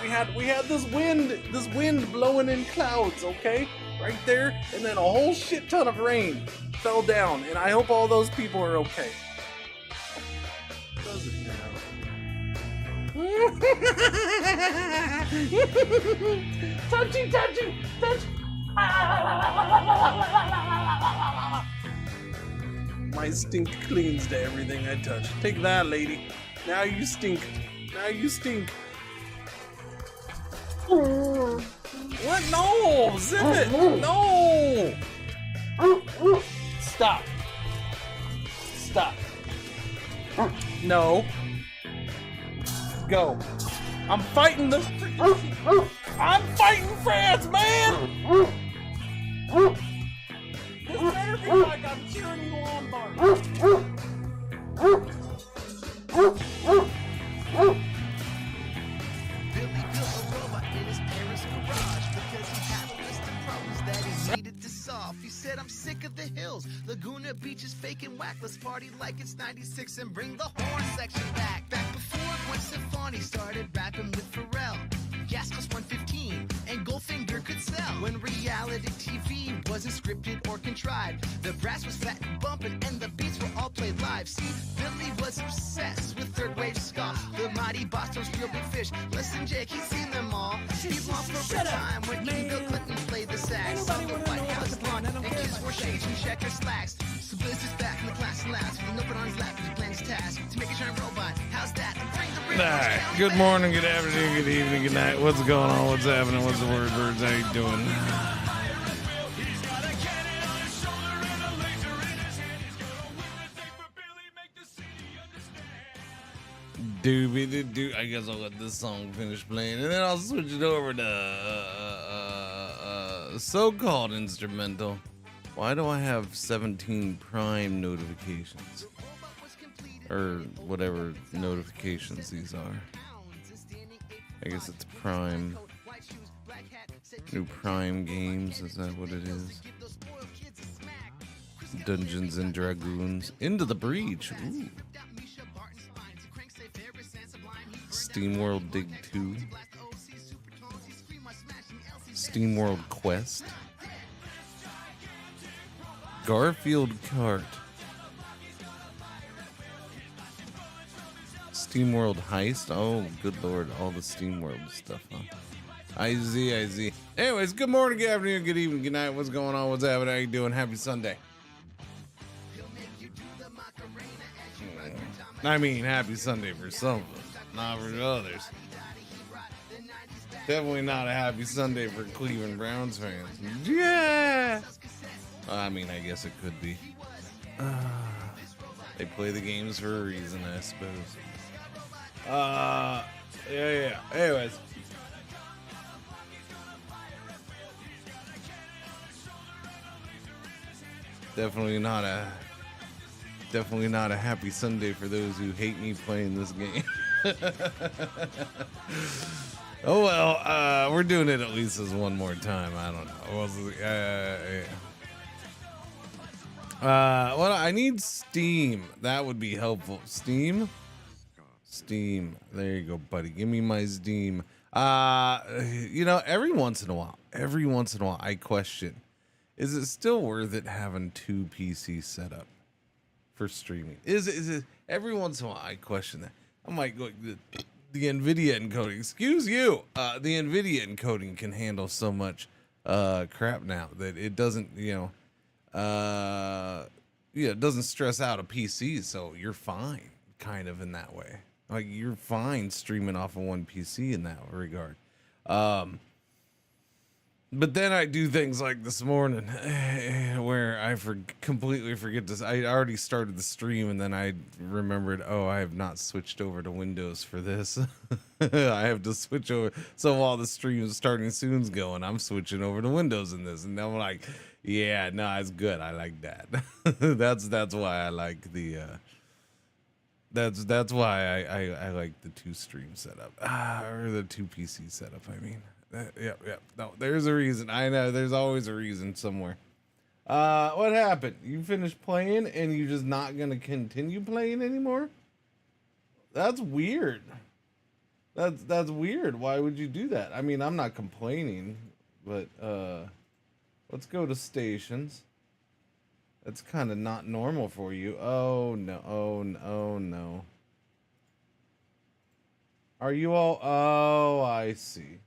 We had this wind blowing in clouds, okay? Right there, and then a whole shit ton of rain fell down, and I hope all those people are okay. Does it now? Touchy, touchy, touchy. My stink clings to everything I touch. Take that, lady. Now you stink. Now you stink. What? No! Zip it! No! Stop. Stop. No. Go. I'm fighting the freaking... I'm fighting France, man! This better be like I'm cheering you on, Bart. Billy built a robot in his parents' garage because he had a list of problems that he needed to solve. He said, I'm sick of the hills, Laguna Beach is fake and whack. Let's party like it's 96 and bring the horn section back. Back before Gwen Stefani started rapping with Pharrell. Gas cost 115 and Goldfinger could sell. When reality TV wasn't scripted or contrived, the brass was fat and bumping and the beats were all played live. See, Billy was obsessed with third wave ska, the mighty Boston Real Big Fish. Listen, Jake, he's seen them all. He lost for a time when Bill Clinton played the sax on the White House lawn, and kids wore shades and checker slacks. So Blizzard's back in the class and laughs with an open on his lap as he plans his task to make a giant robot. How's that? And bring the All right. Good morning, good afternoon, good evening, good night. What's going on? What's happening? What's the word, birds? How you doing? Doobie-doo-doo. I guess I'll let this song finish playing, and then I'll switch it over to so-called instrumental. Why do I have 17 Prime notifications? Or whatever notifications these are. I guess it's Prime. New Prime games, is that what it is? Dungeons and Dragoons. Into the Breach. Ooh. SteamWorld Dig 2. SteamWorld Quest. Garfield Kart. SteamWorld Heist. Oh, good lord. All the SteamWorld stuff, huh? I see. Anyways, good morning, good afternoon, good evening, good night. What's going on? What's happening? How you doing? Happy Sunday. I mean, happy Sunday for some of us, not for others. Definitely not a happy Sunday for Cleveland Browns fans. Yeah! I mean, I guess it could be. They play the games for a reason, I suppose. Yeah. Anyways. Definitely not a happy Sunday for those who hate me playing this game. Oh well, we're doing it at least as one more time. I don't know. Well, I need Steam. That would be helpful. Steam. There you go, buddy. Give me my Steam. Every once in a while, I question: is it still worth it having two PCs set up for streaming? Is it? Every once in a while, I question that. I'm like, look, the NVIDIA encoding. Excuse you. The NVIDIA encoding can handle so much crap now that it doesn't, it doesn't stress out a PC. So you're fine, kind of in that way. Like you're fine streaming off of one PC in that regard. But then I do things like this morning where I completely forget this. I already started the stream and then I remembered, I have not switched over to Windows for this. I have to switch over. So while the stream is starting soon's going, I'm switching over to Windows in this. And then I'm like, yeah, no, it's good. I like that. That's why I like the, that's why I like the two stream setup, or the two PC setup. I mean. Yeah. No, there's a reason. I know there's always a reason somewhere. What happened? You finished playing and you're just not gonna continue playing anymore? That's weird. That's weird. Why would you do that? I mean, I'm not complaining, but let's go to stations. That's kind of not normal for you. Oh no. Oh no. Are you all? Oh, I see.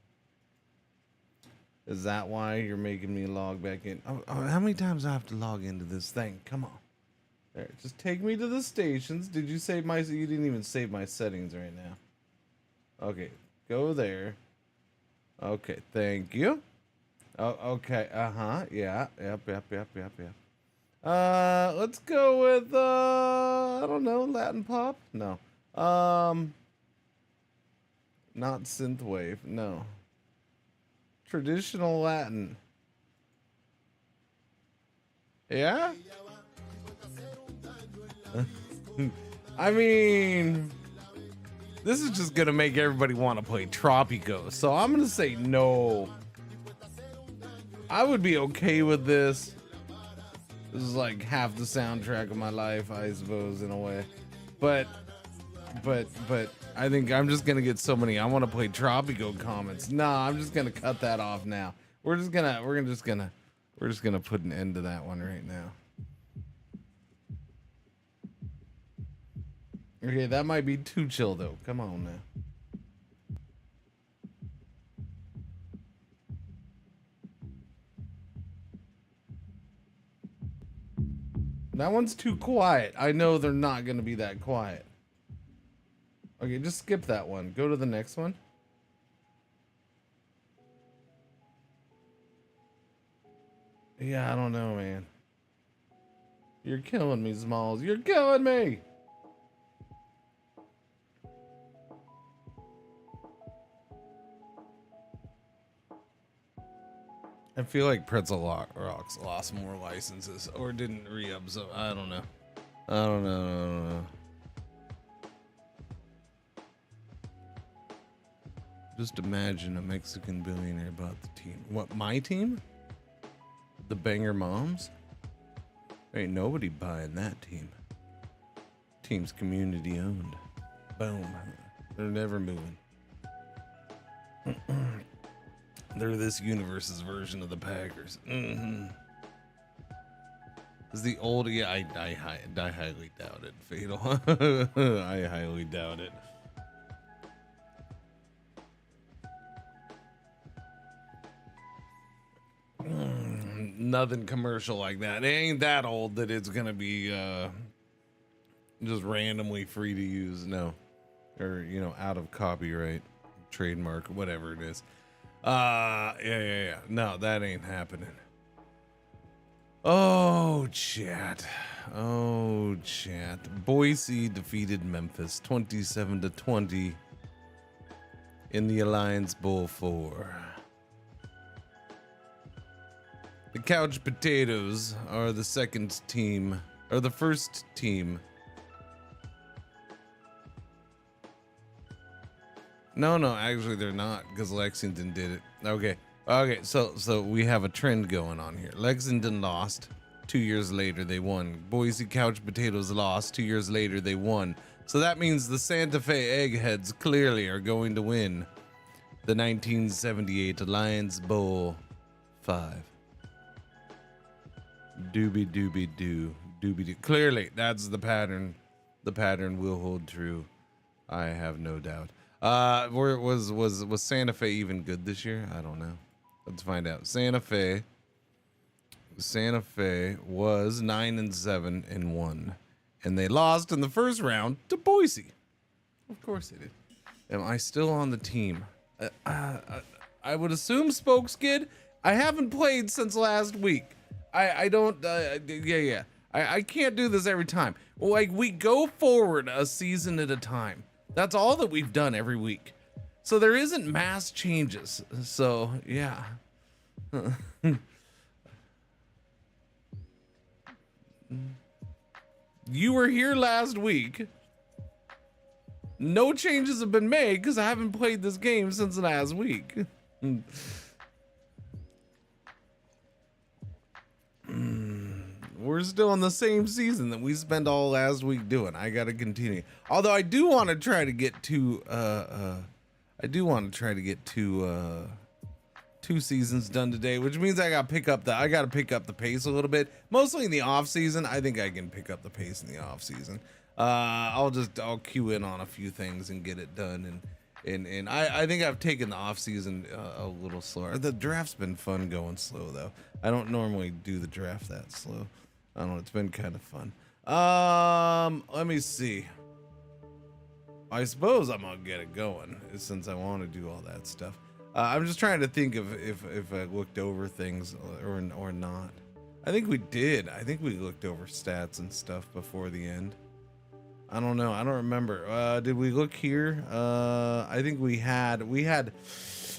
Is that why you're making me log back in? Oh, how many times do I have to log into this thing? Come on. There, just take me to the stations. Did you save my... You didn't even save my settings right now. Okay, go there. Okay, thank you. Oh, okay, uh-huh, yeah, yep. Let's go with, I don't know, Latin pop? No. Not synthwave, no. Traditional Latin. Yeah? I mean, this is just gonna make everybody want to play Tropico, so I'm gonna say no. I would be okay with this. This is like half the soundtrack of my life, I suppose, in a way. But I think I'm just gonna get so many I want to play Tropico comments. Nah, I'm just gonna cut that off now. We're just gonna put an end to that one right now. Okay, that might be too chill though. Come on now. That one's too quiet. I know they're not gonna be that quiet. Okay, just skip that one. Go to the next one. Yeah, I don't know, man. You're killing me, Smalls. You're killing me! I feel like Pretzel Rocks lost more licenses or didn't re-up, so I don't know. I don't know. Just imagine a Mexican billionaire bought the team. What, my team? The Banger Moms? Ain't nobody buying that team. Team's community owned. Boom. They're never moving. They're this universe's version of the Packers. Is the old... Yeah, I highly doubt it, Fatal. I highly doubt it. Nothing commercial like that. It ain't that old that it's gonna be just randomly free to use. No. Or, you know, out of copyright, trademark, whatever it is. Yeah. No, that ain't happening. Oh, chat. Boise defeated Memphis 27-20 in the Alliance Bowl 4. The Couch Potatoes are the second team, or the first team. No, actually they're not, because Lexington did it. Okay, so we have a trend going on here. Lexington lost. 2 years later, they won. Boise Couch Potatoes lost. 2 years later, they won. So that means the Santa Fe Eggheads clearly are going to win the 1978 Alliance Bowl 5. Doobie-doo. Clearly, that's the pattern. The pattern will hold true. I have no doubt. Was Santa Fe even good this year? I don't know. Let's find out. Santa Fe was 9-7-1, and they lost in the first round to Boise. Of course they did. Am I still on the team? I would assume Spokeskid. I haven't played since last week. I don't. Yeah. I can't do this every time. Like, we go forward a season at a time. That's all that we've done every week. So there isn't mass changes. So, yeah. You were here last week. No changes have been made because I haven't played this game since last week. We're still in the same season that we spent all last week doing. I gotta continue. Although I do want to try to get to I do want to try to get two seasons done today, which means I gotta pick up the pace a little bit, mostly in the off season. I think I can pick up the pace in the off season. I'll cue in on a few things and get it done, and I think I've taken the off season a little slower. The draft's been fun going slow though. I don't normally do the draft that slow. I don't know, it's been kind of fun. Let me see. I suppose I'm gonna get it going since I want to do all that stuff. I'm just trying to think of if I looked over things or not. I think we did. I think we looked over stats and stuff before the end. I don't know. I don't remember. Did we look here? I think we had.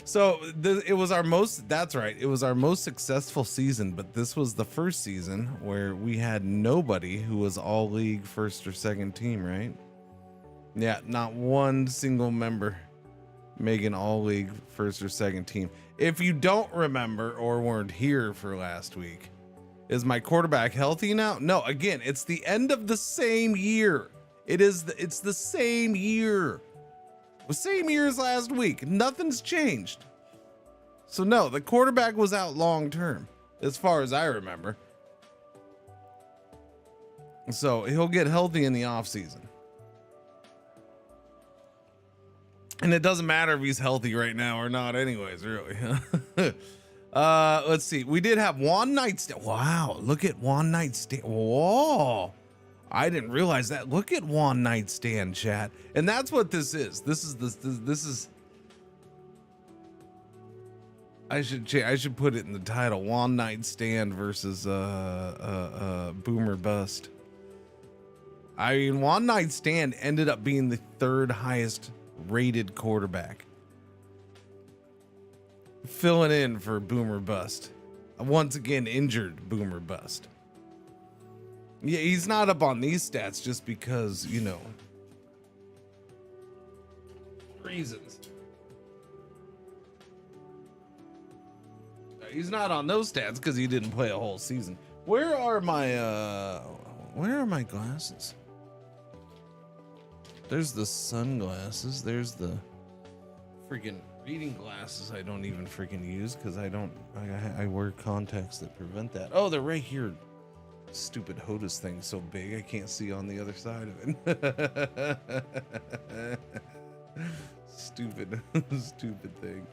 So it was our most. That's right. It was our most successful season. But this was the first season where we had nobody who was all league first or second team, right? Yeah, not one single member making all league first or second team. If you don't remember or weren't here for last week, is my quarterback healthy now? No, again, it's the end of the same year. It's the same year. The same year as last week. Nothing's changed. So no, the quarterback was out long term, as far as I remember. So he'll get healthy in the off season. And it doesn't matter if he's healthy right now or not anyways, really. Let's see. We did have one night stand. Wow, look at one night stand. Whoa. I didn't realize that. Look at one night stand, chat. And that's what this is. This is I should put it in the title. One night stand versus boomer bust. I mean, one night stand ended up being the third highest rated quarterback, filling in for boomer bust. Once again, injured boomer bust. Yeah, he's not up on these stats just because, you know, reasons. He's not on those stats because he didn't play a whole season. Where are my glasses? There's the sunglasses. There's the freaking reading glasses I don't even freaking use because I wear contacts that prevent that. Oh, they're right here. Stupid HOTUS thing so big I can't see on the other side of it. Stupid thing.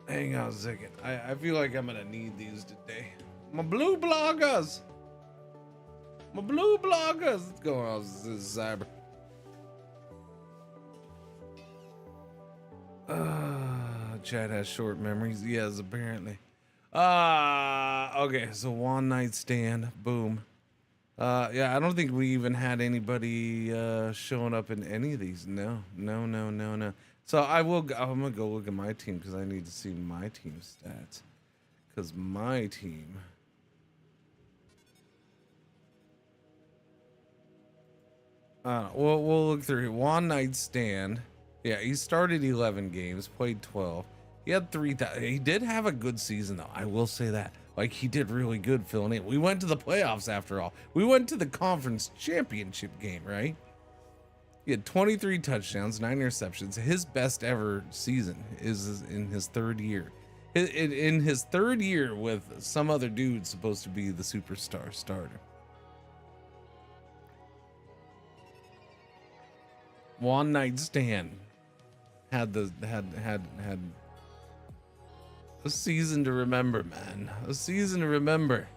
Hang on a second. I feel like I'm gonna need these today. My blue bloggers. What's going on? This is cyber. Chad has short memories. Yes, apparently. Okay, so one night stand. Boom. Yeah, I don't think we even had anybody showing up in any of these. No. So I'm gonna go look at my team because I need to see my team stats. Because my team. We'll look through one night stand. Yeah, he started 11 games, played 12. He had 3,000. He did have a good season, though. I will say that. Like, he did really good filling in. We went to the playoffs after all. We went to the conference championship game, right? He had 23 touchdowns, 9 interceptions. His best ever season is in his third year. In his third year with some other dude supposed to be the superstar starter. One night stand. Had a season to remember, man. A season to remember.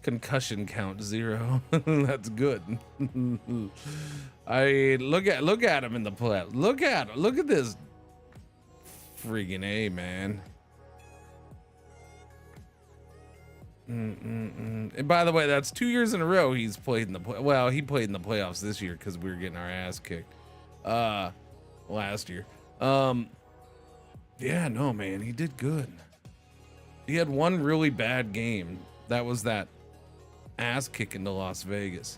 Concussion count 0. That's good. I look at him in the play. Look at this. Friggin' A, man. And by the way, that's 2 years in a row he's played in the well, he played in the playoffs this year because we were getting our ass kicked last year. Yeah, no, man, he did good. He had one really bad game. That was that ass kicking to Las Vegas.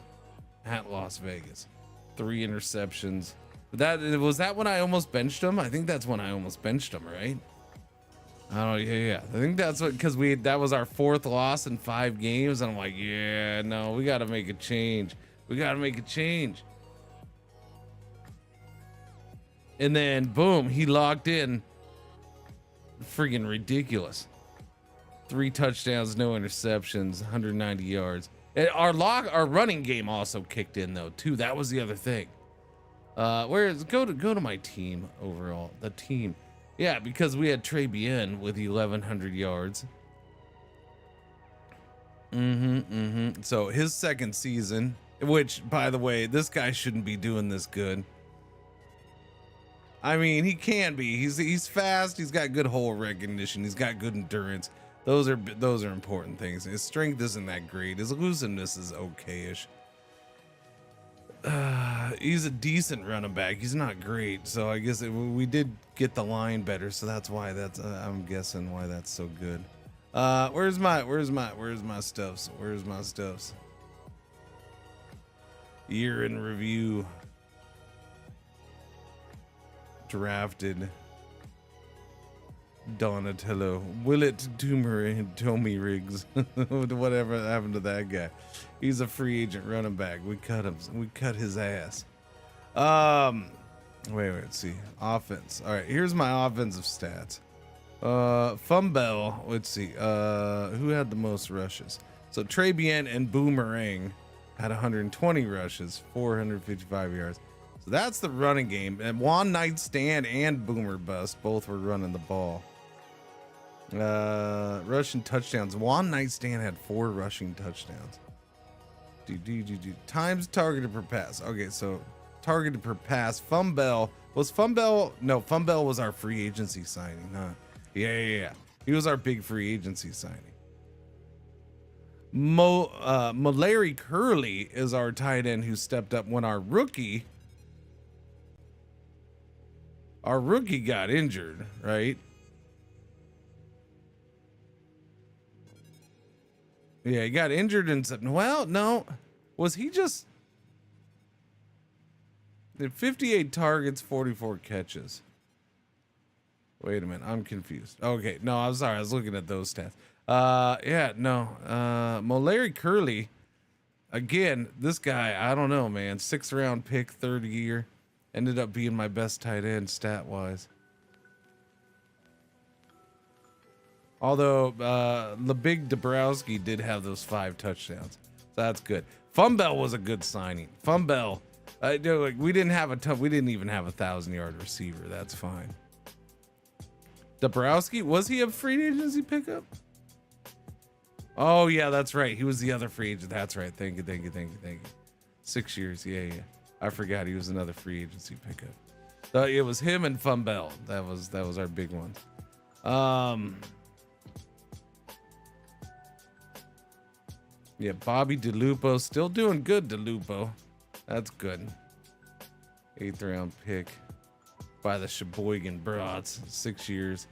At Las Vegas. 3 interceptions. That was that when I almost benched him? I think that's when I almost benched him, right? Oh yeah. I think that's what, because that was our 4th loss in 5 games, and I'm like, yeah, no, we gotta make a change. And then boom, he locked in. Friggin' ridiculous. 3 touchdowns, no interceptions, 190 yards. And our running game also kicked in though too. That was the other thing. Go to my team overall. The team, yeah, because we had Trey Bien with 1,100 yards. So his second season, which by the way, this guy shouldn't be doing this good. I mean, he can be. He's fast. He's got good hole recognition. He's got good endurance. Those are important things. His strength isn't that great. His elusiveness is okay-ish. He's a decent running back. He's not great. So I guess we did get the line better. So that's why I'm guessing why that's so good. Where's my stuffs? Where's my stuffs? Year in review. Drafted Donatello, Willett Toomer, and Tommy Riggs. Whatever happened to that guy? He's a free agent running back. We cut him. We cut his ass. Wait, let's see. Offense. All right, here's my offensive stats. Fumbell. Let's see. Who had the most rushes? So Trey Bien and Boomerang had 120 rushes, 455 yards. So that's the running game. And Juan Nightstand and Boomer Bust both were running the ball. Rushing touchdowns. Juan Nightstand had 4 rushing touchdowns. Times targeted per pass. Okay, so targeted per pass. Fumbell was our free agency signing, huh? Yeah. He was our big free agency signing. Malari Curley is our tight end who stepped up when our rookie got injured, right? Yeah, he got injured in September. Well, no. Was he just... Did 58 targets, 44 catches. Wait a minute, I'm confused. Okay, no, I'm sorry. I was looking at those stats. Malari Curley, again, this guy, I don't know, man. 6th round pick, 3rd year. Ended up being my best tight end stat-wise. Although the big Dabrowski did have those 5 touchdowns. So that's good. Fumbell was a good signing. Fumbell, we didn't even have a 1,000-yard receiver. That's fine. Dabrowski, was he a free agency pickup? Oh yeah, that's right. He was the other free agent. That's right. Thank you. 6 years. Yeah. I forgot he was another free agency pickup. So it was him and Fumbell. That was our big one. Yeah, Bobby DeLupo still doing good. DeLupo, that's good. 8th round pick by the Sheboygan Broads. 6 years.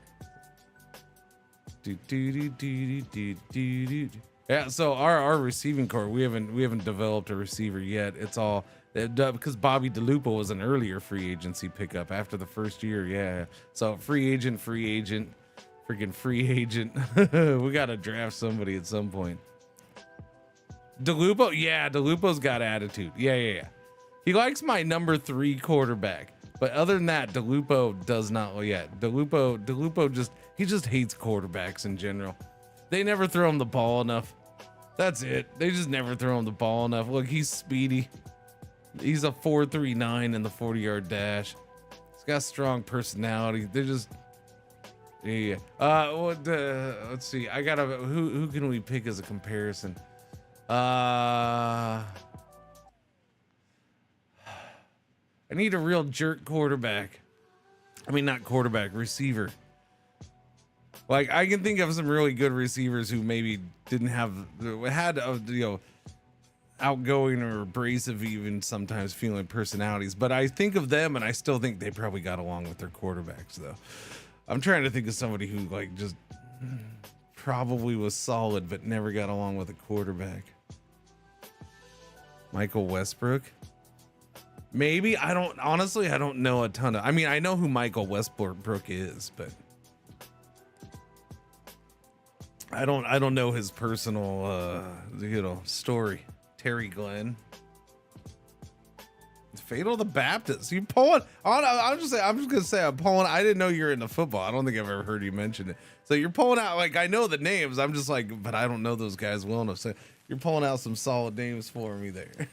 Yeah, so our receiving core, we haven't developed a receiver yet. It's all because Bobby DeLupo was an earlier free agency pickup after the first year. Yeah, so free agent, freaking free agent. We gotta draft somebody at some point. DeLupo, yeah, DeLupo's got attitude. Yeah. He likes my number 3 quarterback, but other than that, DeLupo does not. Well, yeah, DeLupo just hates quarterbacks in general. They never throw him the ball enough. That's it. They just never throw him the ball enough. Look, he's speedy. He's a 4.39 in the 40-yard dash. He's got strong personality. They're just, yeah. Let's see. I gotta. Who can we pick as a comparison? I need a real jerk quarterback. I mean, not quarterback, receiver. Like, I can think of some really good receivers who maybe had outgoing or abrasive, even sometimes feeling personalities. But I think of them and I still think they probably got along with their quarterbacks, though. I'm trying to think of somebody who just probably was solid but never got along with a quarterback. Michael Westbrook? Maybe. I don't know a ton of. I mean, I know who Michael Westbrook is, but I don't know his personal story. Terry Glenn. Fatal the Baptist. You pulling? I'm just gonna say I'm pulling. I didn't know you were into football. I don't think I've ever heard you mention it. So you're pulling out, like, I know the names. I'm just like, but I don't know those guys well enough. So you're pulling out some solid names for me there.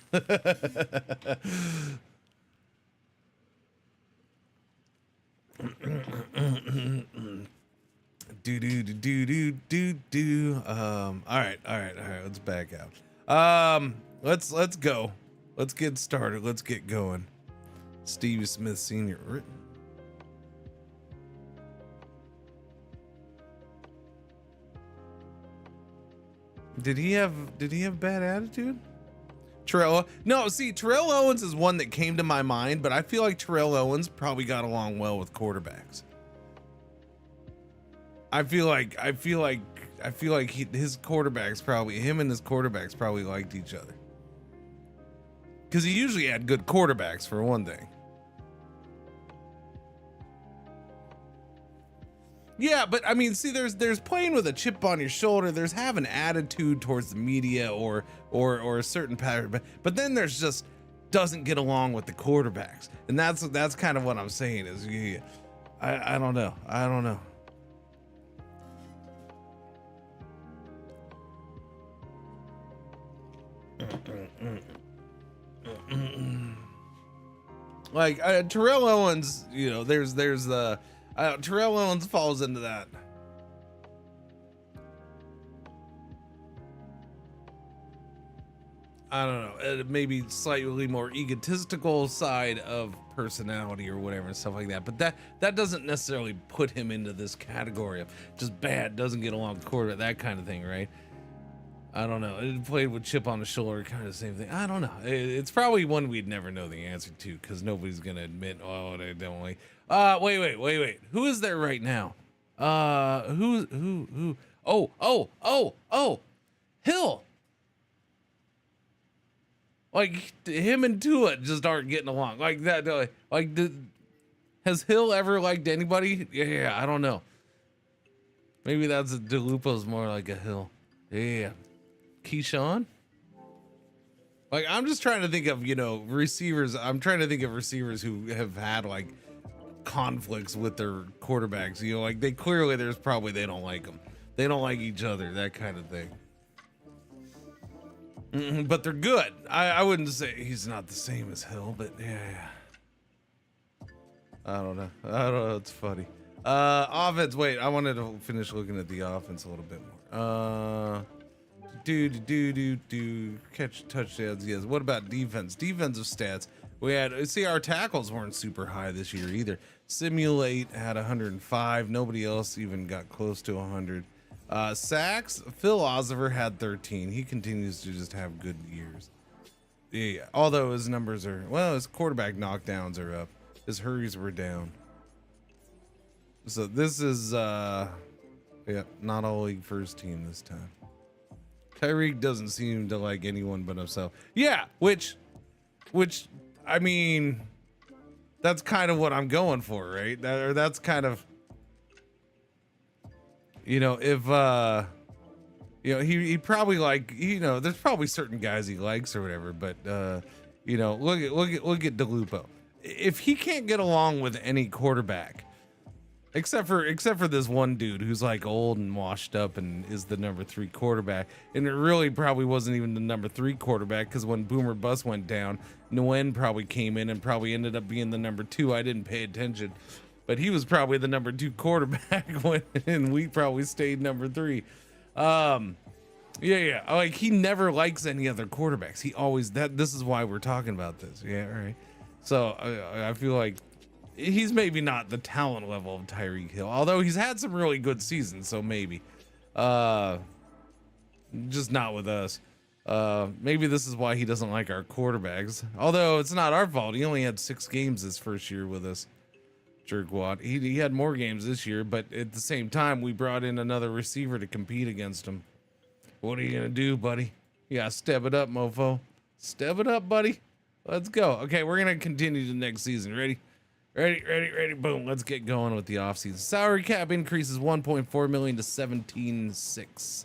do. All right. Let's back out. Let's go. Let's get started. Let's get going. Steve Smith Sr. written. Did he have bad attitude? Terrell? No, see, Terrell Owens is one that came to my mind, but I feel like Terrell Owens probably got along well with quarterbacks. I feel like his quarterbacks probably, him and his quarterbacks probably liked each other. Because he usually had good quarterbacks, for one thing. Yeah, but I mean, see, there's playing with a chip on your shoulder. There's having attitude towards the media or a certain pattern, but then there's just doesn't get along with the quarterbacks, and that's kind of what I'm saying is, yeah, I don't know. Like Terrell Owens, you know, there's the Terrell Owens falls into that. I don't know, maybe slightly more egotistical side of personality or whatever and stuff like that. But that doesn't necessarily put him into this category of just bad, doesn't get along with the quarterback, that kind of thing, right? I don't know. It played with chip on the shoulder, kind of the same thing. I don't know. It's probably one we'd never know the answer to because nobody's gonna admit, oh, they don't like. Wait. Who is there right now? Who? Oh, Hill. Like him and Tua just aren't getting along like that. Has Hill ever liked anybody? Yeah, I don't know. Maybe that's DeLupo's more like a Hill. Yeah. Keyshawn? Like, I'm just trying to think of, you know, receivers. I'm trying to think of receivers who have had like conflicts with their quarterbacks. You know, like they don't like them. They don't like each other, that kind of thing. But they're good. I wouldn't say he's not the same as Hill, but yeah. I don't know. It's funny. Offense. Wait, I wanted to finish looking at the offense a little bit more. Catch touchdowns. Yes. What about defense? Defensive stats. Our tackles weren't super high this year either. Simulate had 105. Nobody else even got close to 100. Sacks. Phil Osliver had 13. He continues to just have good years. Yeah. Although his numbers his quarterback knockdowns are up. His hurries were down. So this is not all league first team this time. Tyreek doesn't seem to like anyone but himself. Yeah, which I mean, that's kind of what I'm going for, right? That's kind of, you know, if you know, he probably like, you know, there's probably certain guys he likes or whatever, but you know, look at DeLupo. If he can't get along with any quarterback, except for this one dude who's like old and washed up and is the number 3 quarterback, and it really probably wasn't even the number 3 quarterback because when Boomer Bust went down, Nguyen probably came in and probably ended up being the number 2. I didn't pay attention, but he was probably the number 2 quarterback and we probably stayed number 3. Yeah. Like he never likes any other quarterbacks. He always this is why we're talking about this. Yeah, right. So I feel like he's maybe not the talent level of Tyreek Hill, although he's had some really good seasons. So maybe, just not with us. Maybe this is why he doesn't like our quarterbacks. Although it's not our fault. He only had 6 games his first year with us. Jerkwad. He had more games this year, but at the same time, we brought in another receiver to compete against him. What are you gonna do, buddy? You gotta step it up, mofo. Step it up, buddy. Let's go. Okay, we're gonna continue to next season. Ready? Boom. Let's get going with the offseason. Salary cap increases 1.4 million to 17.6.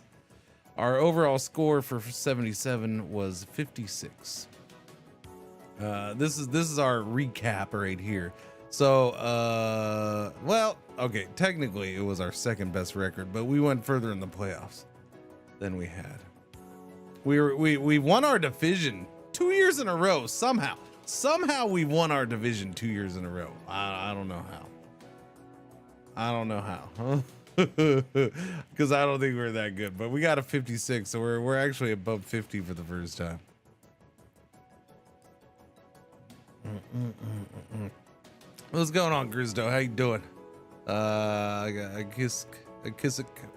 Our overall score for 77 was 56. This is our recap right here. So, well, okay, technically it was our second best record, but we went further in the playoffs than we had. We won our division 2 years in a row somehow. Somehow we won our division 2 years in a row. I don't know how. Because I don't think we're that good, but we got a 56, so we're actually above 50 for the first time. What's going on, Grizdo? How you doing? I kiss.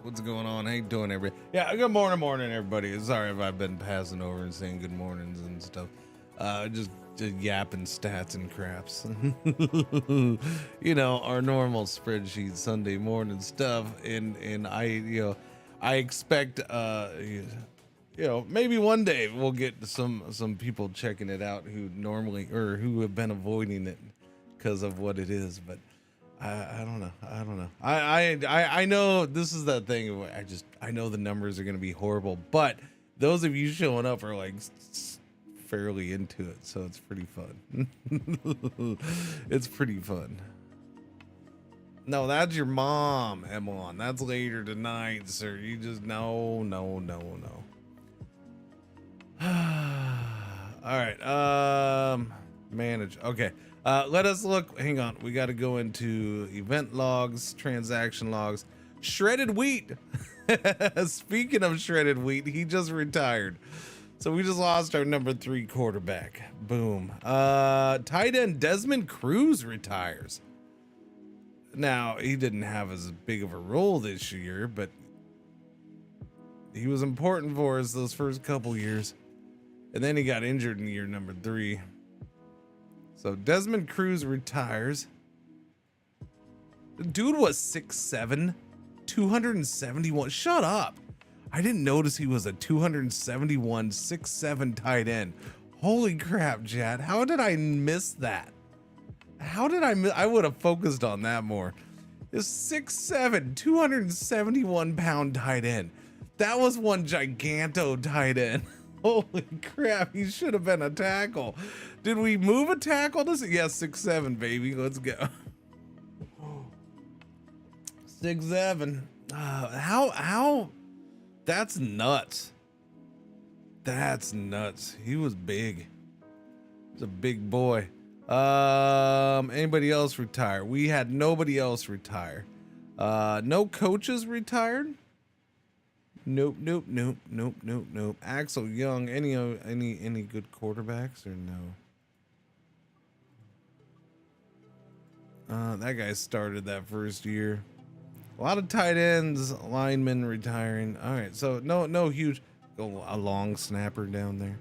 What's going on? How you doing, everybody? Yeah, good morning, everybody. Sorry if I've been passing over and saying good mornings and stuff. Just yapping stats and craps. You know, our normal spreadsheet Sunday morning stuff. And I expect, maybe one day we'll get some people checking it out who normally or who have been avoiding it because of what it is. But I don't know. I know this is that thing. I know the numbers are going to be horrible, but those of you showing up are like fairly into it, so it's pretty fun. It's pretty fun. No, that's your mom, Emmeline. That's later tonight, sir. You just no. All right. Manage. Okay. Let us look. Hang on. We got to go into event logs, transaction logs, shredded wheat. Speaking of shredded wheat, he just retired. So we just lost our number 3 quarterback. Boom. Tight end Desmond Cruz retires. Now, he didn't have as big of a role this year, but he was important for us those first couple years. And then he got injured in year number 3. So Desmond Cruz retires. The dude was 6'7", 271. Shut up. I didn't notice he was a 271, 6'7" tight end. Holy crap, Chad. How did I miss that? How did I would have focused on that more. This 6'7", 271 pound tight end. That was one giganto tight end. Holy crap, he should have been a tackle. Did we move a tackle to see? Yeah, 6'7", baby. Let's go. 6'7". How? That's nuts. That's nuts. He was big. He was a big boy. Anybody else retire? We had nobody else retire. No coaches retired. Nope. Axel Young. Any good quarterbacks or no? That guy started that first year. A lot of tight ends, linemen retiring. All right, so no huge. A long snapper down there.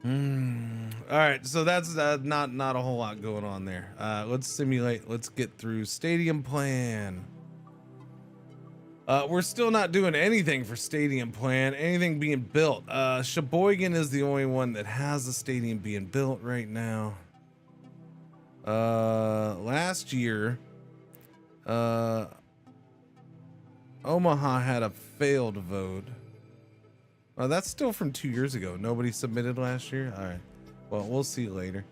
All right, so that's not a whole lot going on there. Let's simulate. Let's get through stadium plan. We're still not doing anything for stadium plan. Anything being built. Sheboygan is the only one that has the stadium being built right now. Last year, Omaha had a failed vote. Oh, that's still from 2 years ago. Nobody submitted last year. All right. Well, we'll see later.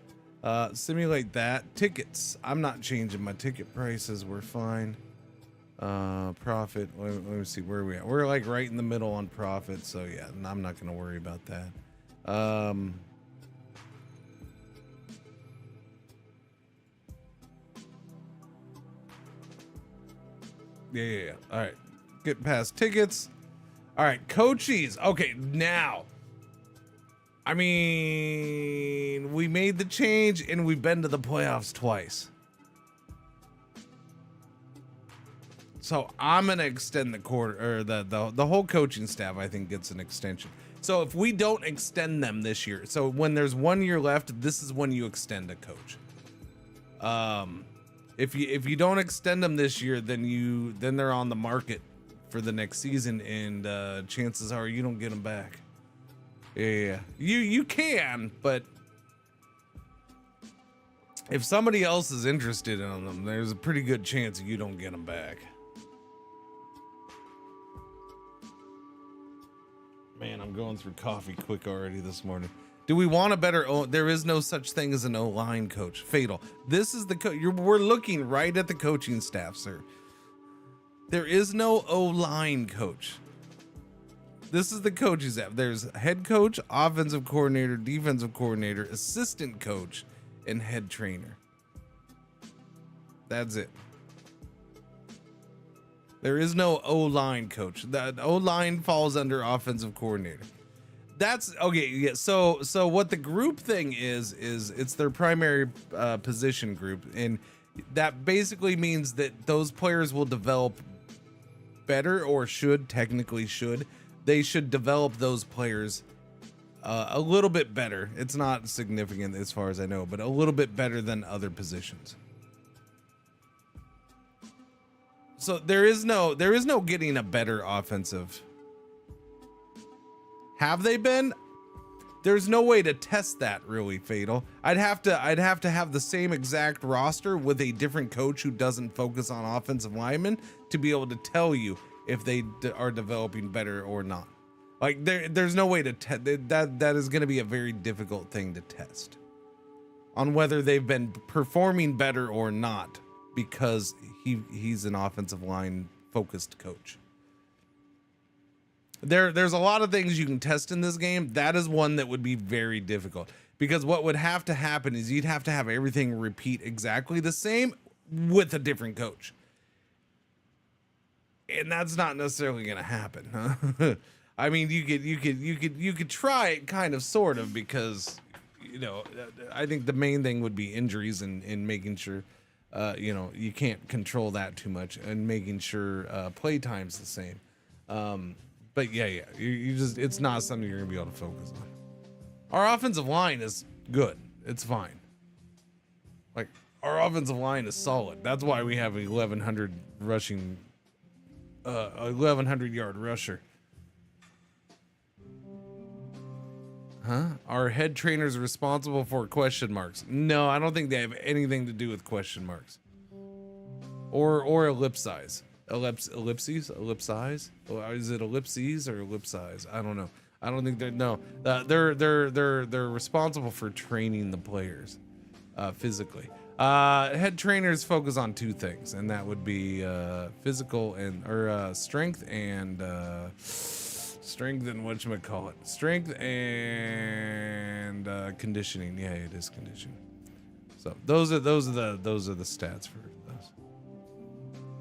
Simulate that. Tickets. I'm not changing my ticket prices. We're fine. Profit. Let me see where we at. We're like right in the middle on profit. So yeah, I'm not going to worry about that. Yeah. All right. Get past tickets. All right. Coaches. Okay. Now, I mean, we made the change and we've been to the playoffs twice. So I'm going to extend the quarter or the whole coaching staff, I think, gets an extension. So if we don't extend them this year, so when there's 1 year left, this is when you extend a coach. If you don't extend them this year, then they're on the market for the next season, and chances are you don't get them back. Yeah, you can, but if somebody else is interested in them, there's a pretty good chance you don't get them back. Man, I'm going through coffee quick already this morning. Do we want a better there is no such thing as an O-line coach. Fatal. This is the we're looking right at the coaching staff, sir. There is no O-line coach. This is the coaching staff. There's head coach, offensive coordinator, defensive coordinator, assistant coach, and head trainer. That's it. There is no O-line coach. The O-line falls under offensive coordinator. That's okay. Yeah. So what the group thing is it's their primary position group, and that basically means that those players will develop better, or they should develop those players a little bit better. It's not significant as far as I know, but a little bit better than other positions. So there is no getting a better offensive. Have they been? There's no way to test that, really, Fatal. I'd have to have the same exact roster with a different coach who doesn't focus on offensive linemen to be able to tell you if they are developing better or not. Like there's no way to test that is going to be a very difficult thing to test on whether they've been performing better or not, because he's an offensive line focused coach. There's a lot of things you can test in this game. That is one that would be very difficult, because what would have to happen is you'd have to have everything repeat exactly the same with a different coach. And that's not necessarily going to happen. Huh? I mean, you could try it kind of sort of, because, you know, I think the main thing would be injuries and making sure, you know, you can't control that too much, and making sure play time's the same. But yeah, you just, it's not something you're gonna be able to focus on. Our offensive line is good. It's fine. Like, our offensive line is solid. That's why we have a 1,100 rushing, 1,100 yard rusher. Huh? Our head trainers responsible for question marks. No, I don't think they have anything to do with question marks. Or ellipses. Ellipses? Or is it ellipses or ellipses? I don't know. I don't think they're responsible for training the players physically. Head trainers focus on two things, and that would be physical and strength and whatchamacallit. Strength and conditioning. Yeah, it is conditioning. So those are the stats for those.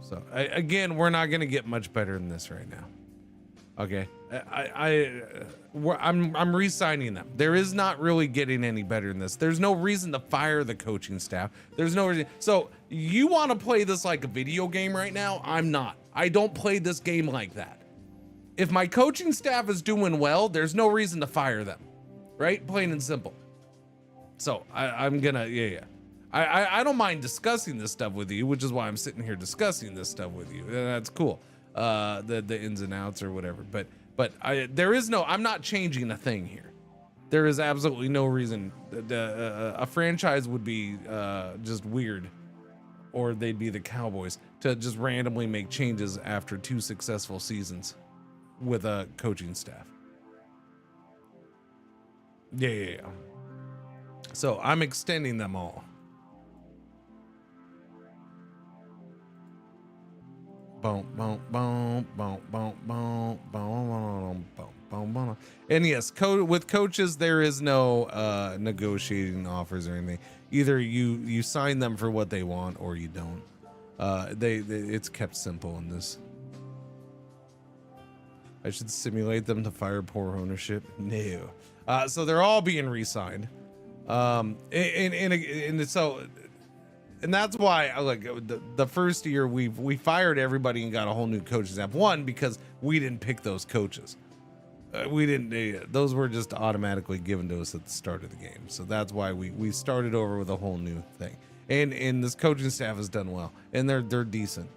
So again, we're not gonna get much better than this right now. Okay, I'm re-signing them. There is not really getting any better than this. There's no reason to fire the coaching staff. There's no reason. So you want to play this like a video game right now? I'm not. I don't play this game like that. If my coaching staff is doing well, there's no reason to fire them, right? Plain and simple. So I'm gonna, I don't mind discussing this stuff with you, which is why I'm sitting here discussing this stuff with you. That's cool. The ins and outs or whatever. But I'm not changing a thing here. There is absolutely no reason. A franchise would be just weird, or they'd be the Cowboys, to just randomly make changes after 2 successful seasons with a coaching staff. Yeah. So I'm extending them all. And yes, with coaches, there is no negotiating offers or anything. Either you sign them for what they want, or you don't. It's kept simple in this. I should simulate them to fire poor ownership. No. So they're all being re-signed. And that's why, like, the first year we fired everybody and got a whole new coaching staff. One, because we didn't pick those coaches. Those were just automatically given to us at the start of the game. So that's why we started over with a whole new thing. And this coaching staff has done well, and they're decent.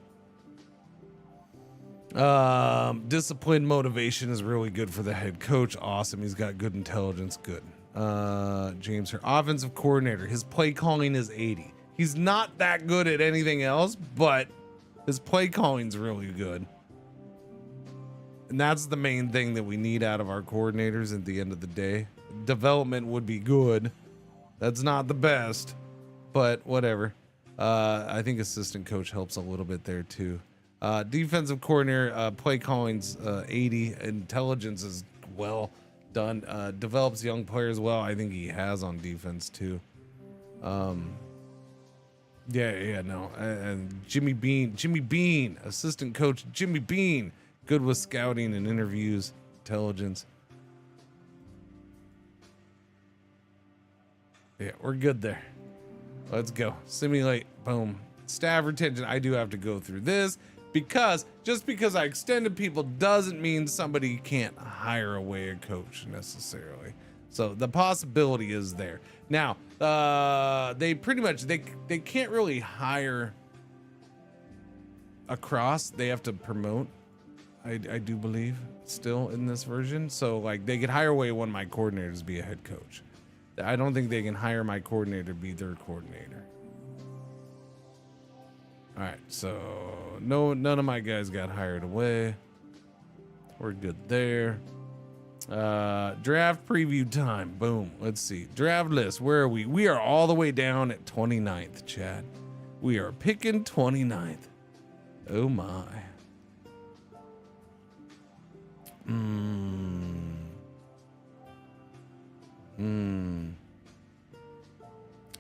Discipline motivation is really good for the head coach. Awesome. He's got good intelligence. Good. James here, offensive coordinator. His play calling is 80. He's not that good at anything else, but his play calling's really good. And that's the main thing that we need out of our coordinators at the end of the day. development would be good. That's not the best, but whatever. I think assistant coach helps a little bit there too. Defensive coordinator, play calling's 80. Intelligence is well done. Develops young players well. I think he has on defense too. No. And Jimmy Bean, assistant coach Jimmy Bean, good with scouting and interviews, intelligence. Yeah, we're good there. Let's go. Simulate. Boom. Staff retention. I do have to go through this because just because I extended people doesn't mean somebody can't hire away a coach necessarily. So the possibility is there. Now, they pretty much, they can't really hire across. They have to promote, I do believe, still in this version. So like they could hire away one of my coordinators to be a head coach. I don't think they can hire my coordinator to be their coordinator. All right, so none of my guys got hired away. We're good there. Draft preview time. Boom. Let's see. Draft list. Where are we? We are all the way down at 29th, Chad. We are picking 29th. Oh my.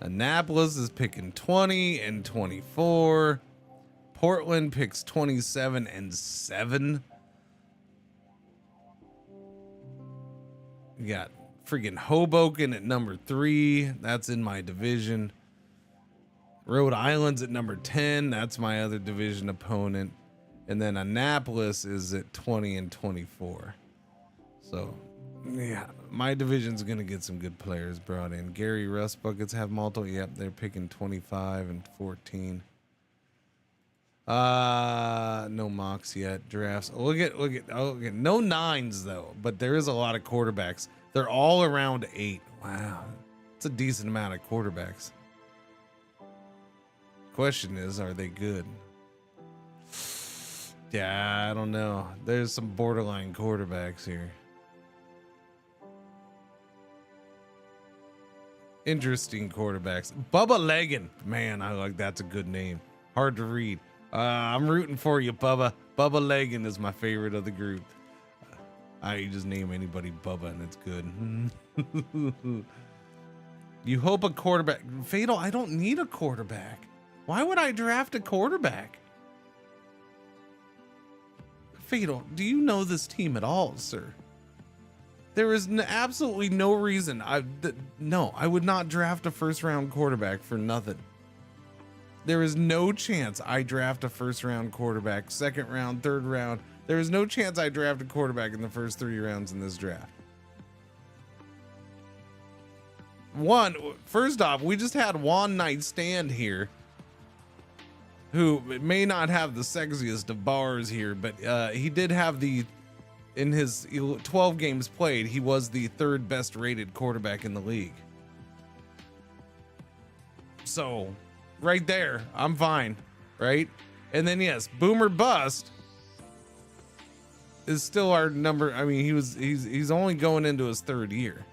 Annapolis is picking 20 and 24. Portland picks 27 and 7. We got freaking Hoboken at number 3. That's in my division. Rhode Island's at number 10. That's my other division opponent. And then Annapolis is at 20 and 24. So, yeah, my division's going to get some good players brought in. Gary Rust Buckets have multiple. Yep, they're picking 25 and 14. No mocks yet. Drafts. Look at no 9s though, but there is a lot of quarterbacks. They're all around 8. Wow. It's a decent amount of quarterbacks. Question is, are they good? Yeah, I don't know. There's some borderline quarterbacks here. Interesting quarterbacks. Bubba Leggin. Man, I like that's a good name. Hard to read. I'm rooting for you, Bubba. Bubba Leggin is my favorite of the group. I just name anybody Bubba and it's good. You hope a quarterback. Fatal, I don't need a quarterback. Why would I draft a quarterback? Fatal, do you know this team at all, sir? There is absolutely no reason. I would not draft a first round quarterback for nothing. There is no chance I draft a first round quarterback, second round, third round. There is no chance I draft a quarterback in the first 3 rounds in this draft. First off, we just had one night stand here who may not have the sexiest of bars here, but he did have in his 12 games played, he was the 3rd best rated quarterback in the league. So right there, I'm fine, right? And then yes, Boomer Bust is still our number. I mean, he's only going into his 3rd year.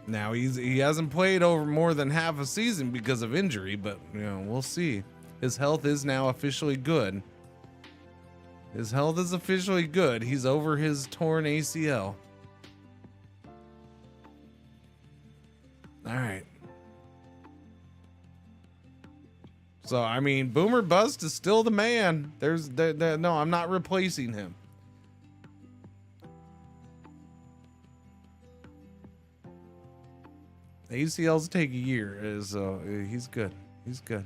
Now he hasn't played over more than half a season because of injury, but we'll see. His health is now officially good. His health is officially good. He's over his torn ACL. All right. So, I mean, Boomer Bust is still the man. No, I'm not replacing him. ACLs take a year, so he's good. He's good.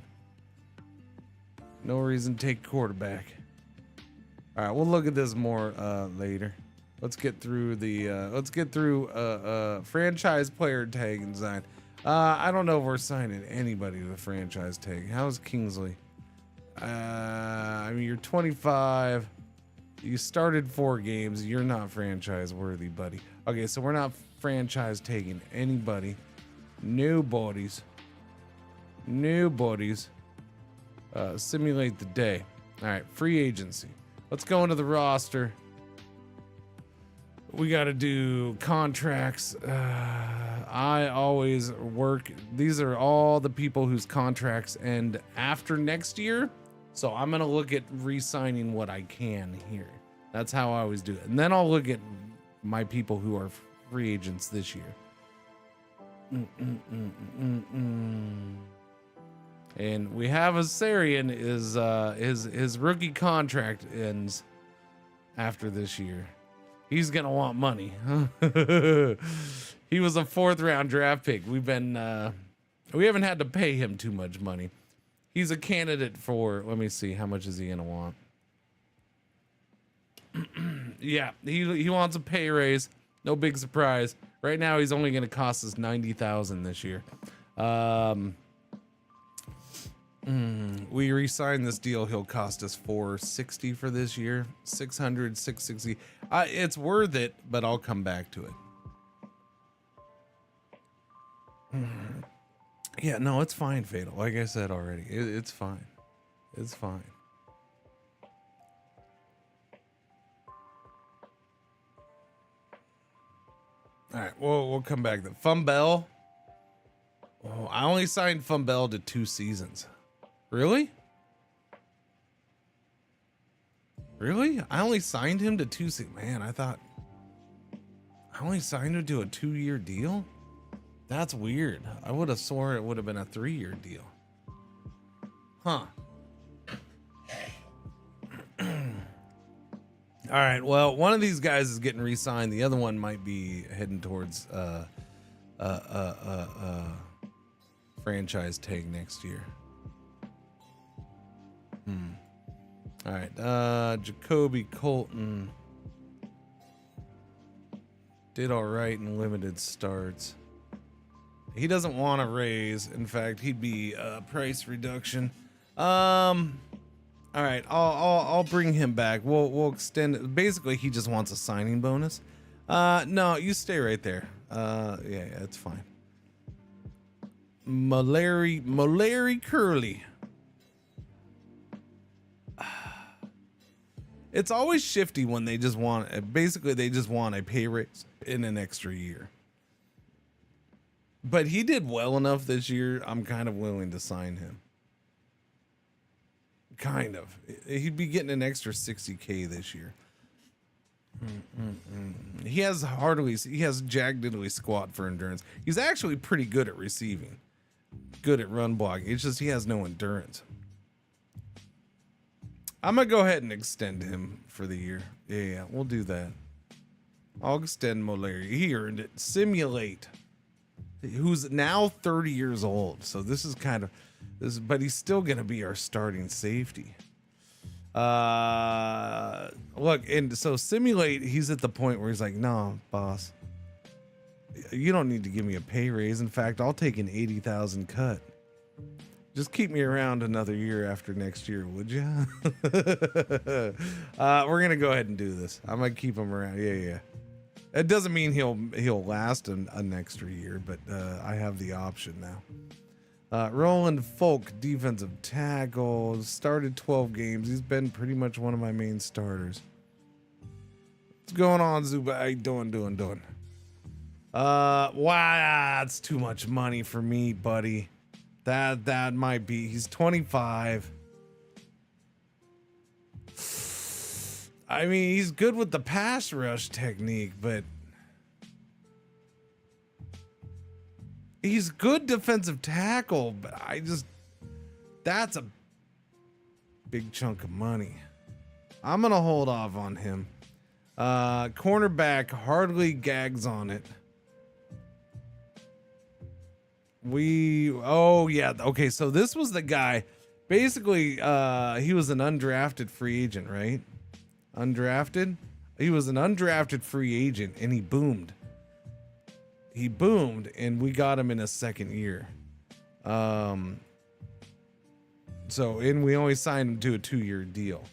No reason to take quarterback. All right, we'll look at this more later. Let's get through franchise player tag and sign. I don't know if we're signing anybody to the franchise tag. How's Kingsley? I mean, you're 25. You started 4 games. You're not franchise worthy, buddy. Okay, so we're not franchise tagging anybody. Nobodies. Simulate the day. All right, free agency. Let's go into the roster. We got to do contracts. I always work. These are all the people whose contracts end after next year. So I'm going to look at re-signing what I can here. That's how I always do it. And then I'll look at my people who are free agents this year. And we have Asarian is his rookie contract ends after this year. He's gonna want money. He was a 4th round draft pick. We haven't had to pay him too much money. He's a candidate for, let me see, how much is he gonna want? Yeah, he wants a pay raise. No big surprise. Right now he's only gonna cost us 90,000 this year. We re-signed this deal. He'll cost us 460 for this year. 600, 660. It's worth it, but I'll come back to it. Yeah, no, it's fine, Fatal. Like I said already, it's fine. It's fine. All right, we'll come back to Fumbell. Oh, I only signed Fumbell to 2 seasons. Really? Really? I only signed him to 2 seasons. Man, I thought I only signed him to a 2-year deal. That's weird. I would have sworn it would have been a 3-year deal. Huh. All right. Well, one of these guys is getting re-signed. The other one might be heading towards franchise tag next year. All right. Jacoby Colton did all right in limited starts. He doesn't want a raise. In fact, he'd be a price reduction. All right. I'll bring him back. We'll extend it. Basically, he just wants a signing bonus. No, you stay right there. Yeah, it's fine. Malari Curly. It's always shifty when they just want, they just want a pay raise in an extra year. But he did well enough this year. I'm kind of willing to sign him. Kind of. He'd be getting an extra 60K this year. He has jack diddly squat for endurance. He's actually pretty good at receiving. Good at run blocking. It's just he has no endurance. I'm gonna go ahead and extend him for the year. Yeah, we'll do that. I'll extend Moleri. He earned it. Simulate, who's now 30 years old. So this is kind of this, but he's still gonna be our starting safety. Look, and so Simulate, he's at the point where he's like, no, boss, you don't need to give me a pay raise. In fact, I'll take an 80,000 cut. Just keep me around another year after next year, would you? We're gonna go ahead and do this. I'm gonna keep him around. Yeah. It doesn't mean he'll last an extra year, but I have the option now. Roland Folk, defensive tackle, started 12 games. He's been pretty much one of my main starters. What's going on, Zuba? How you doing? Wow, that's too much money for me, buddy. That might be. He's 25. I mean, he's good with the pass rush technique, but he's good defensive tackle, but that's a big chunk of money. I'm going to hold off on him. Cornerback hardly gags on it. Okay, so this was the guy. Basically, he was an undrafted free agent, right? Undrafted? He was an undrafted free agent, and he boomed. And we got him in his second year. And we only signed him to a 2-year deal.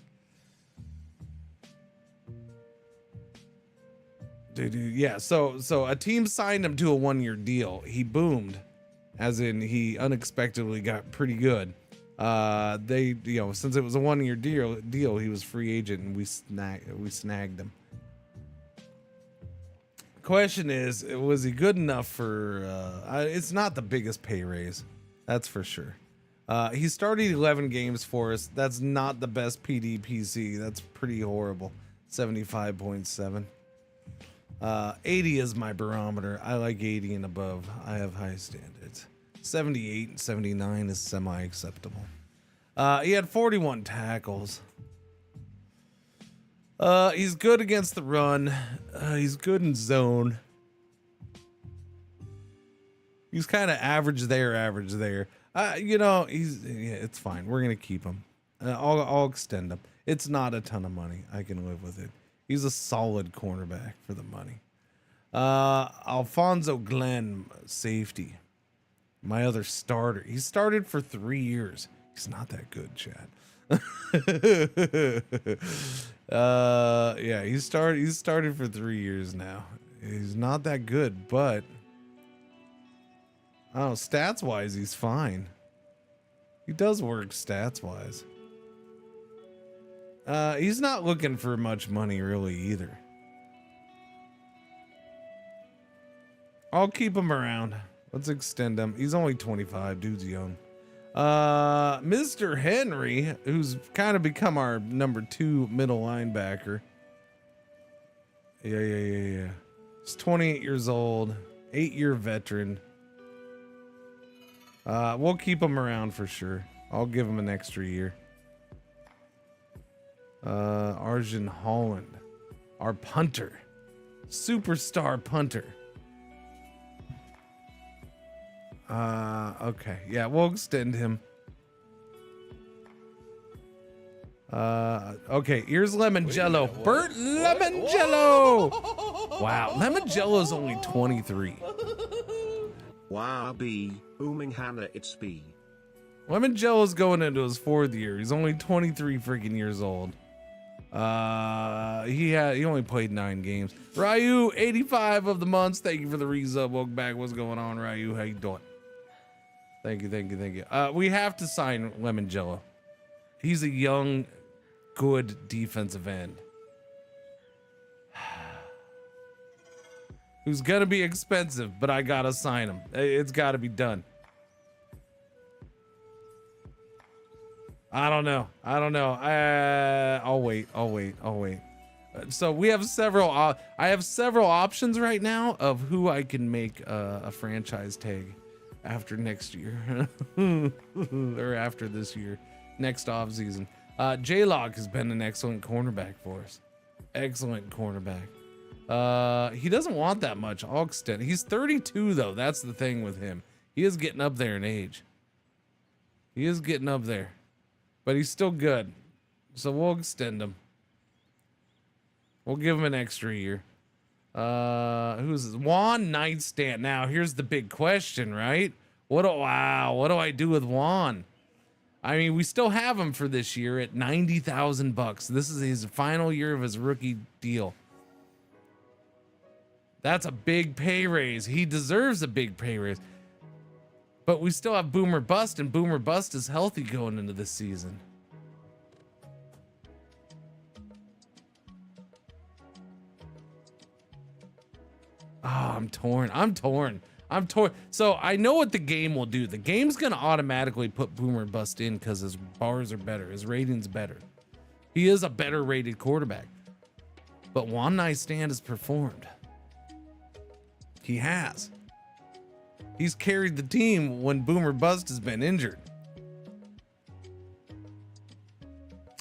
Yeah, so a team signed him to a 1-year deal. He boomed, as in he unexpectedly got pretty good. Since it was a 1-year deal, he was free agent, and we snagged him. Question is, was he good enough for? It's not the biggest pay raise, that's for sure. He started 11 games for us. That's not the best PDPC. That's pretty horrible. 75.7. 80 is my barometer. I like 80 and above. I have high standards. 78 and 79 is semi-acceptable. He had 41 tackles. He's good against the run. He's good in zone. He's kind of average there. You know, it's fine. We're gonna keep him. I'll extend him. It's not a ton of money. I can live with it. He's a solid cornerback for the money. Alfonso Glenn, safety. My other starter. He started for 3 years. He's not that good, Chad. Yeah, he's started for 3 years now. He's not that good, but oh, stats wise, he's fine. He does work stats wise. He's not looking for much money really either. I'll keep him around. Let's extend him. He's only 25. Dude's young. Mr. Henry, who's kind of become our number 2 middle linebacker. Yeah. He's 28 years old, 8-year veteran. We'll keep him around for sure. I'll give him an extra year. Arjun Holland, our punter, superstar punter. Okay, yeah, we'll extend him. Okay, here's Lemon Jello. Bert Lemon Jello. Wow, Lemon Jello's only 23. Wow, B, booming Hannah, it's B. Lemon Jello's going into his 4th year. He's only 23 freaking years old. He only played 9 games. Ryu, 85 of the months. Thank you for the resub. Welcome back. What's going on, Ryu? How you doing? Thank you. We have to sign Lemon Jello. He's a young, good defensive end. Who's gonna be expensive, but I gotta sign him. It's gotta be done. I don't know. I'll wait. So we have several. I have several options right now of who I can make a franchise tag after next year, or after this year, next off season. J-Log has been an excellent cornerback for us. Excellent cornerback. He doesn't want that much. I'll extend. He's 32 though. That's the thing with him. He is getting up there in age. He is getting up there. But he's still good. So we'll extend him. We'll give him an extra year. Who's this? Juan Nightstand. Now, here's the big question, right? What do I do with Juan? I mean, we still have him for this year at $90,000. This is his final year of his rookie deal. That's a big pay raise. He deserves a big pay raise. But we still have Boomer Bust, and Boomer Bust is healthy going into this season. Oh, I'm torn. So I know what the game will do. The game's going to automatically put Boomer Bust in because his bars are better. His rating's better. He is a better rated quarterback. But Juan Nightstand has performed. He has. He's carried the team when Boomer Bust has been injured.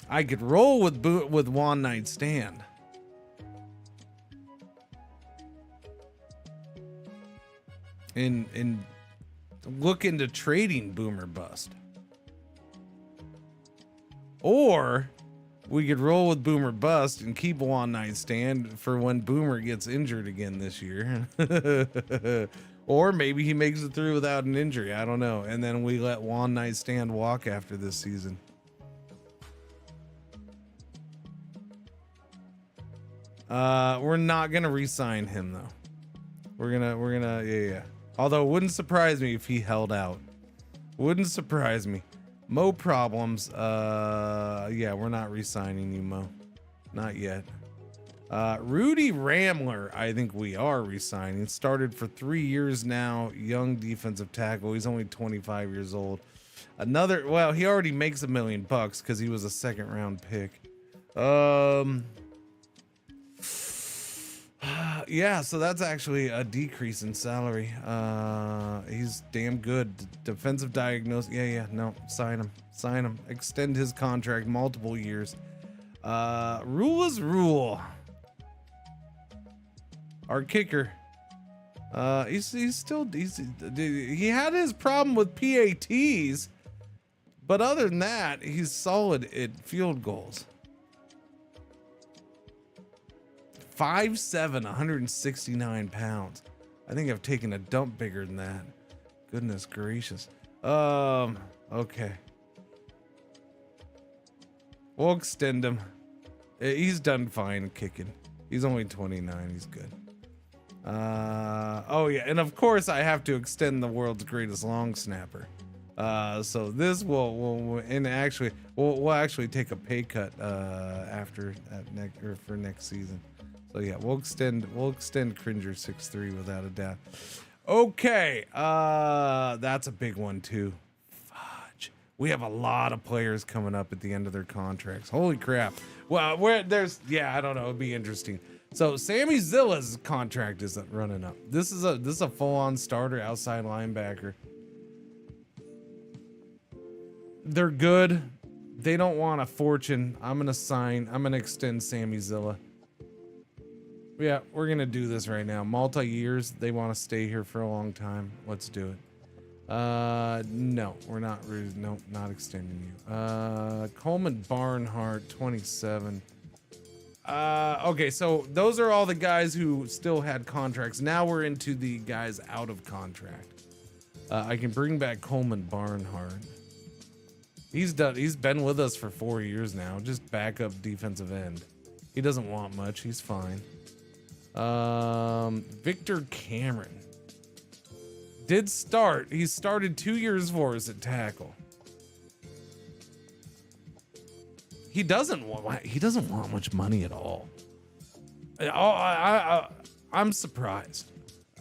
I could roll with Juan Nightstand. And look into trading Boomer Bust. Or we could roll with Boomer Bust and keep Juan Nightstand for when Boomer gets injured again this year. Or maybe he makes it through without an injury. I don't know. And then we let Juan Nightstand walk after this season. We're not going to re-sign him, though. We're gonna, yeah. Although it wouldn't surprise me if he held out. Wouldn't surprise me. Mo Problems. Yeah, we're not re-signing you, Mo. Not yet. Rudy Ramler, I think we are resigning. Started for 3 years now. Young defensive tackle. He's only 25 years old. Another, well, he already makes $1 million because he was a 2nd round pick. Yeah, so that's actually a decrease in salary. He's damn good. Defensive diagnosis. Yeah, no, sign him. Extend his contract multiple years. Rule is rule. Our kicker. He had his problem with PATs, but other than that, he's solid at field goals. 5'7", 169 pounds. I think I've taken a dump bigger than that. Goodness gracious. Okay. We'll extend him. He's done fine kicking. He's only 29. He's good. Oh yeah, and of course I have to extend the world's greatest long snapper. So this will we'll actually take a pay cut after that for next season. So yeah, we'll extend Cringer 6'3" without a doubt. Okay, that's a big one too. Fudge. We have a lot of players coming up at the end of their contracts. Holy crap. Well, I don't know, it'd be interesting. So Sammy Zilla's contract is running up. This is a full-on starter outside linebacker. They're good. They don't want a fortune. I'm gonna extend Sammy Zilla. Yeah, we're gonna do this right now. Multi-years. They want to stay here for a long time. Let's do it. No, we're not. No, not extending you. Coleman Barnhart, 27. Okay, so those are all the guys who still had contracts. Now we're into the guys out of contract. I can bring back Coleman Barnhart. He's been with us for 4 years now. Just backup defensive end. He doesn't want much. He's fine. Victor Cameron did start. He started 2 years for us at tackle. He doesn't want much money at all. I'm surprised.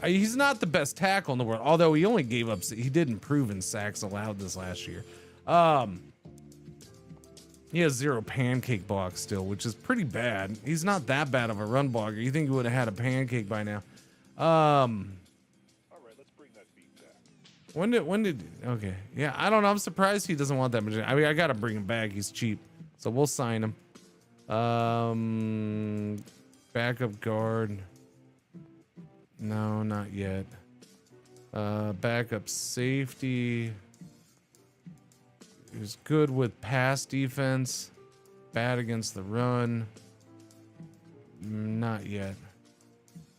He's not the best tackle in the world, although he only gave up. He did improve in sacks allowed this last year. He has 0 pancake blocks still, which is pretty bad. He's not that bad of a run blocker. You think he would have had a pancake by now? All right, let's bring that beat back. When did? Okay, yeah, I don't know. I'm surprised he doesn't want that much. I mean, I gotta bring him back. He's cheap, so we'll sign him. Backup guard. No, not yet. Backup safety. He was good with pass defense, bad against the run. Not yet.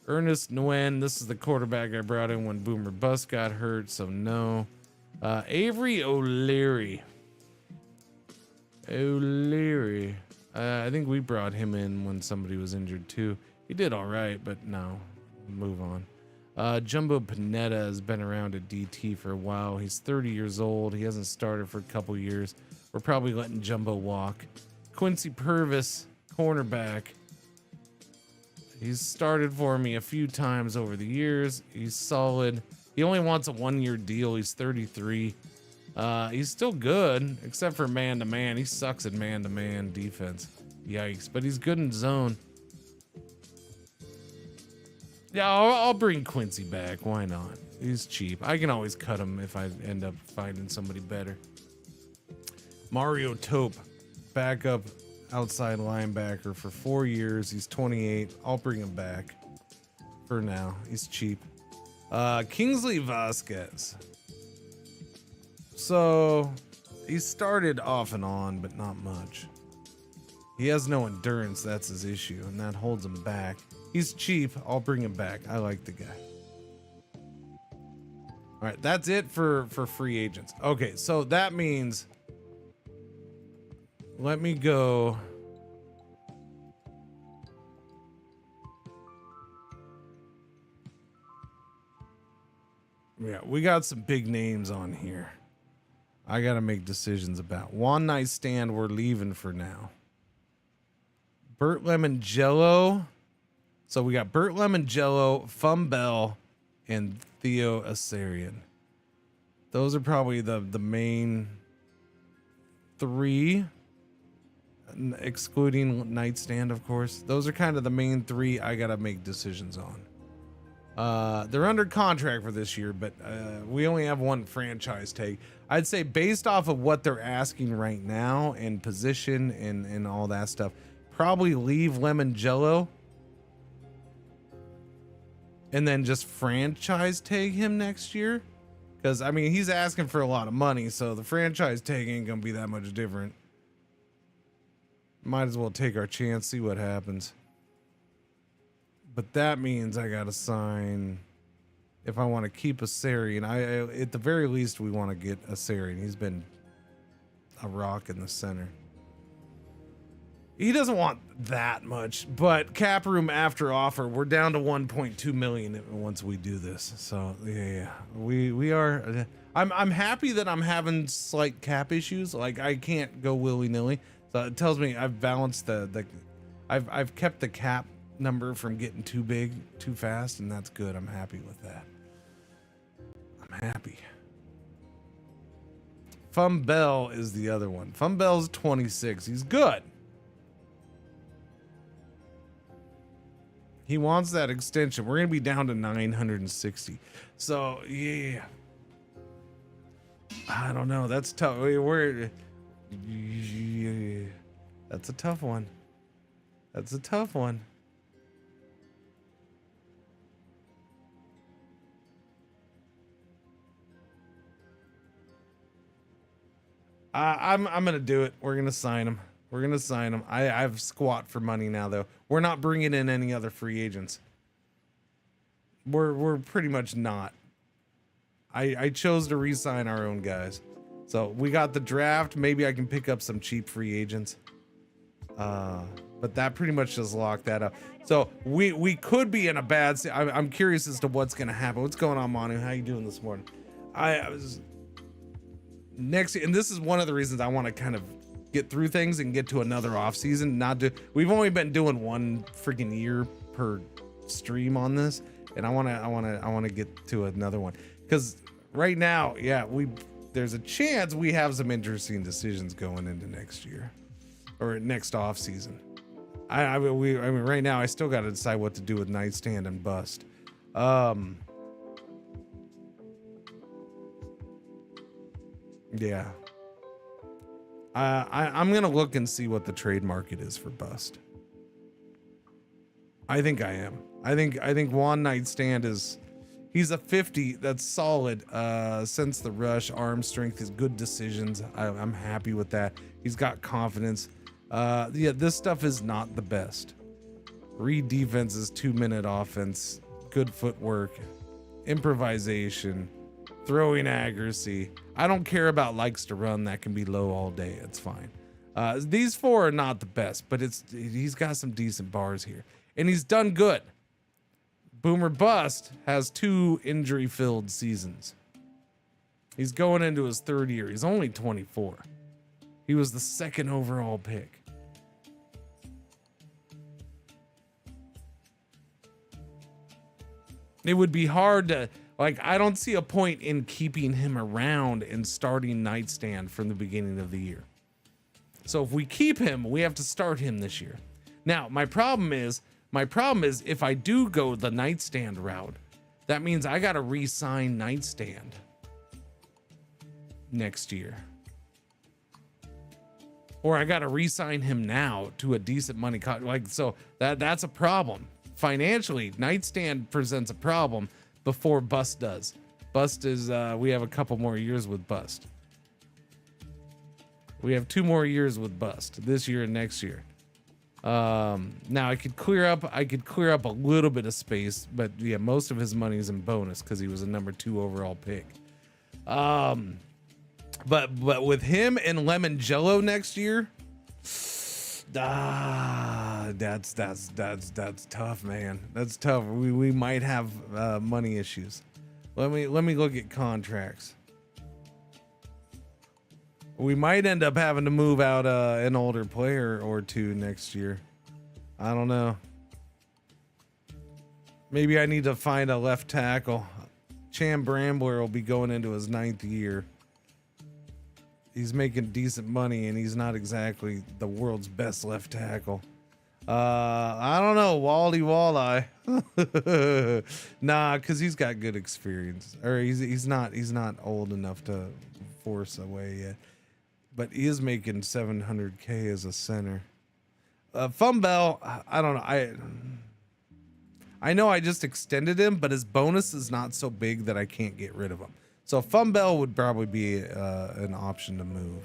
Ernest Nguyen, this is the quarterback I brought in when Boomer Bust got hurt, so no. Avery O'Leary. I think we brought him in when somebody was injured too. He did all right, but no. Move on. Jumbo Panetta has been around at DT for a while. He's 30 years old. He hasn't started for a couple years. We're probably letting Jumbo walk. Quincy Purvis, cornerback. He's started for me a few times over the years. He's solid. He only wants a 1-year deal. He's 33. He's still good, except for man-to-man. He sucks at man-to-man defense. Yikes. But he's good in zone. Yeah, I'll bring Quincy back. Why not? He's cheap. I can always cut him if I end up finding somebody better. Mario Tope, backup outside linebacker for 4 years. He's 28. I'll bring him back for now. He's cheap. Kingsley Vasquez. So he started off and on, but not much. He has no endurance. That's his issue, and that holds him back. He's cheap. I'll bring him back. I like the guy. All right, that's it for free agents. Okay, so that means let me go. Yeah, we got some big names on here. I got to make decisions about. One night stand, we're leaving for now. Burt Lemongello. So we got Burt Lemongello, Fumbell, and Theo Asarian. Those are probably the main three, excluding Nightstand, of course. Those are kind of the main three I gotta make decisions on. They're under contract for this year, but we only have one franchise tag. I'd say based off of what they're asking right now and position and all that stuff, probably leave Lemongello and then just franchise tag him next year. Because, I mean, he's asking for a lot of money, so the franchise tag ain't going to be that much different. Might as well take our chance, see what happens. But that means I got to sign, if I want to keep Asarian, at the very least, we want to get Asarian. He's been a rock in the center. He doesn't want that much, but cap room after offer, we're down to 1.2 million once we do this. So yeah, we are. I'm happy that I'm having slight cap issues. Like I can't go willy nilly. So it tells me I've balanced I've kept the cap number from getting too big too fast, and that's good. I'm happy with that. I'm happy. Fumbell is the other one. Fumbell's 26. He's good. He wants that extension. We're going to be down to 960. So, yeah. I don't know. That's tough. That's a tough one. That's a tough one. I'm going to do it. We're going to sign him. We're going to sign him. I've squat for money now, though. We're not bringing in any other free agents. We're pretty much not. I chose to re-sign our own guys. So we got the draft. Maybe I can pick up some cheap free agents. But that pretty much just locked that up. So we could be in a bad... I'm curious as to what's going to happen. What's going on, Manu? How you doing this morning? I was... Next, and this is one of the reasons I want to kind of get through things and get to another off season. We've only been doing one freaking year per stream on this, and I want to get to another one because right now, yeah, there's a chance we have some interesting decisions going into next year or next off season. I mean, right now I still got to decide what to do with Nightstand and Bust. Yeah. I'm gonna look and see what the trade market is for Bust. I think I am. I think Juan Nightstand he's a 50. That's solid. Since the rush, arm strength, his good decisions. I'm happy with that. He's got confidence. Yeah, this stuff is not the best. Read defense is 2-minute offense. Good footwork, improvisation, throwing accuracy. I don't care about likes to run. That can be low all day. It's fine. These four are not the best, but he's got some decent bars here, and he's done good. Boomer Bust has 2 injury-filled seasons. He's going into his 3rd year. He's only 24. He was the 2nd overall pick. It would be hard to... I don't see a point in keeping him around and starting Nightstand from the beginning of the year. So if we keep him, we have to start him this year. Now, my problem is if I do go the Nightstand route, that means I got to re-sign Nightstand next year. Or I got to re-sign him now to a decent money contract. So that's a problem. Financially, Nightstand presents a problem before Bust does. Bust is, we have a couple more years with Bust. We have 2 more years with Bust, this year and next year. Now I could clear up a little bit of space, but yeah, most of his money is in bonus because he was a number 2 overall pick. But with him and Lemongello next year, that's tough, man. That's tough. We might have money issues. Let me look at contracts. We might end up having to move out an older player or 2 next year. I don't know. Maybe I need to find a left tackle. Cham Brambler will be going into his 9th year. He's making decent money, and he's not exactly the world's best left tackle. I don't know, Wally Walleye. Nah, because he's got good experience, or he's not old enough to force away yet. But he is making $700K as a center. Fumbell, I don't know. I know I just extended him, but his bonus is not so big that I can't get rid of him. So Fumbell would probably be an option to move.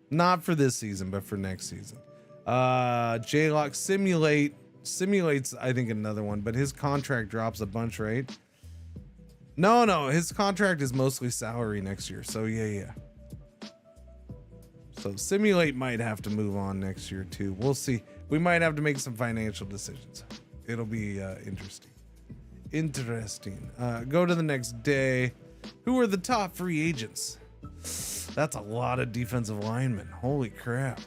Not for this season, but for next season. J-Lock simulates, I think, another one, but his contract drops a bunch, right? No, his contract is mostly salary next year. So yeah. So Simulate might have to move on next year too. We'll see. We might have to make some financial decisions. It'll be interesting. Go to the next day. Who are the top free agents? That's a lot of defensive linemen. Holy crap.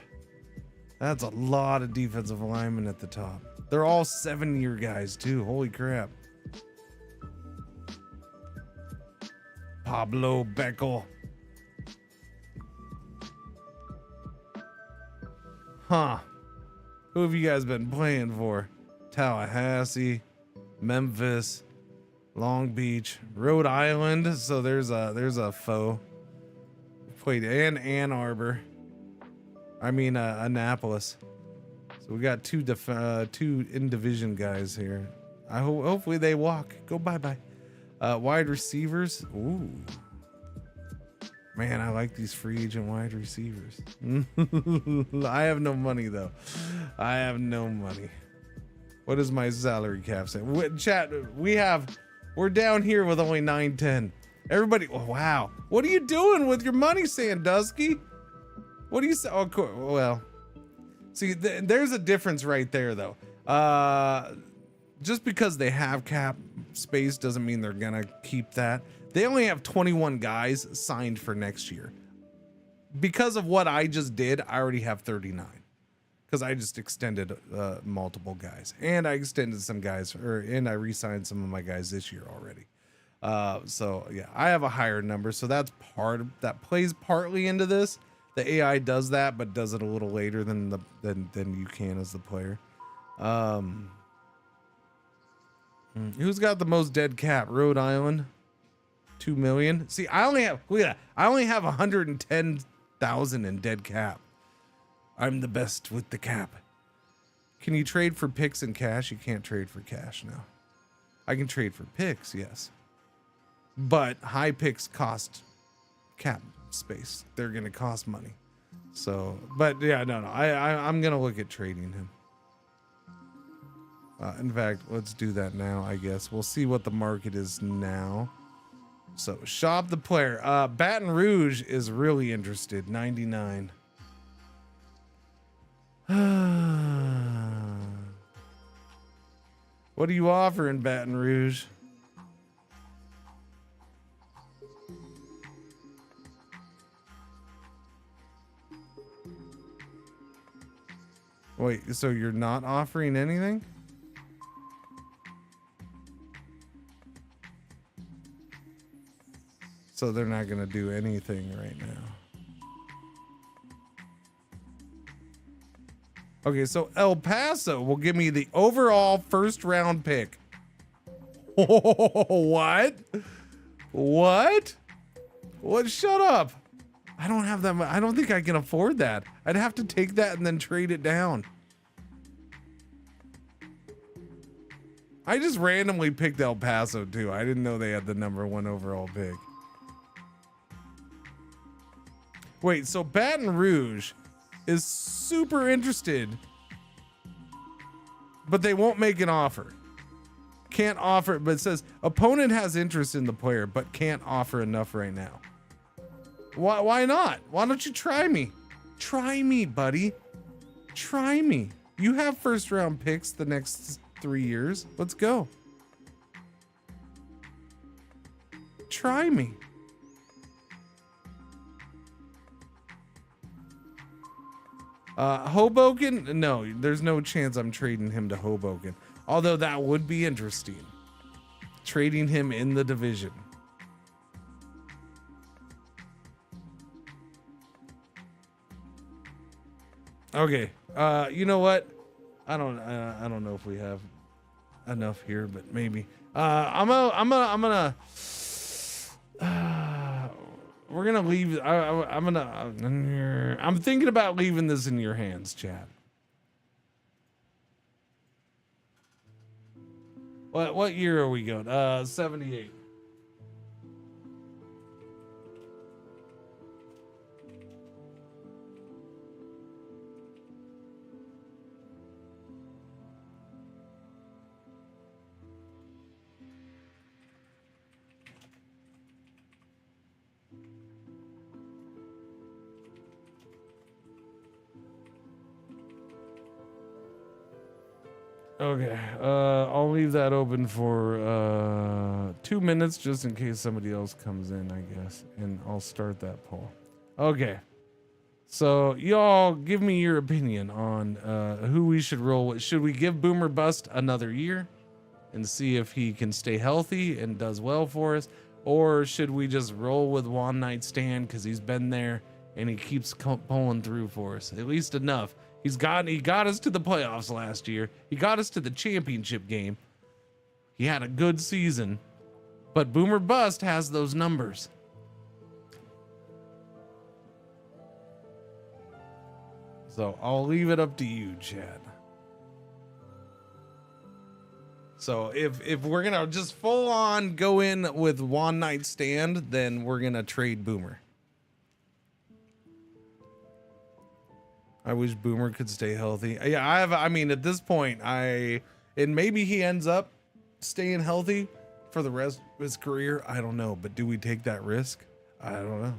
That's a lot of defensive linemen at the top. They're all 7-year guys too. Holy crap. Pablo Beckel. Huh. Who have you guys been playing for? Tallahassee, Memphis, Long Beach, Rhode Island. So there's a foe. Played in Ann Arbor. I mean Annapolis. So we got two in division guys here. Hopefully they walk. Go bye. Wide receivers. Ooh. Man, I like these free agent wide receivers. I have no money though. I have no money. What is my salary cap say? Chat, we're down here with only 910. Everybody, oh, wow. What are you doing with your money, Sandusky? What do you say? Oh, cool. Well, see, there's a difference right there though. Just because they have cap space doesn't mean they're gonna keep that. They only have 21 guys signed for next year. Because of what I just did, I already have 39. Because I just extended multiple guys. And I extended some guys, and I re-signed some of my guys this year already. So yeah, I have a higher number. So that plays partly into this. The AI does that, but does it a little later than you can as the player. Who's got the most dead cap? Rhode Island. 2 million. See, I only have 110,000 in dead cap. I'm the best with the cap. Can you trade for picks and cash? You can't trade for cash now. I can trade for picks, yes. But high picks cost cap space. They're gonna cost money. So, but yeah, no. I'm gonna look at trading him. In fact, let's do that now, I guess. We'll see what the market is now. So shop the player. Baton Rouge is really interested. 99. What do you offer in Baton Rouge? Wait, so you're not offering anything? So they're not going to do anything right now. Okay, so El Paso will give me the overall first round pick. What? What? What? Shut up. I don't have that much. I don't think I can afford that. I'd have to take that and then trade it down. I just randomly picked El Paso too. I didn't know they had the #1 overall pick. Wait, so Baton Rouge is super interested, but they won't make an offer. Can't offer, but it says opponent has interest in the player, but can't offer enough right now. Why not? Why don't you try me? Try me, buddy. Try me. You have first round picks the next 3 years. Let's go. Try me. Hoboken? No, there's no chance I'm trading him to Hoboken. Although that would be interesting. Trading him in the division. Okay. You know what? I don't know if we have enough here, but maybe. We're gonna leave. I'm thinking about leaving this in your hands, Chad. What year are we going? 78. Okay, I'll leave that open for 2 minutes just in case somebody else comes in, I guess, and I'll start that poll. Okay, so y'all give me your opinion on who we should roll with. Should we give Boomer Bust another year and see if he can stay healthy and does well for us, or should we just roll with One Night Stand because he's been there and he keeps pulling through for us, at least enough. He got us to the playoffs last year. He got us to the championship game. He had a good season, but Boomer Bust has those numbers. So I'll leave it up to you, Chad. So if we're gonna just full on go in with One Night Stand, then we're gonna trade Boomer. I wish Boomer could stay healthy. Yeah, I mean, at this point, and maybe he ends up staying healthy for the rest of his career. I don't know, but do we take that risk? I don't know.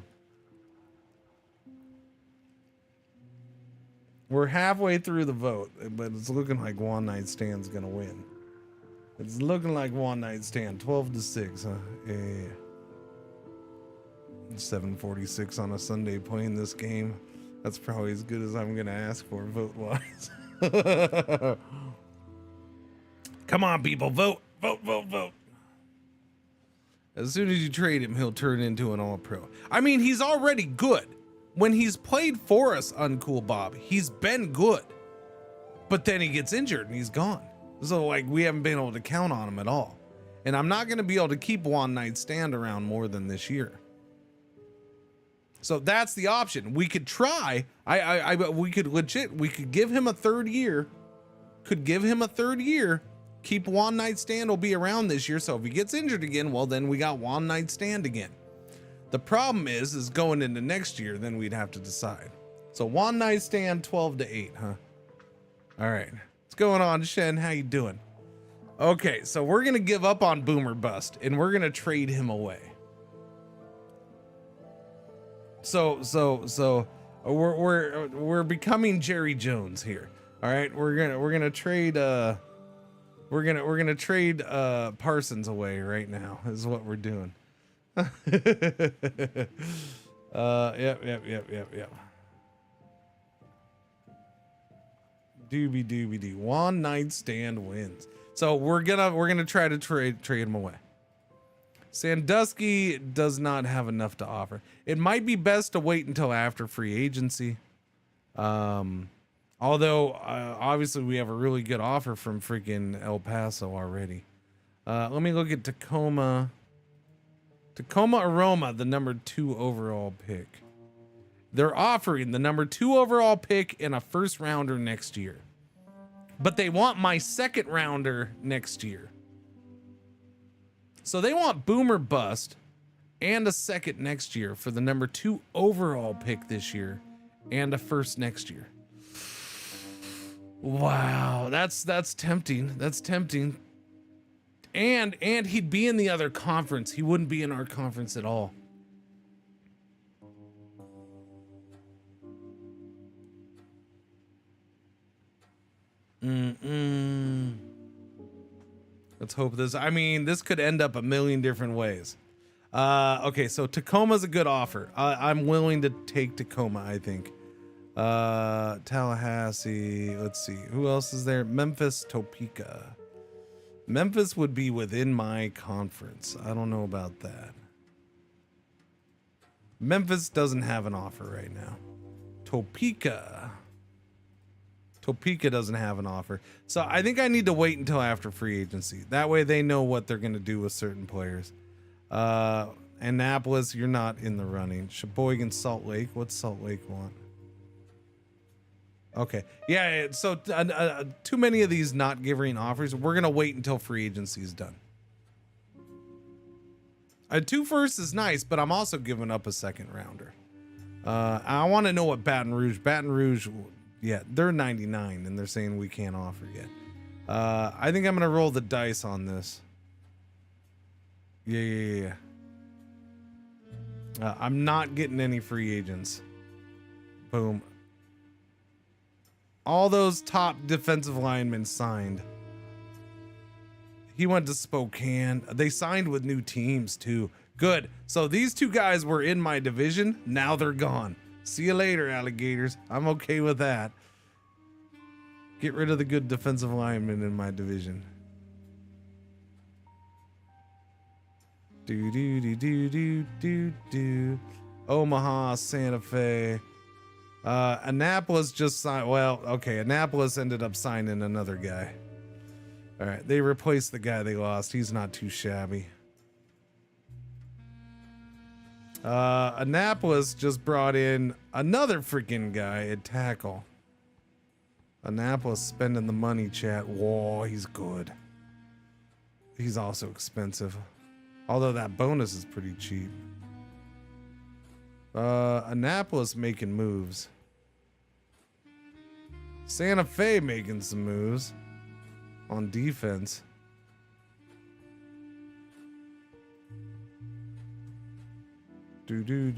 We're halfway through the vote, but it's looking like One Night Stand's gonna win. It's looking like One Night Stand, 12-6, huh? Yeah. 7:46 on a Sunday playing this game. That's probably as good as I'm gonna ask for vote-wise. Come on, people, vote. As soon as you trade him, he'll turn into an all-pro. I mean, he's already good. When he's played for us, Uncool Bob, he's been good. But then he gets injured and he's gone. So, like, we haven't been able to count on him at all. And I'm not gonna be able to keep One Night Stand around more than this year. So that's the option. We could try. We could give him a third year. Keep One Night Stand will be around this year. So if he gets injured again, well, then we got One Night Stand again. The problem is going into next year, then we'd have to decide. So One Night Stand, 12-8, huh? All right. What's going on, Shen? How you doing? Okay, so we're gonna give up on Boomer Bust and we're gonna trade him away. So we're becoming Jerry Jones here. All right, we're gonna trade Parsons away right now is what we're doing. Yep. Doobie. One Night Stand wins. So we're gonna try to trade him away. Sandusky does not have enough to offer. It might be best to wait until after free agency. Although obviously we have a really good offer from freaking El Paso already. Let me look at Tacoma Aroma, the number 2 overall pick. They're offering the number 2 overall pick and a first rounder next year. But they want my second rounder next year. So they want Boomer Bust and a second next year for the number 2 overall pick this year and a first next year. Wow, that's tempting. That's tempting. And he'd be in the other conference. He wouldn't be in our conference at all. Let's hope this. I mean, this could end up a million different ways. Okay, so Tacoma's a good offer. I'm willing to take Tacoma, I think. Tallahassee. Let's see. Who else is there? Memphis, Topeka. Memphis would be within my conference. I don't know about that. Memphis doesn't have an offer right now. Topeka doesn't have an offer. So I think I need to wait until after free agency. That way they know what they're going to do with certain players. Annapolis, you're not in the running. Sheboygan, Salt Lake. What's Salt Lake want? Okay. Yeah, so too many of these not giving offers. We're going to wait until free agency is done. 2 firsts is nice, but I'm also giving up a second rounder. I want to know what Baton Rouge, yeah, they're 99 and they're saying we can't offer yet. I think I'm going to roll the dice on this. Yeah. I'm not getting any free agents. Boom. All those top defensive linemen signed. He went to Spokane. They signed with new teams too. Good. So these 2 guys were in my division. Now they're gone. See you later, alligators. I'm okay with that. Get rid of the good defensive linemen in my division. Omaha, Santa Fe. Annapolis just signed. Well, okay. Annapolis ended up signing another guy. All right. They replaced the guy they lost. He's not too shabby. Annapolis just brought in another freaking guy at tackle. Annapolis spending the money, chat. Whoa, he's good. He's also expensive. Although that bonus is pretty cheap. Annapolis making moves. Santa Fe making some moves on defense. Do.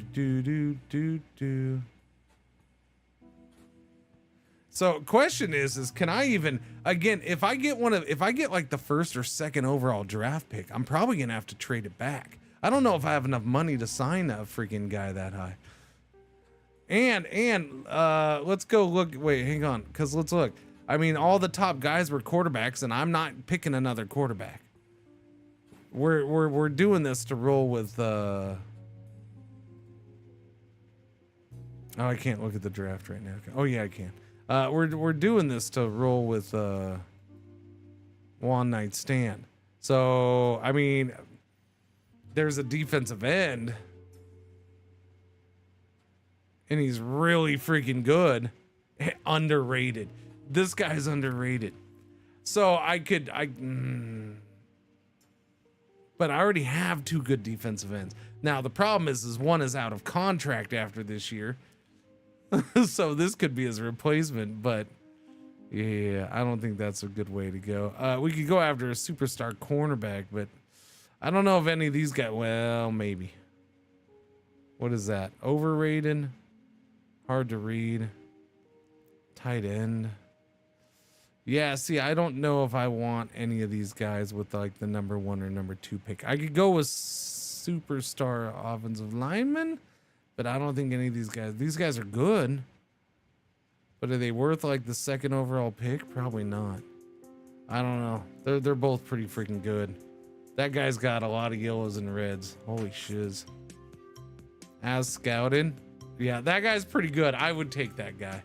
So question is can I even, again, if I get like the 1st or 2nd overall draft pick, I'm probably gonna have to trade it back. I don't know if I have enough money to sign a freaking guy that high. And let's go look. Wait, hang on, because let's look. I mean, all the top guys were quarterbacks, and I'm not picking another quarterback. We're doing this to roll with. Oh, I can't look at the draft right now. Oh yeah, I can. We're doing this to roll with one night stand. So I mean, there's a defensive end, and he's really freaking good. Underrated. This guy's underrated. So but I already have 2 good defensive ends. Now the problem is one is out of contract after this year. So this could be his replacement, but yeah, I don't think that's a good way to go. We could go after a superstar cornerback, but I don't know if any of these guys, well, maybe. What is that? Overrated? Hard to read. Tight end. Yeah, see, I don't know if I want any of these guys with like the number 1 or number 2 pick. I could go with superstar offensive lineman, but I don't think any of these guys are good. But are they worth like the 2nd overall pick? Probably not. I don't know. They're both pretty freaking good. That guy's got a lot of yellows and reds. Holy shiz. As scouted. Yeah, that guy's pretty good. I would take that guy.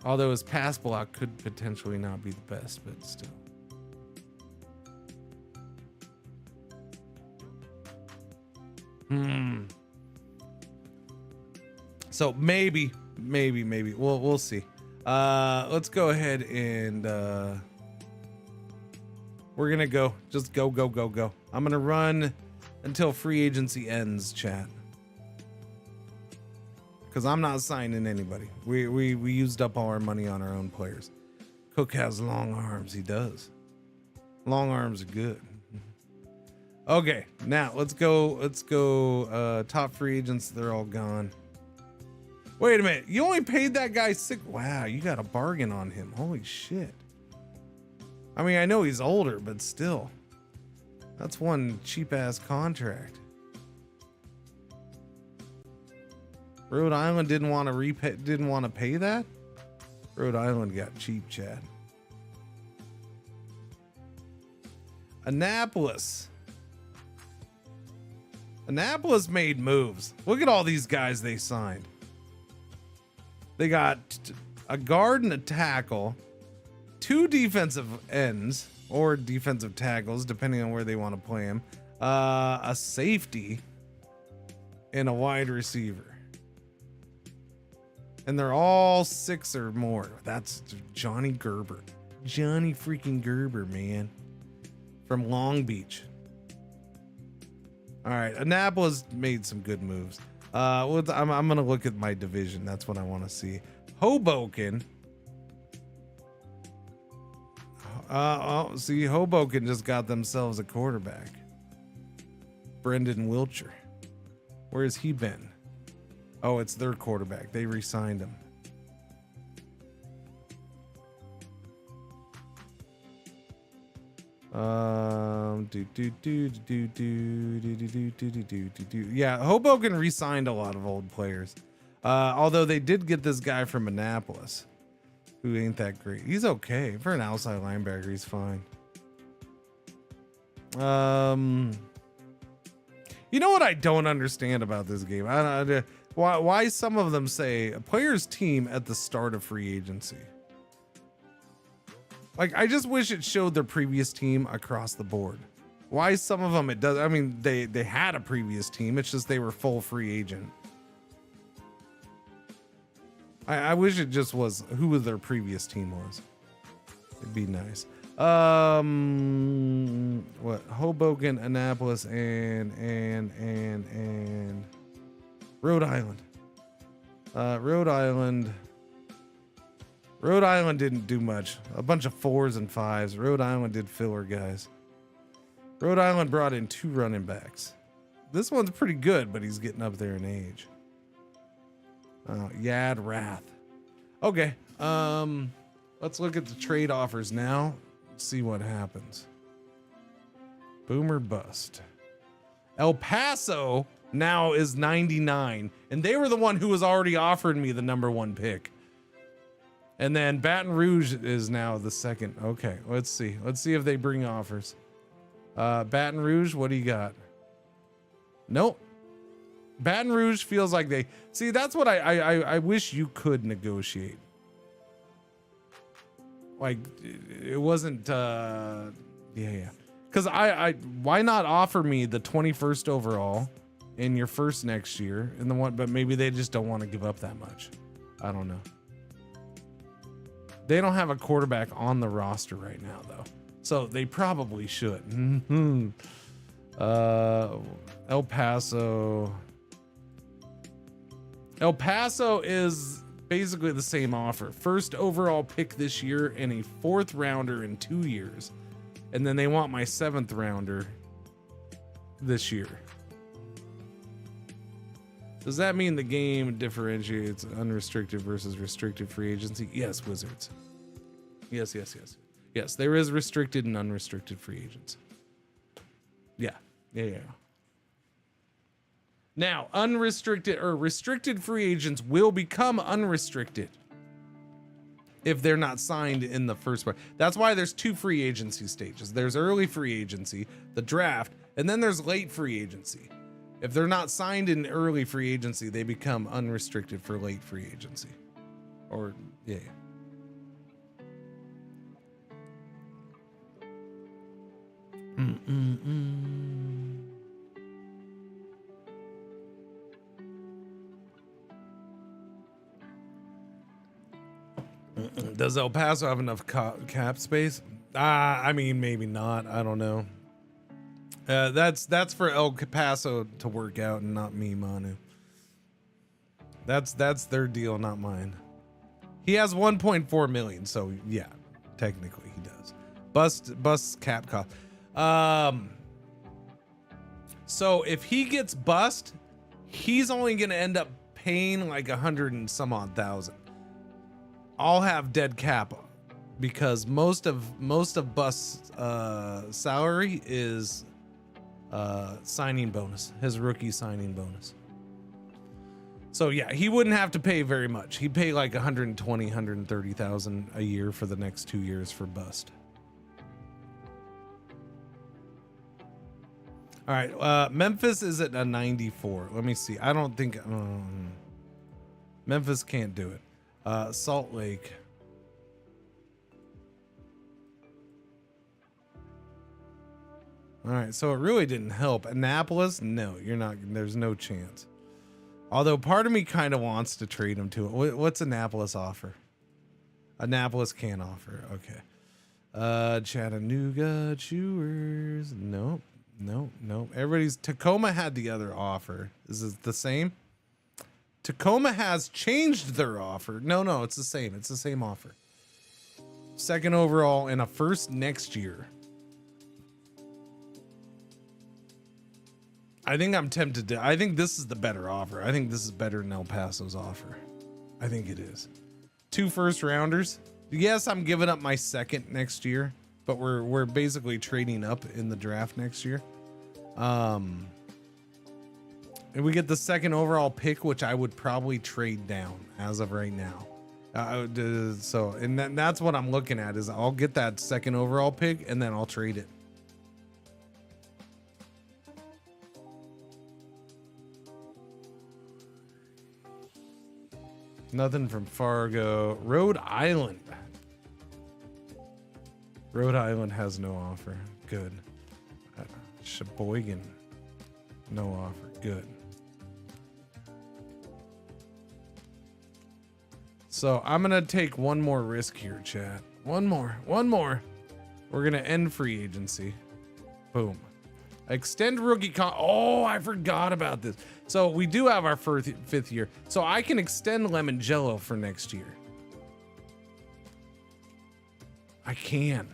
Although his pass block could potentially not be the best, but still. So maybe. We'll see. Let's go ahead and we're gonna go. Just go. I'm gonna run until free agency ends, chat. Because I'm not signing anybody. We used up all our money on our own players. Cook has long arms. He does. Long arms are good. Okay, now let's go. Top free agents, they're all gone. Wait a minute. You only paid that guy Wow, you got a bargain on him. Holy shit. I mean, I know he's older, but still. That's one cheap ass contract. Rhode Island didn't want to pay that. Rhode Island got cheap, Chad. Annapolis made moves. Look at all these guys they signed. They got a guard and a tackle, 2 defensive ends or defensive tackles, depending on where they want to play them, a safety, and a wide receiver. And they're all 6 or more. That's Johnny Gerber. Johnny freaking Gerber, man. From Long Beach. All right, Annapolis made some good moves. I'm going to look at my division. That's what I want to see. Hoboken. See, Hoboken just got themselves a quarterback. Brendan Wiltshire. Where has he been? Oh, it's their quarterback. They re-signed him. Yeah, Hoboken re-signed a lot of old players. Although they did get this guy from Annapolis, who ain't that great. He's okay for an outside linebacker. He's fine. You know what I don't understand about this game? I don't why some of them say a player's team at the start of free agency. Like, I just wish it showed their previous team across the board. Why some of them it does? I mean, they had a previous team. It's just they were full free agent. I wish it just was who their previous team was. It'd be nice. What? Hoboken, Annapolis, and Rhode Island. Rhode Island didn't do much. A bunch of 4s and 5s. Rhode Island did filler guys. Rhode Island brought in 2 running backs. This one's pretty good, but he's getting up there in age. Yad Wrath. Okay. Let's look at the trade offers now. See what happens. Boomer bust. El Paso now is 99, and they were the one who was already offering me the #1 pick. And then Baton Rouge is now the second. Okay, let's see. Let's see if they bring offers. Baton Rouge, what do you got? Nope. Baton Rouge feels like they see. That's what I wish you could negotiate. Like, it wasn't yeah. Because why not offer me the 21st overall in your first next year and the one, but maybe they just don't want to give up that much. I don't know. They don't have a quarterback on the roster right now though, so they probably should. El Paso is basically the same offer. First overall pick this year and a 4th rounder in 2 years. And then they want my 7th rounder this year. Does that mean the game differentiates unrestricted versus restricted free agency? Yes, Wizards. Yes. Yes, there is restricted and unrestricted free agents. Yeah. Now, unrestricted or restricted free agents will become unrestricted if they're not signed in the first part. That's why there's 2 free agency stages. There's early free agency, the draft, and then there's late free agency. If they're not signed in early free agency, they become unrestricted for late free agency. Or, yeah. Does El Paso have enough cap space? I mean, maybe not. I don't know. That's for El Paso to work out and not me, Manu. That's their deal, not mine. He has 1.4 million, so yeah, technically he does. Bust cap cost. So if he gets bust, he's only gonna end up paying like 100 and some odd thousand. I'll have dead cap because most of Bust's salary is signing bonus, his rookie signing bonus. So yeah, he wouldn't have to pay very much. He'd pay like 120, 130,000 a year for the next 2 years for bust. All right, Memphis is at a 94. Let me see. I don't think Memphis can't do it. Salt Lake. All right, so it really didn't help. Annapolis, no, you're not. There's no chance. Although part of me kind of wants to trade him to it. What's Annapolis offer? Annapolis can't offer. Okay. Chattanooga Chewers. Nope. Nope. Everybody's Tacoma had the other offer. Is it the same? Tacoma has changed their offer. No, it's the same. It's the same offer. Second overall and a first next year. I think I'm tempted to. I think this is the better offer. I think this is better than El Paso's offer. I think it is. 2 first rounders. Yes, I'm giving up my second next year, but we're basically trading up in the draft next year. And we get the second overall pick, which I would probably trade down as of right now. That's what I'm looking at is I'll get that second overall pick and then I'll trade it. Nothing from Fargo. Rhode Island. Rhode Island has no offer. Good. Sheboygan. No offer. Good. So I'm going to take one more risk here, chat. One more. We're going to end free agency. Boom. Extend rookie oh, I forgot about this. So we do have our fifth year. So I can extend Lemon Jello for next year. I can.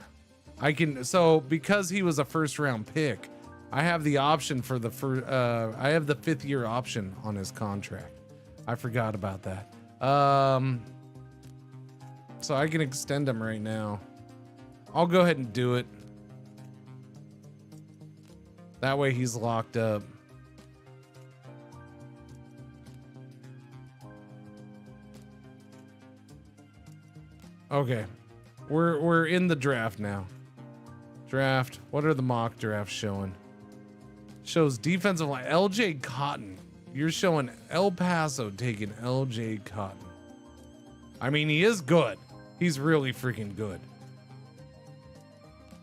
So because he was a first round pick, I have the option for I have the 5th year option on his contract. I forgot about that. So I can extend him right now. I'll go ahead and do it. That way he's locked up. Okay. We're in the draft now. Draft. What are the mock drafts showing? Shows defensive line. LJ Cotton. You're showing El Paso taking LJ Cotton. I mean, he is good. He's really freaking good.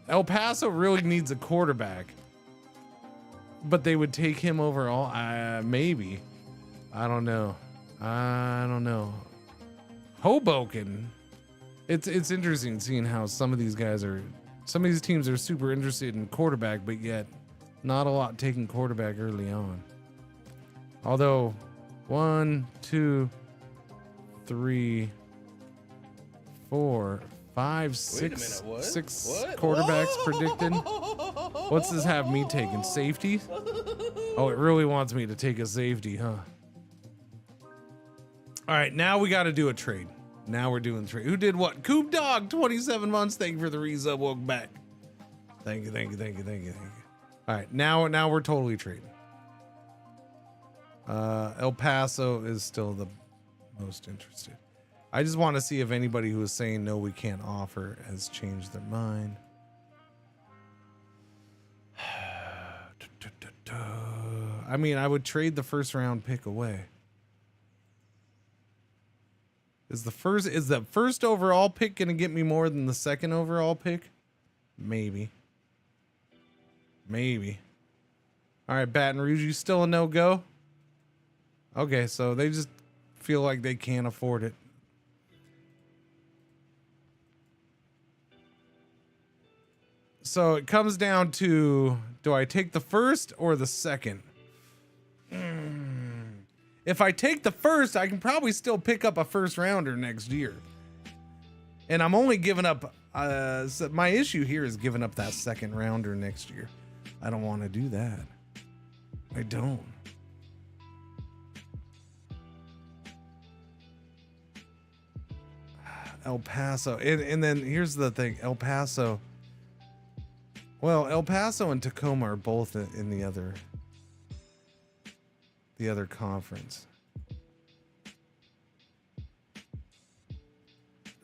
El Paso really needs a quarterback. But they would take him overall? Maybe. I don't know. Hoboken. It's interesting seeing how some of these teams are super interested in quarterback, but yet not a lot taking quarterback early on. Although 1, 2, 3, 4, 5, 6 quarterbacks predicted. What's this have me taking? Safety? Oh, it really wants me to take a safety, huh? All right, now we got to do a trade. Now we're doing trade. Who did what? Coop Dog, 27 months. Thank you for the resub. Welcome back. Thank you. All right, now we're totally trading. El Paso is still the most interested. I just want to see if anybody who was saying no, we can't offer has changed their mind. I mean, I would trade the first round pick away. Is the first overall pick going to get me more than the second overall pick? Maybe. All right, Baton Rouge, you still a no-go? Okay, so they just feel like they can't afford it. So it comes down to, do I take the first or the second? If I take the first, I can probably still pick up a first rounder next year. And I'm only giving up, so my issue here is giving up that second rounder next year. I don't want to do that. I don't. El Paso. And then here's the thing, El Paso. Well, El Paso and Tacoma are both in the other conference.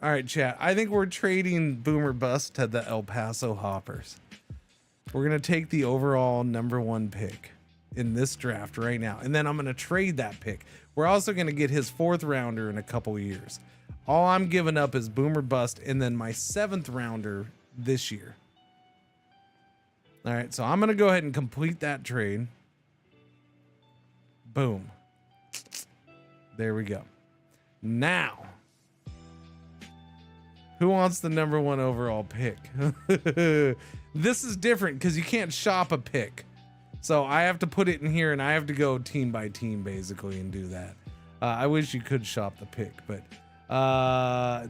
All right, chat. I think we're trading Boomer Bust to the El Paso Hoppers. We're going to take the overall #1 pick in this draft right now. And then I'm going to trade that pick. We're also going to get his 4th rounder in a couple years. All I'm giving up is Boomer Bust and then my 7th rounder this year. All right, so I'm going to go ahead and complete that trade. Boom. There we go. Now, who wants the #1 overall pick? This is different because you can't shop a pick. So I have to put it in here and I have to go team by team basically and do that. I wish you could shop the pick, but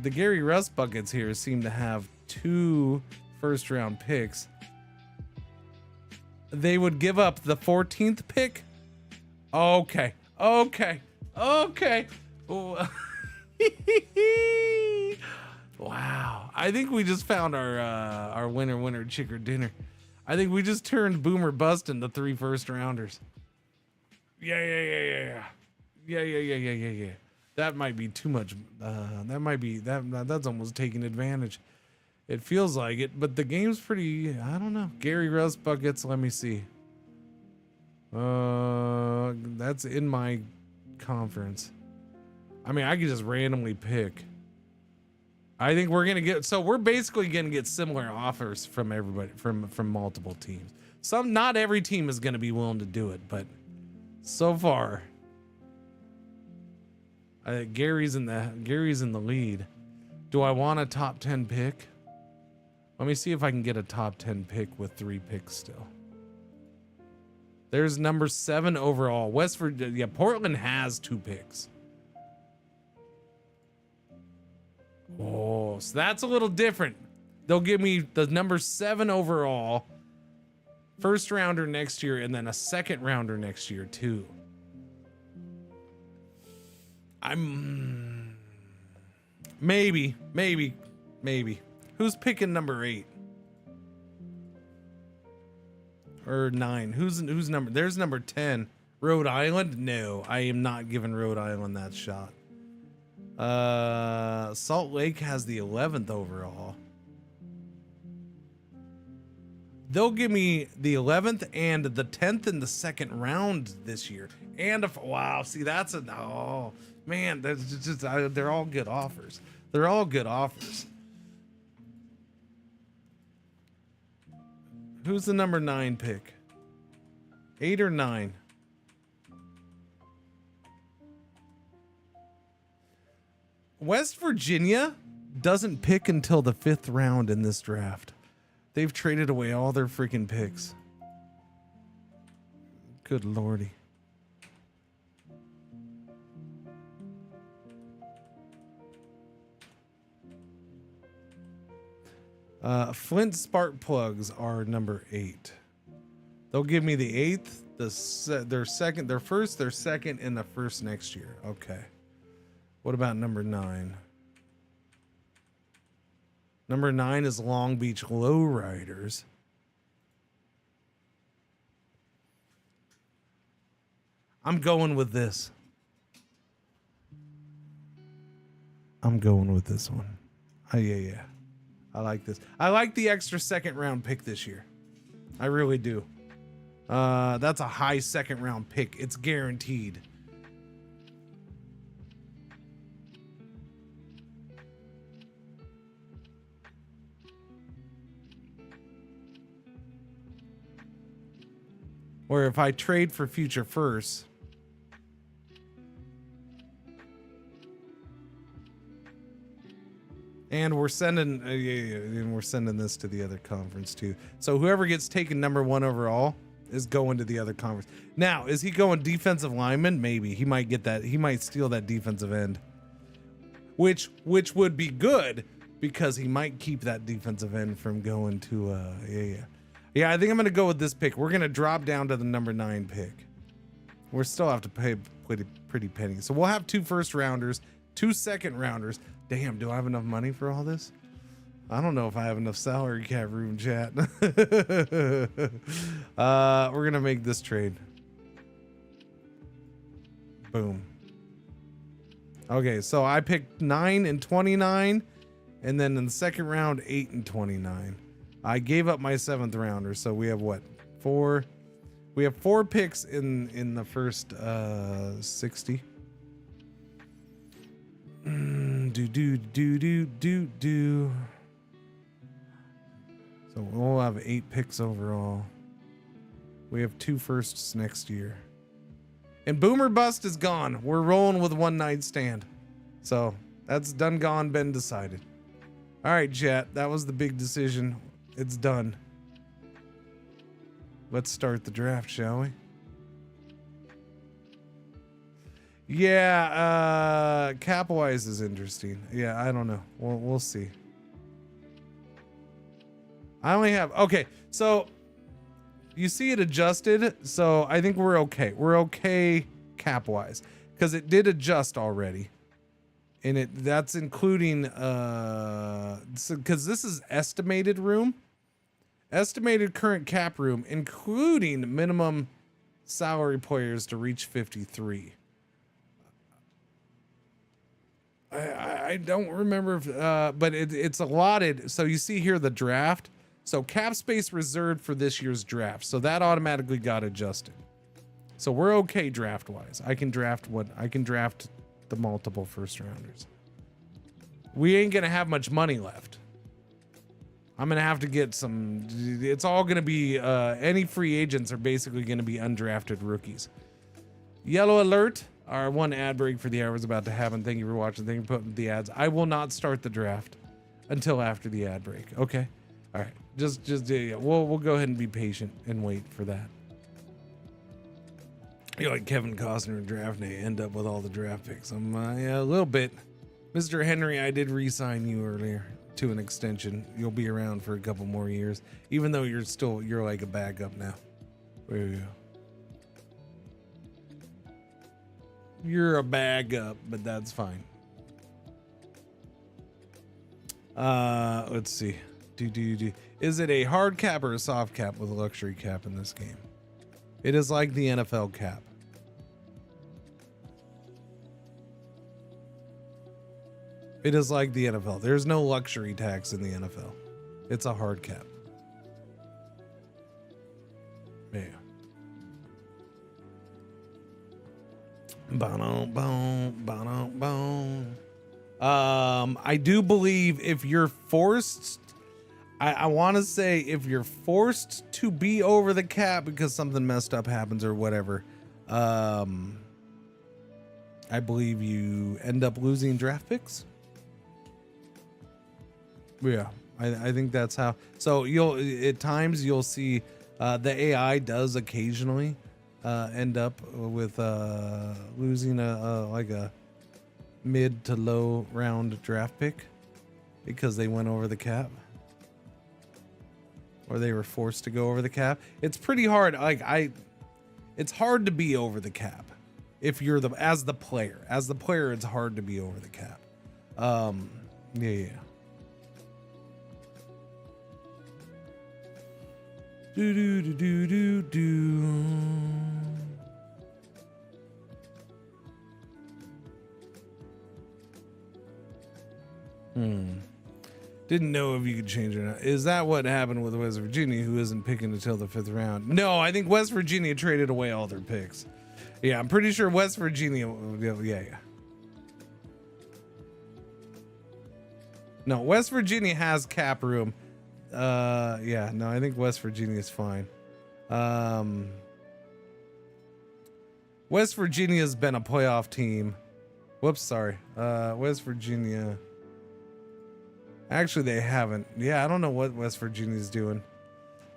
the Gary Russ buckets here seem to have 2 first-round picks. They would give up the 14th pick. Okay. Wow. I think we just found our winner chick or dinner. I think we just turned Boomer Bust into 3 first-rounders. Yeah. That might be too much. That's almost taking advantage. It feels like it, but the game's pretty, I don't know. Gary Russ buckets, let me see. That's in my conference. I mean, I could just randomly pick. I think we're we're basically gonna get similar offers from everybody, from multiple teams. Not every team is gonna be willing to do it, but so far, Gary's in the lead. Do I want a top 10 pick? Let me see if I can get a top 10 pick with 3 picks still. There's #7 overall. West Virginia, Portland has 2 picks. Oh, so that's a little different. They'll give me the #7 overall, 1st rounder next year, and then a 2nd rounder next year too. I'm maybe. Who's picking #8 or 9? Who's number? There's #10. Rhode Island. No, I am not giving Rhode Island that shot. Salt Lake has the 11th overall. They'll give me the 11th and the 10th in the 2nd round this year. And wow, see, that's oh man, that's just they're all good offers. They're all good offers. Who's the #9 pick? 8 or 9? West Virginia doesn't pick until the 5th round in this draft. They've traded away all their freaking picks. Good lordy. Flint Spark Plugs are #8. They'll give me the 8th, their 2nd, their 1st, their 2nd, and the 1st next year. Okay. What about #9? #9 is Long Beach Lowriders. I'm going with this. I'm going with this one. Yeah. I like this. I like the extra 2nd round pick this year. I really do. That's a high 2nd round pick. It's guaranteed. Or if I trade for future firsts, and we're sending, and we're sending this to the other conference too. So whoever gets taken #1 overall is going to the other conference. Now, is he going defensive lineman? Maybe he might get that. He might steal that defensive end, which would be good because he might keep that defensive end from going to Yeah, I think I'm going to go with this pick. We're going to drop down to the #9 pick. We still have to pay pretty penny. So we'll have 2 1st rounders, 2 2nd rounders. Damn, do I have enough money for all this? I don't know if I have enough salary cap room, chat. We're going to make this trade. Boom. Okay, so I picked 9 and 29 And then in the second round, 8 and 29. I gave up my 7th rounder, so we have what? 4. We have 4 picks in the first 60. So we'll have 8 picks overall. We have 2 firsts next year. And Boomer Bust is gone. We're rolling with One Night Stand. So that's done, gone, been decided. All right, chat. That was the big decision. It's done. Let's start the draft, shall we? Yeah, cap-wise is interesting. Yeah, I don't know. We'll see. I only have... Okay, so you see it adjusted, so I think we're okay. We're okay cap-wise because it did adjust already. And that's including... because this is estimated room. Estimated current cap room, including minimum salary players to reach 53. I don't remember if, but it's allotted. So you see here the draft. So cap space reserved for this year's draft. So that automatically got adjusted. So we're okay draft wise. I can draft the multiple first rounders. We ain't gonna have much money left. I'm gonna have to get some. It's all gonna be any free agents are basically gonna be undrafted rookies. Yellow alert. Our one ad break for the hour is about to happen. Thank you for watching. Thank you for putting the ads. I will not start the draft until after the ad break. Okay. All right. Just yeah. We'll go ahead and be patient and wait for that. You're like Kevin Costner in draft day. End up with all the draft picks. Yeah, a little bit. Mr. Henry, I did re-sign you earlier to an extension. You'll be around for a couple more years, even though you're like a backup now. There you go. You're a bag up, but that's fine. Let's see. Is it a hard cap or a soft cap with a luxury cap in this game? It is like the NFL cap. It is like the NFL. There's no luxury tax in the NFL. It's a hard cap. Yeah. I do believe if you're forced, I want to say if you're forced to be over the cap because something messed up happens or whatever, I believe you end up losing draft picks. Yeah, I think that's how. So at times you'll see the AI does occasionally end up with losing a mid to low round draft pick because they went over the cap or they were forced to go over the cap. It's pretty hard. It's hard to be over the cap if you're as the player. As the player, it's hard to be over the cap. Yeah. Didn't know if you could change it or not. Is that what happened with West Virginia, who isn't picking until the 5th round? No, I think West Virginia traded away all their picks. Yeah, I'm pretty sure West Virginia. Yeah. No, West Virginia has cap room. Yeah, no, I think West Virginia is fine. West Virginia's been a playoff team. Whoops, sorry. West Virginia. Actually, they haven't. Yeah, I don't know what West Virginia's doing.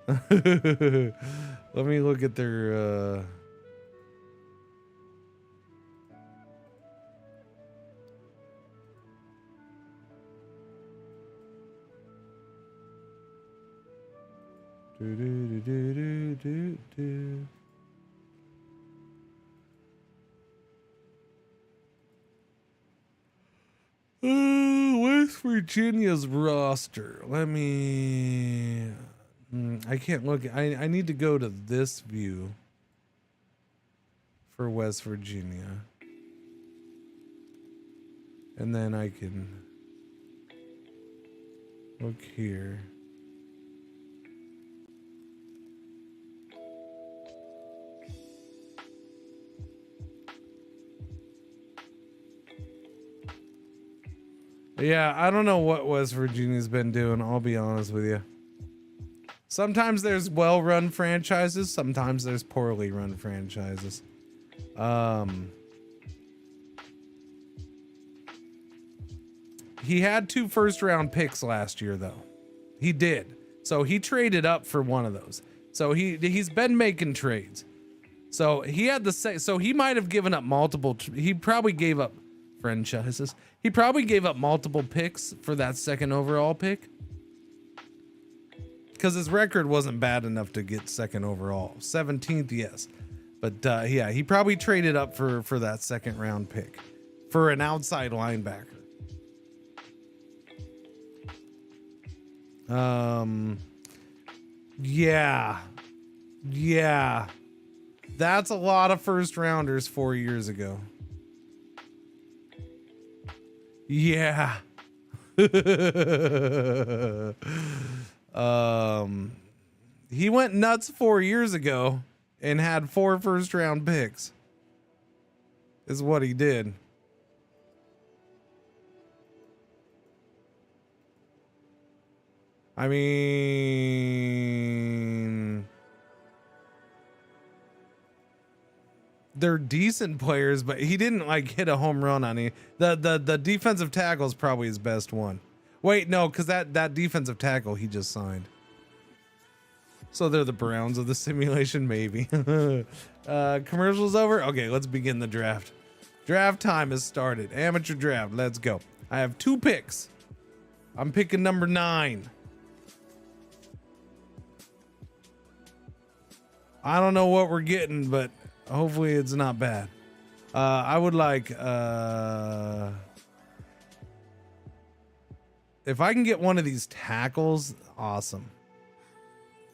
Let me look at their West Virginia's roster. Let me. I can't look. I need to go to this view for West Virginia, and then I can. Look here. Yeah, I don't know what West Virginia's been doing, I'll be honest with you. Sometimes there's well-run franchises, sometimes there's poorly run franchises. He had 2 first-round picks last year, though. He did. So he traded up for one of those. So he's been making trades. So he had so he might have given up multiple. He probably gave up franchises. He probably gave up multiple picks for that second overall pick. Because his record wasn't bad enough to get second overall. 17th, yes. But yeah, he probably traded up for that second round pick for an outside linebacker. Yeah. That's a lot of first rounders 4 years ago. Yeah. He went nuts 4 years ago and had 4 first round picks. Is what he did. I mean, they're decent players, but he didn't like hit a home run on any. The defensive tackle is probably his best one. Wait, no, because that defensive tackle he just signed. So they're the Browns of the simulation, maybe. Commercials over? Okay, let's begin the draft. Draft time has started. Amateur draft, let's go. I have 2 picks. I'm picking number 9. I don't know what we're getting, but hopefully it's not bad. I would like, if I can get one of these tackles, awesome.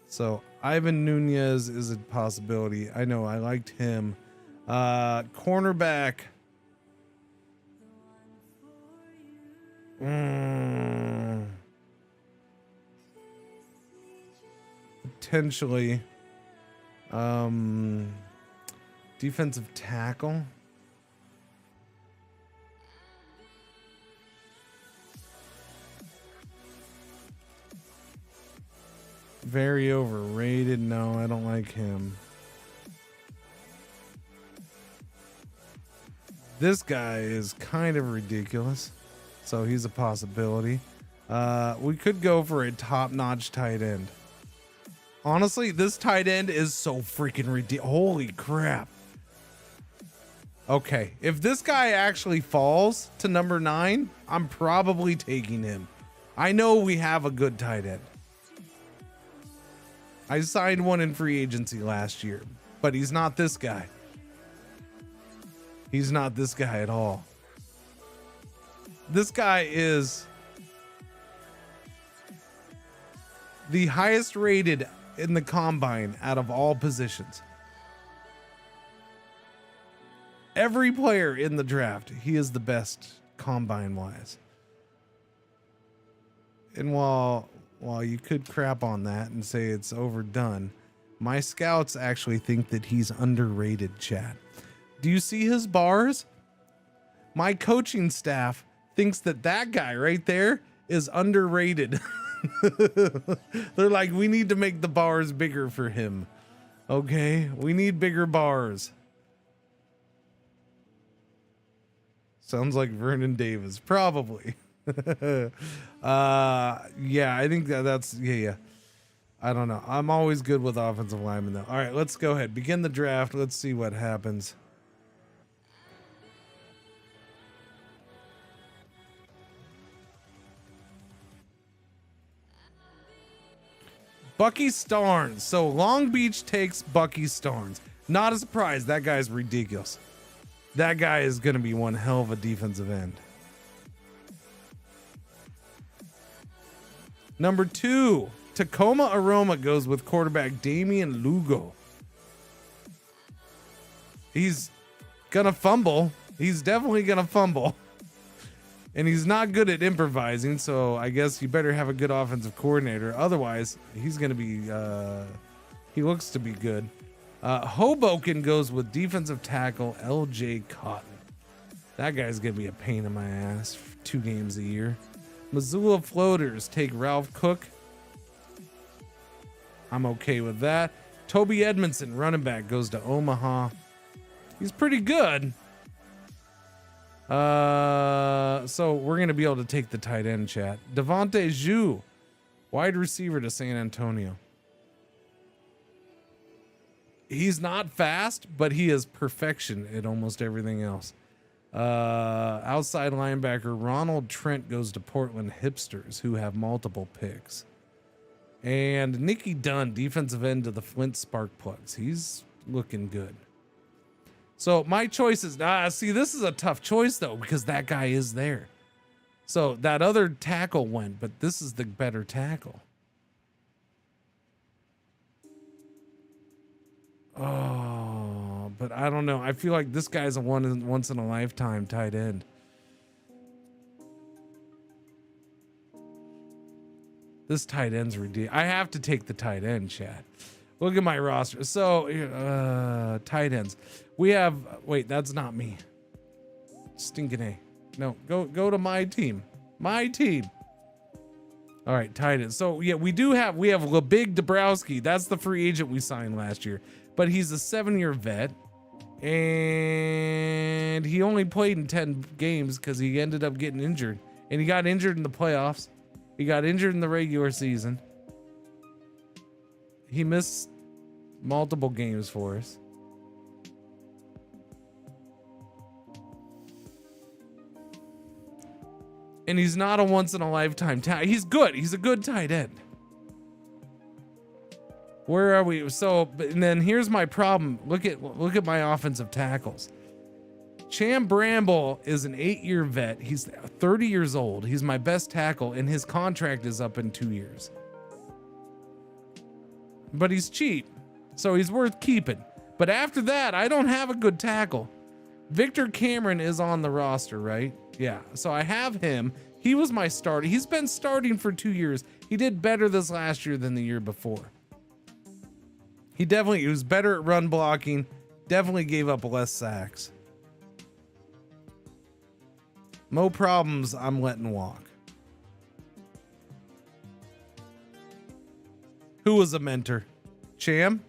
So Ivan Nunez is a possibility. I know I liked him. Cornerback. Potentially. Defensive tackle. Very overrated. No, I don't like him. This guy is kind of ridiculous, so he's a possibility. We could go for a top-notch tight end. Honestly, this tight end is so freaking ridiculous. Holy crap. Okay, if this guy actually falls to number 9, I'm probably taking him. I know we have a good tight end. I signed one in free agency last year, but he's not this guy. He's not this guy at all. This guy is the highest rated in the combine out of all positions. Every player in the draft, he is the best combine wise. And while you could crap on that and say it's overdone, my scouts actually think that he's underrated, Chad. Do you see his bars? My coaching staff thinks that guy right there is underrated. They're like, we need to make the bars bigger for him. Okay, we need bigger bars. Sounds like Vernon Davis, probably. Yeah, I think that's yeah. I don't know. I'm always good with offensive linemen though. All right, let's go ahead. Begin the draft. Let's see what happens. Bucky Starnes. So Long Beach takes Bucky Starnes. Not a surprise. That guy's ridiculous. That guy is going to be one hell of a defensive end. Number 2, Tacoma Aroma goes with quarterback Damian Lugo. He's going to fumble. He's definitely going to fumble. And he's not good at improvising, so I guess you better have a good offensive coordinator. Otherwise, he's going to be, he looks to be good. Hoboken goes with defensive tackle LJ Cotton. That guy's going to be a pain in my ass for 2 games a year. Missoula Floaters take Ralph Cook. I'm okay with that. Toby Edmondson, running back, goes to Omaha. He's pretty good. So we're going to be able to take the tight end, chat. Devontae Zhu, wide receiver to San Antonio. He's not fast, but he is perfection at almost everything else. Outside linebacker Ronald Trent goes to Portland Hipsters, who have multiple picks. And Nicky Dunn, defensive end to the Flint Sparkplugs. He's looking good. So my choice is, see, this is a tough choice though, because that guy is there. So that other tackle went, but this is the better tackle. Oh, but I don't know. I feel like this guy's a once in a lifetime tight end. This tight end's ridiculous. I have to take the tight end, chat. Look at my roster. So, tight ends. We have, wait, that's not me. Stinking A. No, go to my team. My team. All right, tight ends. So, yeah, we have LeBig Dabrowski. That's the free agent we signed last year. But he's a 7-year vet. And he only played in 10 games because he ended up getting injured. And he got injured in the playoffs. He got injured in the regular season. He missed multiple games for us. And he's not a once in a lifetime he's good. He's a good tight end. Where are we? So, and then here's my problem. Look at my offensive tackles. Cham Bramble is an 8-year vet. He's 30 years old. He's my best tackle, and his contract is up in 2 years. But he's cheap, so he's worth keeping. But after that, I don't have a good tackle. Victor Cameron is on the roster, right? Yeah, so I have him. He was my starter. He's been starting for 2 years. He did better this last year than the year before. He was better at run blocking. Definitely gave up less sacks. No problems, I'm letting walk. Who was a mentor? Cham?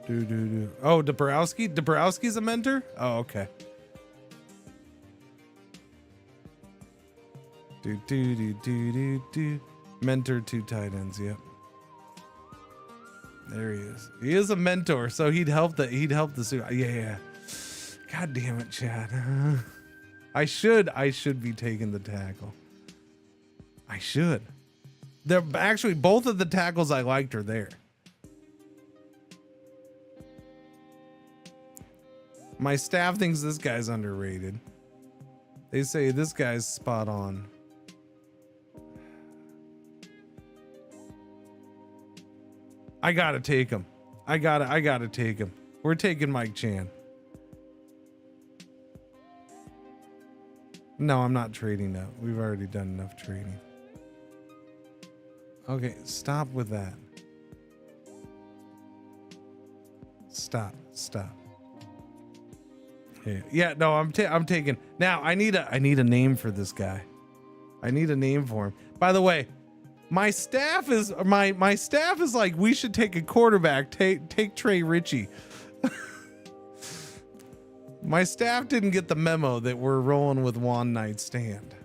Oh, Dabrowski? Dabrowski's a mentor? Oh, okay. Mentor 2 tight ends, yep. There he is. He is a mentor, so he'd help the suit. Yeah. God damn it, Chad. I should be taking the tackle. I should. They're actually both of the tackles I liked are there. My staff thinks this guy's underrated. They say this guy's spot on. I gotta take him. I gotta take him. We're taking Mike Chan. No, I'm not trading that. We've already done enough trading. Okay, stop with that. Stop. Yeah, no, I'm taking. Now I need a name for this guy. I need a name for him. By the way, my staff is like, we should take a quarterback. Take Trey Ritchie. My staff didn't get the memo that we're rolling with one night stand.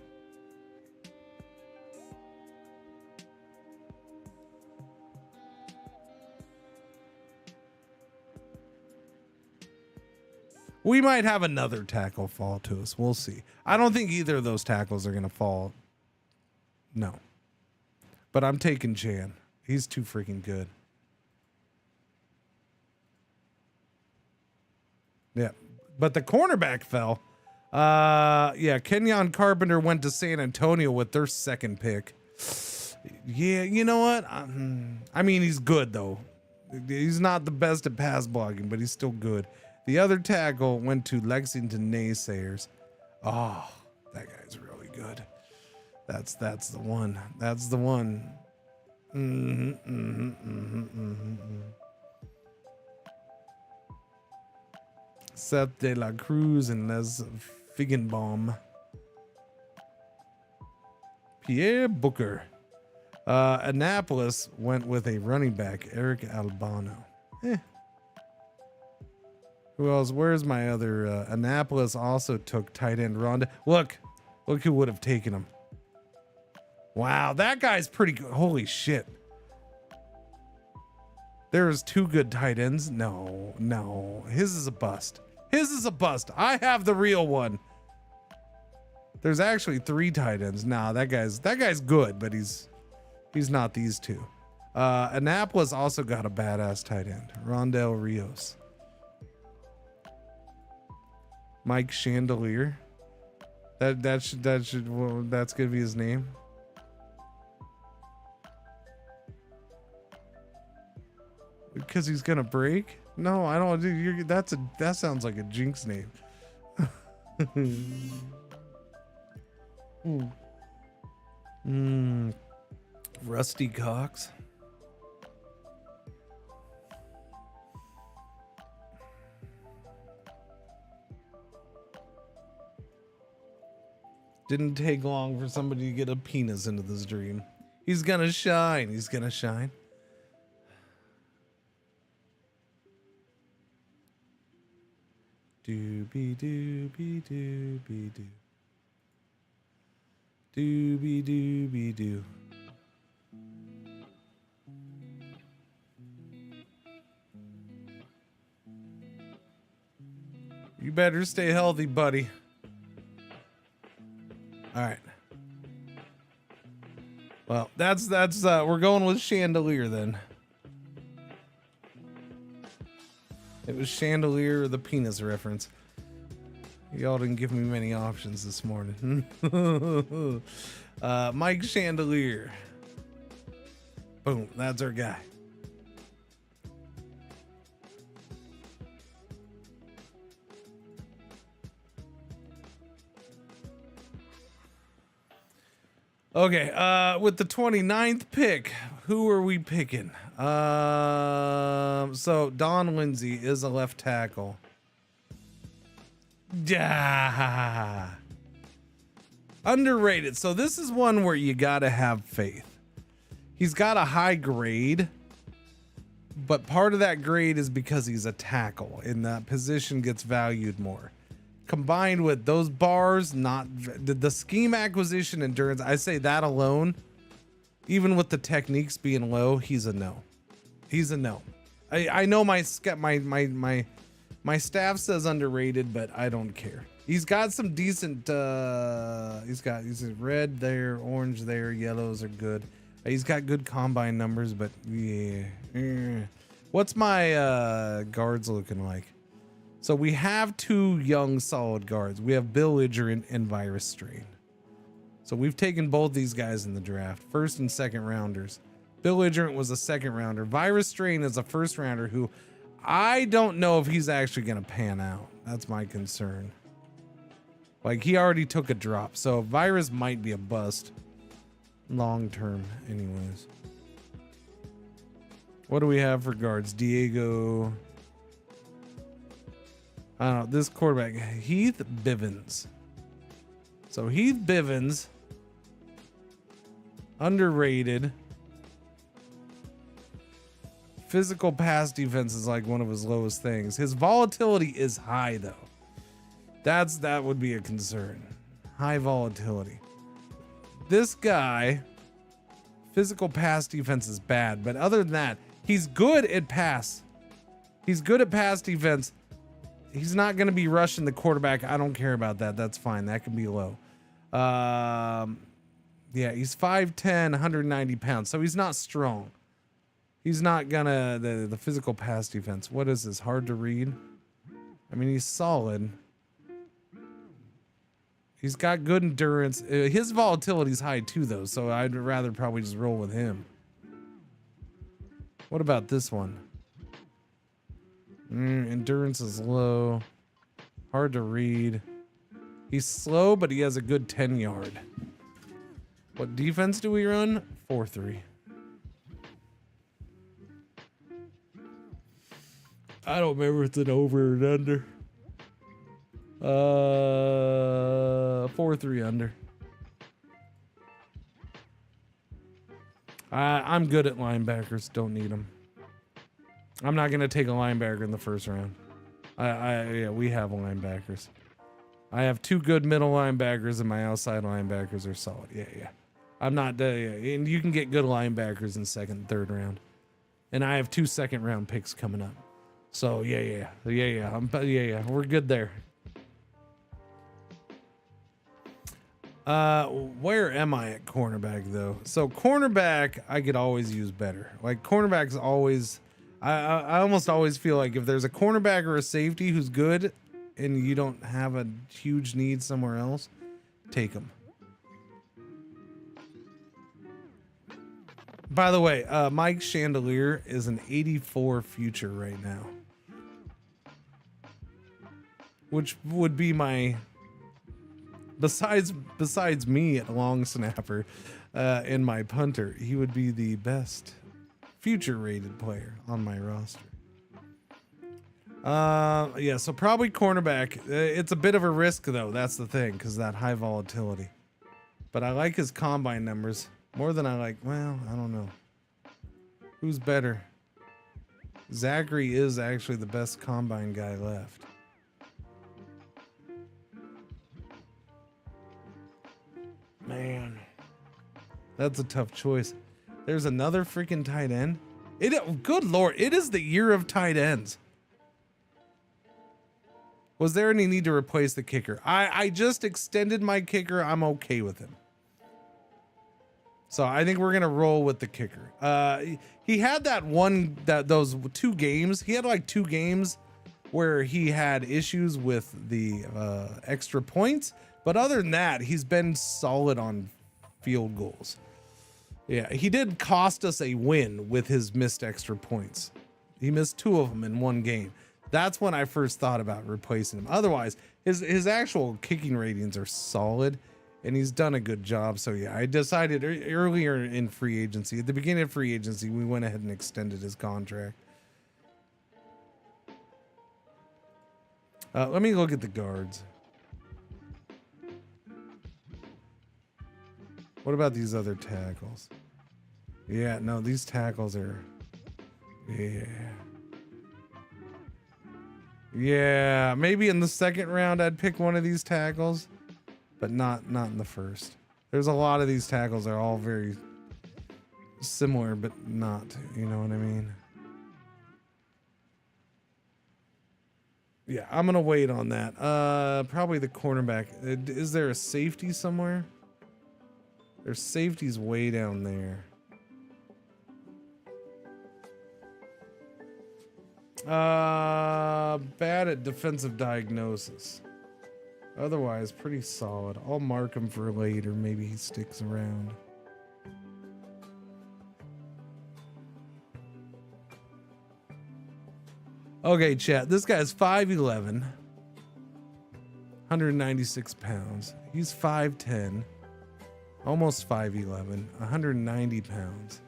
We might have another tackle fall to us. We'll see. I don't think either of those tackles are going to fall. No. But I'm taking Chan. He's too freaking good. Yeah. But the cornerback fell. Yeah, Kenyon Carpenter went to San Antonio with their second pick. Yeah, you know what? I mean, he's good though. He's not the best at pass blocking, but he's still good. The other tackle went to Lexington Naysayers. Oh, that guy's really good. That's the one. That's the one. Seth De La Cruz and Les Figgenbaum. Pierre Booker. Annapolis went with a running back, Eric Albano. Who else? Where's my other? Annapolis also took tight end Ronda. Look who would have taken him. Wow, that guy's pretty good. Holy shit. There's two good tight ends. No. His is a bust. I have the real one. There's actually 3 tight ends. Nah, that guy's good, but he's not these two. Annapolis also got a badass tight end, Rondell Rios. Mike Chandelier. That's gonna be his name. Because he's gonna break? No, I don't. Dude, that sounds like a Jinx name. Rusty Cox. Didn't take long for somebody to get a penis into this dream. He's gonna shine. Doobie doobie doobie doo. Doobie doobie doo. You better stay healthy, buddy. All right. Well, that's we're going with Chandelier then. It was Chandelier or the penis reference. Y'all didn't give me many options this morning. Mike Chandelier. Boom, that's our guy. Okay, with the 29th pick, who are we picking? So Don Lindsay is a left tackle. Yeah. Underrated. So this is one where you gotta have faith. He's got a high grade, but part of that grade is because he's a tackle, and that position gets valued more. Combined with those bars, not the scheme acquisition endurance, I say that alone, even with the techniques being low, he's a no. I know my staff says underrated, but I don't care. He's got some decent. He's red there, orange there, yellows are good. He's got good combine numbers, but yeah. What's my guards looking like? So we have 2 young solid guards. We have Bill Idgerant and Virus Strain. So we've taken both these guys in the draft, first and second rounders. Bill Idgerant was a second rounder. Virus Strain is a first rounder who I don't know if he's actually going to pan out. That's my concern. Like, he already took a drop, so Virus might be a bust long term anyways. What do we have for guards? Diego... I don't know, this quarterback, Heath Bivens. So Heath Bivens, underrated. Physical pass defense is like one of his lowest things. His volatility is high though. That would be a concern. High volatility. This guy, physical pass defense is bad, but other than that, he's good at pass. He's good at pass defense. He's not going to be rushing the quarterback. I don't care about that. That's fine. That can be low. Yeah, he's 5'10", 190 pounds. So he's not strong. He's not going to... The physical pass defense. What is this? Hard to read? I mean, he's solid. He's got good endurance. His volatility's high too, though, so I'd rather probably just roll with him. What about this one? Endurance is low. Hard to read. He's slow, but he has a good 10 yard. What defense do we run? 4-3. I don't remember if it's an over or under. 4-3 under. I'm good at linebackers. Don't need them. I'm not gonna take a linebacker in the first round. Yeah, we have linebackers. I have 2 good middle linebackers, and my outside linebackers are solid. Yeah. I'm not. And you can get good linebackers in second and third round. And I have 2 second round picks coming up. So yeah. We're good there. Where am I at cornerback though? So cornerback, I could always use better. Like cornerbacks always. I almost always feel like if there's a cornerback or a safety who's good, and you don't have a huge need somewhere else, take them. By the way, Mike Chandelier is an 84 future right now, which would be my besides me at long snapper and my punter, he would be the best future rated player on my roster. Yeah, so probably cornerback. It's a bit of a risk though. That's the thing, because that high volatility. But I like his combine numbers more than I like. Well, I don't know. Who's better? Zachary is actually the best combine guy left. Man, that's a tough choice. There's another freaking tight end. Good Lord, it is the year of tight ends. Was there any need to replace the kicker? I just extended my kicker. I'm okay with him. So I think we're gonna roll with the kicker. He had those 2 games. He had like 2 games where he had issues with the extra points, but other than that, he's been solid on field goals. Yeah, he did cost us a win with his missed extra points. He missed 2 of them in 1 game. That's when I first thought about replacing him. Otherwise, his actual kicking ratings are solid, and he's done a good job. So yeah, I decided earlier in free agency, at the beginning of free agency, we went ahead and extended his contract. Let me look at the guards. What about these other tackles? Yeah, no, these tackles are... Yeah, maybe in the second round I'd pick one of these tackles, but not in the first. There's a lot of these tackles are all very similar, but not, you know what I mean? Yeah, I'm gonna wait on that. Probably the cornerback. Is there a safety somewhere? There's safeties way down there. Bad at defensive diagnosis. Otherwise, pretty solid. I'll mark him for later. Maybe he sticks around. Okay, chat. This guy's 5'11", 196 pounds. He's 5'10", almost 5'11", 190 pounds.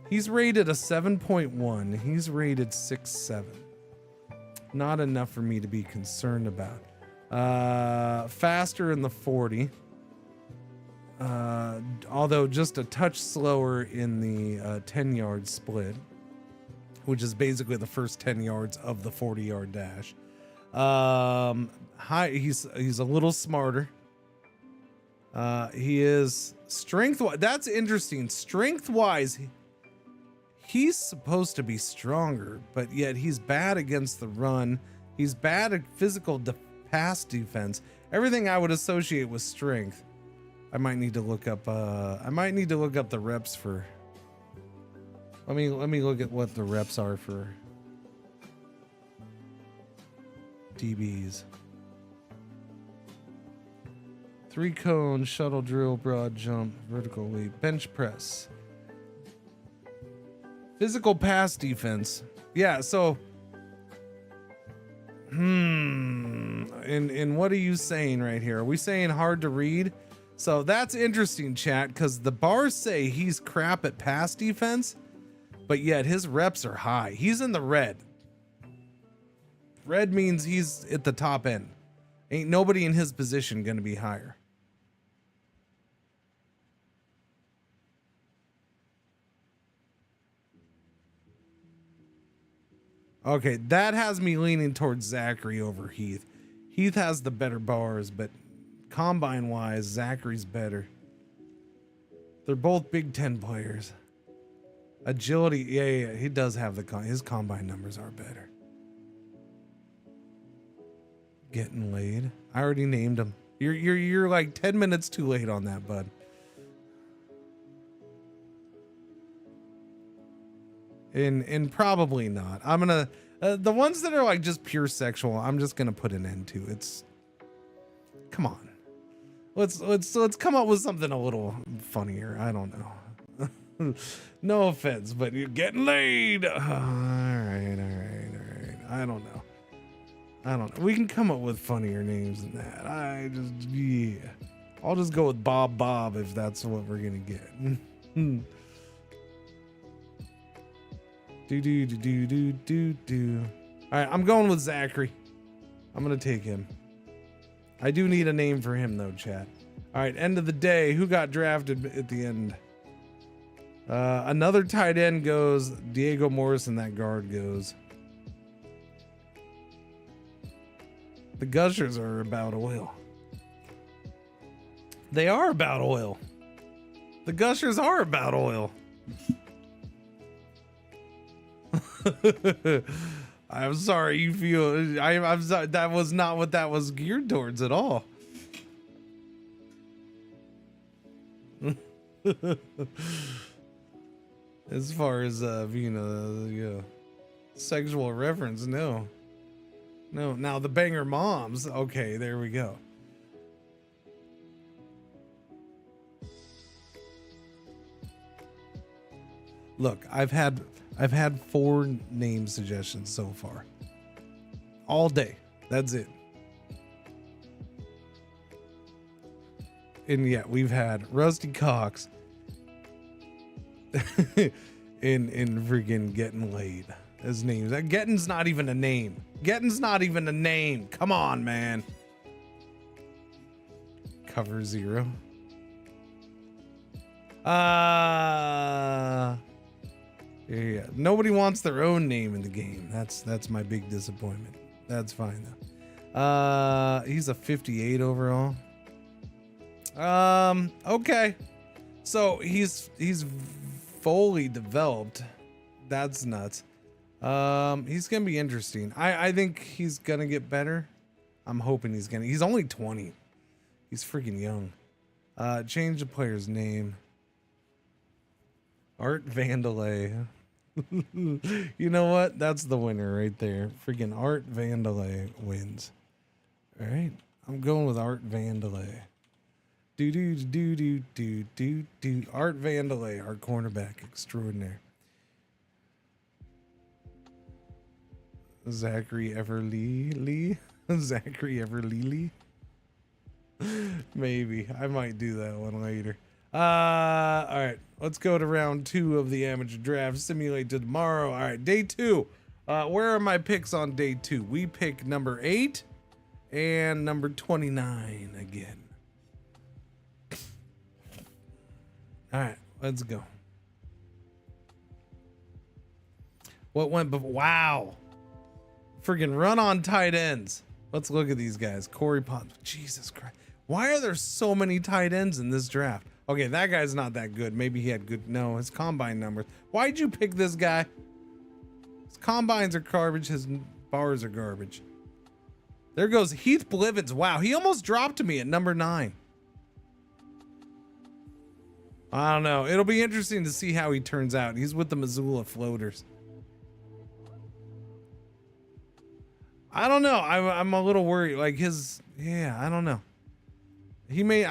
He's rated a 7.1. He's rated 6'7". Not enough for me to be concerned about. Faster in the 40. Although just a touch slower in the 10-yard split, which is basically the first 10 yards of the 40-yard dash. He's a little smarter. He is strength-wise. That's interesting. Strength-wise, he's supposed to be stronger, but yet he's bad against the run. He's bad at physical pass defense. Everything I would associate with strength. I might need to look up. The reps for. Let me look at what the reps are for DBs. 3 cone, shuttle drill, broad jump, vertical leap, bench press. Physical pass defense. Yeah, so and what are you saying right here? Are we saying hard to read? So that's interesting, chat, because the bars say he's crap at pass defense, but yet his reps are high. He's in the red. Red means he's at the top end. Ain't nobody in his position gonna be higher. Okay, that has me leaning towards Zachary over Heath. Heath has the better bars, but combine-wise, Zachary's better. They're both Big Ten players. Agility, yeah, he does have his combine numbers are better. Getting laid. I already named him. You're like 10 minutes too late on that, bud. And probably not. I'm gonna the ones that are like just pure sexual, I'm just gonna put an end to. It's come on. Let's come up with something a little funnier. I don't know. No offense, but you're getting laid. All right. I don't know. We can come up with funnier names than that. I'll just go with Bob if that's what we're gonna get. Do. All right, I'm going with Zachary. I'm gonna take him. I do need a name for him though, chat. All right, end of the day. Who got drafted at the end? Another tight end goes. Diego Morrison, that guard goes. The Gushers are about oil. They are about oil. The Gushers are about oil. I'm sorry you feel I'm sorry, that was not what that was geared towards at all. As far as sexual reference, no. Now the banger moms, okay, there we go. Look, I've had 4 name suggestions so far. All day. That's it. And yet we've had Rusty Cox in friggin' getting laid. His name. Getting's not even a name. Come on, man. Cover 0. Yeah. Nobody wants their own name in the game. That's my big disappointment. That's fine though. He's a 58 overall. Okay. So he's fully developed. That's nuts. He's gonna be interesting. I think he's gonna get better. I'm hoping he's only 20. He's freaking young. Change the player's name. Art Vandelay. You know what? That's the winner right there. Freaking Art Vandelay wins. All right. I'm going with Art Vandelay. Do. Art Vandelay, our cornerback extraordinaire. Zachary Everly. Zachary Everly. Maybe. I might do that one later. All right. Let's go to round 2 of the amateur draft. Simulate to tomorrow. All right. Day 2. Where are my picks on day 2? We pick number 8 and number 29 again. All right. Let's go. What went? Wow. Friggin' run on tight ends. Let's look at these guys. Corey Potts. Jesus Christ. Why are there so many tight ends in this draft? Okay, that guy's not that good. Maybe he had good. No, his combine numbers. Why'd you pick this guy? His combines are garbage. His bars are garbage. There goes Heath Blivens. Wow, he almost dropped to me at number 9. I don't know. It'll be interesting to see how he turns out. He's with the Missoula Floaters. I don't know. I'm a little worried. Like I don't know. He may,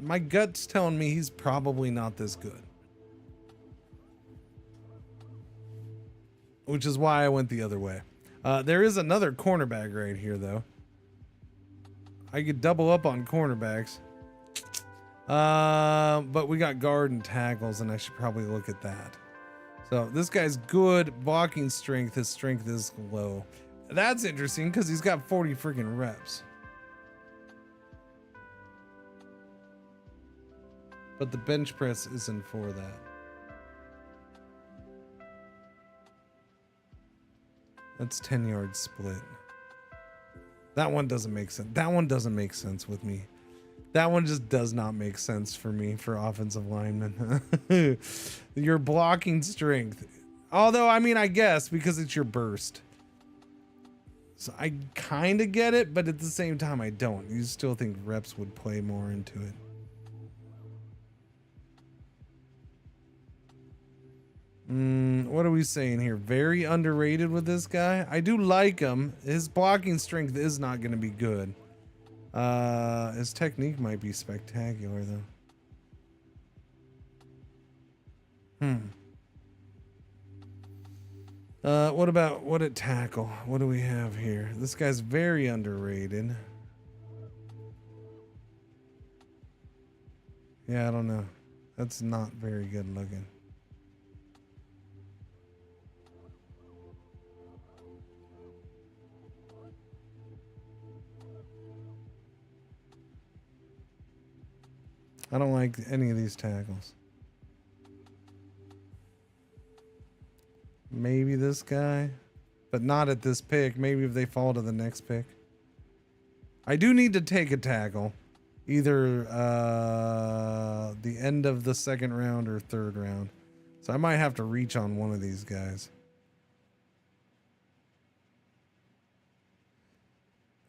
my gut's telling me he's probably not this good. Which is why I went the other way. There is another cornerback right here, though. I could double up on cornerbacks. But we got guard and tackles, and I should probably look at that. So this guy's good blocking strength. His strength is low. That's interesting because he's got 40 freaking reps. But the bench press isn't for that. That's 10-yard split. That one doesn't make sense. That one doesn't make sense with me. That one just does not make sense for me for offensive linemen. Your blocking strength. Although, I mean, I guess because it's your burst. So I kind of get it, but at the same time, I don't. You still think reps would play more into it. What are we saying here? Very underrated with this guy. I do like him. His blocking strength is not going to be good. His technique might be spectacular though. What at tackle? What do we have here? This guy's very underrated. Yeah, I don't know. That's not very good looking. I don't like any of these tackles. Maybe this guy, but not at this pick. Maybe if they fall to the next pick. I do need to take a tackle. Either the end of the second round or third round. So I might have to reach on one of these guys.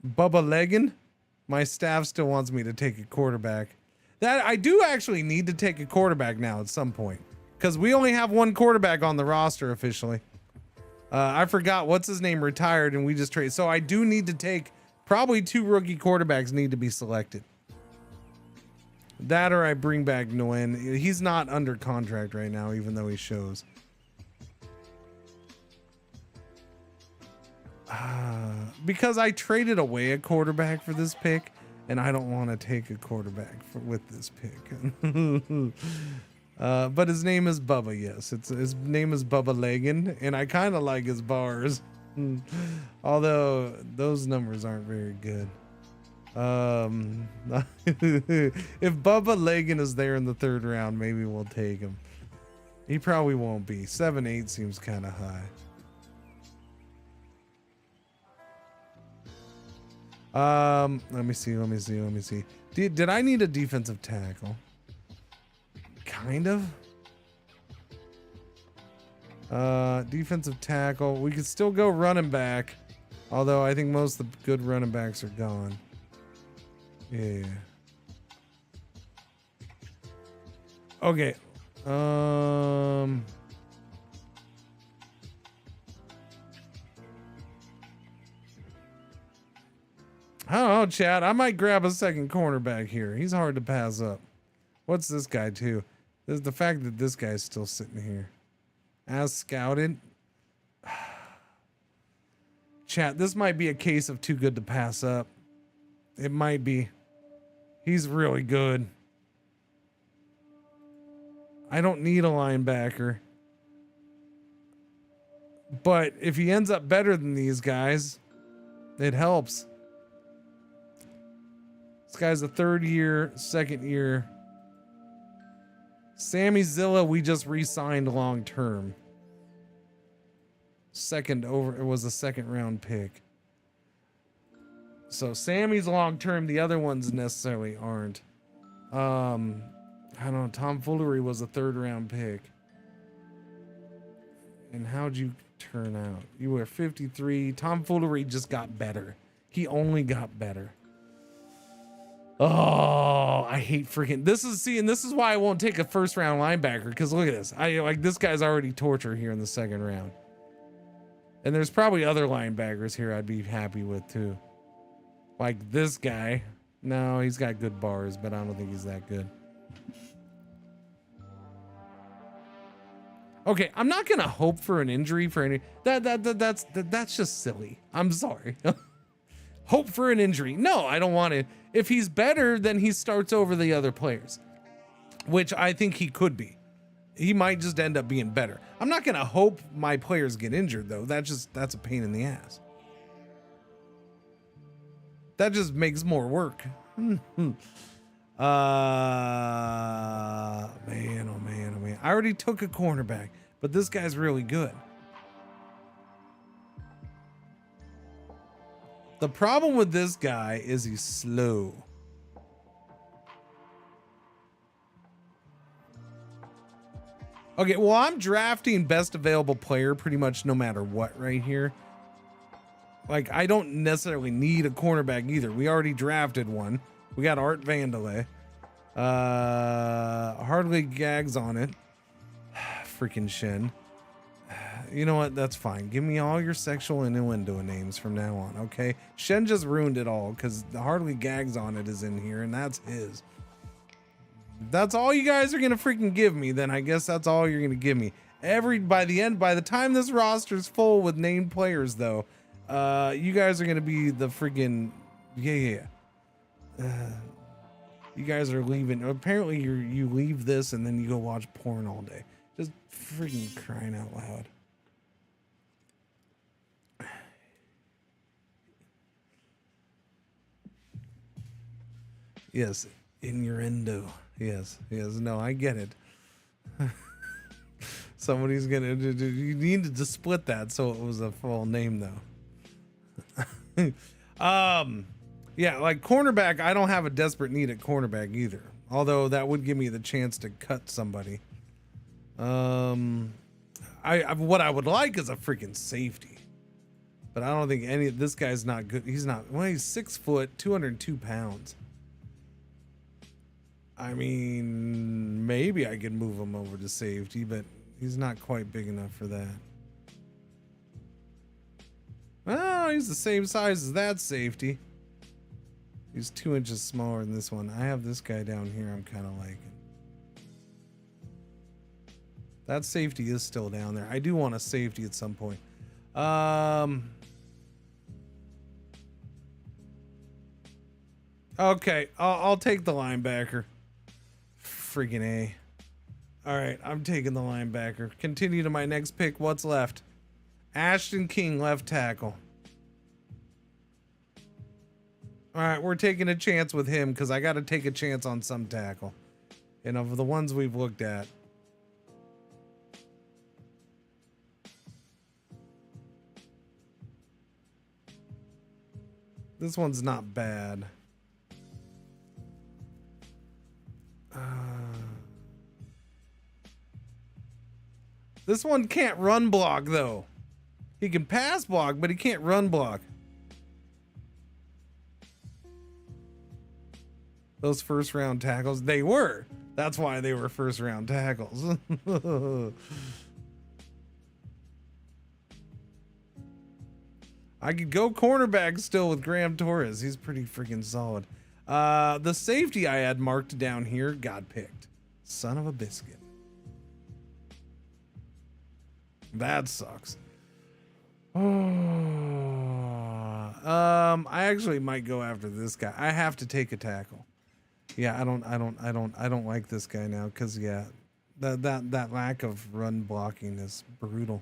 Bubba Leggin? My staff still wants me to take a quarterback. That I do actually need to take a quarterback now at some point. Because we only have one quarterback on the roster officially. I forgot what's his name retired and we just traded. So I do need to take probably 2 rookie quarterbacks need to be selected. That or I bring back Nguyen. He's not under contract right now, even though he shows. Because I traded away a quarterback for this pick. And I don't want to take a quarterback with this pick. But his name is Bubba, yes. His name is Bubba Leggin, and I kind of like his bars. Although those numbers aren't very good. If Bubba Leggin is there in the third round, maybe we'll take him. He probably won't be. 7'8" seems kind of high. Let me see. Did I need a defensive tackle? Kind of. Defensive tackle. We could still go running back. Although I think most of the good running backs are gone. Yeah. Okay. I don't know, Chad. I might grab a second cornerback here. He's hard to pass up. What's this guy too? There's the fact that this guy's still sitting here. As scouted. Chat, this might be a case of too good to pass up. It might be. He's really good. I don't need a linebacker. But if he ends up better than these guys, it helps. This guy's a third year, second year. Sammy Zilla, we just re-signed long term. It was a second round pick. So Sammy's long term, the other ones necessarily aren't. I don't know, Tom Foolery was a third round pick. And how'd you turn out? You were 53. Tom Foolery just got better. He only got better. Oh, I hate freaking this is why I won't take a first round linebacker, because look at this. This guy's already torture here in the second round. And there's probably other linebackers here I'd be happy with too. Like this guy. No, he's got good bars, but I don't think he's that good. Okay, I'm not gonna hope for an injury for any. That's just silly. I'm sorry. Hope for an injury. No, I don't want it. If he's better, then he starts over the other players, which I think he could be. He might just end up being better. I'm not gonna hope my players get injured though. That's a pain in the ass. That just makes more work. Man, oh man, oh man. I already took a cornerback, but this guy's really good. The problem with this guy is he's slow. Okay, well, I'm drafting best available player pretty much no matter what right here. Like, I don't necessarily need a cornerback either. We already drafted one. We got Art Vandalay. Hardly gags on it. Freaking Shen. You know what? That's fine. Give me all your sexual innuendo names from now on, okay? Shen just ruined it all because the Hardly gags on it is in here, and that's his. That's all you guys are gonna freaking give me, then I guess that's all you're gonna give me. By the time this roster's full with named players, though, you guys are gonna be the freaking you guys are leaving. Apparently, you leave this and then you go watch porn all day. Just freaking crying out loud. Yes, innuendo. Yes. No, I get it. Somebody's gonna. You needed to split that so it was a full name though. Yeah, like cornerback. I don't have a desperate need at cornerback either. Although that would give me the chance to cut somebody. What I would like is a freaking safety. But I don't think this guy's not good. He's 6 foot, 202 pounds. I mean, maybe I could move him over to safety, but he's not quite big enough for that. Oh, he's the same size as that safety. He's 2 inches smaller than this one. I have this guy down here I'm kind of liking. That safety is still down there. I do want a safety at some point. Okay, I'll take the linebacker. Freaking A. All right, I'm taking the linebacker. Continue to my next pick. What's left? Ashton King, left tackle. All right, we're taking a chance with him because I got to take a chance on some tackle. And of the ones we've looked at, this one's not bad. This one can't run block though. He can pass block, but he can't run block. Those first round tackles, they were. That's why they were first round tackles. I could go cornerback still with Graham Torres. He's pretty freaking solid. The safety I had marked down here got picked. Son of a biscuit. That sucks. I actually might go after this guy. I have to take a tackle. Yeah, I don't like this guy now because yeah, that lack of run blocking is brutal.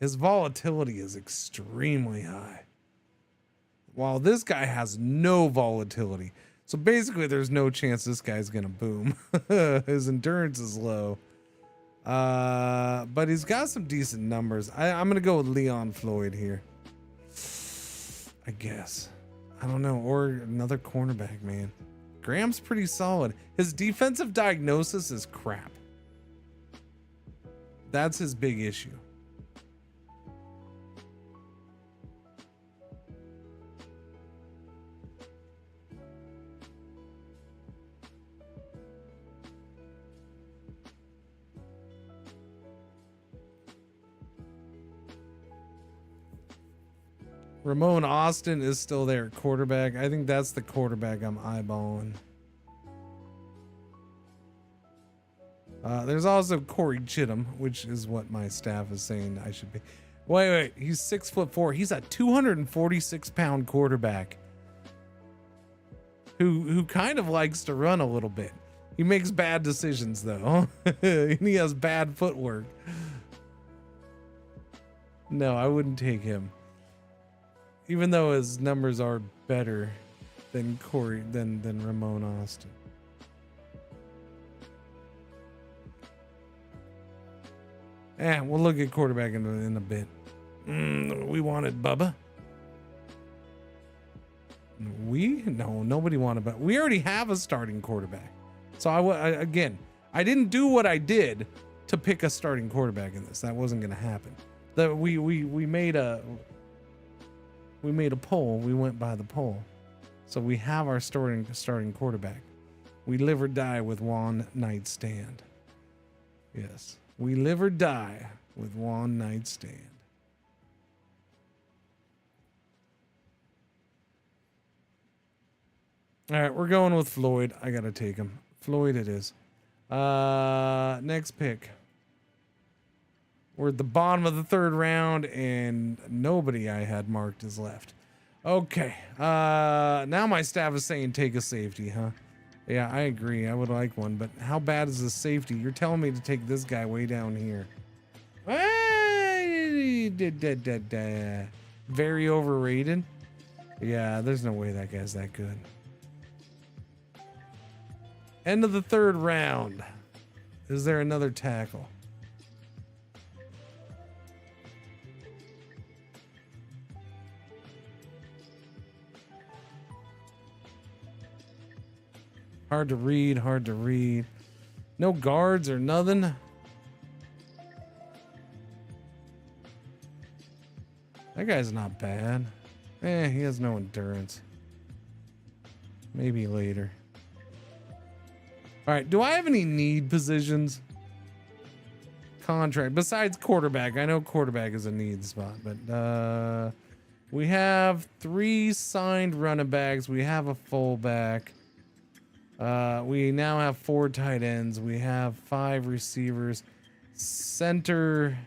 His volatility is extremely high. While this guy has no volatility. So basically there's no chance this guy's gonna boom. His endurance is low. But he's got some decent numbers. I'm gonna go with Leon Floyd here. I guess. I don't know. Or another cornerback, man. Graham's pretty solid. His defensive diagnosis is crap. That's his big issue. Ramon Austin is still there at quarterback. I think that's the quarterback I'm eyeballing. There's also Corey Chittum, which is what my staff is saying I should be. Wait, he's 6'4". He's a 246-pound quarterback who kind of likes to run a little bit. He makes bad decisions though, and he has bad footwork. No, I wouldn't take him, even though his numbers are better than than Ramon Austin. We'll look at quarterback in a bit. We wanted Bubba. No, nobody wanted Bubba. We already have a starting quarterback. So I didn't do what I did to pick a starting quarterback in this. That wasn't going to happen. We made a poll. We went by the poll. So we have our starting quarterback. We live or die with one night stand. Yes. We live or die with one night stand. All right, we're going with Floyd. I got to take him. Floyd it is. Next pick. We're at the bottom of the third round, and nobody I had marked is left. Okay. Now my staff is saying take a safety, huh? Yeah, I agree. I would like one, but how bad is the safety? You're telling me to take this guy way down here. Very overrated. Yeah, there's no way that guy's that good. End of the third round. Is there another tackle? Hard to read. No guards or nothing. That guy's not bad. He has no endurance. Maybe later. All right, do I have any need positions? Contract, besides quarterback. I know quarterback is a need spot, but we have 3 signed running backs. We have a fullback. We now have 4 tight ends. We have 5 receivers. Center.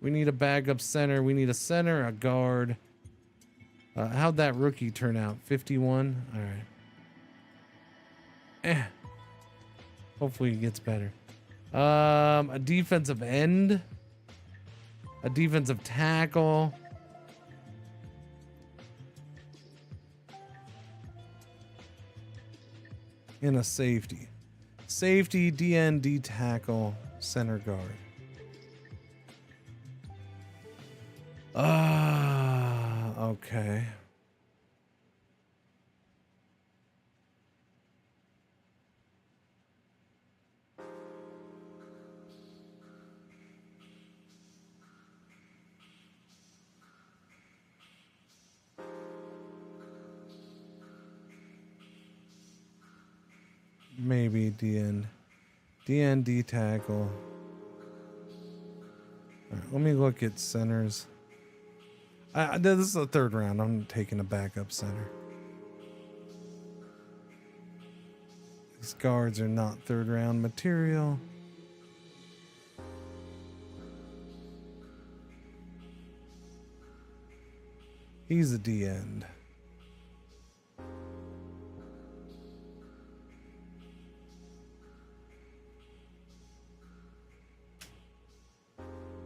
We need a backup center. We need a center, a guard. How'd that rookie turn out? 51? All right. Hopefully he gets better. A defensive end. A defensive tackle. And a safety. Safety, DN, D tackle, center guard. Okay. Maybe DN. DN, D tackle. All right, let me look at centers. This is the third round. I'm taking a backup center. These guards are not third round material. He's a D end.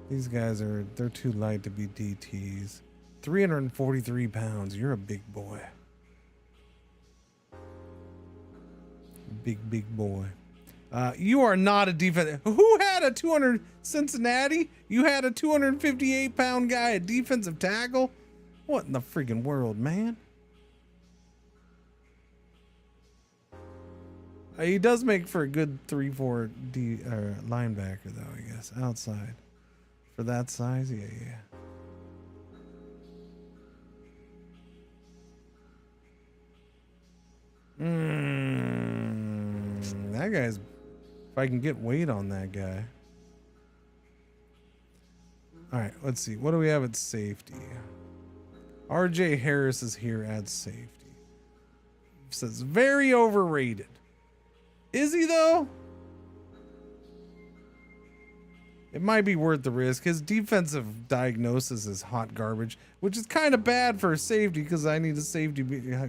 These guys they're too light to be DTs. 343 pounds. You're a big boy. Big boy. You are not a defense. Who had a 200 Cincinnati? You had a 258-pound guy, a defensive tackle? What in the freaking world, man? He does make for a good 3-4 linebacker, though, I guess. Outside. For that size, yeah. That guy's... If I can get weight on that guy. Alright, let's see. What do we have at safety? RJ Harris is here at safety. Says very overrated. Is he though? It might be worth the risk. His defensive diagnosis is hot garbage, which is kind of bad for a safety because I need a safety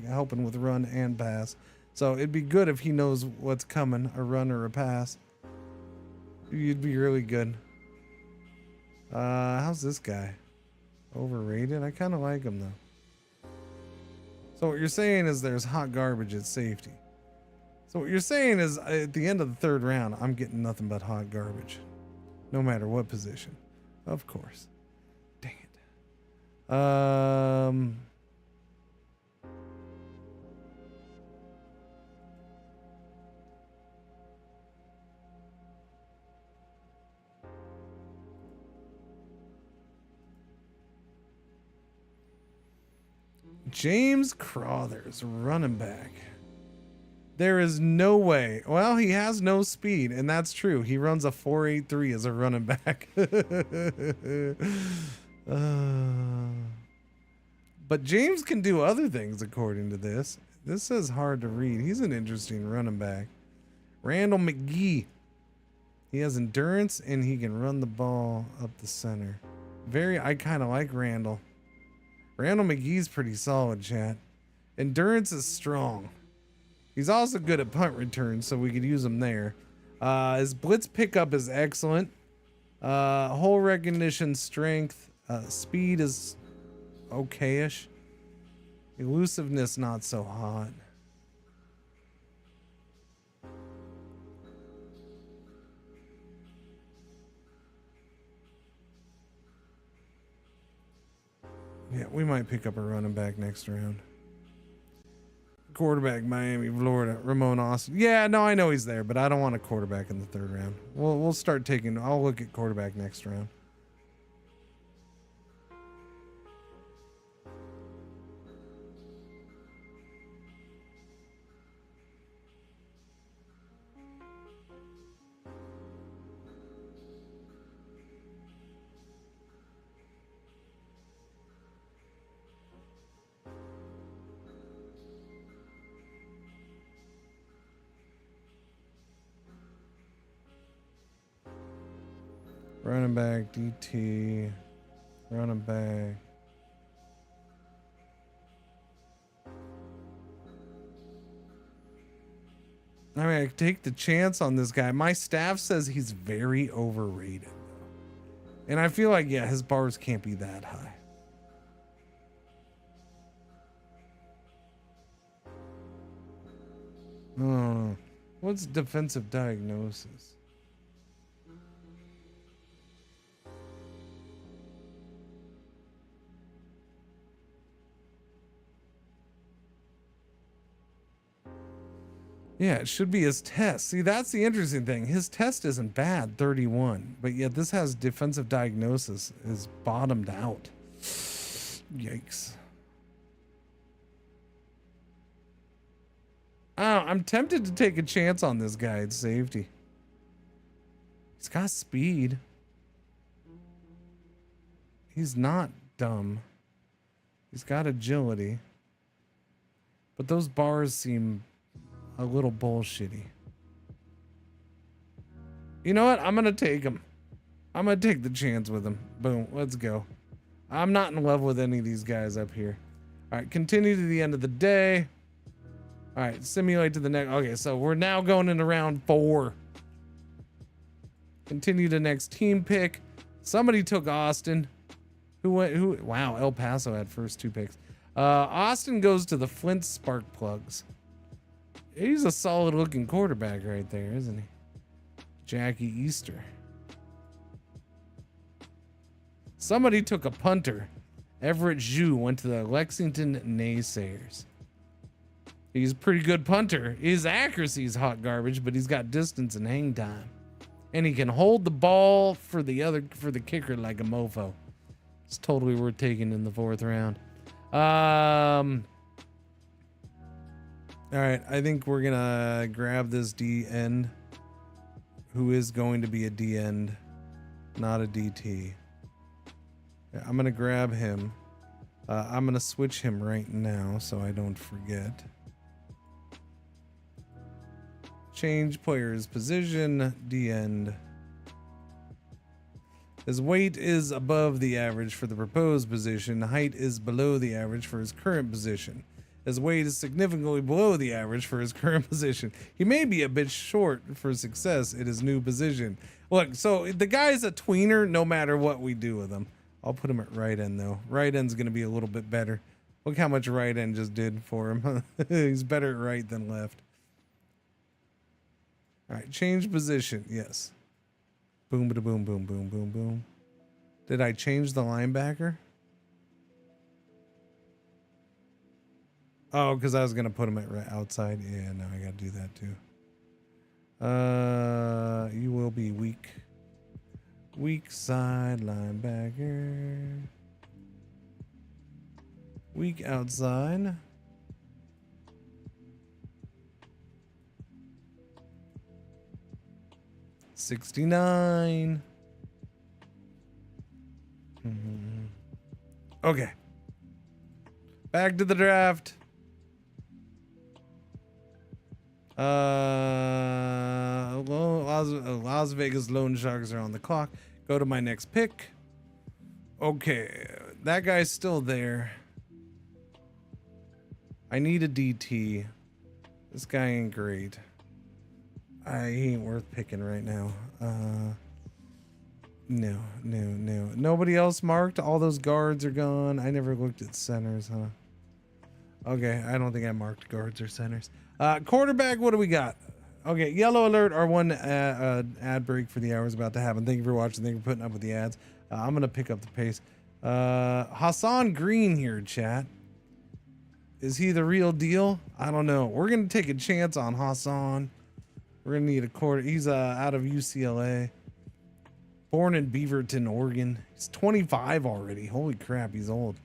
helping with run and pass. So it'd be good if he knows what's coming, a run or a pass. You'd be really good. How's this guy? Overrated? I kind of like him though. So what you're saying is there's hot garbage at safety. So what you're saying is at the end of the third round, I'm getting nothing but hot garbage. No matter what position. Of course. Dang it. James Crothers, running back. There is no way. Well, he has no speed, and that's true. He runs a 4.83 as a running back. But James can do other things according to this. This says hard to read. He's an interesting running back. Randall McGee. He has endurance, and he can run the ball up the center. I kind of like Randall. Randall McGee's pretty solid, chat. Endurance is strong. He's also good at punt returns, so we could use him there. His blitz pickup is excellent. Hole recognition, strength, speed is okayish. Elusiveness, not so hot. Yeah, we might pick up a running back next round. Quarterback, Miami, Florida, Ramon Austin. Yeah, no, I know he's there, but I don't want a quarterback in the third round. We'll start taking. I'll look at quarterback next round. Running back, DT, running back. I mean, I take the chance on this guy. My staff says he's very overrated. And I feel like, yeah, his bars can't be that high. What's defensive diagnosis? Yeah, it should be his test. See, that's the interesting thing. His test isn't bad, 31, but yet this has defensive diagnosis is bottomed out. Yikes. Oh, I'm tempted to take a chance on this guy at safety. He's got speed. He's not dumb. He's got agility. But those bars seem a little bullshitty. You know what? I'm gonna take him. I'm gonna take the chance with him. Boom. Let's go. I'm not in love with any of these guys up here. All right. Continue to the end of the day. All right. Simulate to the next. Okay. So we're now going into round 4. Continue to next team pick. Somebody took Austin. Wow. El Paso had first 2 picks. Austin goes to the Flint Spark Plugs. He's a solid looking quarterback right there, isn't he? Jackie Easter. Somebody took a punter. Everett Zhu went to the Lexington Naysayers. He's a pretty good punter. His accuracy is hot garbage, but he's got distance and hang time. And he can hold the ball for the kicker like a mofo. It's totally worth taking in the 4th round. All right, I think we're gonna grab this D end, who is going to be a D end, not a DT. Yeah, I'm gonna grab him. I'm gonna switch him right now so I don't forget. Change player's position, D-end. His weight is above the average for the proposed position. Height is below the average for his current position. His weight is significantly below the average for his current position. He may be a bit short for success at his new position. Look, so the guy's a tweener no matter what we do with him. I'll put him at right end though. Right end's gonna be a little bit better. Look how much right end just did for him. He's better at right than left. All right, change position. Yes. Boom, bada, boom, boom, boom, boom, boom. Did I change the linebacker? Oh, because I was gonna put him at right outside. Yeah, no, I gotta do that too. You will be weak. Weak side linebacker. Weak outside. $69. Okay. Back to the draft. Las Vegas Loan Sharks are on the clock. Go to my next pick. Okay, that guy's still there. I need a DT. This guy ain't great. He ain't worth picking right now. No. Nobody else marked? All those guards are gone. I never looked at centers, huh? Okay, I don't think I marked guards or centers. Quarterback, what do we got? Okay, yellow alert. Our one ad break for the hour is about to happen. Thank you for watching. Thank you for putting up with the ads. I'm going to pick up the pace. Hassan Green here, chat. Is he the real deal? I don't know. We're going to take a chance on Hassan. We're going to need a quarter. He's out of UCLA. Born in Beaverton, Oregon. He's 25 already. Holy crap, he's old.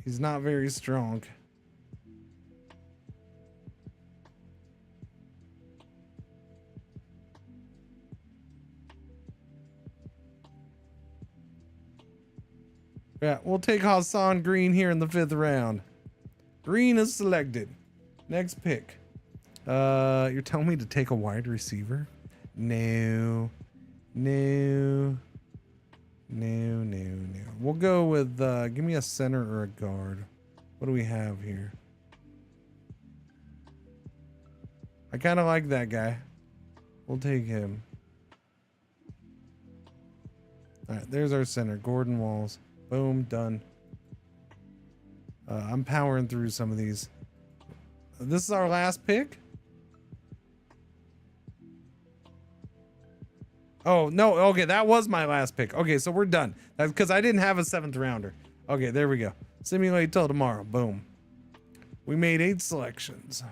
He's not very strong. Yeah, we'll take Hassan Green here in the 5th round. Green is selected. Next pick. You're telling me to take a wide receiver? No. We'll go with, give me a center or a guard. What do we have here? I kind of like that guy. We'll take him. All right, there's our center, Gordon Walls. Boom, done. I'm powering through some of these. This is our last pick? Oh, no. Okay, that was my last pick. Okay, so we're done. That's because I didn't have a 7th rounder. Okay, there we go. Simulate till tomorrow. Boom. We made 8 selections.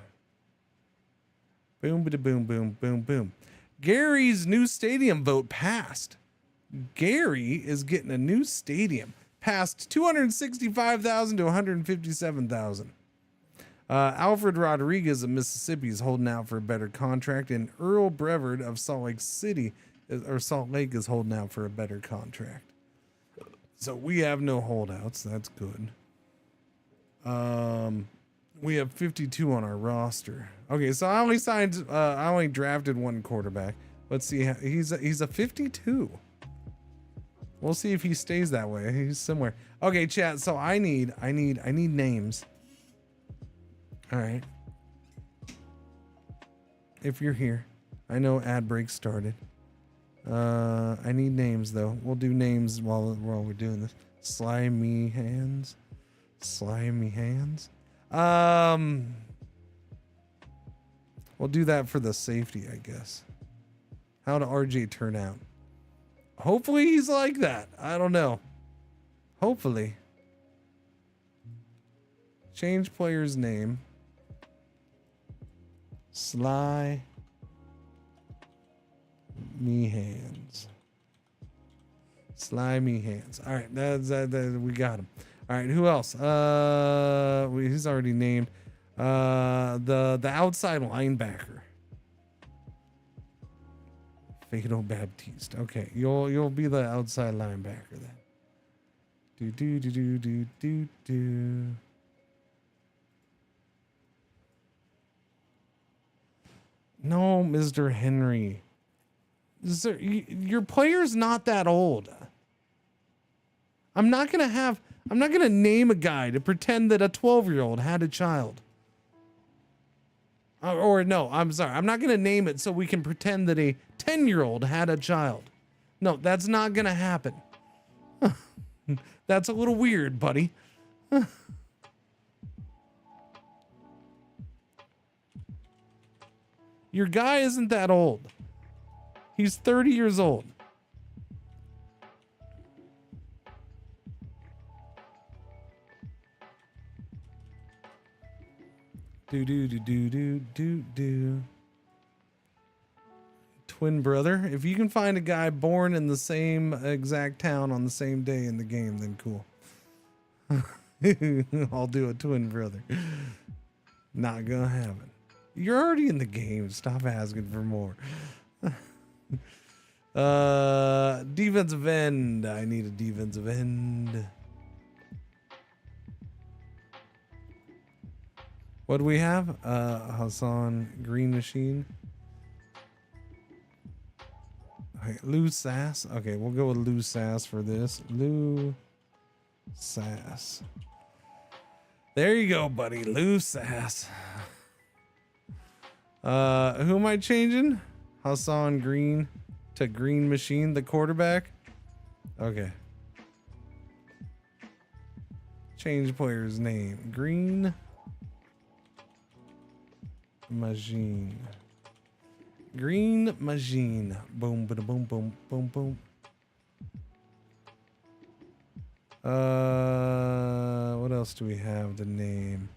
Boom, bada, boom, boom, boom, boom. Gary's new stadium vote passed. Gary is getting a new stadium. Passed 265,000 to 157,000. Alfred Rodriguez of Mississippi is holding out for a better contract, and Earl Brevard of Salt Lake is holding out for a better contract. So we have no holdouts. That's good. We have 52 on our roster. Okay, so I only drafted one quarterback. Let's see. He's a 52. We'll see if he stays that way. He's similar. Okay, chat. So I need names. All right. If you're here, I know ad break started. I need names though. We'll do names while we're doing this. Slimy hands. We'll do that for the safety, I guess. How did RJ turn out? Hopefully he's like that. I don't know. Hopefully. Change player's name. Sly me hands. Slimy hands. All right, that's we got him. All right, who else? He's already named. The outside linebacker. Fado Baptiste. Okay, you'll be the outside linebacker then. Do do do do do do do. No, Mr. Henry. Sir, your player's not that old. I'm not gonna name a guy to pretend that a 12-year-old had a child. Or no, I'm sorry. I'm not gonna name it so we can pretend that a 10-year-old had a child. No, that's not gonna happen. That's a little weird, buddy. Your guy isn't that old. He's 30 years old. Do do do do do do do. Twin brother. If you can find a guy born in the same exact town on the same day in the game, then cool. I'll do a twin brother. Not gonna happen. You're already in the game. Stop asking for more. Defensive end. I need a defensive end. What do we have? Hassan Green Machine. Okay, Lou Sass. Okay, we'll go with Lou Sass for this. Lou Sass. There you go, buddy. Lou Sass. Who am I changing? Hassan Green to Green Machine, the quarterback. Okay. Change player's name. Green Machine. Green Machine. Boom, boom, boom, boom, boom, boom. What else do we have to name?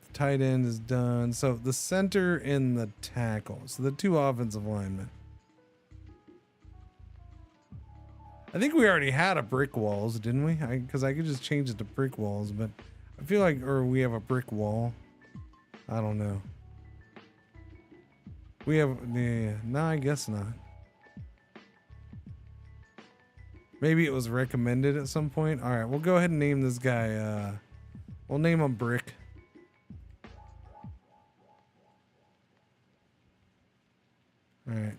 The tight end is done. So the center and the tackle. So the two offensive linemen. I think we already had a brick walls, didn't we? Because I could just change it to brick walls, but I feel like, or we have a brick wall. I don't know. We have, yeah, no, I guess not. Maybe it was recommended at some point. All right, we'll go ahead and name this guy. We'll name him Brick. All right.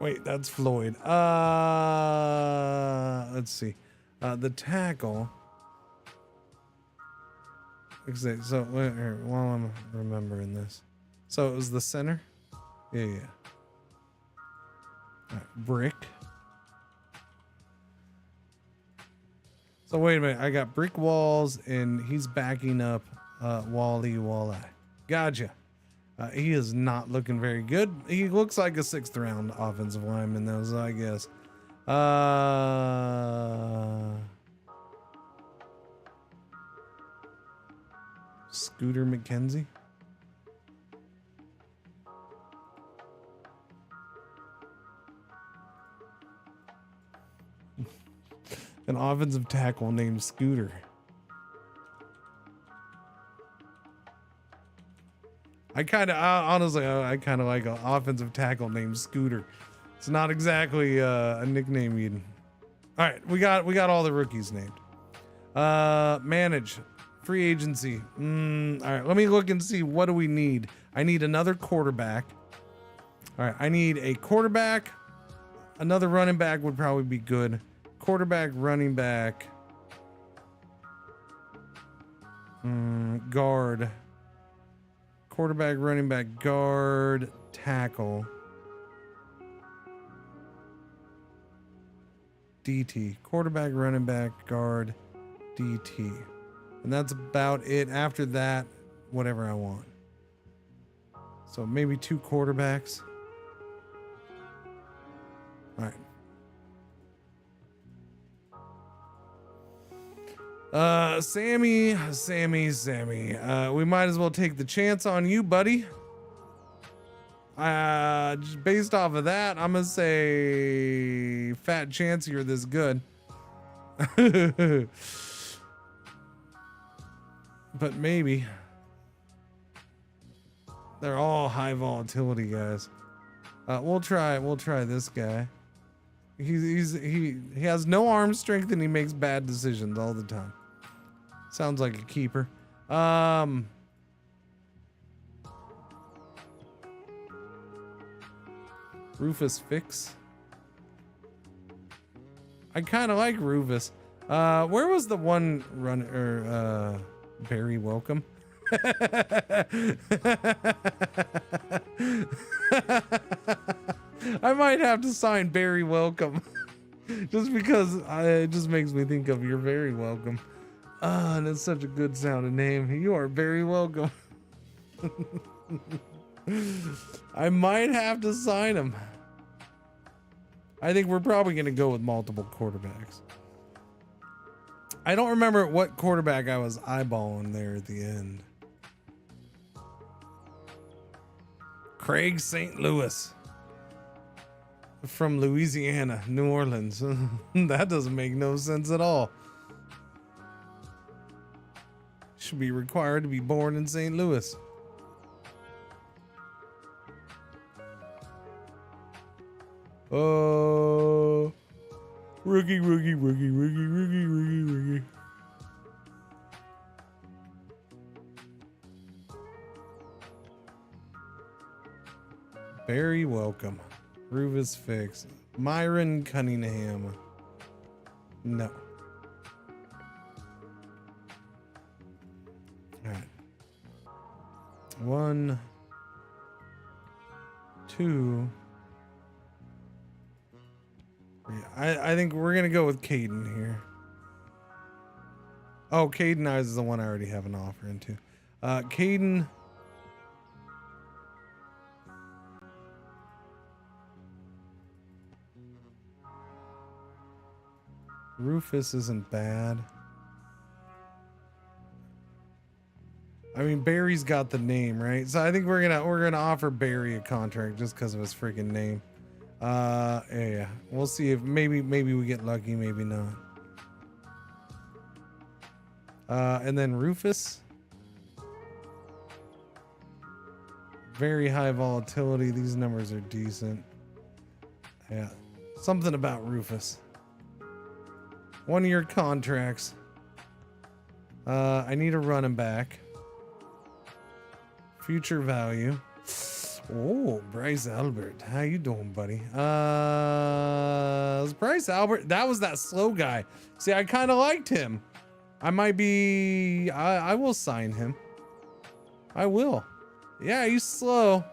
Wait, that's Floyd. Let's see. The tackle. So while I'm remembering this, so it was the center. Yeah. All right, Brick. So wait a minute, I got brick walls, and he's backing up Wally. Gotcha. He is not looking very good. He looks like a 6th round offensive lineman, though, so I guess. Scooter McKenzie. An offensive tackle named Scooter. I kind of honestly, I kind of like an offensive tackle named Scooter. It's not exactly a nickname you'd. All right, we got all the rookies named. Manage, free agency. All right, let me look and see, what do we need. I need another quarterback. All right, I need a quarterback. Another running back would probably be good. Quarterback, running back, guard. Quarterback, running back, guard, tackle, DT. Quarterback, running back, guard, DT. And that's about it. After that, whatever I want. So maybe 2 quarterbacks. All right. Sammy. We might as well take the chance on you, buddy. Just based off of that, I'm gonna say fat chance you're this good. But maybe. They're all high volatility guys. We'll try this guy. He has no arm strength and he makes bad decisions all the time. Sounds like a keeper. Rufus Fix. I kind of like Rufus. Where was the one runner? Barry Welcome. I might have to sign Barry Welcome just because it just makes me think of You're Very Welcome. And it's such a good sounding name. You are very welcome. I might have to sign him. I think we're probably going to go with multiple quarterbacks. I don't remember what quarterback I was eyeballing there at the end. Craig St. Louis. From Louisiana, New Orleans. That doesn't make no sense at all. Should be required to be born in St. Louis. Oh, rookie. Barry Welcome. Rufus Fix. Myron Cunningham. No. All right. 1, 2. I think we're gonna go with Caden here. Oh, Caden is the one I already have an offer into. Caden. Rufus isn't bad. I mean, Barry's got the name, right? So I think we're gonna offer Barry a contract just because of his freaking name. Yeah. We'll see if maybe we get lucky, maybe not. And then Rufus. Very high volatility. These numbers are decent. Yeah. Something about Rufus. 1-year contracts. I need a running back. Future value. Oh, Bryce Albert. How you doing, buddy? Bryce Albert. That was that slow guy. See, I kind of liked him. I might be... I will sign him. I will. Yeah, he's slow.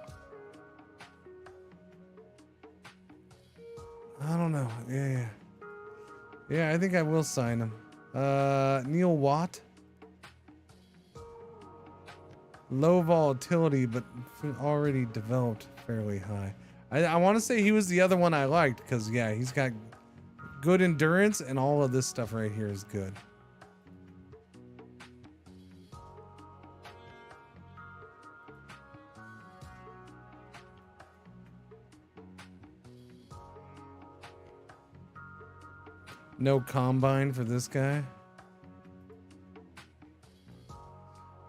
I don't know. Yeah. Yeah, I think I will sign him. Neil Watt. Low volatility, but already developed fairly high. I want to say he was the other one I liked because, yeah, he's got good endurance and all of this stuff right here is good. No combine for this guy.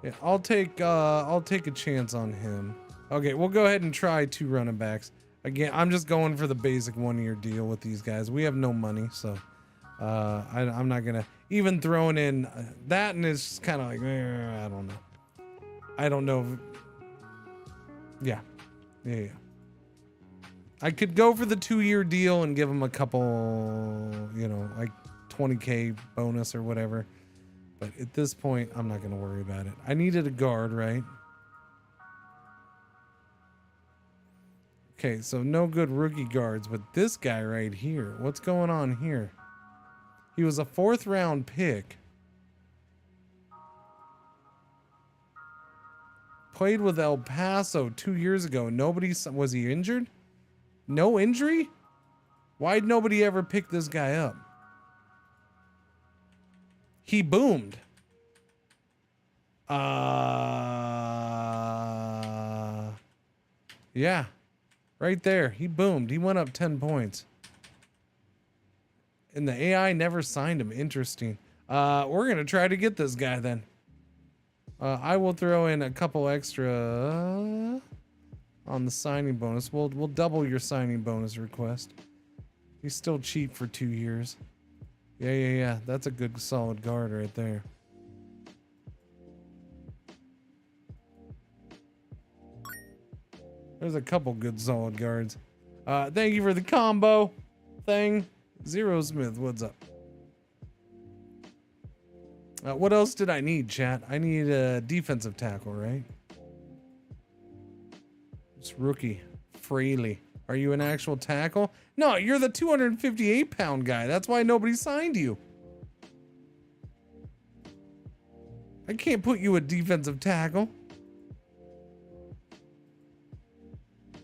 Yeah, I'll take a chance on him. Okay, we'll go ahead and try 2 running backs. Again, I'm just going for the basic 1-year deal with these guys. We have no money, so I'm not gonna even throwing in that, and it's just kind of like I don't know. I don't know. Yeah. I could go for the 2-year deal and give him a couple, like 20K bonus or whatever. But at this point, I'm not going to worry about it. I needed a guard, right? Okay, so no good rookie guards, but this guy right here, what's going on here? He was a 4th round pick. Played with El Paso 2 years ago. Was he injured? No injury? Why'd nobody ever pick this guy up? He boomed. Yeah. Right there. He boomed. He went up 10 points. And the AI never signed him. Interesting. We're going to try to get this guy then. I will throw in a couple extra. on the signing bonus. We'll double your signing bonus request. He's still cheap for 2 years. Yeah. That's a good solid guard right there. There's a couple good solid guards. Thank you for the combo thing. Zero Smith, what's up? What else did I need, chat? I need a defensive tackle, right? It's rookie. Fraley. Are you an actual tackle? No, you're the 258-pound guy. That's why nobody signed you. I can't put you a defensive tackle.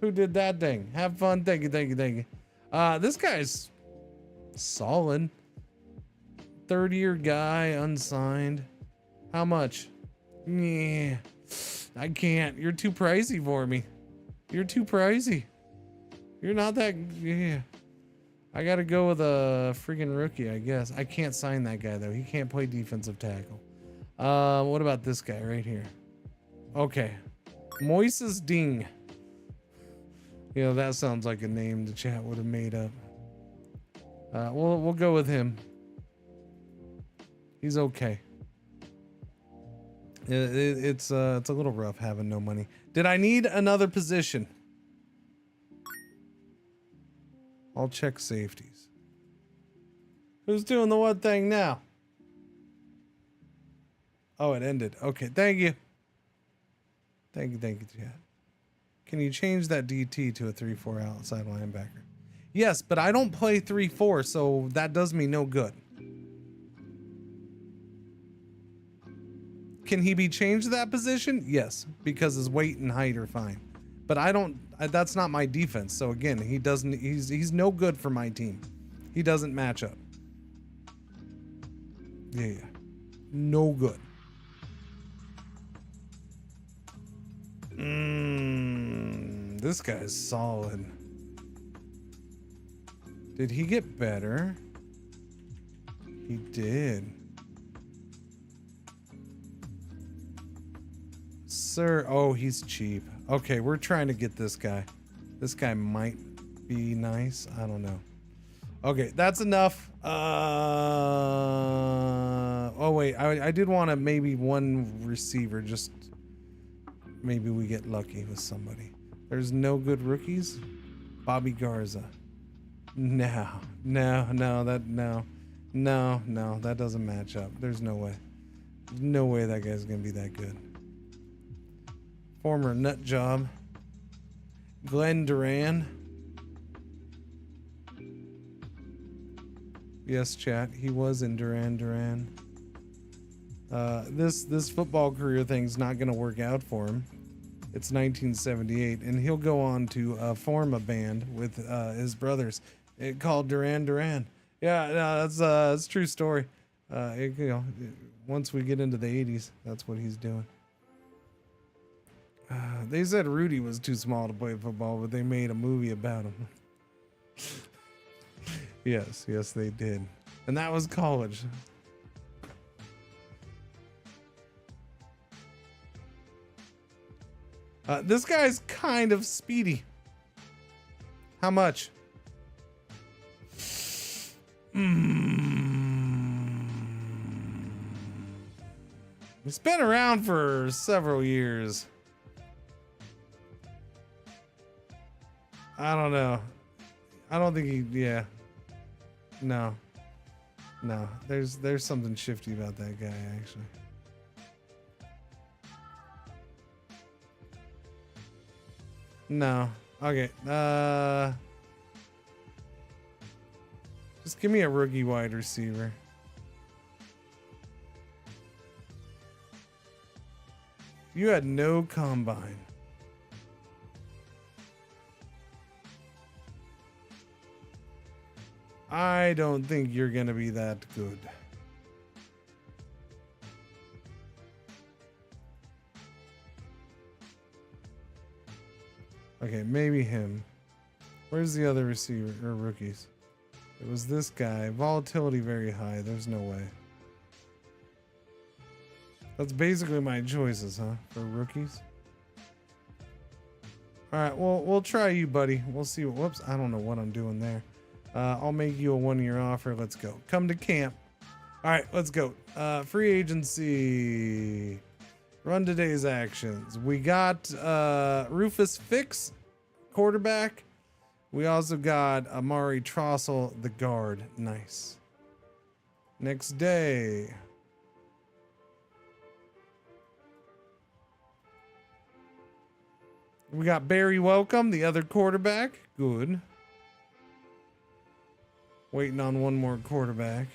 Who did that thing? Have fun. Thank you. This guy's solid. 30-year guy, unsigned. How much? Yeah, I can't. You're too pricey for me. You're too pricey. You're not that. Yeah. I gotta go with a freaking rookie, I guess. I can't sign that guy though. He can't play defensive tackle. What about this guy right here? Okay, Moises Ding. You know, that sounds like a name the chat would have made up. We'll go with him. He's okay. It's a little rough having no money. Did I need another position? I'll check safeties. Who's doing the what thing now? Oh, it ended. Okay, thank you. Thank you, chat. Can you change that DT to a 3-4 outside linebacker? Yes, but I don't play 3-4, so that does me no good. Can he be changed to that position? Yes, because his weight and height are fine. But that's not my defense. So again, he's no good for my team. He doesn't match up. Yeah. No good. This guy's solid. Did he get better? He did. Sir, oh, he's cheap. Okay, we're trying to get this guy. This guy might be nice. I don't know. Okay, that's enough. Oh wait, I did want to maybe one receiver. Just maybe we get lucky with somebody. There's no good rookies. Bobby Garza. No, that doesn't match up. There's no way. There's no way that guy's gonna be that good. Former nut job. Glenn Duran. Yes, chat. He was in Duran. This football career thing's not gonna work out for him. It's 1978, and he'll go on to form a band with his brothers called Duran. Yeah, no, that's a true story. Once we get into the 80s, that's what he's doing. They said Rudy was too small to play football, but they made a movie about him. Yes, they did. And that was college. This guy's kind of speedy. How much? It's been around for several years. I don't know. I don't think yeah. No. There's something shifty about that guy, actually. No. Okay. Just give me a rookie wide receiver. You had no combine. I don't think you're gonna be that good. Okay, maybe him. Where's the other receiver or rookies? It was this guy. Volatility very high. There's no way. That's basically my choices, huh? For rookies. All right, well, we'll try you, buddy. We'll see. Whoops, I don't know what I'm doing there. I'll make you a 1-year offer. Let's go. Come to camp. All right, let's go. Free agency. Run today's actions. We got Rufus Fix, quarterback. We also got Amari Trossel, the guard. Nice. Next day. We got Barry Welcome, the other quarterback. Good. Waiting on one more quarterback.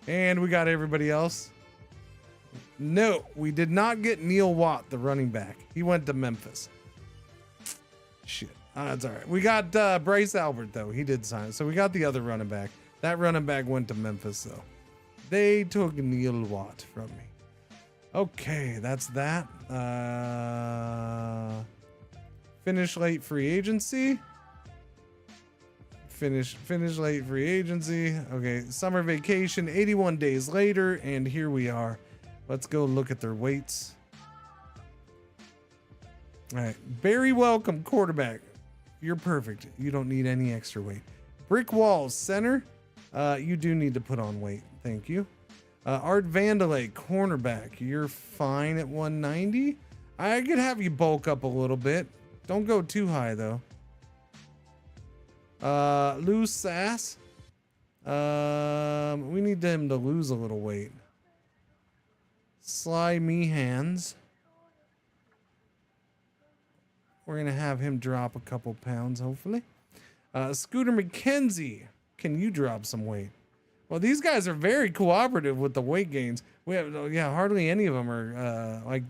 And we got everybody else. No, we did not get Neil Watt, the running back. He went to Memphis. Shit. That's all right. We got Bryce Albert, though. He did sign. So we got the other running back. That running back went to Memphis, though. They took Neil Watt from me. Okay, that's that. Finish late free agency. Finish late free agency. Okay, summer vacation, 81 days later, and here we are. Let's go look at their weights. All right, Barry Welcome, quarterback. You're perfect. You don't need any extra weight. Brick Walls, center. You do need to put on weight. Thank you. Art Vandelay, cornerback. You're fine at 190. I could have you bulk up a little bit. Don't go too high, though. Lou Sass. We need him to lose a little weight. Sly Meehands. We're going to have him drop a couple pounds, hopefully. Scooter McKenzie. Can you drop some weight? Well, these guys are very cooperative with the weight gains. We have, hardly any of them are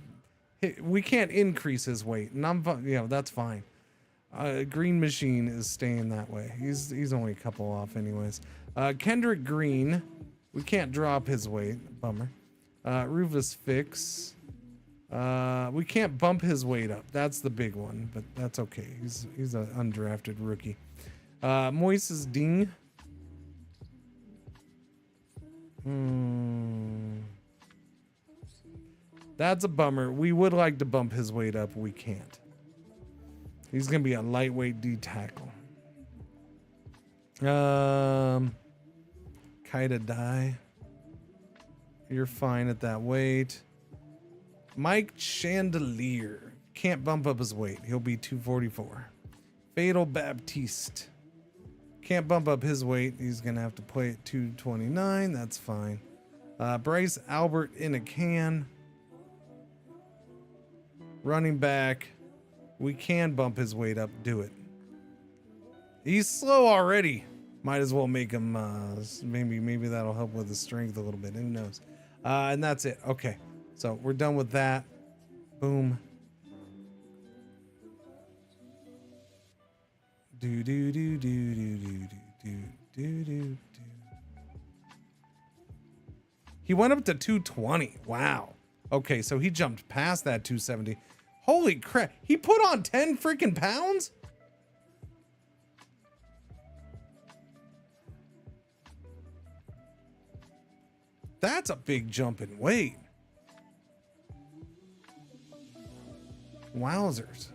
we can't increase his weight, and that's fine. Green Machine is staying that way. He's only a couple off, anyways. Kendrick Green, we can't drop his weight. Bummer. Rufus Fix, we can't bump his weight up. That's the big one, but that's okay. He's an undrafted rookie. Moises Ding. That's a bummer. We would like to bump his weight up. We can't. He's going to be a lightweight D tackle. Kaida Die. You're fine at that weight. Mike Chandelier. Can't bump up his weight. He'll be 244. Fatal Baptiste. Can't bump up his weight. He's going to have to play at 229. That's fine. Bryce Albert in a can. Running back. We can bump his weight up. Do it. He's slow already. Might as well make him, maybe that'll help with his strength a little bit. Who knows? And that's it. Okay. So we're done with that. Boom. Do do do do do do do do do. He went up to 220. Wow. Okay, so he jumped past that 270. Holy crap. He put on 10 freaking pounds? That's a big jump in weight. Wowzers.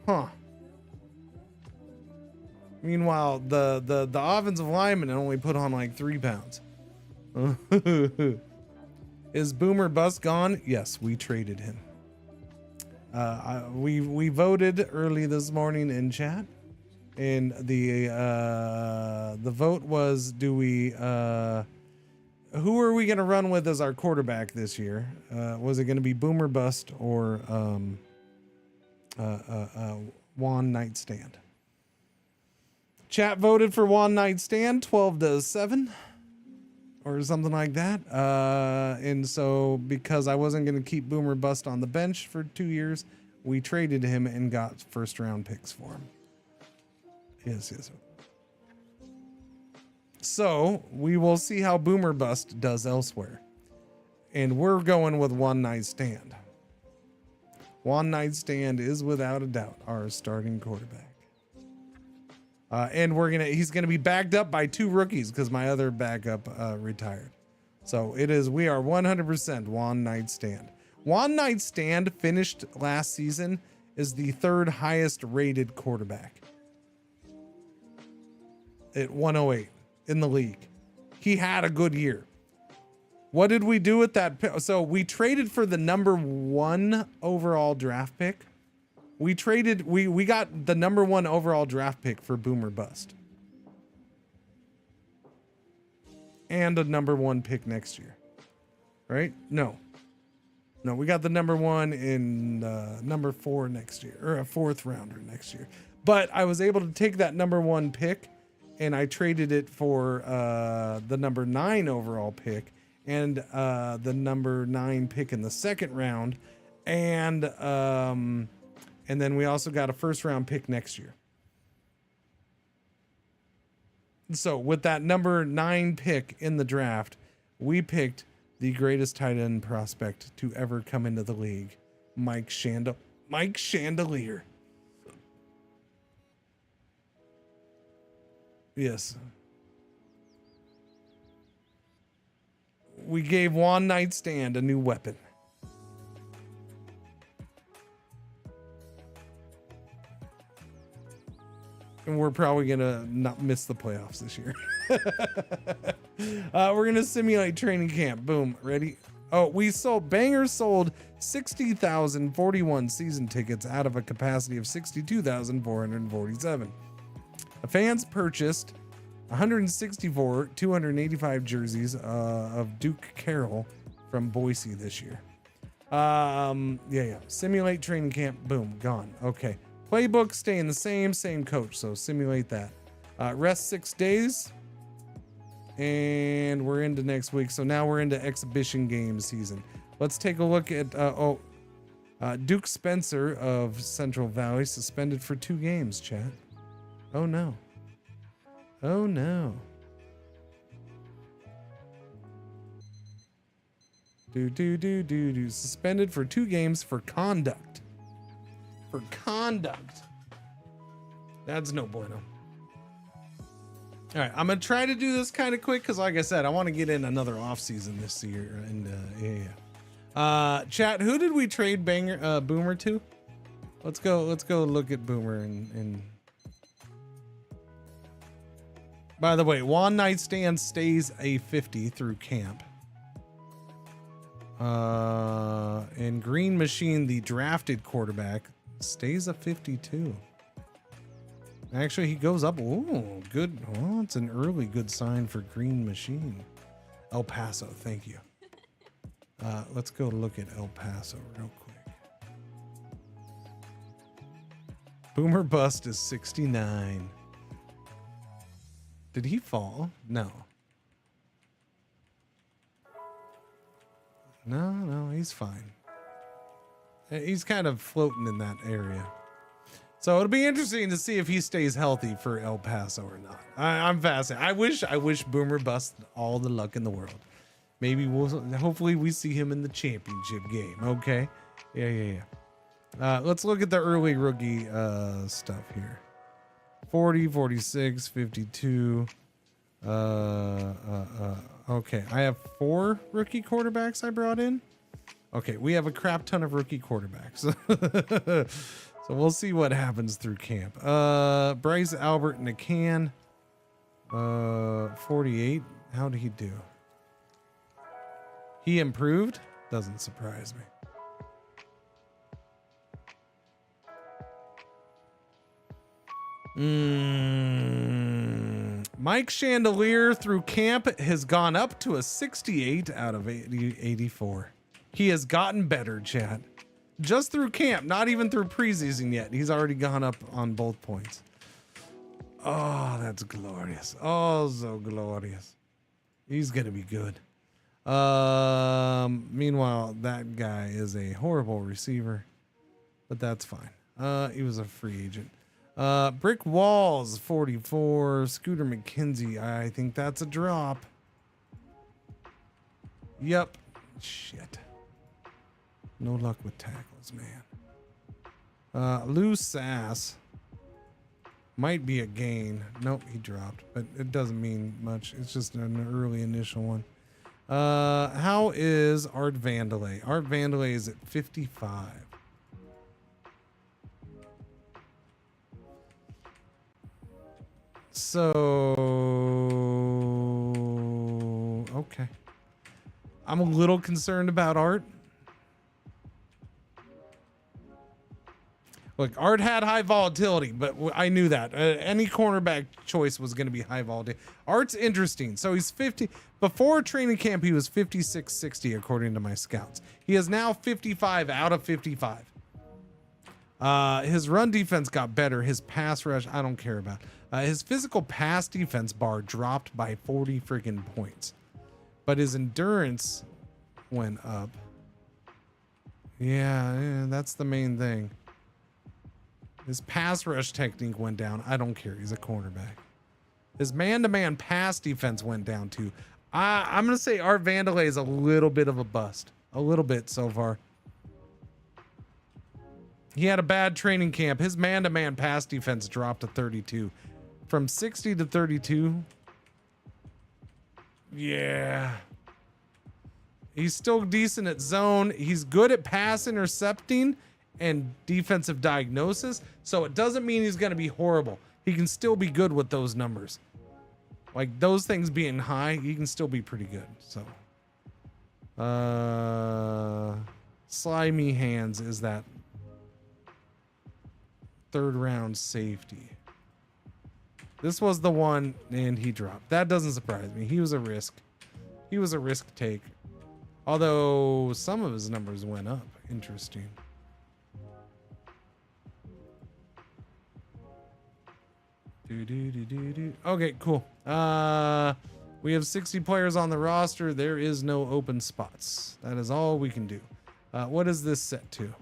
Huh. Meanwhile, the offensive lineman only put on like 3 pounds. Is Boomer Bust gone? Yes, we traded him. We voted early this morning in chat, and the vote was, do we who are we gonna run with as our quarterback this year? Was it gonna be Boomer Bust or Juan Nightstand? Chat voted for Juan Nightstand 12-7 or something like that. And so because I wasn't going to keep Boomer Bust on the bench for 2 years, we traded him and got 1st round picks for him. Yes. So we will see how Boomer Bust does elsewhere. And we're going with One Night Stand. One Night Stand is without a doubt our starting quarterback. And he's gonna be backed up by 2 rookies because my other backup retired. So it is, we are 100% Juan Nightstand. Juan Nightstand finished last season as the third highest rated quarterback at 108 in the league. He had a good year. What did we do with that pick? So we traded for the number 1 overall draft pick. We got the number 1 overall draft pick for Boomer Bust. And a number 1 pick next year. Right? No, we got the number 1 in number 4 next year, or a 4th rounder next year. But I was able to take that number 1 pick and I traded it for the number 9 overall pick and the number 9 pick in the 2nd round. And then we also got a 1st round pick next year. So with that number 9 pick in the draft, we picked the greatest tight end prospect to ever come into the league, Mike Chandelier. Yes. We gave Juan Nightstand a new weapon. And we're probably going to not miss the playoffs this year. We're going to simulate training camp. Boom. Ready? Oh, Bangers sold 60,041 season tickets out of a capacity of 62,447. Fans purchased 164 285 jerseys of Duke Carroll from Boise this year. Simulate training camp. Boom. Gone. Okay. Playbook staying the same coach. So simulate that. Rest 6 days. And we're into next week. So now we're into exhibition game season. Let's take a look at Duke Spencer of Central Valley suspended for 2 games, chat. Oh no. Oh no. Suspended for 2 games for conduct. For conduct. That's no bueno. All right, I'm gonna try to do this kind of quick because, like I said, I want to get in another off season this year. And chat, who did we trade Boomer to? Let's go look at Boomer and. By the way, Juan Nightstand stays a 50 through camp. And Green Machine, the drafted quarterback, stays a 52. Actually, he goes up. Oh, good. Oh, it's an early good sign for Green Machine. El Paso, thank you. Let's go look at El Paso real quick. Boomer Bust is 69. Did he fall? No. No, he's fine. He's kind of floating in that area. So it'll be interesting to see if he stays healthy for El Paso or not. I'm fascinated. I wish Boomer Bust all the luck in the world. Maybe hopefully we see him in the championship game. Okay. Yeah. Let's look at the early rookie stuff here. 40, 46, 52. Okay. I have 4 rookie quarterbacks I brought in. Okay. We have a crap ton of rookie quarterbacks. So we'll see what happens through camp. Bryce Albert in a can. 48. How did he do? He improved? Doesn't surprise me. Mike Chandelier through camp has gone up to a 68 out of 84. He has gotten better, chat. Just through camp, not even through preseason yet. He's already gone up on both points. Oh, that's glorious. Oh, so glorious. He's going to be good. Meanwhile, that guy is a horrible receiver, but that's fine. He was a free agent. Brick Walls, 44. Scooter McKenzie, I think that's a drop. Yep. Shit. No luck with tackles, man. Lou Sass might be a gain. Nope, he dropped, but it doesn't mean much. It's just an early initial one. How is Art Vandalay? Art Vandalay is at 55. So, okay. I'm a little concerned about Art. Look, Art had high volatility, but I knew that. Any cornerback choice was going to be high volatility. Art's interesting. So he's 50. Before training camp, he was 56-60, according to my scouts. He is now 55 out of 55. His run defense got better. His pass rush, I don't care about. His physical pass defense bar dropped by 40 freaking points. But his endurance went up. Yeah, that's the main thing. His pass rush technique went down. I don't care. He's a cornerback. His man-to-man pass defense went down too. I'm going to say Art Vandalay is a little bit of a bust. A little bit so far. He had a bad training camp. His man-to-man pass defense dropped to 32. From 60 to 32. Yeah. He's still decent at zone. He's good at pass intercepting and defensive diagnosis. So it doesn't mean he's going to be horrible. He can still be good with those numbers. Like those things being high, he can still be pretty good. So, Slimy Hands is that third round safety. This was the one and he dropped. That doesn't surprise me. He was a risk. He was a risk take. Although some of his numbers went up. Interesting. Okay, cool. We have 60 players on the roster. There is no open spots. That is all we can do. What is this set to?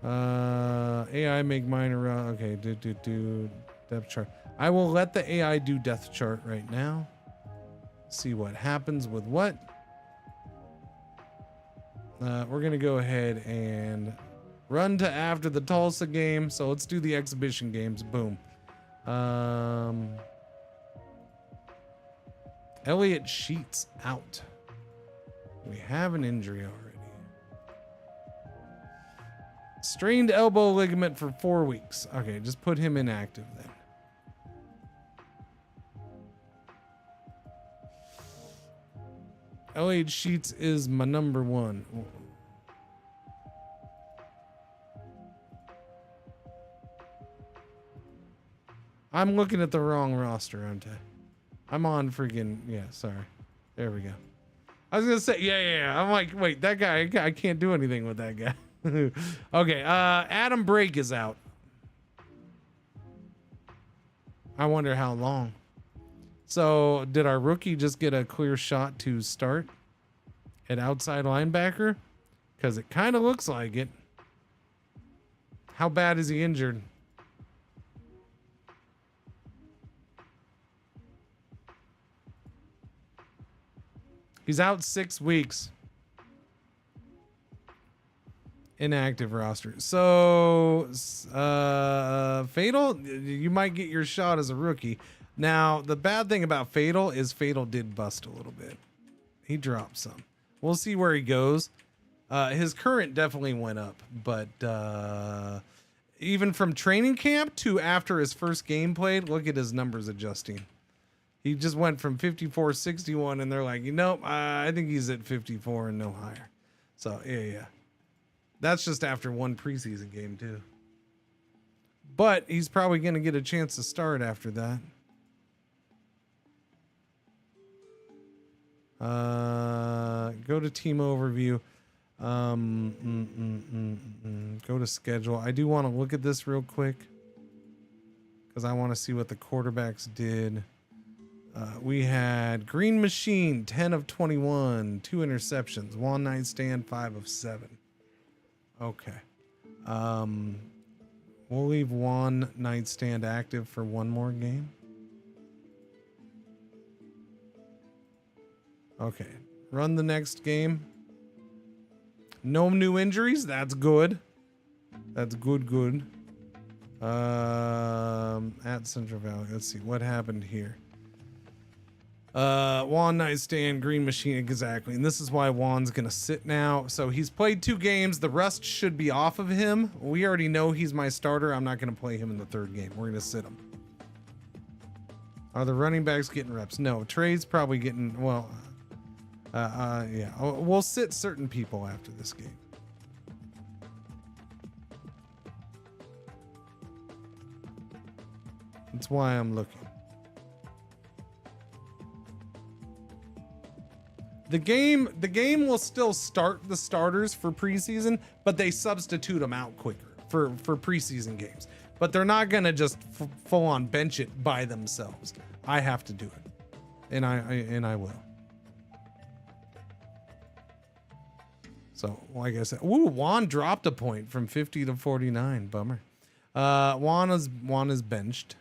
AI make minor. Okay, do depth chart. I will let the AI do depth chart right now. See what happens with what. We're gonna go ahead and run to after the Tulsa game. So let's do the exhibition games. Boom. Elliott Sheets out. We have an injury already. Strained elbow ligament for 4 weeks. Okay, just put him inactive then. Elliott Sheets is my number one. I'm looking at the wrong roster, aren't I? I'm on freaking, yeah, sorry. There we go. I was gonna say, yeah. I'm like, wait, that guy, I can't do anything with that guy. Okay, Adam Brake is out. I wonder how long. So, did our rookie just get a clear shot to start at outside linebacker? Because it kind of looks like it. How bad is he injured? He's out 6 weeks. Inactive roster. So, Fatal, you might get your shot as a rookie. Now, the bad thing about Fatal is Fatal did bust a little bit. He dropped some. We'll see where he goes. His current definitely went up, but even from training camp to after his first game played, look at his numbers adjusting. He just went from 54-61, and they're like, I think he's at 54 and no higher. So, yeah. That's just after one preseason game, too. But he's probably going to get a chance to start after that. Go to team overview. Go to schedule. I do want to look at this real quick because I want to see what the quarterbacks did. We had Green Machine, 10 of 21, 2 interceptions, 1 night stand, 5 of 7. Okay. We'll leave 1 night stand active for 1 more game. Okay. Run the next game. No new injuries. That's good. That's good. At Central Valley. Let's see what happened here. Juan nightstand, green machine, exactly. And this is why Juan's gonna sit now. So he's played 2 games. The rust should be off of him. We already know he's my starter. I'm not gonna play him in the 3rd game. We're gonna sit him. Are the running backs getting reps? No, Trey's probably getting, well, yeah. We'll sit certain people after this game. That's why I'm looking. The game will still start the starters for preseason, but they substitute them out quicker for preseason games. But they're not gonna just full on bench it by themselves. I have to do it, and I will. So like I said, ooh, Juan dropped a point from 50 to 49. Bummer. Juan is benched.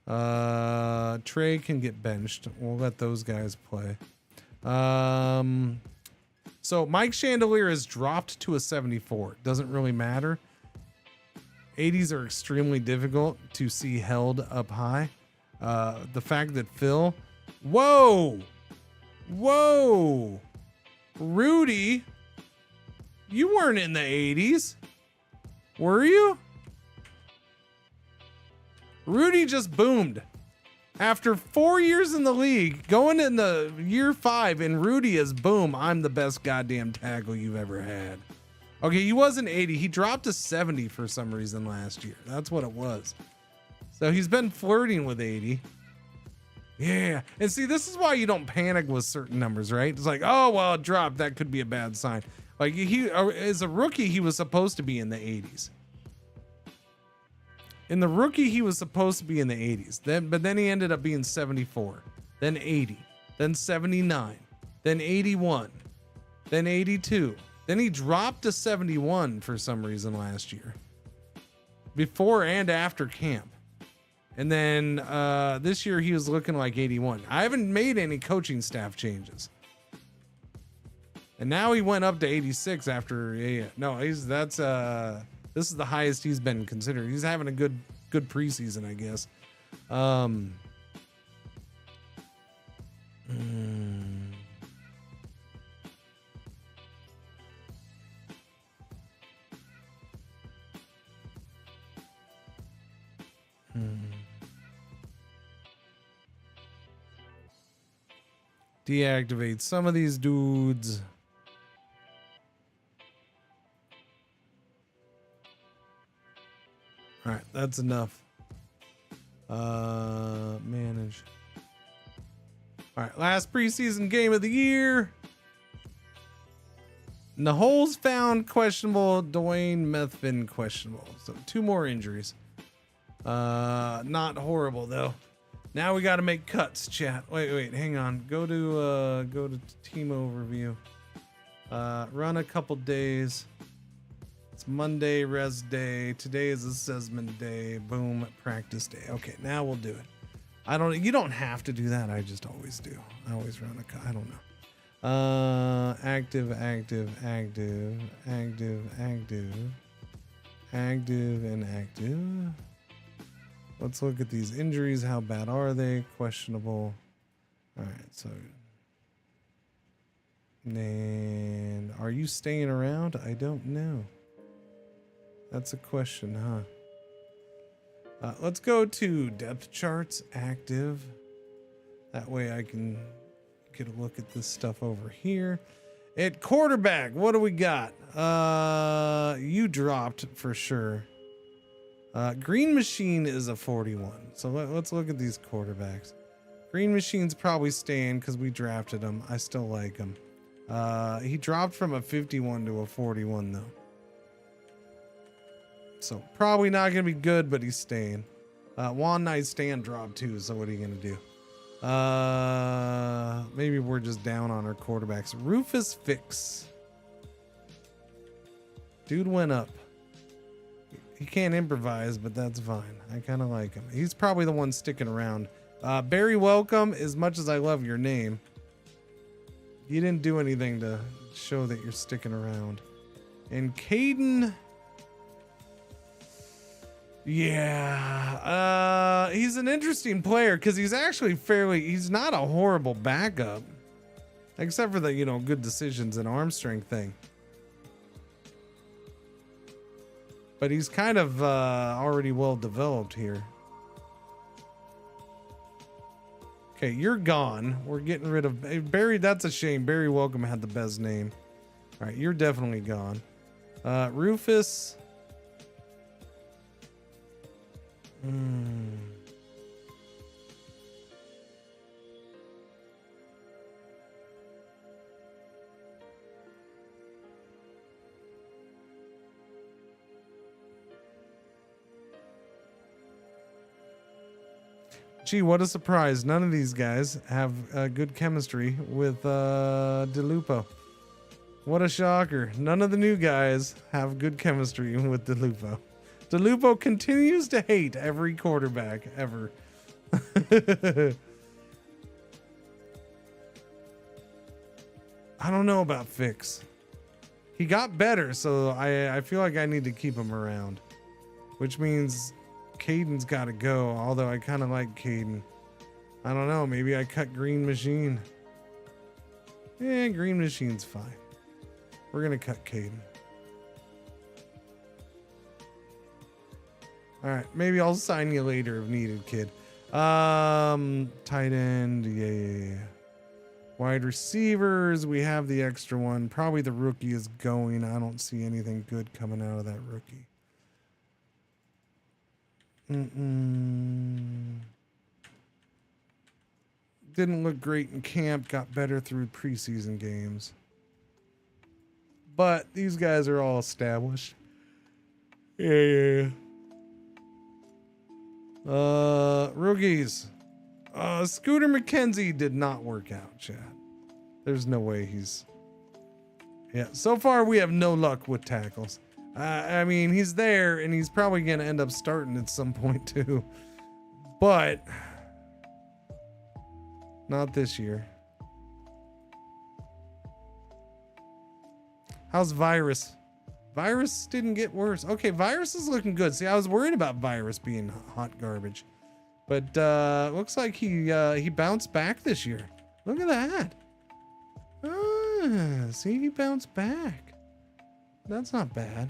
Trey can get benched. We'll let those guys play. So Mike Chandelier is dropped to a 74. Doesn't really matter. 80s are extremely difficult to see held up high. The fact that Phil, whoa, Rudy, you weren't in the 80s, were you? Rudy just boomed. After 4 years in the league, going in the year 5, and Rudy is boom, I'm the best goddamn tackle you've ever had. Okay, he wasn't 80. He dropped to 70 for some reason last year. That's what it was. So he's been flirting with 80. Yeah. And see, this is why you don't panic with certain numbers, right? It's like, oh, well, it dropped. That could be a bad sign. Like, he, as a rookie, he was supposed to be in the 80s. In the rookie, he was supposed to be in the 80s. But then he ended up being 74, then 80, then 79, then 81, then 82. Then he dropped to 71 for some reason last year, before and after camp. And then this year he was looking like 81. I haven't made any coaching staff changes. And now he went up to 86 after. Yeah. No, this is the highest he's been considered. He's having a good preseason, I guess. Deactivate some of these dudes. All right, that's enough. Manage. All right, last preseason game of the year. Naholes found questionable. Dwayne Methvin questionable. So 2 more injuries. Not horrible though. Now we got to make cuts, chat. Wait, hang on. Go to team overview. Run a couple days. It's Monday, rest day. Today is assessment day. Boom, practice day. Okay, now we'll do it. You don't have to do that. I just always do. I always run I don't know. Active, and active. Let's look at these injuries. How bad are they? Questionable. All right, so. And are you staying around? I don't know. That's a question, huh? Let's go to depth charts, active. That way I can get a look at this stuff over here. At quarterback, what do we got? You dropped for sure. Green Machine is a 41. So let's look at these quarterbacks. Green Machine's probably staying because we drafted him. I still like him. He dropped from a 51 to a 41 though. So probably not going to be good, but he's staying. Juan Nightstand dropped too, so what are you going to do? Maybe we're just down on our quarterbacks. Rufus Fix. Dude went up. He can't improvise, but that's fine. I kind of like him. He's probably the one sticking around. Barry Welcome, as much as I love your name, you didn't do anything to show that you're sticking around. And Caden... Yeah, he's an interesting player because he's actually he's not a horrible backup. Except for the, good decisions and arm strength thing. But he's kind of already well developed here. Okay, you're gone. We're getting rid of Barry. That's a shame. Barry Welcome had the best name. All right, you're definitely gone. Rufus. Gee, what a surprise. None of these guys have good chemistry with DeLupo. What a shocker. None of the new guys have good chemistry with DeLupo. DeLupo continues to hate every quarterback ever. I don't know about Fix. He got better, so I feel like I need to keep him around. Which means Caden's got to go, although I kind of like Caden. I don't know, maybe I cut Green Machine. Green Machine's fine. We're going to cut Caden. All right, maybe I'll sign you later if needed, kid. Tight end, yeah. Wide receivers, we have the extra one. Probably the rookie is going. I don't see anything good coming out of that rookie. Didn't look great in camp, got better through preseason games. But these guys are all established. Yeah. Rookies. Scooter McKenzie did not work out, Chad. There's no way he's... Yeah, so far we have no luck with tackles. I mean, he's there, and he's probably going to end up starting at some point, too. But... not this year. How's Virus? Virus didn't get worse. Okay, Virus is looking good. See, I was worried about Virus being hot garbage. But looks like he bounced back this year. Look at that. See, he bounced back. That's not bad.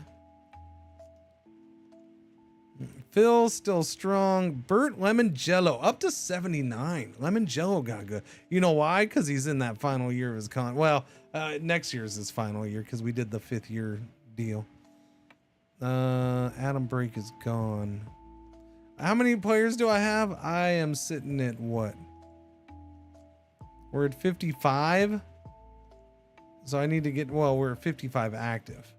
Phil still strong. Bert Lemon Jello up to 79. Lemon Jello got good. You know why? Because he's in that final year of his next year's his final year because we did the 5th year deal. Adam Brake is gone. How many players do I have? I am sitting at what? We're at 55. So I need to get, we're at 55 active.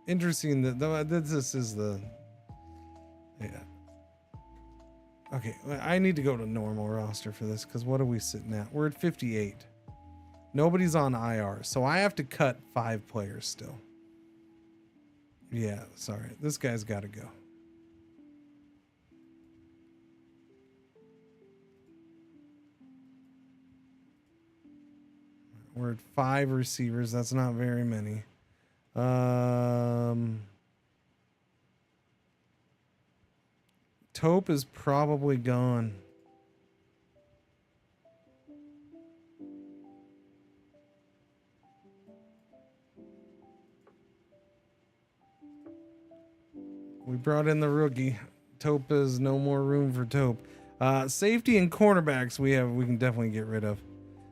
Interesting that this is the, yeah. Okay, I need to go to normal roster for this because what are we sitting at? We're at 58. Nobody's on IR, so I have to cut 5 players still. Yeah, sorry. This guy's got to go. We're at 5 receivers. That's not very many. Taupe is probably gone. We brought in the rookie. Taupe is no more room for Taupe. Safety and cornerbacks we can definitely get rid of.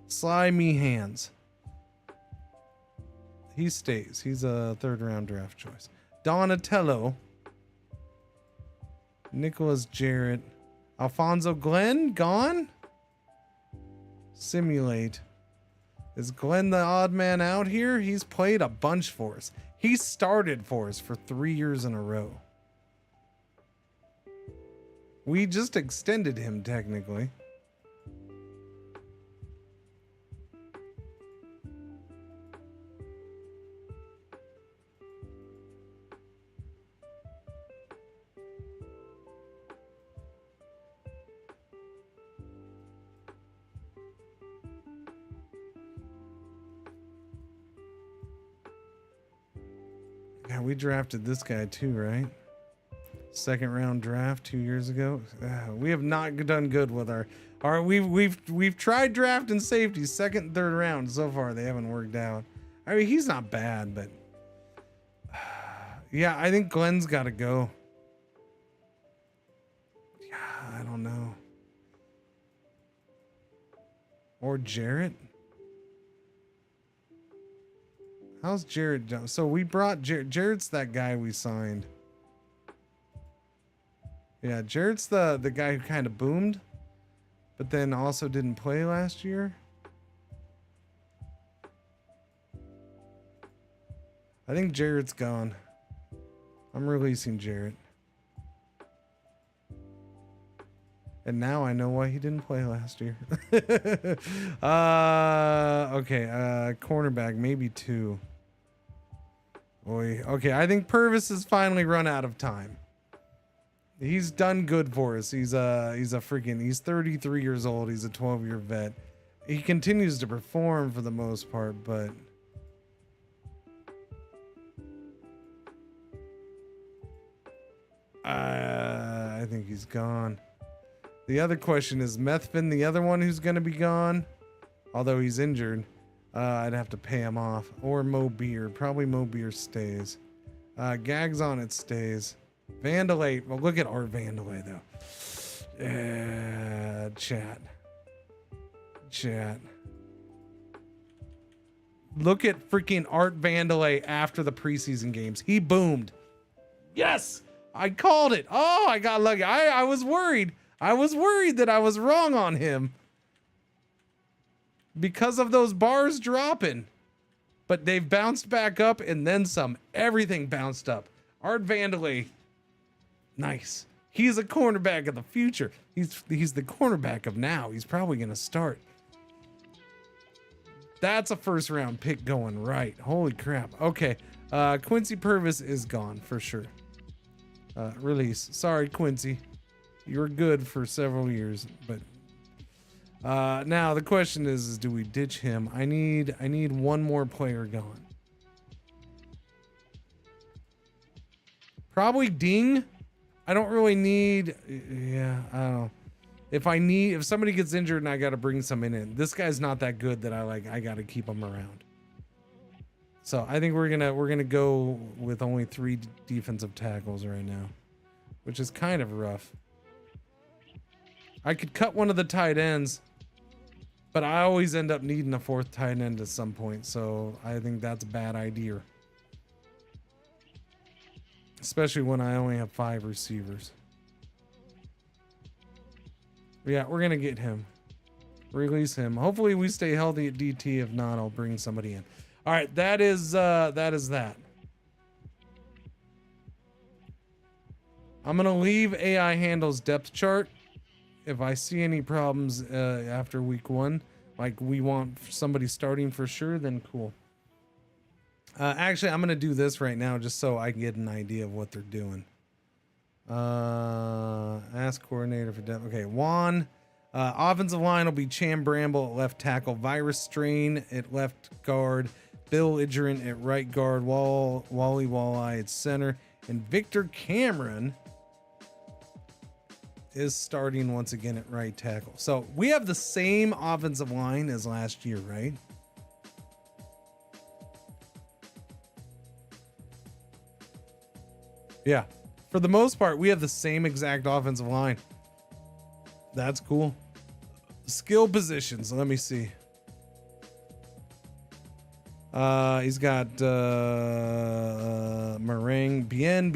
Slimy Hands. He stays. He's a 3rd round draft choice. Donatello. Nicholas Jarrett. Alfonso Glenn gone? Simulate. Is Glenn the odd man out here? He's played a bunch for us. He started for us for 3 years in a row. We just extended him technically. Yeah, we drafted this guy too, right? Second round draft 2 years ago. We have not done good with our we've tried drafting safeties second and third round so far. They haven't worked out. I mean, he's not bad, but yeah, I think Glenn's got to go. Yeah, I don't know. Or Jarrett. How's Jarrett doing? So we brought Jarrett. Jarrett's that guy we signed. Yeah, Jarrett's the guy who kind of boomed, but then also didn't play last year. I think Jarrett's gone. I'm releasing Jarrett. And now I know why he didn't play last year. Okay, cornerback, maybe 2. Boy, okay, I think Purvis has finally run out of time. He's done good for us. He's 33 years old. He's a 12-year vet. He continues to perform for the most part, but I think he's gone. The other question is Methvin, the other one who's going to be gone, although he's injured. I'd have to pay him off. Or Mo Beer. Probably Mo Beer stays. Gags on it stays. Vandalay. Well, look at Art Vandalay, though. Chat. Look at freaking Art Vandalay after the preseason games. He boomed. Yes! I called it. Oh, I got lucky. I was worried. I was worried that I was wrong on him. Because of those bars dropping. But they've bounced back up and then some. Everything bounced up. Art Vandalay. Nice. He's a cornerback of the future. He's the cornerback of now. He's probably going to start. That's a first round pick going right. Holy crap. Okay. Quincy Purvis is gone for sure. Release. Sorry, Quincy. You were good for several years, but now the question is do we ditch him? I need one more player gone. Probably Ding. I don't really need. Yeah, I don't know. If somebody gets injured and I got to bring some in, this guy's not that good that I got to keep him around. So I think we're gonna go with only 3 defensive tackles right now, which is kind of rough. I could cut one of the tight ends, but I always end up needing a 4th tight end at some point. So I think that's a bad idea. Especially when I only have 5 receivers. But yeah, we're going to get him. Release him. Hopefully we stay healthy at DT. If not, I'll bring somebody in. All right, that is that. I'm going to leave AI handles depth chart. If I see any problems after week 1, like we want somebody starting for sure, then cool. Actually, I'm going to do this right now just so I can get an idea of what they're doing. Ask coordinator for depth. Okay, Juan. Offensive line will be Cham Bramble at left tackle, Virus Strain at left guard, Bill Idgerin at right guard, Wally Walleye at center, and Victor Cameron is starting once again at right tackle. So we have the same offensive line as last year, right? Yeah. For the most part, we have the same exact offensive line. That's cool. Skill positions. Let me see. He's got Meringue, Bien,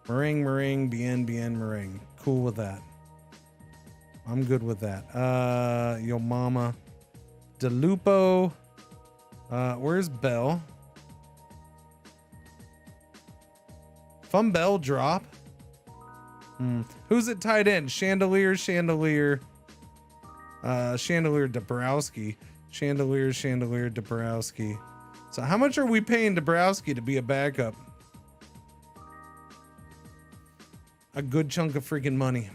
Meringue, Bien. Cool with that. I'm good with that. Yo Mama. DeLupo. Where's Bell? Bell drop. Who's at tight end? Chandelier Dabrowski. Chandelier Dabrowski. So how much are we paying Dabrowski to be a backup? A good chunk of freaking money.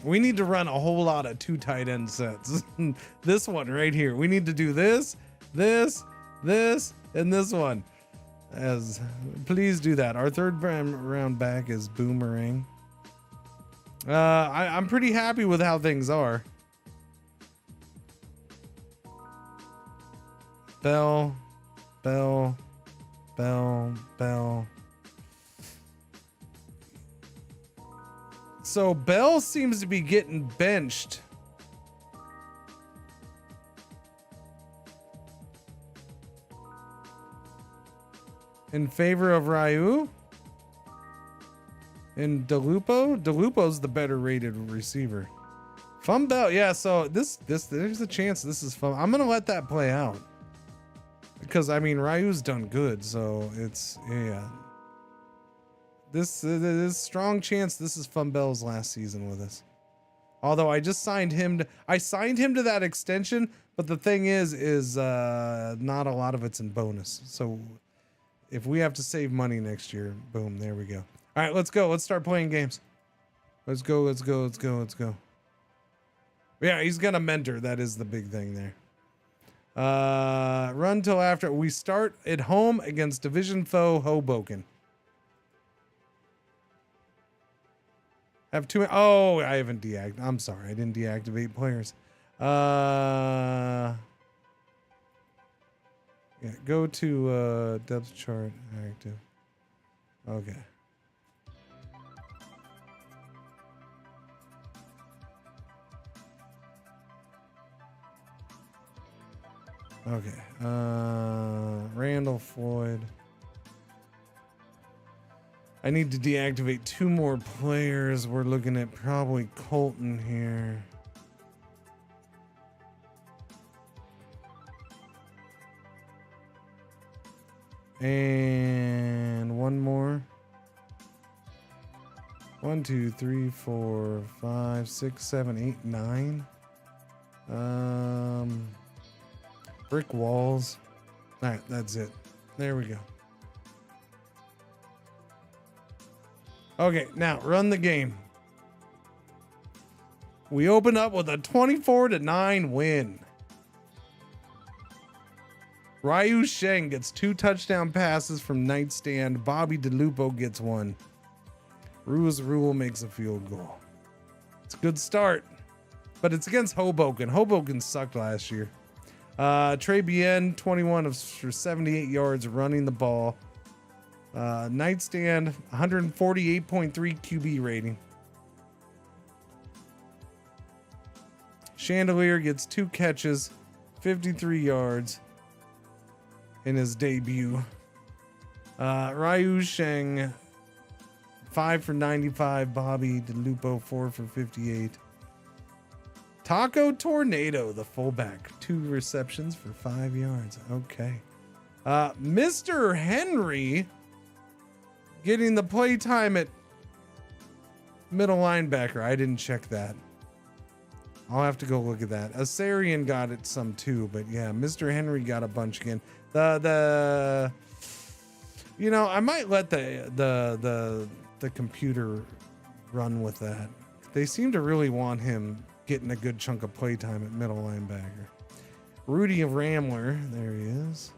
We need to run a whole lot of 2 tight end sets. This one right here. We need to do this, this, and this one. Please do that. Our third round back is Boomerang. I'm pretty happy with how things are. Bell. So Bell seems to be getting benched. In favor of Ryu? And DeLupo? DeLupo's the better rated receiver. Fun Bell, yeah, so this there's a chance this is fun. I'm gonna let that play out. Because I mean Ryu's done good, so it's yeah. This is strong chance this is Fun Bell's last season with us. Although I just signed him to that extension, but the thing is not a lot of it's in bonus. So if we have to save money next year, boom, there we go. All right, let's go. Let's start playing games. Let's go. Yeah, he's got a mentor. That is the big thing there. Run till after we start at home against division foe Hoboken. Have two. Oh, I haven't deactivated. I'm sorry, I didn't deactivate players. Yeah, go to depth chart active. Okay. Okay. Randall Floyd. I need to deactivate 2 more players. We're looking at probably Colton here. And 1 more. 1, 2, 3, 4, 5, 6, 7, 8, 9. Brick walls. All right, that's it. There we go. Okay, now run the game. We open up with a 24-9 win. Ryu Sheng gets 2 touchdown passes from Nightstand. Bobby DeLupo gets 1. Ruiz Rule makes a field goal. It's a good start, but it's against Hoboken. Hoboken sucked last year. Trey Bien, 21 for 78 yards running the ball. Nightstand, 148.3 QB rating. Chandelier gets 2 catches, 53 yards in his debut. Ryu Sheng, 5 for 95. Bobby DeLupo, 4 for 58. Taco Tornado, the fullback, 2 receptions for 5 yards. Okay. Mr. Henry getting the play time at middle linebacker. I didn't check that. I'll have to go look at that. Asarian got it some too, but yeah, Mr. Henry got a bunch again. You know, I might let the computer run with that. They seem to really want him getting a good chunk of play time at middle linebacker. Rudy Ramler, there he is.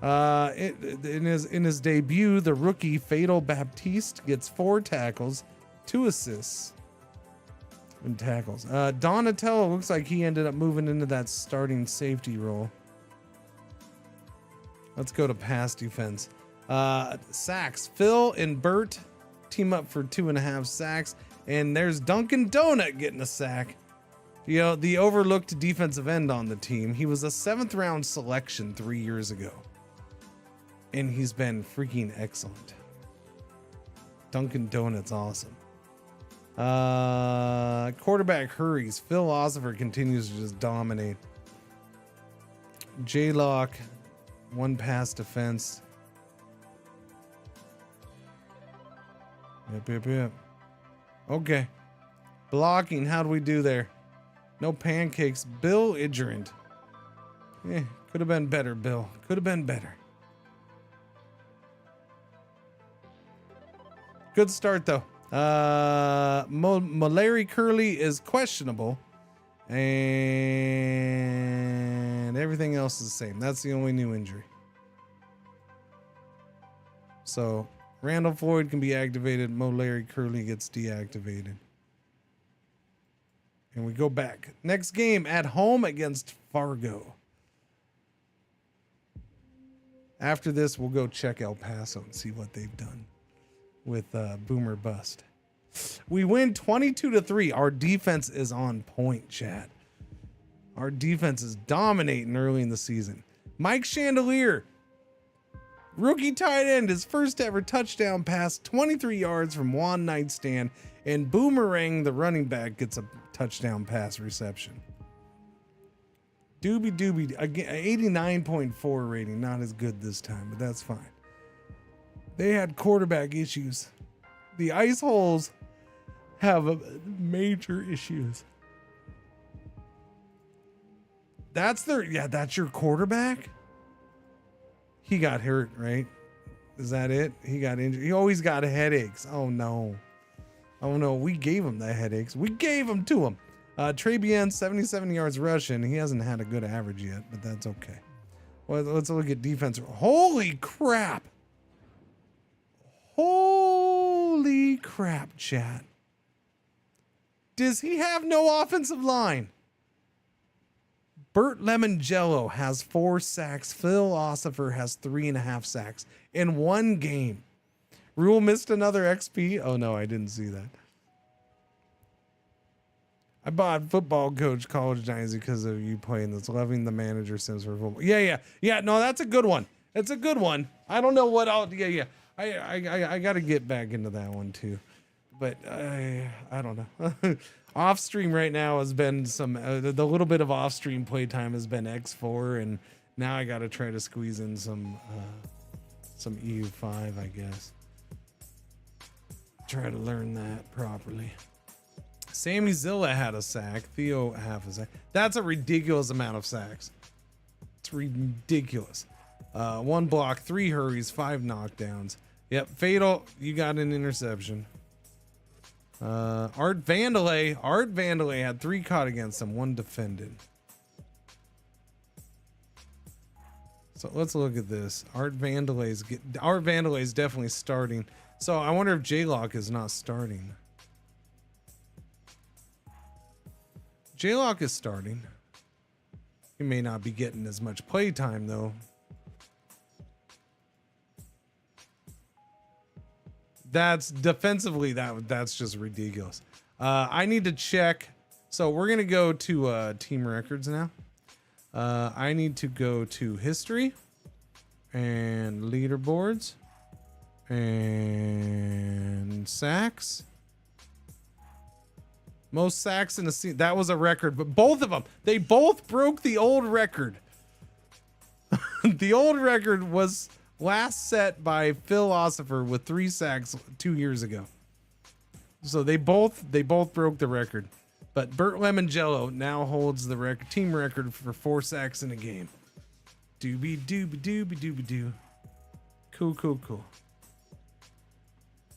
In his debut, the rookie Fatal Baptiste gets 4 tackles, 2 assists, and tackles. Donatello looks like he ended up moving into that starting safety role. Let's go to pass defense. Sacks. Phil and Bert team up for 2.5 sacks. And there's Dunkin' Donut getting a sack. You know, the overlooked defensive end on the team. He was a 7th round selection 3 years ago. And he's been freaking excellent. Dunkin' Donut's awesome. Quarterback hurries. Phil Ossover continues to just dominate. J-Lock, 1 pass defense. Yep. Okay. Blocking, how do we do there? No pancakes. Bill Idgerant. Could have been better, Bill. Could have been better. Good start, though. Larry Curley is questionable. And everything else is the same. That's the only new injury. So Randall Floyd can be activated. Larry Curley gets deactivated. And we go back. Next game at home against Fargo. After this, we'll go check El Paso and see what they've done with Boomer Bust. We win 22-3. Our defense is on point, chat. Our defense is dominating early in the season. Mike Chandelier, rookie tight end, his first ever touchdown pass, 23 yards from one night stand, and Boomerang, the running back, gets a touchdown pass reception. Doobie, again, 89.4 rating. Not as good this time, but that's fine. They had quarterback issues. The ice holes have major issues. That's your quarterback? He got hurt, right? Is that it? He got injured. He always got headaches. Oh no. We gave him the headaches. We gave them to him. Trebian, 77 yards rushing. He hasn't had a good average yet, but that's okay. Well, let's look at defense. Holy crap. Holy crap, chat. Does he have no offensive line? Bert Lemongello has 4 sacks. Phil Ossifer has 3.5 sacks in one game. Rule missed another XP. Oh no, I didn't see that. I bought Football Coach College Dynasty because of you playing this. Loving the manager Sims for football. Yeah. No, that's a good one. It's a good one. I don't know what I'll. Yeah. I got to get back into that one too, but I don't know. Off stream right now has been some. The little bit of off stream playtime has been X4, and now I got to try to squeeze in some EU5, I guess. Try to learn that properly. Sammy Zilla had a sack. Theo half a sack. That's a ridiculous amount of sacks. It's ridiculous. 1 block, 3 hurries, 5 knockdowns. Yep, Fatal, you got an interception. Art Vandalay had 3 caught against him, 1 defended. So let's look at this. Art Vandalay is definitely starting. So I wonder if J-Lock is not starting. J-Lock is starting. He may not be getting as much play time though. That's defensively, that's just ridiculous. I need to check. So we're gonna go to team records now. I need to go to history and leaderboards and sacks. Most sacks in the season. That was a record, but both of them, they both broke the old record. The old record was last set by Phil Ossifer with 3 sacks 2 years ago. So they both broke the record. But Bert Lemongello now holds the team record for 4 sacks in a game. Doobie. Cool.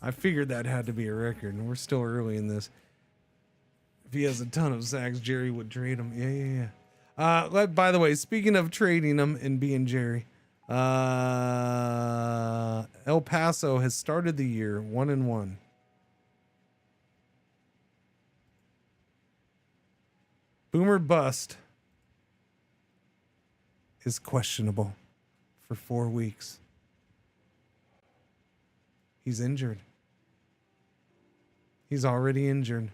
I figured that had to be a record, and we're still early in this. If he has a ton of sacks, Jerry would trade him. Yeah. By the way, speaking of trading him and being Jerry, El Paso has started the year 1-1. Boomer Bust is questionable for 4 weeks. He's injured. He's already injured.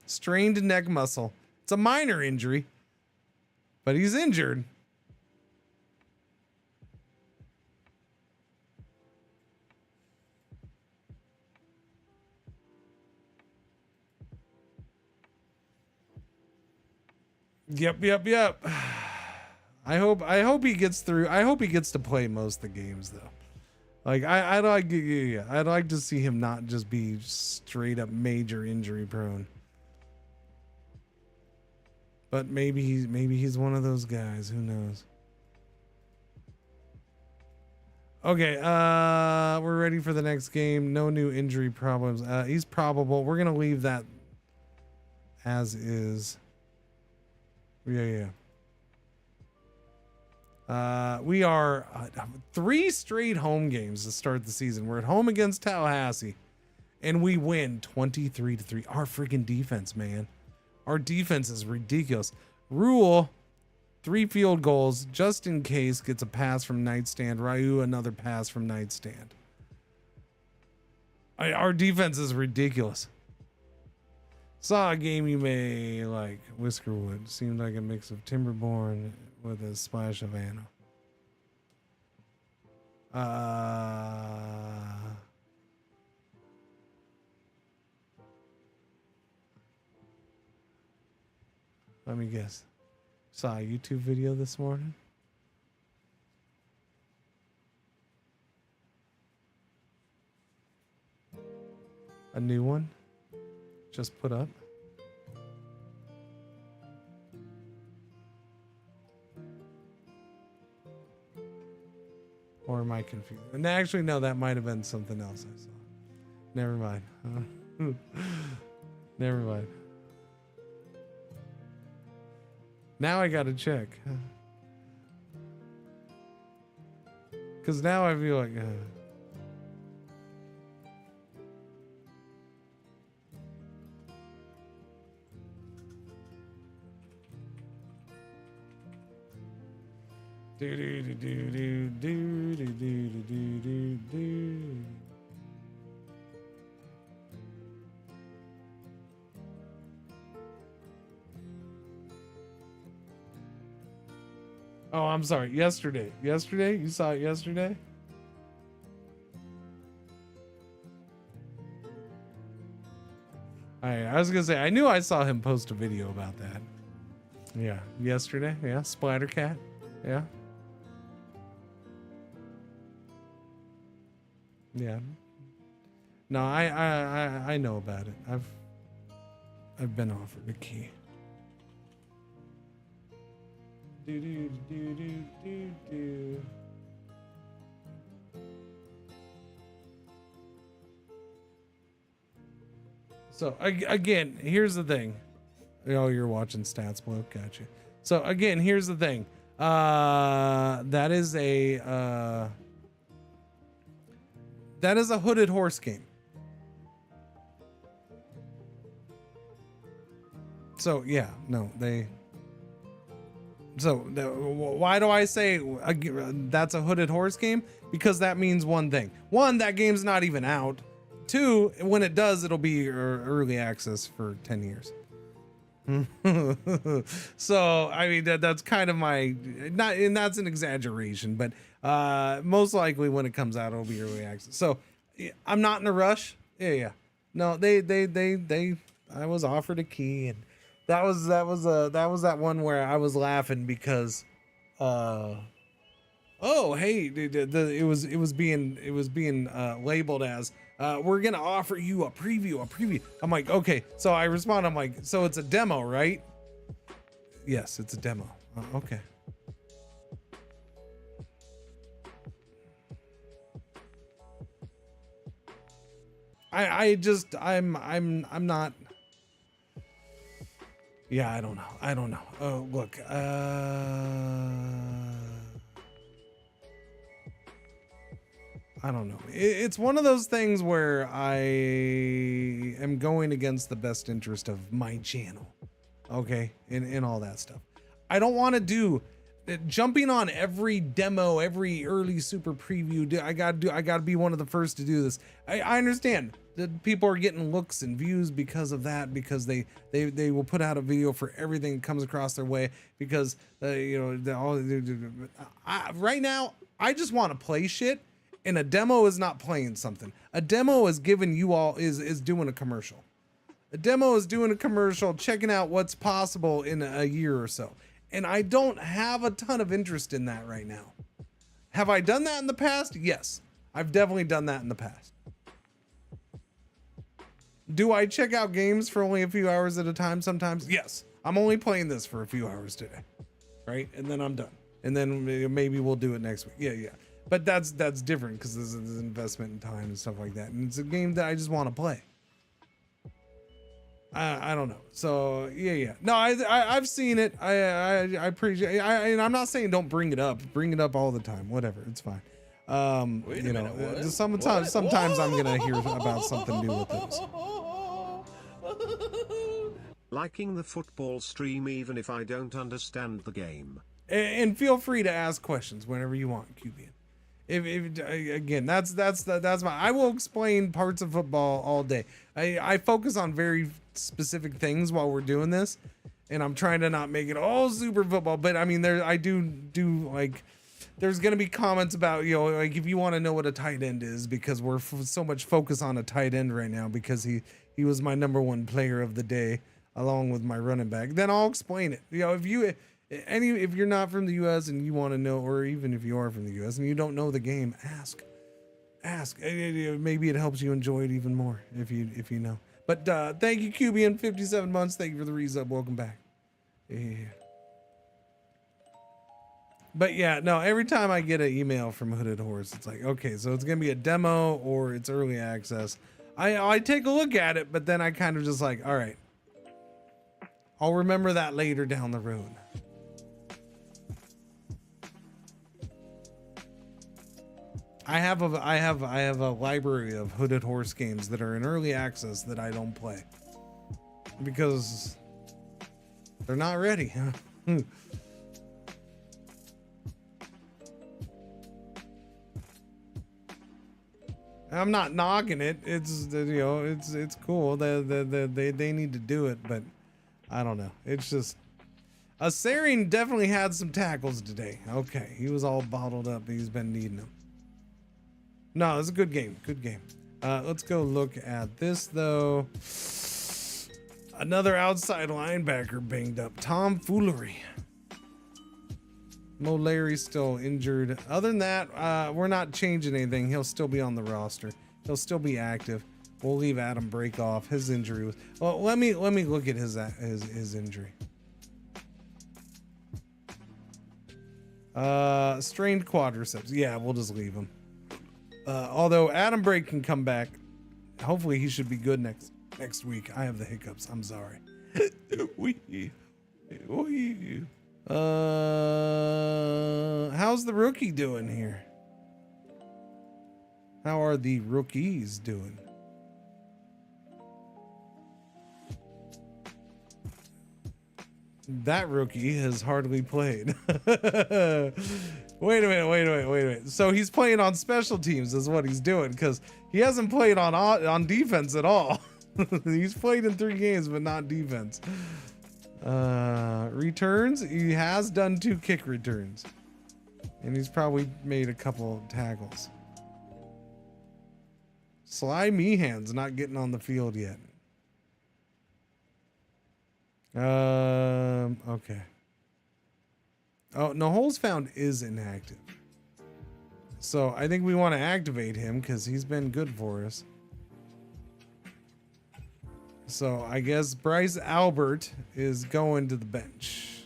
Strained neck muscle. It's a minor injury, but he's injured. Yep. I hope he gets through. I hope he gets to play most of the games though. Like I'd like to see him not just be straight up major injury prone. But maybe he's one of those guys. Who knows? Okay, we're ready for the next game. No new injury problems. He's probable. We're gonna leave that as is. Yeah. We are 3 straight home games to start the season. We're at home against Tallahassee, and we win 23-3. Our freaking defense, man. Our defense is ridiculous. Rule 3 field goals just in case, gets a pass from Nightstand. Ryu, another pass from Nightstand. Our defense is ridiculous. Saw a game you may like. Whiskerwood seemed like a mix of Timberborn with a splash of Anno. Let me guess. Saw a YouTube video this morning. A new one just put up. Or am I confused? And actually, no, that might have been something else I saw. Never mind. Never mind. Now I gotta check. Because now I feel like... Do do do do do do do do do do. Oh, I'm sorry. Yesterday. Yesterday? You saw it yesterday? I was gonna say, I knew I saw him post a video about that. Yeah, yesterday. Yeah, Splattercat. Yeah. Yeah. No, I know about it. I've been offered a key. Do do do do do do. So again, here's the thing. Oh, you're watching Stats Blow. Gotcha. So again, here's the thing. That is a hooded horse game. So yeah, no, they. So why do I say that's a hooded horse game? Because that means one thing. One, that game's not even out. Two, when it does, it'll be early access for 10 years. So I mean that's kind of my and that's an exaggeration, but most likely when it comes out, it'll be early access. So I'm not in a rush. Yeah. No, they. I was offered a key, and that was that one where I was laughing because, oh hey, it was being labeled as we're gonna offer you a preview. I'm like, okay. So I respond. I'm like, so it's a demo, right? Yes, it's a demo. Okay. I'm not. Yeah, I don't know. Oh, look. I don't know. It's one of those things where I am going against the best interest of my channel. Okay? And all that stuff. I don't want to do jumping on every demo, every early super preview. I gotta be one of the first to do this. I understand that people are getting looks and views because of that, because they will put out a video for everything that comes across their way, because right now I just want to play shit, and a demo is not playing something. A demo is giving you all is doing a commercial. A demo is doing a commercial, checking out what's possible in a year or so. And I don't have a ton of interest in that right now. Have I done that in the past? Yes, I've definitely done that in the past. Do I check out games for only a few hours at a time sometimes? Yes. I'm only playing this for a few hours today. Right? And then I'm done. And then maybe we'll do it next week. Yeah. But that's different because this is investment in time and stuff like that. And it's a game that I just want to play. I don't know. So yeah. No, I've seen it. I appreciate. And I'm not saying don't bring it up. Bring it up all the time. Whatever. It's fine. Wait you a know, minute, what? sometimes I'm gonna hear about something new with this. Liking the football stream even if I don't understand the game. And feel free to ask questions whenever you want, Cubian. If again, that's my. I will explain parts of football all day. I focus on very specific things while we're doing this, and I'm trying to not make it all super football. But I mean, I do like. There's gonna be comments about, you know, like if you want to know what a tight end is, because we're so much focus on a tight end right now because he was my number one player of the day along with my running back. Then I'll explain it. You know, if you're not from the U.S. and you want to know, or even if you are from the U.S. and you don't know the game, ask. Maybe it helps you enjoy it even more if you know. But thank you, Cubian, 57 months. Thank you for the resub. Welcome back. Yeah. But yeah, no, every time I get an email from Hooded Horse, it's like, okay, so it's going to be a demo or it's early access. I take a look at it, but then I kind of just like, all right, I'll remember that later down the road. I have a library of Hooded Horse games that are in early access that I don't play because they're not ready. I'm not knocking it. It's, you know, it's cool. They need to do it, but I don't know. It's just Asarian definitely had some tackles today. Okay, he was all bottled up. He's been needing them. No, it's a good game. Good game. Let's go look at this though. Another outside linebacker banged up. Tomfoolery. Mo Larry's still injured. Other than that, we're not changing anything. He'll still be on the roster. He'll still be active. We'll leave Adam Break off. His injury was. Well, let me look at his injury. Strained quadriceps. Yeah, we'll just leave him. Although Adam Break can come back. Hopefully he should be good next week. I have the hiccups. I'm sorry. How's the rookie doing here? How are the rookies doing? That rookie has hardly played. Wait a minute. So he's playing on special teams is what he's doing, because he hasn't played on defense at all. He's played in 3 games, but not defense. Returns, he has done 2 kick returns, and he's probably made a couple tackles. Sly Meehan's not getting on the field yet. Okay. Oh, no, Holes Found is inactive, so I think we want to activate him because he's been good for us. So I guess Bryce Albert is going to the bench.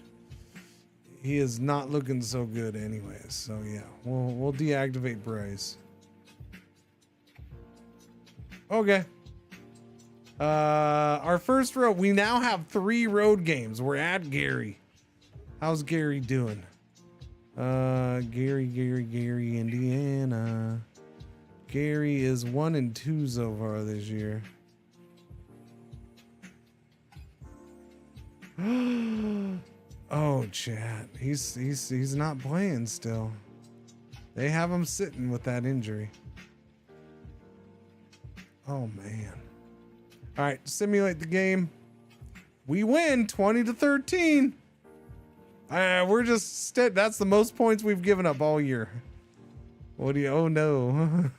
He is not looking so good anyways. So yeah, we'll deactivate Bryce. Okay. Our first road, we now have 3 road games. We're at Gary. How's Gary doing? Gary, Indiana. Gary is 1-2 so far this year. Oh, chat. He's not playing still. They have him sitting with that injury. Oh man. All right, simulate the game. We win 20-13. We're just that's the most points we've given up all year. What do you? Oh no.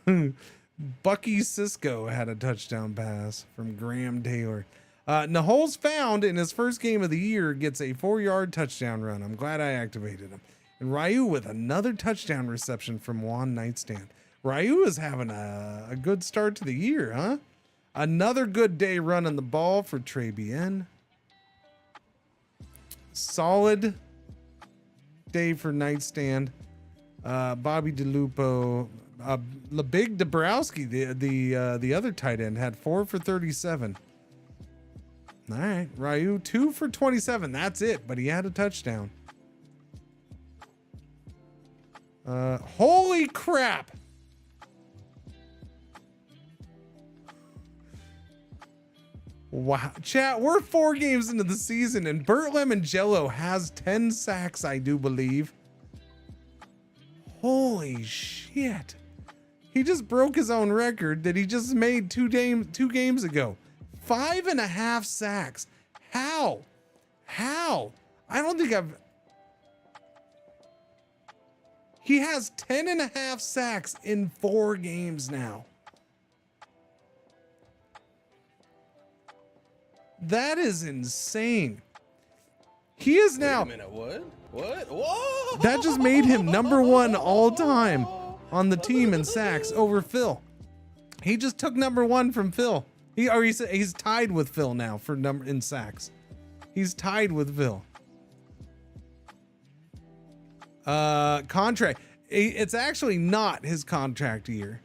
Bucky Cisco had a touchdown pass from Graham Taylor. Naholes Found in his first game of the year gets a 4-yard touchdown run. I'm glad I activated him. And Ryu with another touchdown reception from Juan Nightstand. Ryu is having a good start to the year, huh? Another good day running the ball for Trey Bien. Solid day for Nightstand. Bobby DeLupo, Big Dabrowski, the other tight end, had 4 for 37. All right, Ryu 2 for 27. That's it, but he had a touchdown. Holy crap! Wow, chat, we're 4 games into the season, and Burt Lemongello has 10 sacks, I do believe. Holy shit. He just broke his own record that he just made two games ago. 5.5 sacks. How? I don't think I've... He has 10.5 sacks in 4 games now. That is insane. He is now... Wait a minute, what? Whoa! That just made him #1 all time on the team in sacks over Phil. He just took #1 from Phil. He's tied with Phil now for in sacks. He's tied with Phil. Contract. It's actually not his contract year.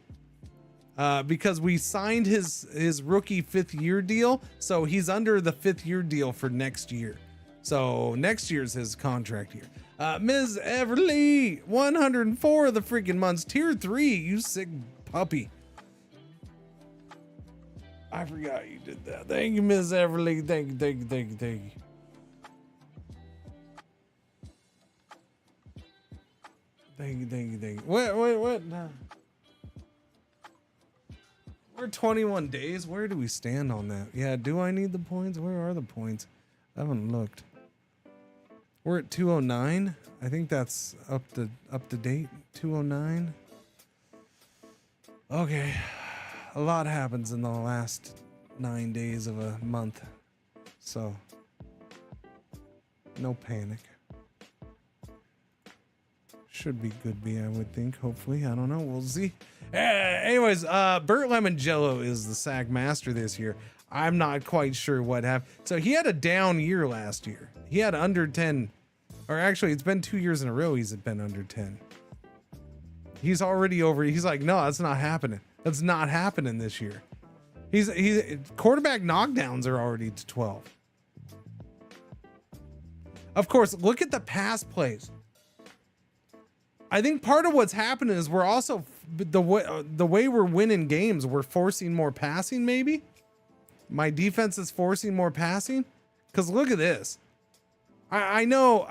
Because we signed his rookie 5th year deal, so he's under the 5th year deal for next year. So next year's his contract year. Ms. Everly, 104 of the freaking months, tier 3, you sick puppy. I forgot you did that. Thank you, Ms. Everly. Thank you. Thank you. What? No. We're 21 days. Where do we stand on that? Yeah, do I need the points? Where are the points? I haven't looked. We're at 209. I think that's up to date. 209. Okay. A lot happens in the last 9 days of a month. So no panic. Should be good, I would think. Hopefully, I don't know. We'll see. Anyways, Burt Lemongello is the sack master this year. I'm not quite sure what happened. So he had a down year last year. He had under 10, or actually, it's been 2 years in a row he's been under 10. He's already over. He's like, no, that's not happening. That's not happening this year. He's quarterback knockdowns are already to 12. Of course, look at the pass plays. I think part of what's happening is we're also the way we're winning games, we're forcing more passing. Maybe my defense is forcing more passing. Because look at this. I know.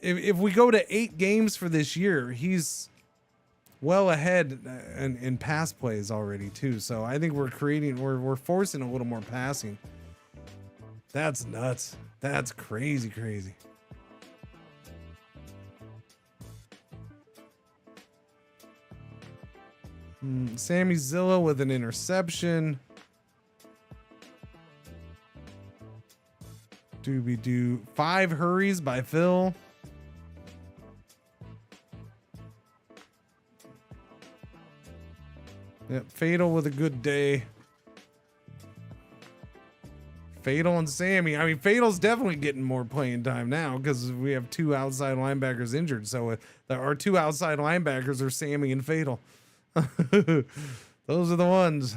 If we go to 8 games for this year, he's well ahead in pass plays already too. So I think we're forcing a little more passing. That's nuts. That's crazy. Sammy Zilla with an interception. Doobie-doo. 5 hurries by Phil. Yep, Fatal with a good day. Fatal and Sammy. I mean, Fatal's definitely getting more playing time now because we have 2 outside linebackers injured. So our 2 outside linebackers are Sammy and Fatal. Those are the ones.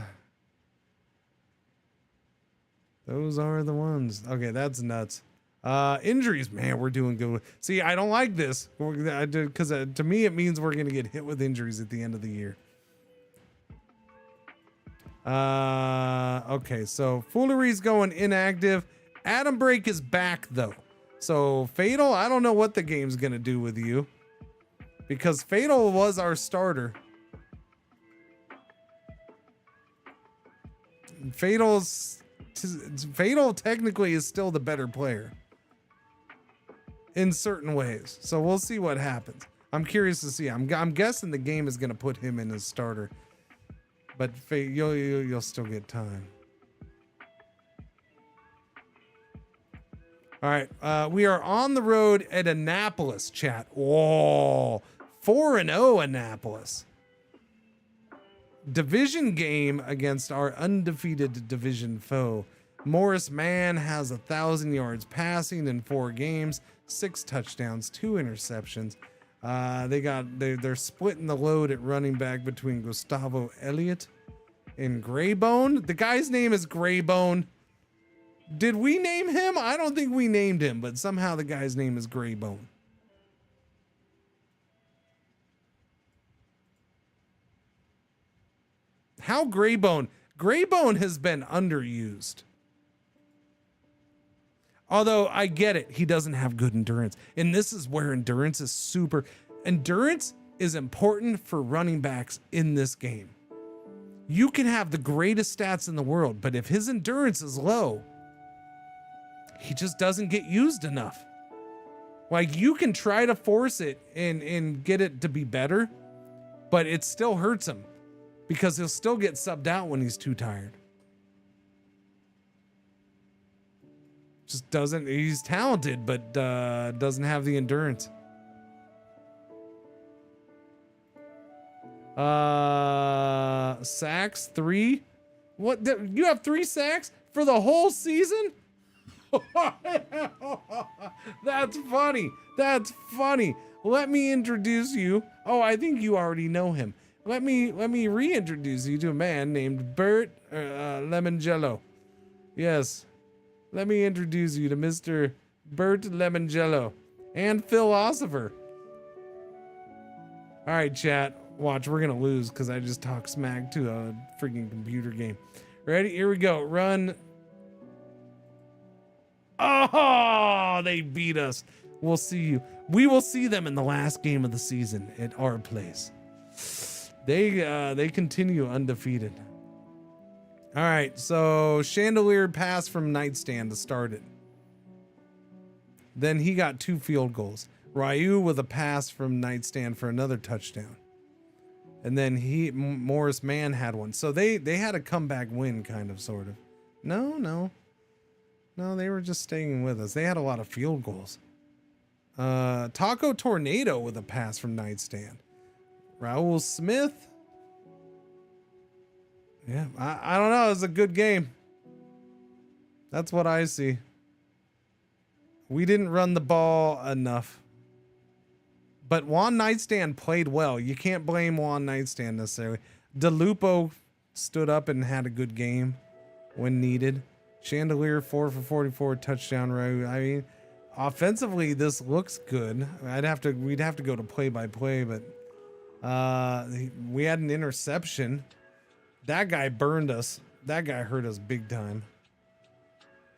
Those are the ones. Okay, that's nuts. Injuries, man, we're doing good. See, I don't like this because to me it means we're going to get hit with injuries at the end of the year. Okay, so Foolery's going inactive. Adam Brake is back though. So Fatal, I don't know what the game's gonna do with you. Because Fatal was our starter. Fatal technically is still the better player. In certain ways. So we'll see what happens. I'm curious to see. I'm guessing the game is gonna put him in as starter. But you'll still get time. All right, we are on the road at Annapolis, chat. Whoa, 4-0 Annapolis. Division game against our undefeated division foe. Morris Mann has 1,000 yards passing in 4 games, 6 touchdowns, 2 interceptions. They're splitting the load at running back between Gustavo Elliott and Greybone. The guy's name is Greybone. Did we name him? I don't think we named him, but somehow the guy's name is Greybone. How Greybone? Greybone has been underused. Although I get it, he doesn't have good endurance. And this is where endurance is super. Endurance is important for running backs in this game. You can have the greatest stats in the world, but if his endurance is low, he just doesn't get used enough. Like, you can try to force it and get it to be better, but it still hurts him because he'll still get subbed out when he's too tired. Just doesn't, he's talented, but doesn't have the endurance. Sacks 3. What? You have 3 sacks for the whole season? That's funny. That's funny. Let me introduce you. Oh, I think you already know him. Let me reintroduce you to a man named Bert Lemongello. Yes. Let me introduce you to Mr. Bert Lemongello and Philosopher. All right, chat. Watch, we're gonna lose because I just talked smack to a freaking computer game. Ready? Here we go. Run. Oh, they beat us. We'll see you. We will see them in the last game of the season at our place. They continue undefeated. All right, so Chandelier passed from Nightstand to start it. Then he got 2 field goals. Ryu with a pass from Nightstand for another touchdown. And then Morris Mann had one. So they had a comeback win, kind of, sort of. No, they were just staying with us. They had a lot of field goals. Taco Tornado with a pass from Nightstand. Raul Smith. Yeah, I don't know. It was a good game. That's what I see. We didn't run the ball enough. But Juan Nightstand played well. You can't blame Juan Nightstand necessarily. DeLupo stood up and had a good game when needed. Chandelier 4 for 44, touchdown. I mean, offensively, this looks good. We'd have to go to play by play, but we had an interception. That guy burned us. That guy hurt us big time.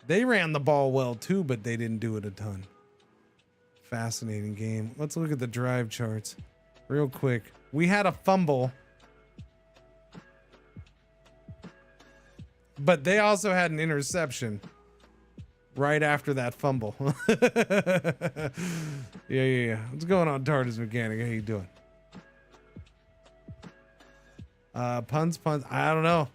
They ran the ball well too, but they didn't do it a ton. Fascinating game. Let's look at the drive charts real quick. We had a fumble, but they also had an interception right after that fumble. Yeah. What's going on, TARDIS Mechanic? How you doing? Punts. I don't know.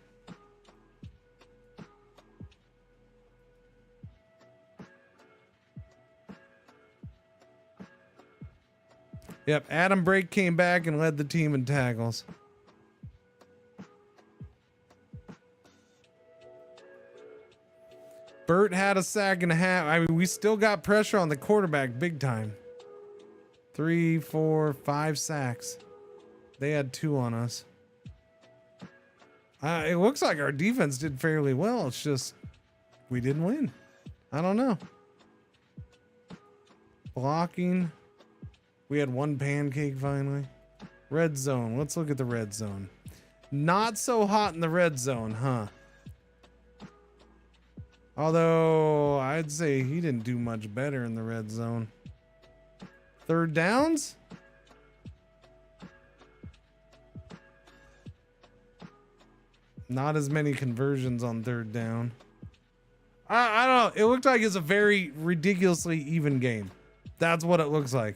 Yep, Adam Brake came back and led the team in tackles. Bert had a sack and a half. I mean, we still got pressure on the quarterback big time. 3, 4, 5 sacks. They had 2 on us. It looks like our defense did fairly well. It's just we didn't win. I don't know. Blocking. We had 1 pancake finally. Red zone. Let's look at the red zone. Not so hot in the red zone, huh? Although I'd say he didn't do much better in the red zone. 3rd downs? Not as many conversions on 3rd down. I don't know. It looked like it's a very ridiculously even game. That's what it looks like.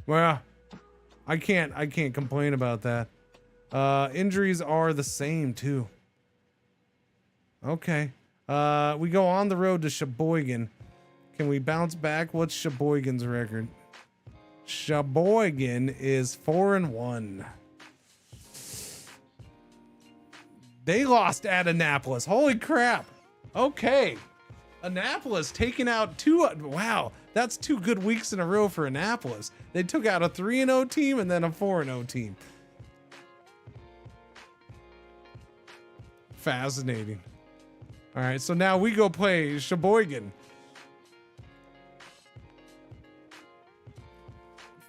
Well, I can't complain about that. Injuries are the same too. Okay. We go on the road to Sheboygan. Can we bounce back? What's Sheboygan's record? Sheboygan is 4-1. They lost at Annapolis. Holy crap. Okay. Annapolis taking out two. Wow. That's 2 good weeks in a row for Annapolis. They took out a 3-0 team and then a 4-0 team. Fascinating. All right. So now we go play Sheboygan.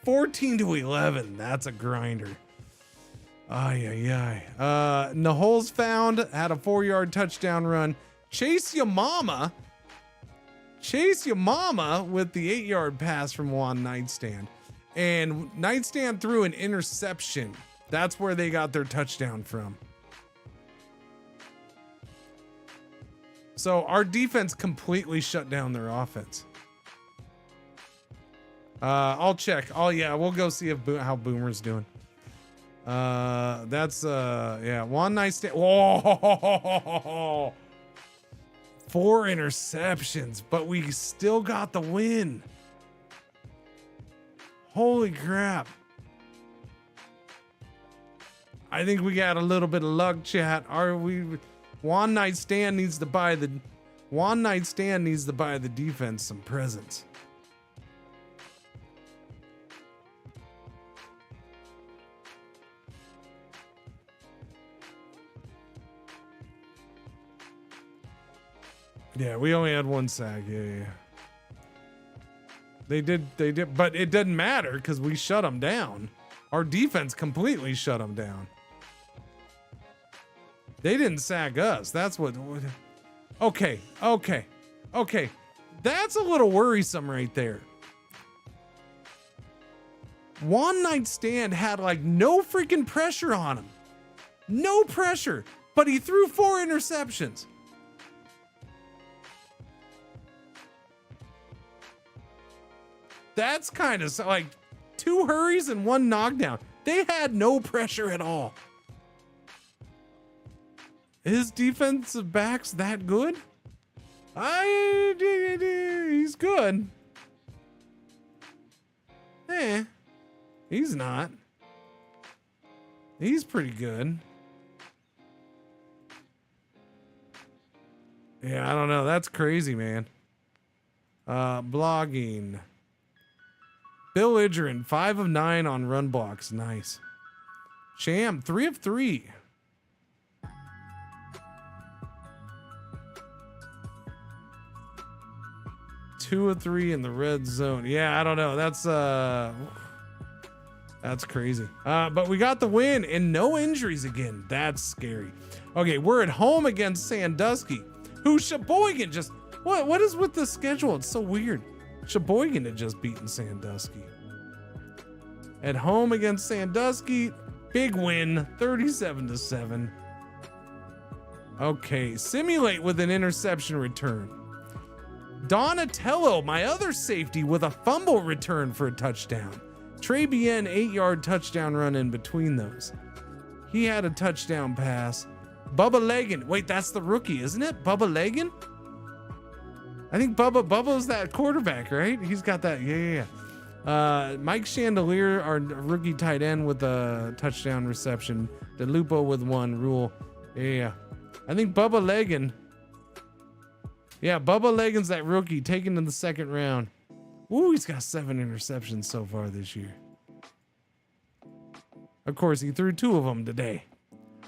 14-11. That's a grinder. Ay, ay, ay. Naholes found, had a 4-yard touchdown run. Chase Your Mama with the 8-yard pass from Juan Nightstand. And Nightstand threw an interception. That's where they got their touchdown from. So our defense completely shut down their offense. I'll check. Oh yeah, we'll go see if how Boomer's doing. That's yeah, one nice day. Whoa, 4 interceptions, but we still got the win. Holy crap. I think we got a little bit of luck, chat. One night stand needs to buy the defense some presents. Yeah, we only had 1 sack. Yeah. They did, but it doesn't matter because we shut them down. Our defense completely shut them down. They didn't sack us. That's what. Okay. That's a little worrisome right there. One night stand had like no freaking pressure on him. No pressure, but he threw 4 interceptions. That's kind of like 2 hurries and 1 knockdown. They had no pressure at all. His defensive back's that good? He's good. He's not. He's pretty good. Yeah, I don't know. That's crazy, man. Blogging. Bill Idgerin, 5 of 9 on run blocks. Nice. Sham, 3 of 3. Two of 3 in the red zone. Yeah, I don't know. That's crazy. But we got the win and no injuries again. That's scary. Okay, we're at home against Sandusky, who Sheboygan just... What is with the schedule? It's so weird. Sheboygan had just beaten Sandusky. At home against Sandusky, big win, 37-7. Okay, simulate with an interception return. Donatello, my other safety, with a fumble return for a touchdown. Trey Bien, 8-yard touchdown run in between those. He had a touchdown pass. Bubba Leggin, wait, that's the rookie, isn't it? Bubba Leggin? I think Bubba's that quarterback, right? He's got that. Yeah. Mike Chandelier, our rookie tight end, with a touchdown reception. DeLupo with 1. Rule. Yeah. I think Bubba Leggin. Yeah, Bubba Leggin's that rookie taken in the 2nd round. Ooh, he's got 7 interceptions so far this year. Of course, he threw 2 of them today.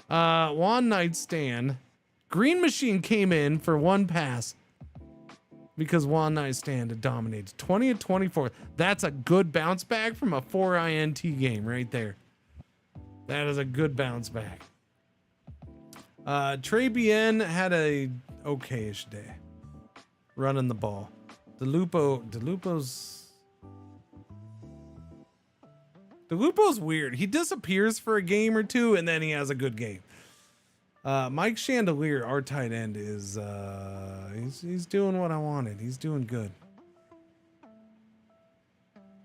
One night stand. Green Machine came in for 1 pass. Because Juan Night Stand had dominated 20-24. That's a good bounce back from a 4 INT game right there. That is a good bounce back. Trey Bien had a okay-ish day running the ball. DeLupo's weird. He disappears for a game or 2 and then he has a good game. Mike Chandelier, our tight end, is he's doing what I wanted. He's doing good.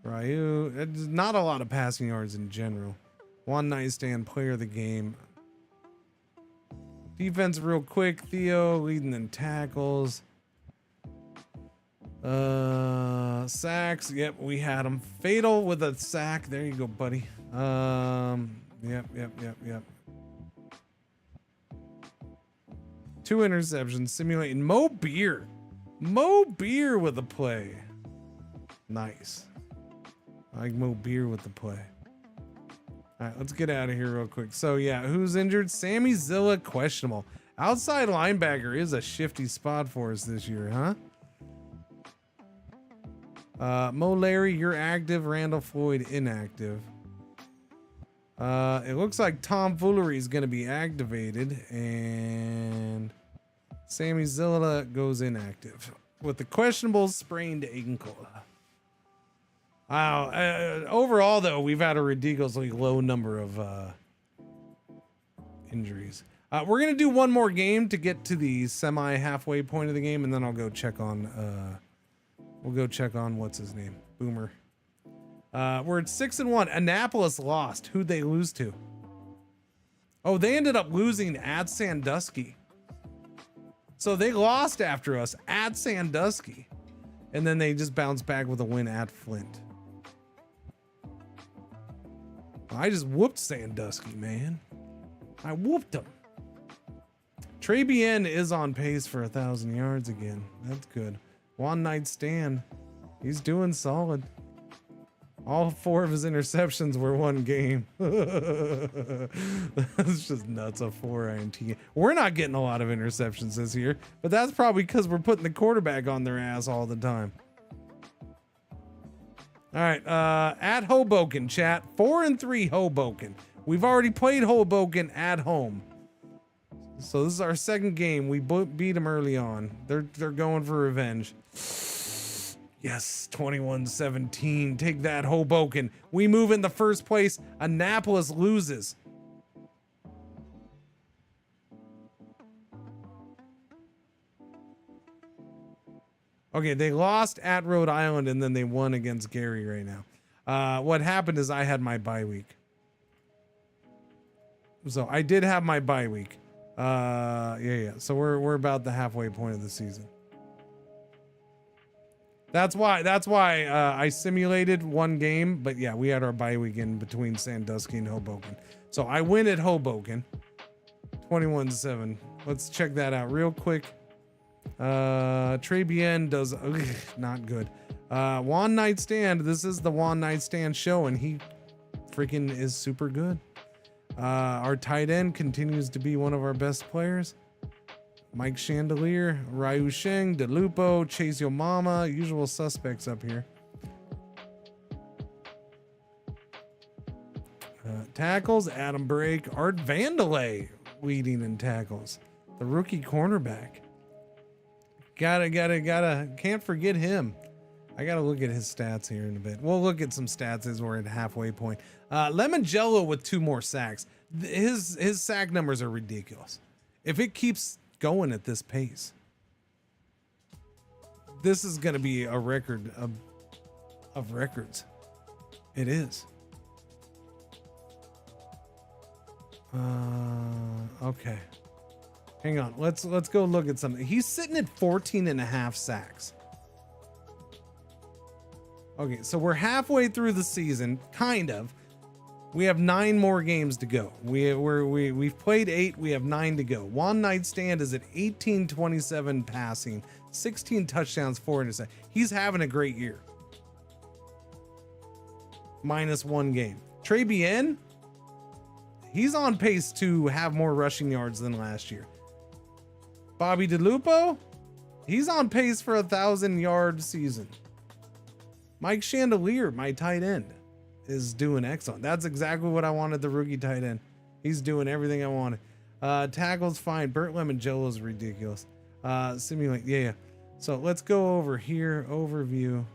Ryu, it's not a lot of passing yards in general. One night stand, player of the game. Defense real quick. Theo leading in tackles. Sacks. Yep, we had him. Fatal with a sack. There you go, buddy. Yep. 2 interceptions, simulating Mo Beer. Mo Beer with the play. Nice. I like Mo Beer with the play. All right, let's get out of here real quick. So yeah, who's injured? Sammy Zilla, questionable. Outside linebacker is a shifty spot for us this year, huh? Mo Larry, you're active. Randall Floyd, inactive. It looks like Tom Foolery is going to be activated, and Sammy Zilla goes inactive with the questionable sprained ankle. Wow. Overall, though, we've had a ridiculously low number of injuries. We're going to do one more game to get to the semi halfway point of the game, and then I'll go check on we'll go check on what's his name, Boomer. We're at 6-1. Annapolis lost. Who'd they lose to? Oh, they ended up losing at Sandusky. So they lost after us at Sandusky, and then they just bounced back with a win at Flint. I just whooped Sandusky, man. I whooped them. Trey Bien is on pace for 1,000 yards again. That's good. One night stand. He's doing solid. All 4 of his interceptions were one game. That's just nuts. A 4 INT. We're not getting a lot of interceptions this year, but that's probably because we're putting the quarterback on their ass all the time. All right, at Hoboken, chat. 4-3 Hoboken. We've already played Hoboken at home, so this is our second game. We beat them early on. They're going for revenge. Yes, 21-17. Take that, Hoboken. We move in the first place. Annapolis loses. Okay, they lost at Rhode Island, and then they won against Gary right now. What happened is I had my bye week. So I did have my bye week. Yeah. So we're about the halfway point of the season. That's why I simulated one game, but yeah, we had our bye week in between Sandusky and Hoboken. So I win at Hoboken, 21-7. Let's check that out real quick. Trey Bien does not good. One night stand. This is the one night stand show, and he freaking is super good. Our tight end continues to be one of our best players. Mike Chandelier, Ryu Sheng, DeLupo, Chase Yo Mama, usual suspects up here. Tackles, Adam Brake, Art Vandelay leading in tackles. The rookie cornerback. Gotta, can't forget him. I gotta look at his stats here in a bit. We'll look at some stats as we're at halfway point. Lemon Jello with 2 more sacks. His sack numbers are ridiculous. If it keeps going at this pace, this is gonna be a record of records. It is. Okay. Hang on. Let's go look at something. He's sitting at 14.5 sacks. Okay, so we're halfway through the season, kind of. We have 9 more games to go. We've played 8. We have 9 to go. One night stand is at 18-27 passing, 16 touchdowns, 4 interceptions. He's having a great year. -1 game. Trey Bien, he's on pace to have more rushing yards than last year. Bobby DeLupo, he's on pace for 1,000-yard season. Mike Chandelier, my tight end, is doing excellent. That's exactly what I wanted, the rookie tight end. He's doing everything I wanted. Tackles fine. Burt Lemongello is ridiculous. Simulate, yeah. So let's go over here. Overview.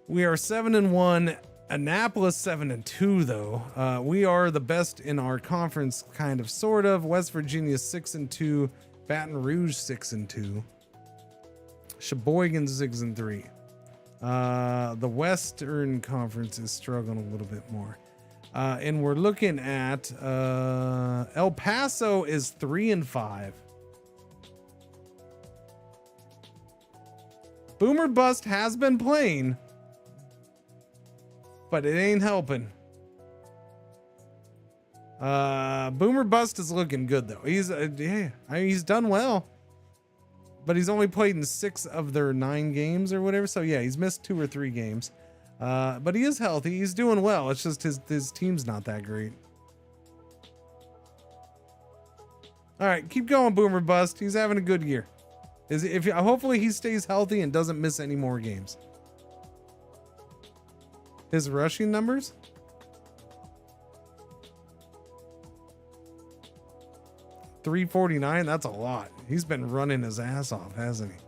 We are 7-1. Annapolis 7-2 though. We are the best in our conference, kind of, sort of. West Virginia 6-2. Baton Rouge 6-2. Sheboygan 6-3. The Western Conference is struggling a little bit more. And we're looking at El Paso is 3-5. Boomer Bust has been playing, but it ain't helping. Boomer Bust is looking good though. He's yeah, I mean, he's done well, but he's only played in 6 of their 9 games or whatever. So yeah, he's missed 2 or 3 games. But he is healthy. He's doing well. It's just his team's not that great. All right, keep going, Boomer Bust. He's having a good year. Hopefully he stays healthy and doesn't miss any more games. His rushing numbers? $349. That's a lot. He's been running his ass off, hasn't he?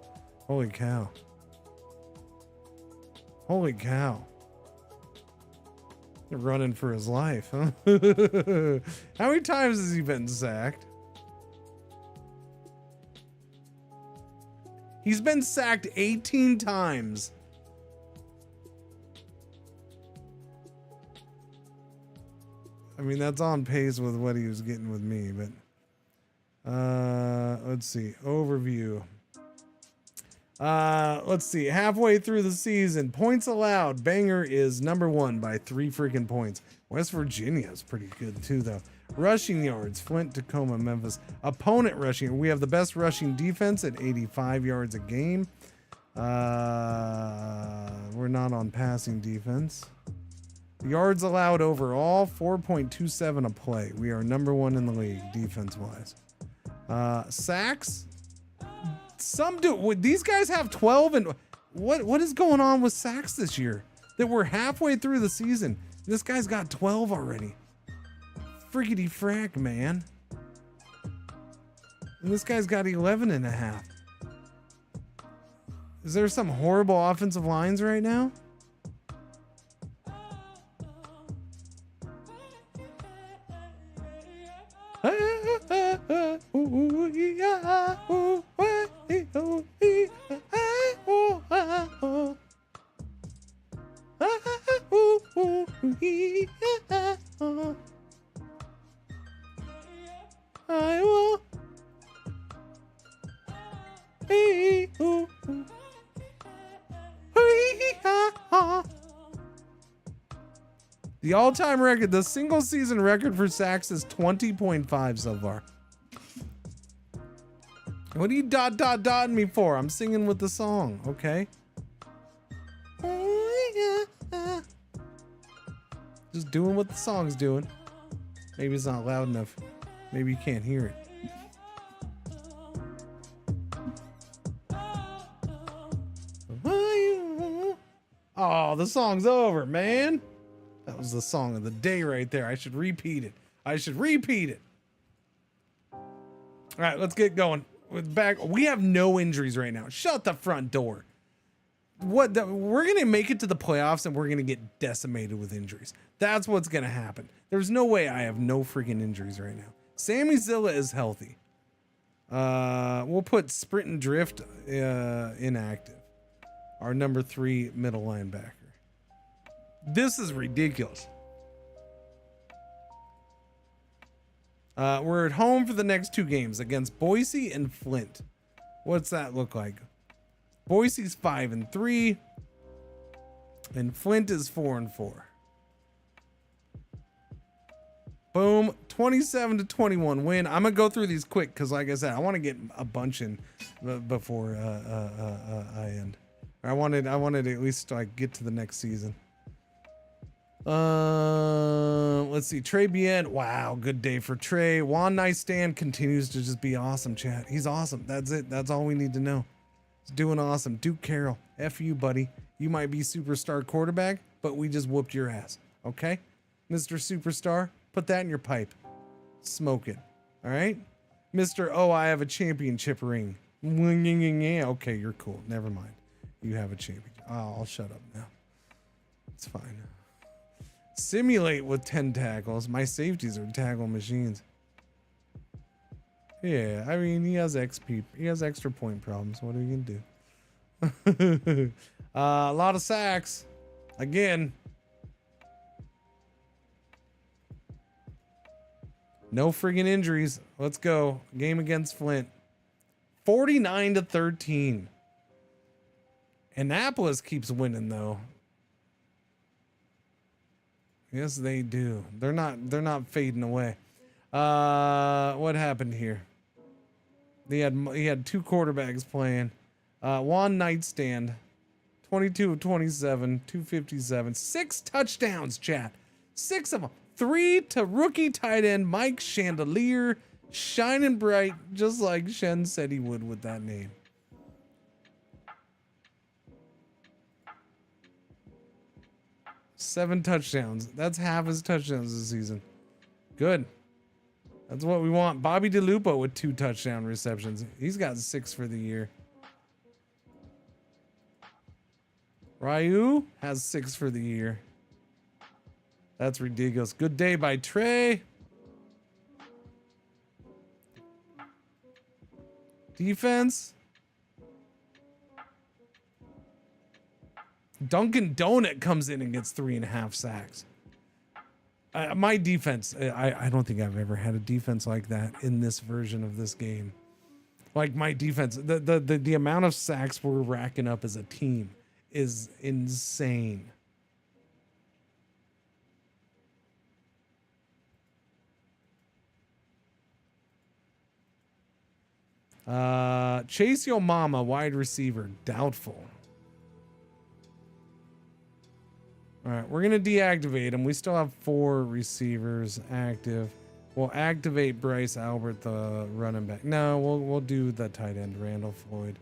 Holy cow. Holy cow. Running for his life, huh? How many times has he been sacked? He's been sacked 18 times. I mean, that's on pace with what he was getting with me, but let's see. Overview. Let's see. Halfway through the season, points allowed. Banger is number 1 by 3 freaking points. West Virginia is pretty good too, though. Rushing yards, Flint, Tacoma, Memphis. Opponent rushing. We have the best rushing defense at 85 yards a game. We're not on passing defense. Yards allowed overall, 4.27 a play. We are number 1 in the league defense-wise. Sacks. Some do. These guys have 12 and what is going on with sacks this year? That we're halfway through the season. This guy's got 12 already. Friggity frack, man. And this guy's got 11 and a half. Is there some horrible offensive lines right now? The all-time record, the single season record for sacks is 20.5 so far. What are you dotting me for? I'm singing with the song, okay? Just doing what the song's doing. Maybe it's not loud enough. Maybe you can't hear it. Oh, the song's over, man. That was the song of the day right there. I should repeat it. All right, let's get going. We have no injuries right now. Shut the front door. We're going to make it to the playoffs and we're going to get decimated with injuries. That's what's going to happen. There's no way I have no freaking injuries right now. Sammy Zilla is healthy. We'll put Sprint and Drift inactive. Our number 3 middle linebacker. This is ridiculous. We're at home for the next 2 games against Boise and Flint. What's that look like? Boise's 5-3, and Flint is 4-4. Boom, 27-21 win. I'm gonna go through these quick because, like I said, I want to get a bunch in before I end. I wanted to at least like get to the next season. Let's see. Trey Bien. Wow, good day for Trey. Juan Nightstand continues to just be awesome, chat. He's awesome. That's it. That's all we need to know. He's doing awesome. Duke Carroll. F you, buddy. You might be superstar quarterback, but we just whooped your ass. Okay? Mr. Superstar, put that in your pipe. Smoke it. All right? Mr. Oh, I have a championship ring. Okay, you're cool. Never mind. You have a championship. Oh, I'll shut up now. It's fine. Simulate with 10 tackles. My safeties are tackle machines. Yeah, I mean, he has XP. He has extra point problems. What are you gonna do? A lot of sacks. Again. No friggin' injuries. Let's go. Game against Flint. 49-13. Annapolis keeps winning though. Yes, they do. They're not fading away. What happened here? He had 2 quarterbacks playing. Juan Nightstand, 22 of 27, 257, 6 touchdowns, chat. 6 of them. 3 to rookie tight end Mike Chandelier, shining bright, just like Shen said he would with that name. Seven touchdowns. That's half his touchdowns this season. Good. That's what we want. Bobby DeLupo with 2 touchdown receptions. He's got 6 for the year. Ryu has 6 for the year. That's ridiculous. Good day by Trey. Defense. Dunkin' Donut comes in and gets 3.5 sacks. My defense, I don't think I've ever had a defense like that in this version of this game. Like my defense, the amount of sacks we're racking up as a team is insane. Chase Yo Mama, wide receiver, doubtful. All right, we're gonna deactivate him. We still have 4 receivers active. We'll activate Bryce Albert, the running back. No, we'll do the tight end, Randall Floyd.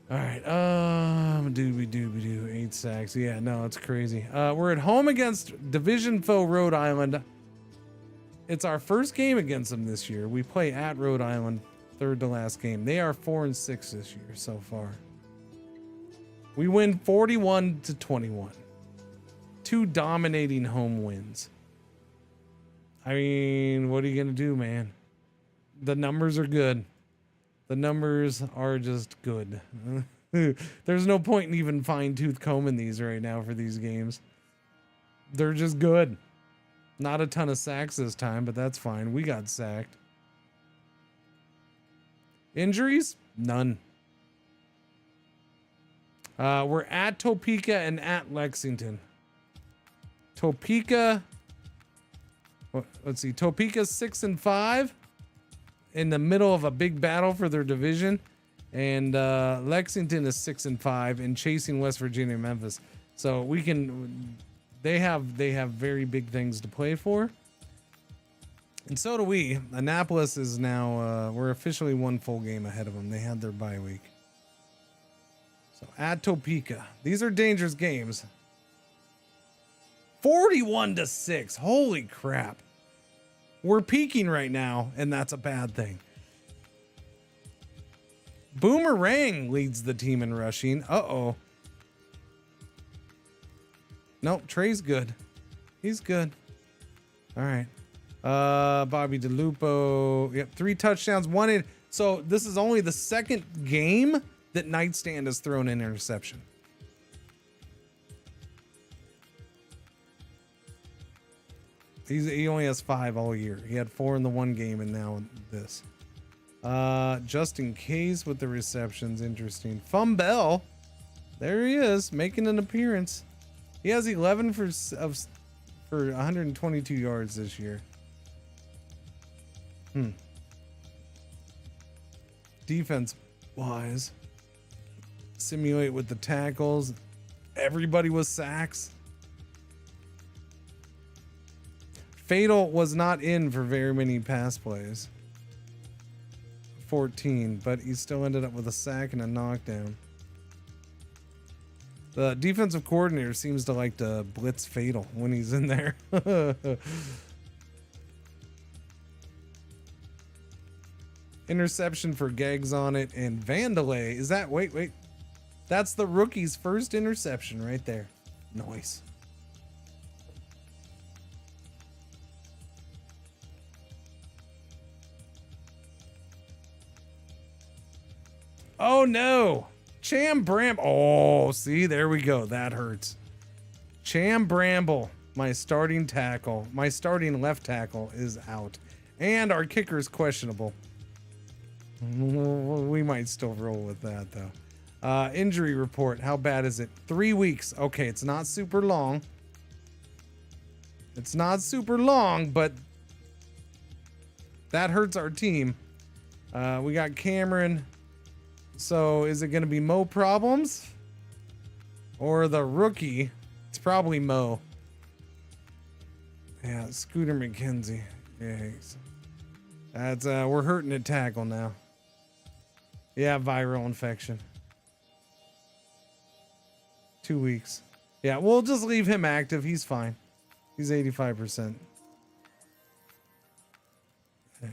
All right, doobie 8 sacks. Yeah, no, it's crazy. We're at home against division foe Rhode Island. It's our first game against them this year. We play at Rhode Island, 3rd to last game. They are 4-6 this year so far. We win 41-21. 2 dominating home wins. I mean, what are you going to do, man? The numbers are good. The numbers are just good. There's no point in even fine-tooth combing these right now for these games. They're just good. Not a ton of sacks this time, but that's fine. We got sacked. Injuries? None. We're at Topeka and at Lexington. Topeka. Let's see. Topeka's 6-5 in the middle of a big battle for their division, and Lexington is 6-5 and chasing West Virginia and Memphis. So we can. They have very big things to play for, and so do we. Annapolis is now. We're officially 1 full game ahead of them. They had their bye week. So at Topeka, these are dangerous games. 41-6. Holy crap. We're peaking right now, and that's a bad thing. Boomerang leads the team in rushing. Uh-oh. Nope, Trey's good. He's good. All right. Bobby DeLupo. Yep, 3 touchdowns, 1 in. So this is only the 2nd game that Nightstand has thrown an interception. He only has 5 all year. He had 4 in the 1 game and now this. Justin Case with the receptions. Interesting. Fumbell. There he is, making an appearance. He has 11 for 122 yards this year. Defense wise. Simulate with the tackles. Everybody was sacks. Fatal was not in for very many pass plays. 14, but he still ended up with a sack and a knockdown. The defensive coordinator seems to like to blitz Fatal when he's in there. Interception for Gags on it and Vandalay. Is that, wait. That's the rookie's first interception right there. Nice. Oh no. Cham Bramble. Oh, see, there we go. That hurts. Cham Bramble, my starting tackle, my starting left tackle is out. And our kicker is questionable. We might still roll with that though. Injury report. How bad is it? 3 weeks. Okay, it's not super long. It's not super long, but that hurts our team. We got Cameron. So is it going to be Mo problems? Or the rookie? It's probably Mo. Yeah, Scooter McKenzie. Yeah, that's we're hurting at tackle now. Yeah, viral infection. 2 weeks. Yeah, we'll just leave him active. He's fine. He's 85%. Yeah.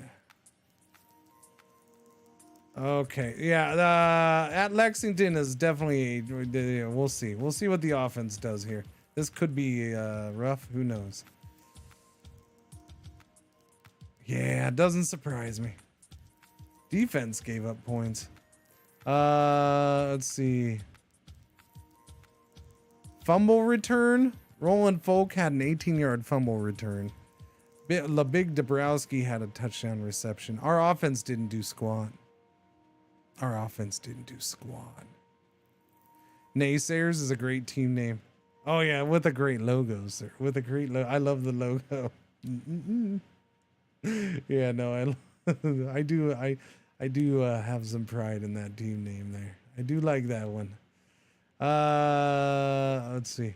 Okay. Yeah, at Lexington is definitely we'll see. We'll see what the offense does here. This could be rough. Who knows? Yeah, it doesn't surprise me. Defense gave up points. Let's see. Fumble return. Roland Folk had an 18-yard fumble return. Big Dabrowski had a touchdown reception. Our offense didn't do squat. Naysayers is a great team name. Oh yeah, with a great logo, sir. With a great logo. I love the logo. Yeah, no, I do have some pride in that team name there. I do like that one. Let's see.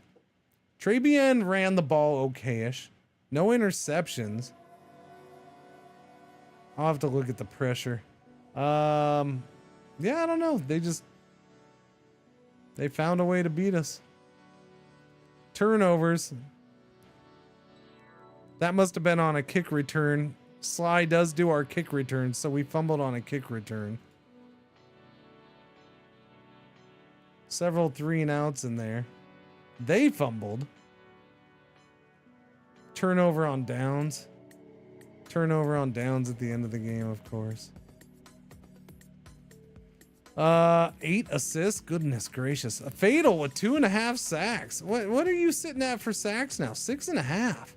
Trabian ran the ball okay-ish. No interceptions. I'll have to look at the pressure. Yeah, I don't know. They found a way to beat us. Turnovers. That must have been on a kick return. Sly does do our kick return, so we fumbled on a kick return. Several 3-and-outs in there. They fumbled. Turnover on downs. Turnover on downs at the end of the game, of course. 8 assists. Goodness gracious. A fatal with 2.5 sacks. What are you sitting at for sacks now? 6.5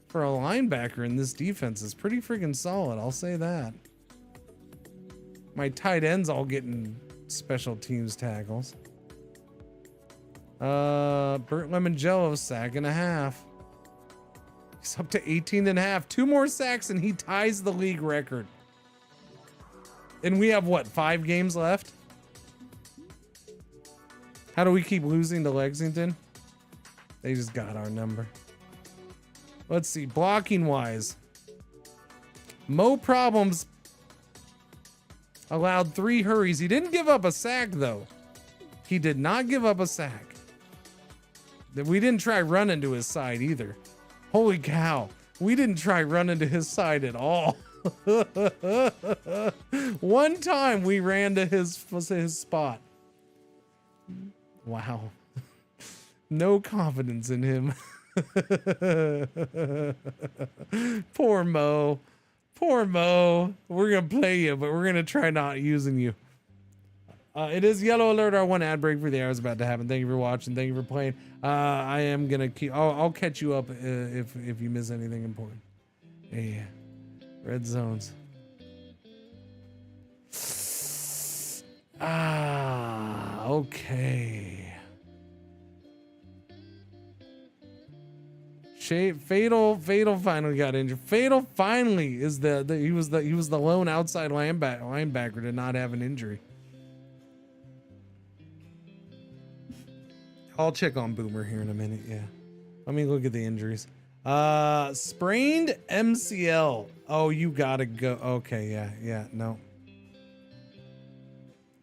for a linebacker in this defense is pretty freaking solid. I'll say that. My tight ends all getting special teams tackles. Burt Lemongello, sack and a half. He's up to 18.5. 2 more sacks and he ties the league record. And we have what, 5 games left? How do we keep losing to Lexington? They just got our number. Let's see, blocking wise. Mo Problems allowed 3 hurries. He didn't give up a sack though. He did not give up a sack. We didn't try running to his side either. Holy cow. We didn't try running to his side at all. One time we ran to his spot. Wow. No confidence in him. Poor Mo. Poor Mo. We're going to play you, but we're going to try not using you. It is yellow alert. Our one ad break for the hour is about to happen. Thank you for watching. Thank you for playing. I am going to keep... I'll catch you up if you miss anything important. Yeah. Red zones. Okay. Fatal finally got injured. Fatal finally is he was the lone outside linebacker to not have an injury. I'll check on Boomer here in a minute. Yeah, let me look at the injuries. Sprained MCL. Oh, you gotta go. Okay, yeah, no.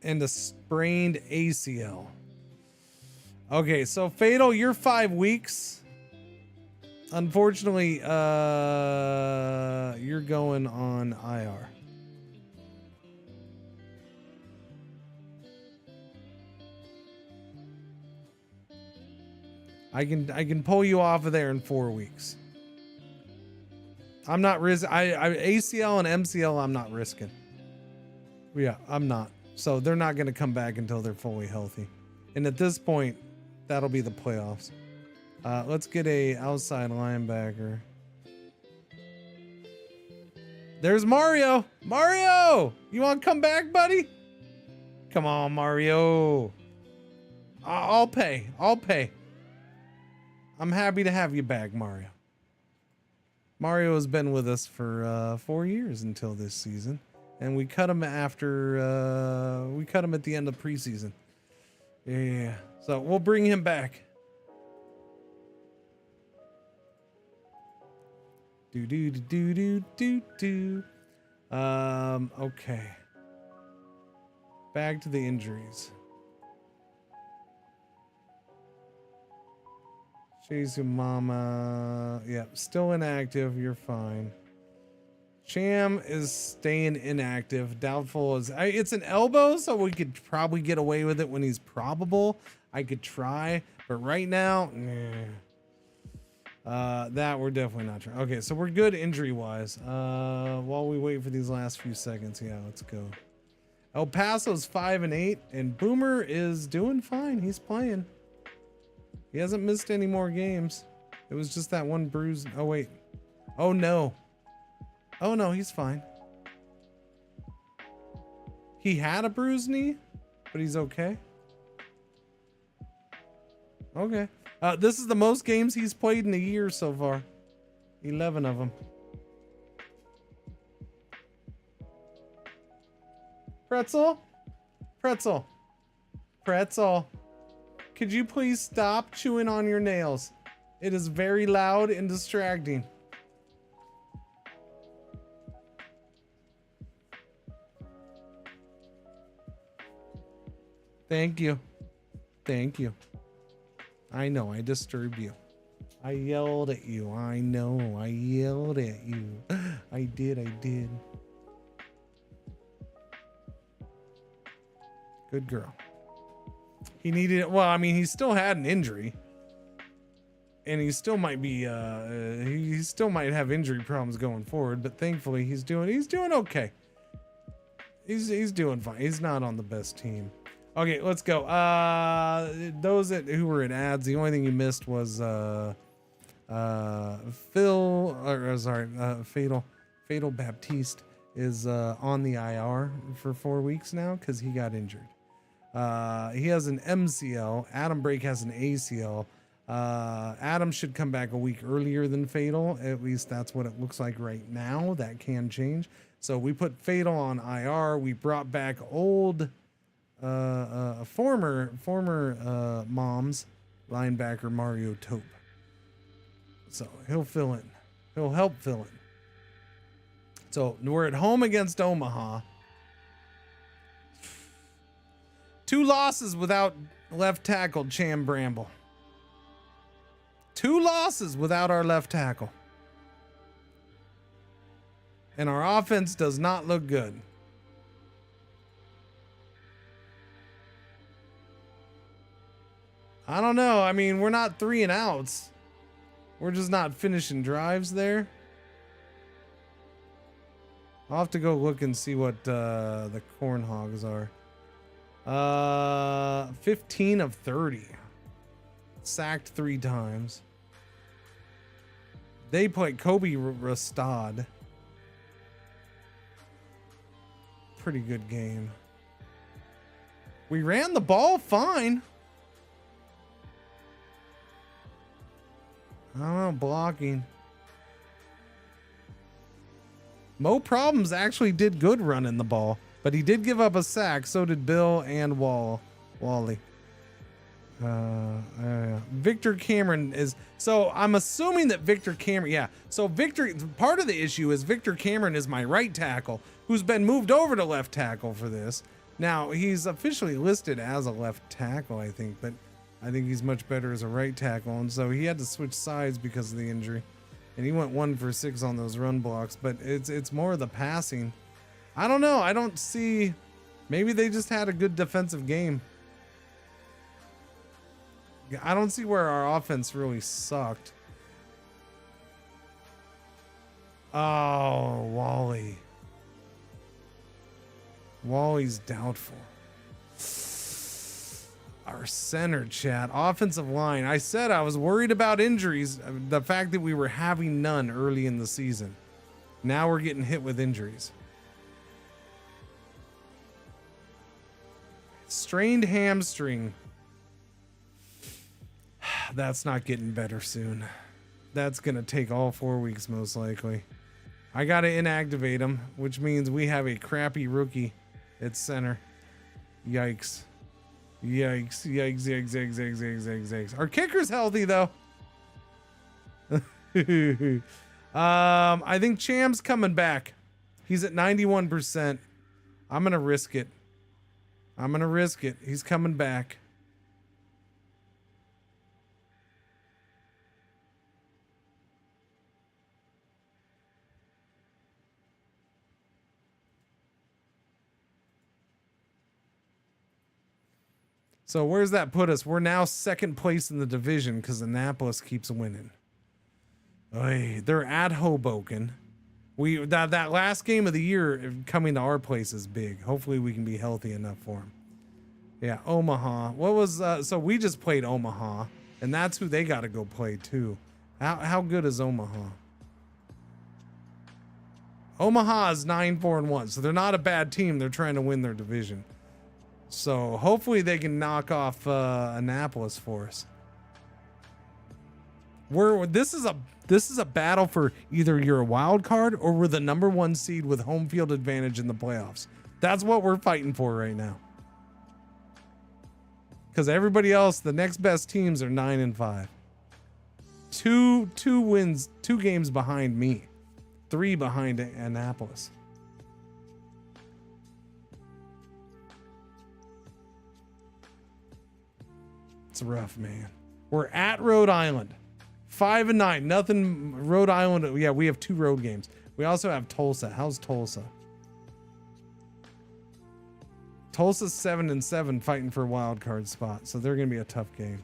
And a sprained ACL. Okay, so Fatal, you're 5 weeks. Unfortunately, you're going on IR. I can pull you off of there in 4 weeks. I'm not ACL and MCL I'm not risking. Yeah, I'm not. So they're not going to come back until they're fully healthy. And at this point, that'll be the playoffs. Let's get a outside linebacker. There's Mario. Mario, you want to come back, buddy? Come on, Mario. I'll pay. I'm happy to have you back, Mario. Mario has been with us for 4 years until this season, and we cut him after we cut him at the end of preseason. Yeah. So we'll bring him back. Do. Okay. Back to the injuries. Chase Mama. Yeah, still inactive. You're fine. Cham is staying inactive. Doubtful is it's an elbow, so we could probably get away with it when he's probable. I could try, but right now, that we're definitely not trying. Okay, so we're good injury wise. While we wait for these last few seconds, yeah, let's go. El Paso's 5-8, and Boomer is doing fine. He's playing. He hasn't missed any more games. It was just that one bruise. Oh wait. Oh no. Oh no, he's fine. He had a bruised knee, but he's okay. Okay. This is the most games he's played in a year so far. 11 of them. Pretzel? Pretzel. Pretzel. Could you please stop chewing on your nails? It is very loud and distracting. Thank you. Thank you. I know I disturbed you. I yelled at you. I know I yelled at you. I did. Good girl. He needed it. Well, I mean, he still had an injury. And he still might be, he still might have injury problems going forward, but thankfully he's doing okay. He's doing fine. He's not on the best team. Okay, let's go. Those who were in ads, the only thing you missed was Fatal Baptiste is on the IR for 4 weeks now because he got injured. He has an MCL. Adam Brake has an ACL. Adam should come back a week earlier than Fatal. At least that's what it looks like right now. That can change. So we put Fatal on IR. We brought back old former Moms linebacker Mario Tope. So he'll fill in. He'll help fill in. So we're at home against Omaha. 2 losses without left tackle Cham Bramble. 2 losses without our left tackle. And our offense does not look good. I don't know. I mean, we're not 3 and outs. We're just not finishing drives there. I'll have to go look and see what the Corn Hogs are. 15 of 30. Sacked 3 times. They played Kobe Rastad. Pretty good game. We ran the ball fine. I don't know, blocking. Mo Problems actually did good running the ball, but he did give up a sack. So did Bill and Wally. Victor Cameron is, so I'm assuming that Victor Cameron, yeah. So Victor, part of the issue is Victor Cameron is my right tackle who's been moved over to left tackle for this. Now he's officially listed as a left tackle, I think, but I think he's much better as a right tackle. And so he had to switch sides because of the injury. And he went 1 for 6 on those run blocks, but it's more of the passing. I don't know. I don't see, maybe they just had a good defensive game. I don't see where our offense really sucked. Oh, Wally. Wally's doubtful. Our center, chat. Offensive line. I said I was worried about injuries. The fact that we were having none early in the season. Now we're getting hit with injuries. Strained hamstring. That's not getting better soon. that's gonna take all 4 weeks most likely. I gotta inactivate him, which means we have a crappy rookie at center. Yikes. Yikes, yikes, yikes, yikes, yikes, yikes, yikes, yikes. Our kicker's healthy though. I think Cham's coming back. He's at 91%. I'm gonna risk it. I'm gonna risk it. He's coming back. So where's that put us? We're now second place in the division because Annapolis keeps winning. Oy, they're at Hoboken. That last game of the year coming to our place is big. Hopefully we can be healthy enough for them. Yeah, Omaha. What was so we just played Omaha, and that's who they got to go play too. How good is Omaha? Omaha is 9-4-1, so they're not a bad team. They're trying to win their division. So hopefully they can knock off Annapolis for us. This is a battle for either you're a wild card or we're the #1 seed with home field advantage in the playoffs. That's what we're fighting for right now. Because everybody else, the next best teams are 9-5. Two wins, 2 games behind me, 3 behind Annapolis. It's rough, man. We're at Rhode Island. 5-9. Nothing. Rhode Island. Yeah, we have 2 road games. We also have Tulsa. How's Tulsa? Tulsa's 7-7 fighting for a wild card spot. So they're going to be a tough game.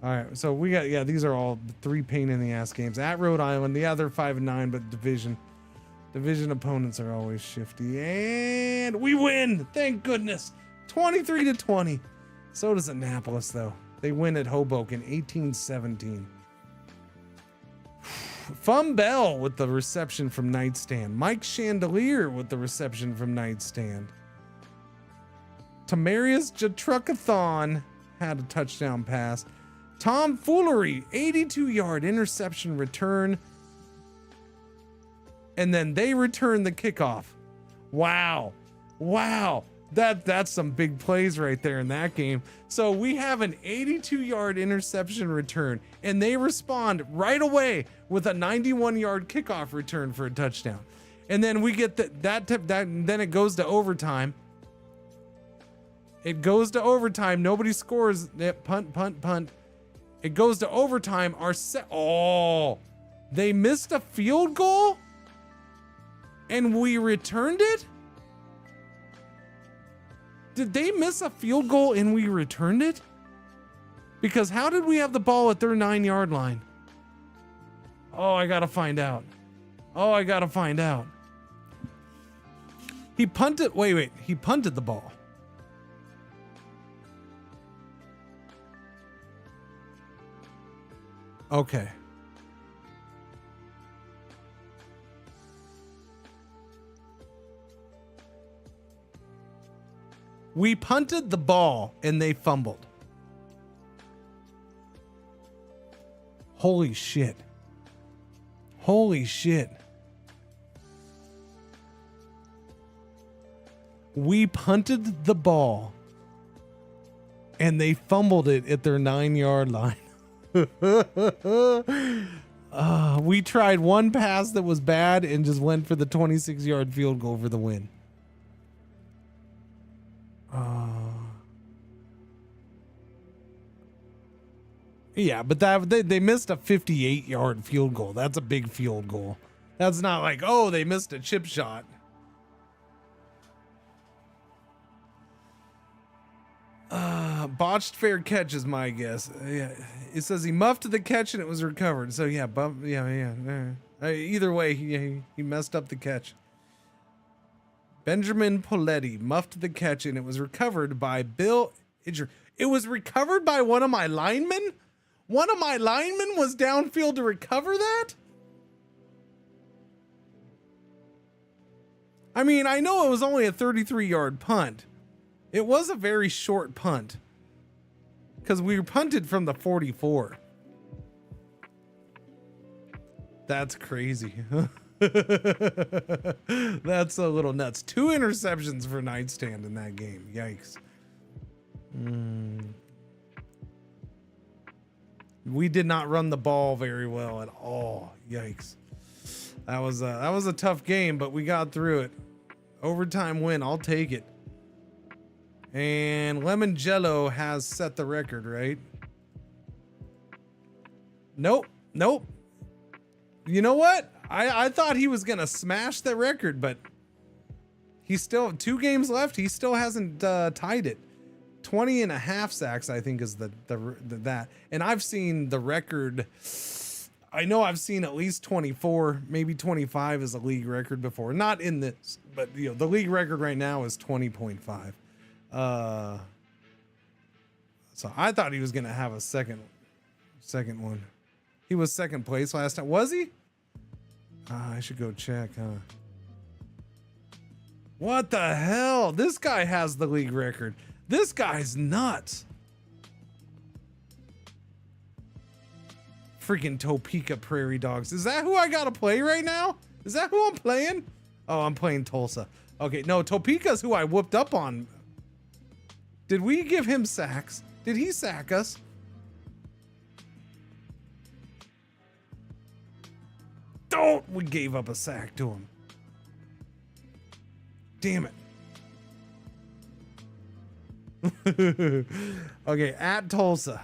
All right. So we got, yeah, these are all 3 pain in the ass games. At Rhode Island. Yeah, they're 5-9, but division opponents are always shifty. And we win. Thank goodness. 23-20. So does Annapolis, though. They win at Hoboken, 18-17. Fum Bell with the reception from Nightstand. Mike Chandelier with the reception from Nightstand. Tamarius Jatruckathon had a touchdown pass. Tom Foolery, 82-yard interception return. And then they return the kickoff. Wow. Wow. That's some big plays right there in that game. So we have an 82-yard interception return, and they respond right away with a 91-yard kickoff return for a touchdown. And then we get then it goes to overtime. It goes to overtime. Nobody scores. Punt. It goes to overtime. They missed a field goal, and we returned it. Did they miss a field goal and we returned it? Because how did we have the ball at their 9-yard line? Oh, I gotta find out. He punted. Wait. He punted the ball. Okay. We punted the ball and they fumbled. Holy shit. We punted the ball and they fumbled it at their 9-yard line. We tried one pass that was bad and just went for the 26-yard field goal for the win. Yeah, but they missed a 58-yard field goal. That's a big field goal. That's not like, oh, they missed a chip shot. Botched fair catch is my guess. Yeah, it says he muffed the catch and it was recovered. So yeah, either way, he messed up the catch. Benjamin Poletti muffed the catch and it was recovered by Bill Idger. It was recovered by one of my linemen? One of my linemen was downfield to recover that? I mean, I know it was only a 33-yard punt. It was a very short punt. Because we punted from the 44. That's crazy. That's a little nuts. 2 interceptions for Nightstand in that game. Yikes. We did not run the ball very well at all. Yikes. That was a tough game, but we got through it. Overtime win. I'll take it. And Lemon Jello has set the record, right? Nope. You know what? I thought he was gonna smash the record, but he's still 2 games left. He still hasn't tied it. 20 and a half sacks, I think, is that. And I've seen the record. I know I've seen at least 24, maybe 25 is a league record before. Not in this, but you know, the league record right now is 20.5. So I thought he was gonna have a second one. He was second place last time. Was he? I should go check, huh? What the hell? This guy has the league record. This guy's nuts. Freaking Topeka Prairie Dogs. Is that who I gotta play right now? Is that who I'm playing? Oh, I'm playing Tulsa. Okay, no, Topeka's who I whooped up on. Did we give him sacks? Did he sack us? Don't! We gave up a sack to him. Damn it. Okay, at Tulsa.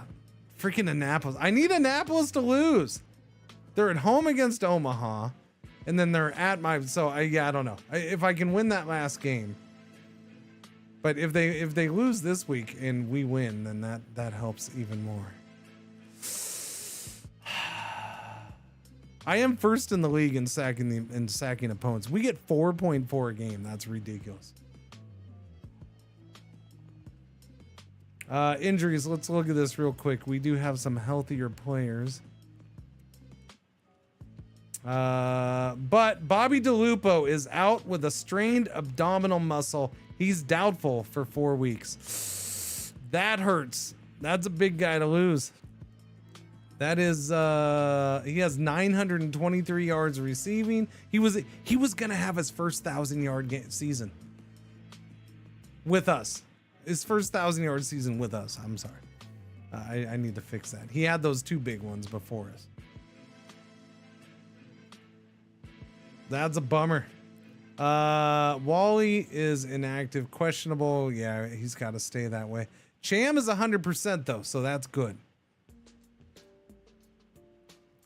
Freaking Annapolis. I need Annapolis to lose. They're at home against Omaha. And then they're at my... So, I don't know. If I can win that last game. But if they lose this week and we win, then that helps even more. I am first in the league in sacking opponents. We get 4.4 a game. That's ridiculous. Injuries. Let's look at this real quick. We do have some healthier players. But Bobby DeLupo is out with a strained abdominal muscle. He's doubtful for 4 weeks. That hurts. That's a big guy to lose. That is, he has 923 yards receiving. He was gonna have his first 1,000-yard season with us. His first 1,000-yard season with us. I'm sorry. I need to fix that. He had those 2 big ones before us. That's a bummer. Wally is inactive, questionable. Yeah, he's got to stay that way. Cham is 100% though, so that's good.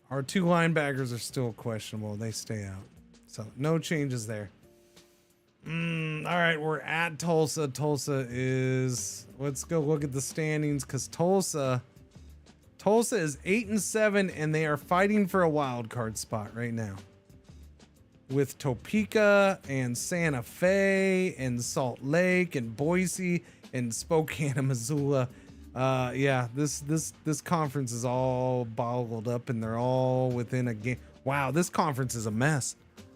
Our 2 linebackers are still questionable. They stay out. So no changes there. All right, we're at Tulsa. Tulsa is... Let's go look at the standings because Tulsa is 8-7 and they are fighting for a wild card spot right now. With Topeka and Santa Fe and Salt Lake and Boise and Spokane and Missoula. Yeah, this conference is all boggled up and they're all within a game. Wow, this conference is a mess.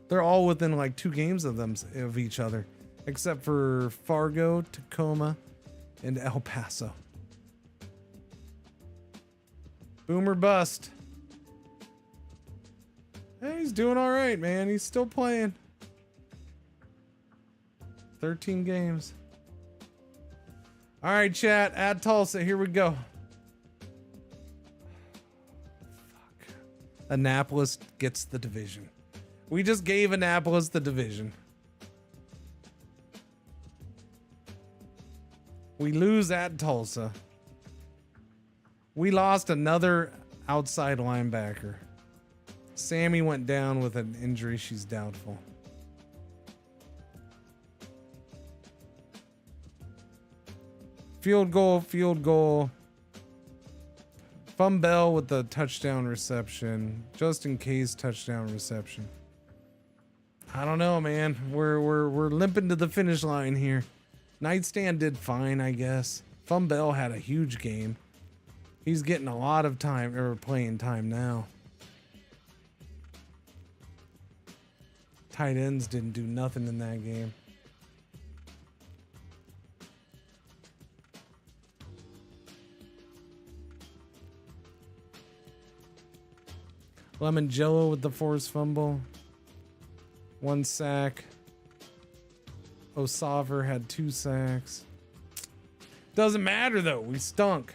They're all within like 2 games of each other, except for Fargo, Tacoma, and El Paso. Boomer bust. Hey, he's doing all right, man. He's still playing. 13 games. All right, chat. At Tulsa. Here we go. Fuck. Annapolis gets the division. We just gave Annapolis the division. We lose at Tulsa. We lost another outside linebacker. Sammy went down with an injury. She's doubtful. Field goal. Fumbell with the touchdown reception. Justin K's touchdown reception. I don't know, man. We're limping to the finish line here. Nightstand did fine, I guess. Fumbell had a huge game. He's getting a lot of time or playing time now. Tight ends didn't do nothing in that game. Lemon Jello with the forced fumble. 1 sack. Osaver had 2 sacks. Doesn't matter though. We stunk.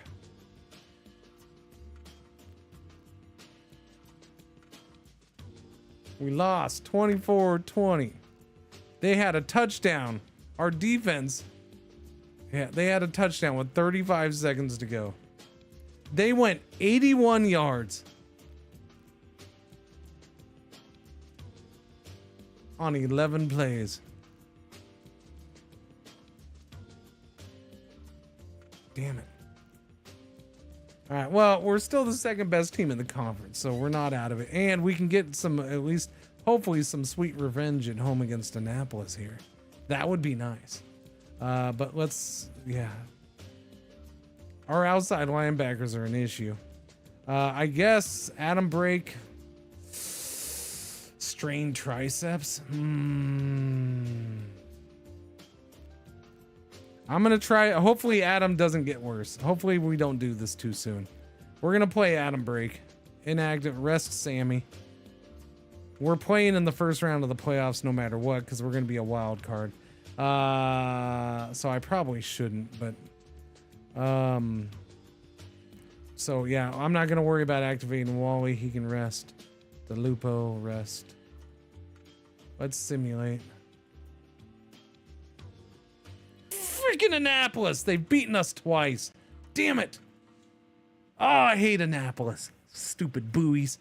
We lost 24-20. They had a touchdown. Our defense, yeah, they had a touchdown with 35 seconds to go. They went 81 yards on 11 plays. Damn it. All right, well, we're still the second best team in the conference, so we're not out of it. And we can get some, at least, hopefully some sweet revenge at home against Annapolis here. That would be nice. But let's, yeah. Our outside linebackers are an issue. I guess Adam Brake, strained triceps. I'm going to try. Hopefully Adam doesn't get worse. Hopefully we don't do this too soon. We're going to play Adam Brake. Inactive. Rest Sammy. We're playing in the first round of the playoffs no matter what because we're going to be a wild card. So I probably shouldn't. But so yeah, I'm not going to worry about activating Wally. He can rest. The Lupo rest. Let's simulate. Freaking Annapolis! They've beaten us twice. Damn it! Oh, I hate Annapolis. Stupid buoys.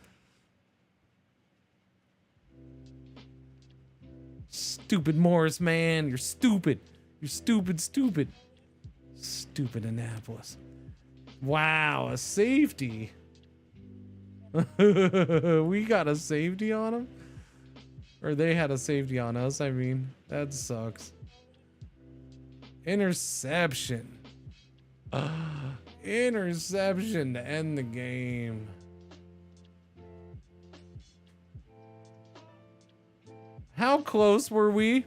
Stupid Morris, man. You're stupid. You're stupid. Stupid Annapolis. Wow, a safety. We got a safety on them? Or they had a safety on us, I mean. That sucks. Interception. Interception to end the game. How close were we?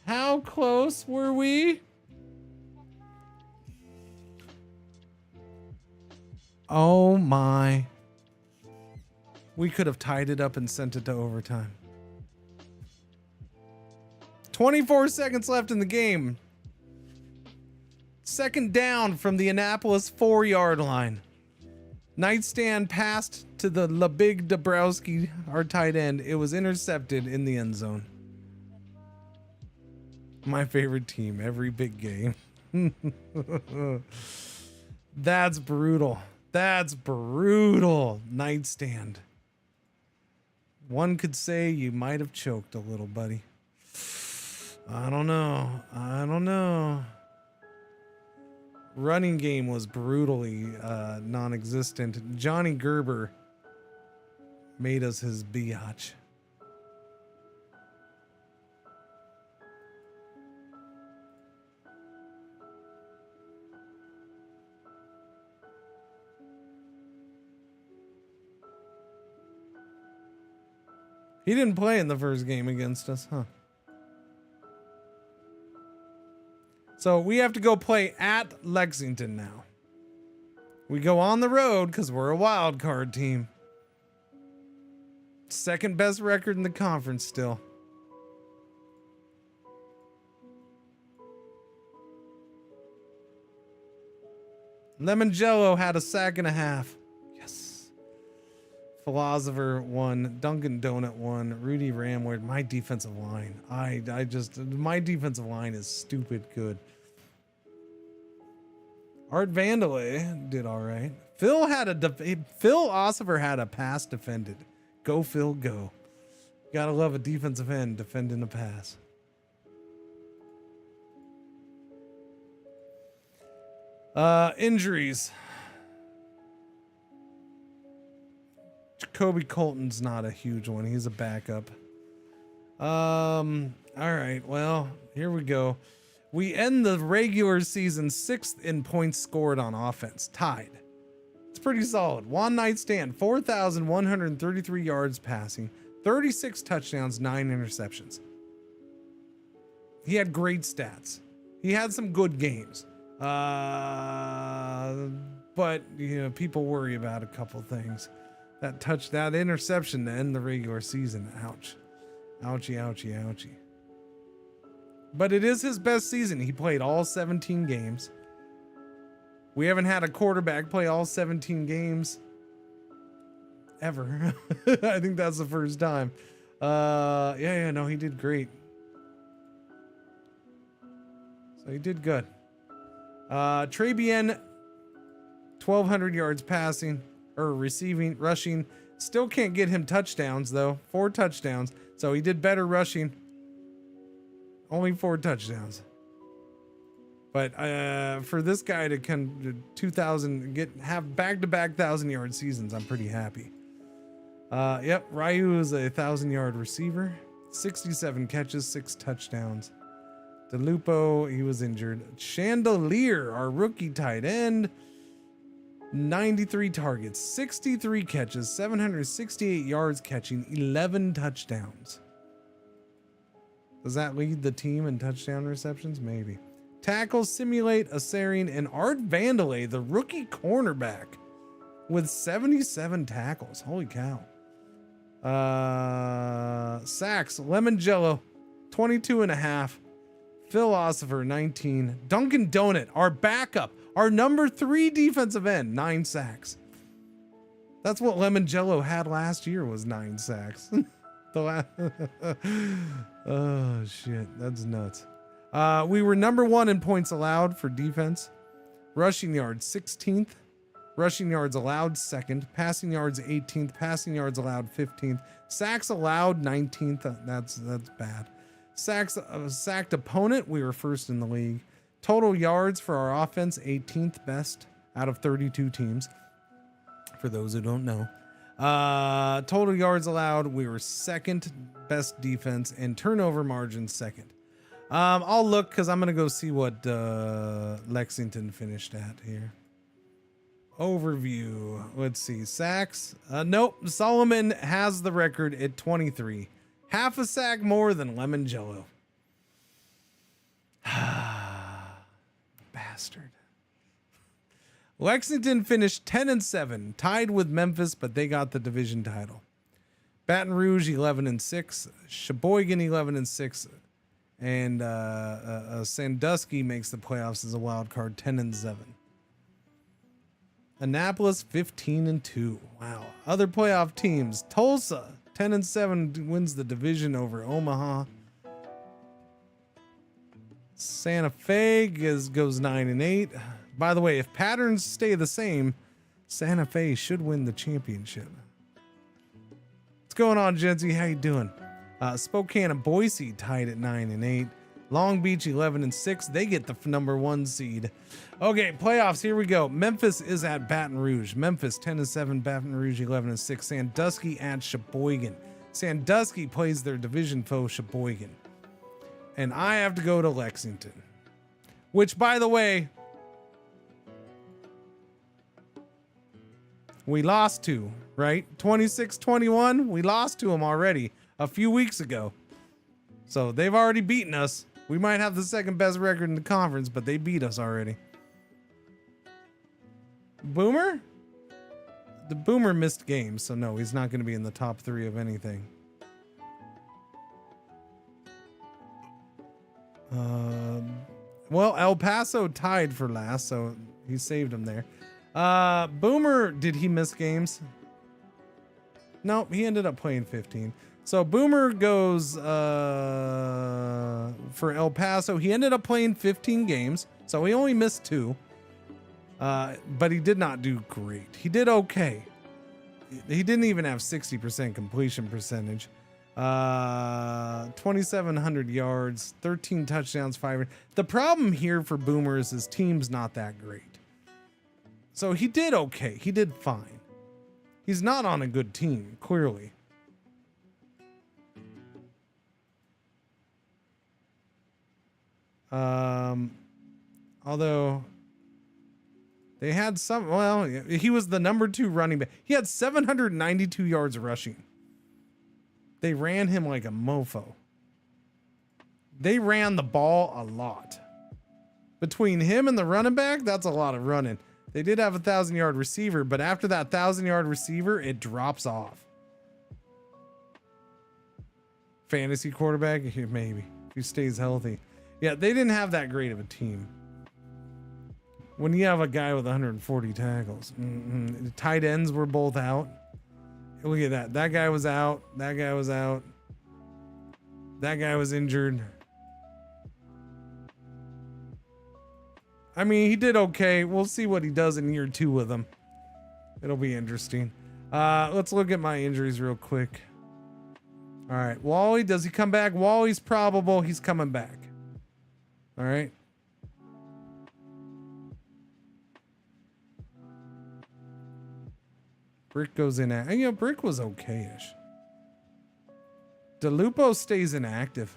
How close were we? Oh my. We could have tied it up and sent it to overtime. 24 seconds left in the game. Second down from the Annapolis 4-yard line. Nightstand passed to the Big Dabrowski, our tight end. It was intercepted in the end zone. My favorite team every big game. That's brutal. That's brutal. Nightstand. One could say you might have choked a little, buddy. I don't know. Running game was brutally non-existent. Johnny Gerber made us his biatch. He didn't play in the first game against us, huh? So we have to go play at Lexington now. We go on the road because we're a wild card team. Second best record in the conference still. Lemon Jello had a sack and a half. Yes. Philosopher won. Dunkin' Donut won. Rudy Ramward. My defensive line. My defensive line is stupid good. Art Vandalay did all right. Phil Ossiver had a pass defended. Go Phil, go. Gotta love a defensive end defending a pass. Injuries. Jacoby Colton's not a huge one. He's a backup. All right. Well, here we go. We end the regular season 6th in points scored on offense. Tied. It's pretty solid. One night stand. 4,133 yards passing. 36 touchdowns, 9 interceptions. He had great stats. He had some good games. but you know, people worry about a couple things. That interception to end the regular season. Ouch. Ouchie, ouchie, ouchie. But it is his best season. He played all 17 games. We haven't had a quarterback play all 17 games ever. I think that's the first time. Yeah, no, he did great. So he did good. Trabian, 1,200 yards passing or receiving, rushing. Still can't get him touchdowns though. 4 touchdowns. So he did better rushing. Only 4 touchdowns. But for this guy to come to 2,000, have back-to-back 1,000-yard seasons, I'm pretty happy. Yep, Ryu is a 1,000-yard receiver. 67 catches, 6 touchdowns. DeLupo, he was injured. Chandelier, our rookie tight end. 93 targets, 63 catches, 768 yards catching, 11 touchdowns. Does that lead the team in touchdown receptions? Maybe. Tackles, Simulate, Asarian, and Art Vandalay, the rookie cornerback, with 77 tackles. Holy cow. Sacks, Lemon Jello, 22.5. Philosopher, 19. Dunkin' Donut, our backup, our number 3 defensive end, 9 sacks. That's what Lemon Jello had last year, was 9 sacks. Oh shit, that's nuts. We were number 1 in points allowed for defense. Rushing yards 16th. Rushing yards allowed 2nd. Passing yards 18th. Passing yards allowed 15th. Sacks allowed 19th. That's bad. Sacked opponent, we were 1st in the league. Total yards for our offense, 18th best out of 32 teams. For those who don't know. Total yards allowed, we were 2nd best defense, and turnover margin 2nd. I'll look because I'm gonna go see what Lexington finished at here. Overview. Let's see. Sacks. Nope. Solomon has the record at 23. Half a sack more than Lemon Jello. Bastard. Lexington finished 10-7, tied with Memphis, but they got the division title. Baton Rouge 11-6, Sheboygan 11-6, and Sandusky makes the playoffs as a wild card, 10-7. Annapolis 15-2. Wow. Other playoff teams: Tulsa 10-7 wins the division over Omaha. Santa Fe goes 9-8. By the way, if patterns stay the same, Santa Fe should win the championship. What's going on, Jency? How you doing? Spokane and Boise tied at 9-8. Long Beach 11-6. They get the number 1 seed. Okay, playoffs. Here we go. Memphis is at Baton Rouge. Memphis 10-7. Baton Rouge 11-6. Sandusky at Sheboygan. Sandusky plays their division foe Sheboygan, and I have to go to Lexington, which, by the way, we lost to, right? 26-21. We lost to them already a few weeks ago. So they've already beaten us. We might have the 2nd best record in the conference, but they beat us already. Boomer? The Boomer missed games, so no, he's not going to be in the top 3 of anything. Well, El Paso tied for last, so he saved him there. Boomer, did he miss games? No, he ended up playing 15. So Boomer goes for El Paso. He ended up playing 15 games, so he only missed 2. But he did not do great. He did okay. He didn't even have 60% completion percentage. 2,700 yards, 13 touchdowns, 5. The problem here for Boomer is his team's not that great. So he did okay. He did fine. He's not on a good team, clearly. Although they had some, well, he was the number 2 running back. He had 792 yards rushing. They ran him like a mofo. They ran the ball a lot. Between him and the running back, that's a lot of running. They did have a 1,000-yard receiver, but after that 1,000-yard receiver, it drops off. Fantasy quarterback, maybe if he stays healthy. Yeah, they didn't have that great of a team. When you have a guy with 140 tackles, the tight ends were both out. Look at that. That guy was out. That guy was out. That guy was injured. I mean, he did okay. We'll see what he does in year 2 with him. It'll be interesting. Let's look at my injuries real quick. All right. Wally, does he come back? Wally's probable. He's coming back. All right. Brick goes in. You know, Brick was okay-ish. DeLupo stays inactive.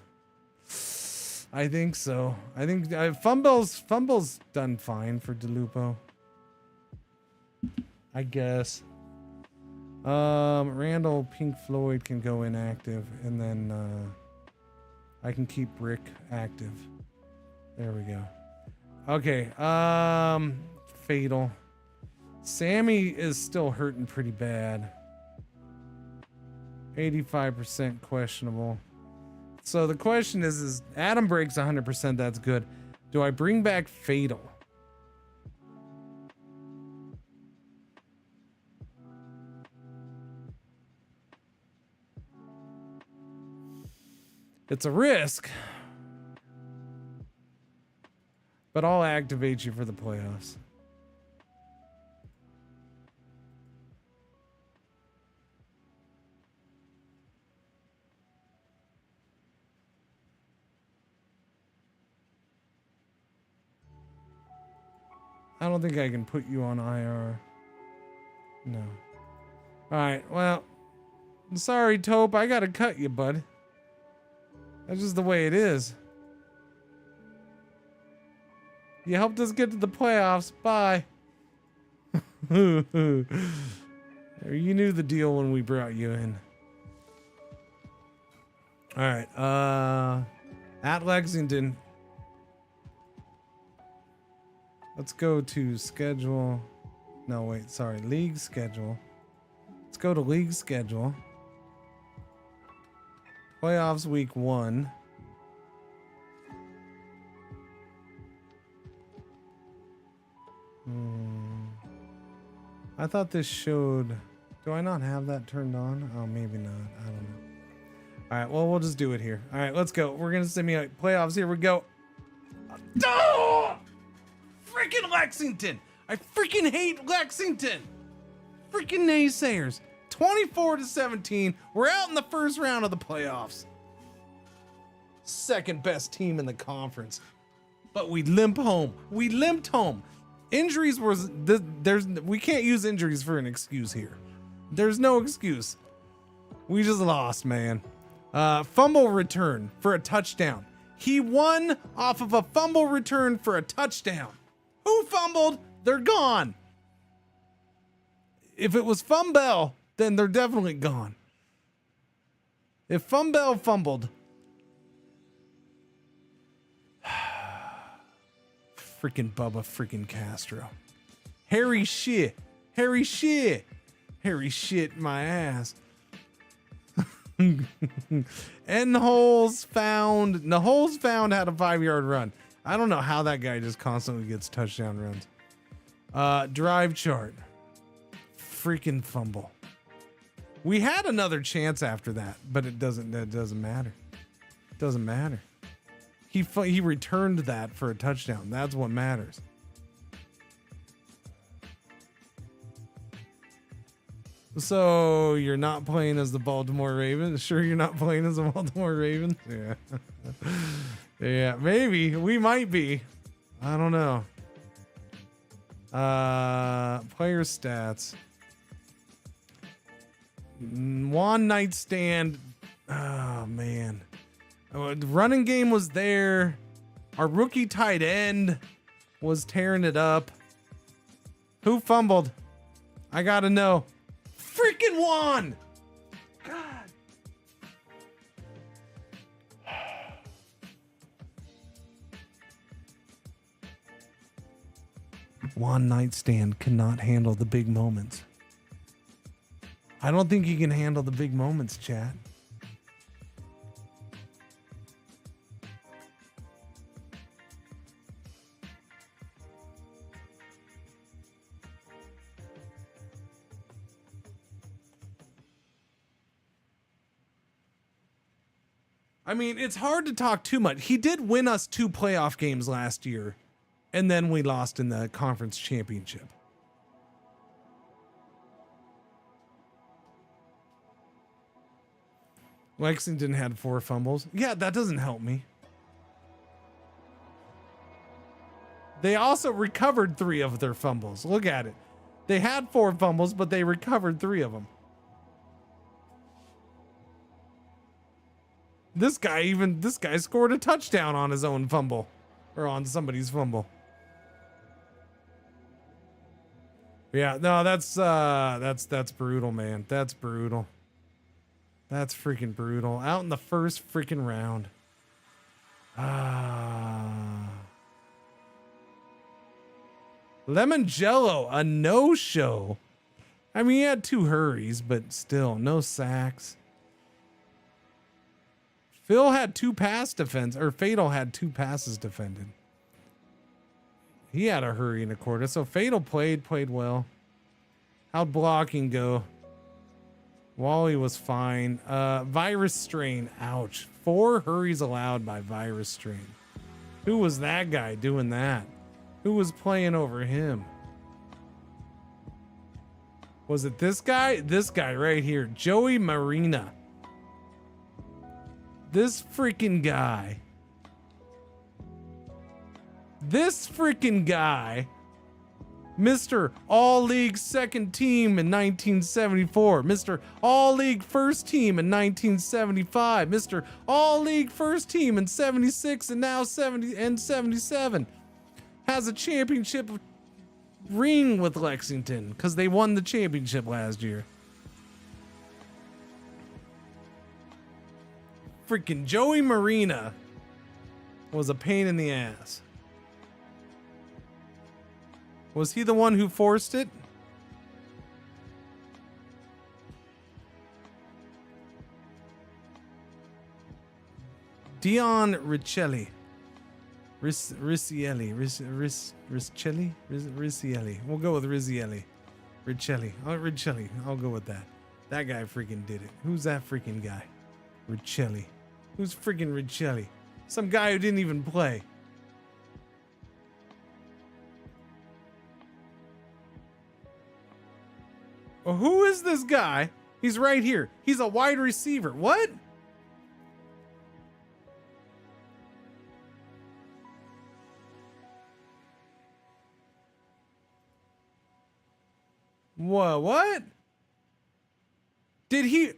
I think so. I think Fumble's done fine for DeLupo. I guess. Randall Pink Floyd can go inactive, and then I can keep Brick active. There we go. Okay. Fatal. Sammy is still hurting pretty bad. 85% questionable. So the question is Adam breaks 100%. That's good. Do I bring back Fatal? It's a risk, but I'll activate you for the playoffs. I don't think I can put you on IR. No. All right. Well, I'm sorry, Taupe. I got to cut you, bud. That's just the way it is. You helped us get to the playoffs. Bye. You knew the deal when we brought you in. All right. At Lexington. Let's go to schedule. No, wait, sorry. League schedule. Let's go to league schedule. Playoffs week 1. I thought this showed. Do I not have that turned on? Oh, maybe not. I don't know. All right, well, we'll just do it here. All right, let's go. We're going to simulate playoffs. Here we go. Oh! Freaking Lexington! I freaking hate Lexington! Freaking naysayers. 24-17. We're out in the first round of the playoffs. Second best team in the conference. But we limp home. We limped home. Injuries was we can't use injuries for an excuse here. There's no excuse. We just lost, man. Fumble return for a touchdown. He won off of a fumble return for a touchdown. Who fumbled? They're gone. If it was Fumble, then they're definitely gone. If Fumble fumbled. Freaking Bubba freaking Castro. Harry shit. Harry shit. Harry shit my ass. And Holes found had a 5-yard run. I don't know how that guy just constantly gets touchdown runs. Drive chart. Freaking fumble. We had another chance after that, but it doesn't matter. It doesn't matter. He returned that for a touchdown. That's what matters. So you're not playing as the Baltimore Ravens? Sure you're not playing as the Baltimore Ravens? Yeah. Yeah, maybe. We might be. I don't know. Player stats. One night stand. Oh, man. The running game was there. Our rookie tight end was tearing it up. Who fumbled? I gotta know. Freaking Juan! God. Juan Nightstand cannot handle the big moments. I don't think he can handle the big moments, chat. I mean, it's hard to talk too much. He did win us 2 playoff games last year, and then we lost in the conference championship. Lexington had 4 fumbles. Yeah, that doesn't help me. They also recovered 3 of their fumbles. Look at it. They had 4 fumbles, but they recovered 3 of them. This guy scored a touchdown on his own fumble, or on somebody's fumble. Yeah, no, that's brutal, man. That's brutal. That's freaking brutal. Out in the first freaking round. Lemon Jello, a no-show. I mean, he had 2 hurries, but still, no sacks. Phil had 2 pass defense, or Fatal had 2 passes defended. He had a hurry in a quarter, so Fatal played well. How'd blocking go? Wally was fine. Virus strain, ouch. 4 hurries allowed by virus strain. Who was that guy doing that? Who was playing over him? Was it this guy? This guy right here, Joey Marina. This freaking guy. This freaking guy. Mr. All-League second team in 1974. Mr. All-League first team in 1975. Mr. All-League first team in 76 and now 70 and 77. Has a championship ring with Lexington because they won the championship last year. Freaking Joey Marina was a pain in the ass. Was he the one who forced it? Dion Riccielli. Riccielli. We'll go with Riccielli. Riccielli. Oh, Riccielli. I'll go with that. That guy freaking did it. Who's that freaking guy? Riccielli. Who's freaking Riccielli? Some guy who didn't even play. Well, who is this guy? He's right here. He's a wide receiver. What? Whoa, what? Did he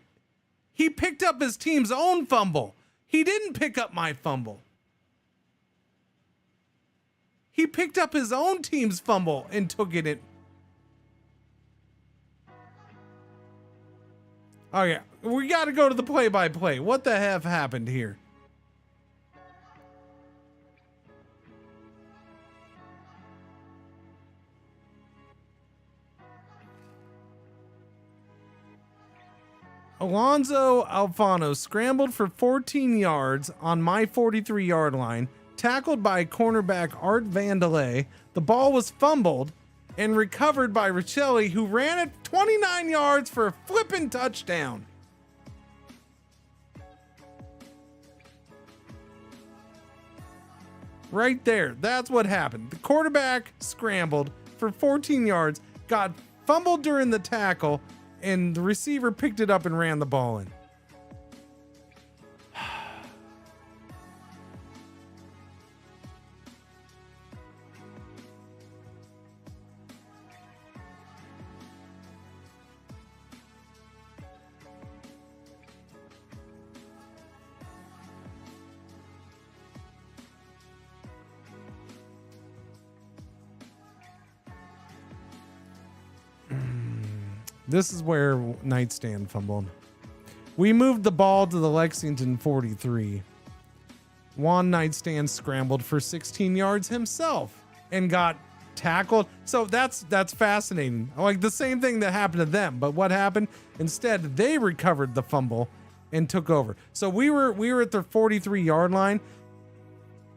picked up his team's own fumble. He didn't pick up my fumble. He picked up his own team's fumble and took it in. Oh yeah, we got to go to the play-by-play. What the heck happened here? Alonzo Alfano scrambled for 14 yards on my 43-yard line, tackled by cornerback Art Vandelay. The ball was fumbled and recovered by Riccielli, who ran it 29 yards for a flippin' touchdown. Right there. That's what happened. The quarterback scrambled for 14 yards, got fumbled during the tackle, and the receiver picked it up and ran the ball in. This is where Nightstand fumbled. We moved the ball to the Lexington 43. Juan Nightstand scrambled for 16 yards himself and got tackled. So that's fascinating. Like the same thing that happened to them, but what happened? Instead, they recovered the fumble and took over. So we were at their 43-yard line.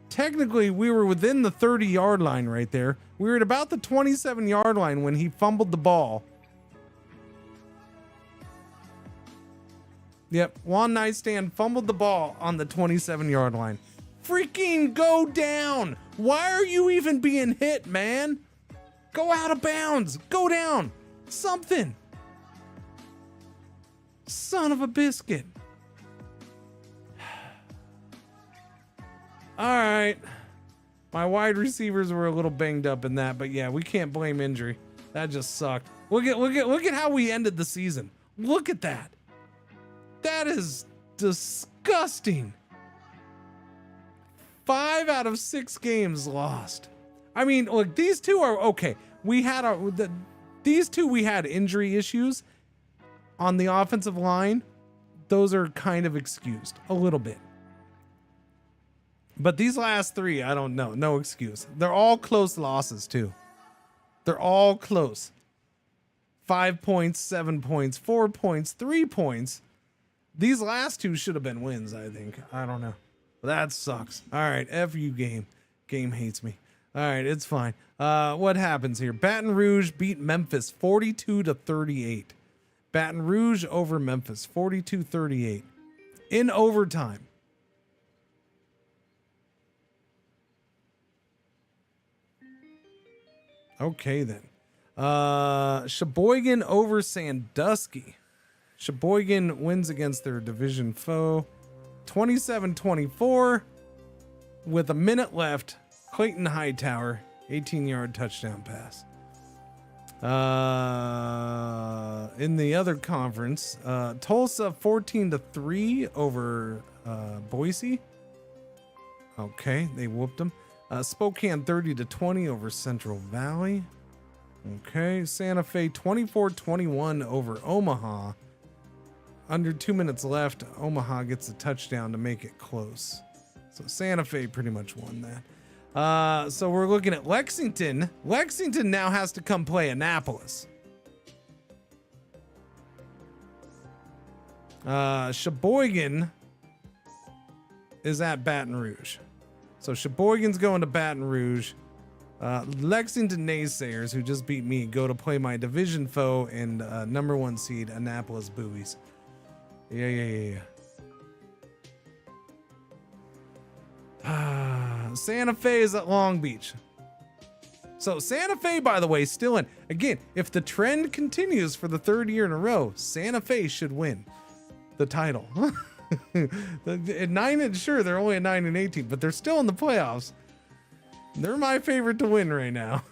Technically, we were within the 30-yard line right there. We were at about the 27-yard line when he fumbled the ball. Yep, Juan Nightstand fumbled the ball on the 27-yard line. Freaking go down. Why are you even being hit, man? Go out of bounds. Go down. Something. Son of a biscuit. All right. My wide receivers were a little banged up in that, but yeah, we can't blame injury. That just sucked. Look at how we ended the season. Look at that. That is disgusting. 5 out of 6 games lost. I mean, look, these two are okay. These two we had injury issues on the offensive line. Those are kind of excused a little bit. But these last 3, I don't know. No excuse. They're all close losses too. They're all close. 5 points, 7 points, 4 points, 3 points. These last 2 should have been wins, I think. I don't know. That sucks. All right, F you game. Game hates me. All right, it's fine. What happens here? Baton Rouge beat Memphis 42-38. Baton Rouge over Memphis 42-38 in overtime. Okay then. Sheboygan over Sandusky. Sheboygan wins against their division foe 27-24 with a minute left. Clayton Hightower 18-yard touchdown pass. In the other conference, Tulsa 14-3 over Boise. Okay, they whooped them. Spokane 30-20 over Central Valley. Okay, Santa Fe 24-21 over Omaha. Under 2 minutes left, Omaha gets a touchdown to make it close. So Santa Fe pretty much won that. So we're looking at Lexington. Lexington now has to come play Annapolis. Sheboygan is at Baton Rouge. So Sheboygan's going to Baton Rouge. Lexington Naysayers, who just beat me, go to play my division foe and number 1 seed Annapolis Buoys. Yeah. Santa Fe is at Long Beach. So Santa Fe, by the way, still in. Again, if the trend continues for the 3rd year in a row, Santa Fe should win the title. At 9 and sure, they're only at 9-18, but they're still in the playoffs. They're my favorite to win right now.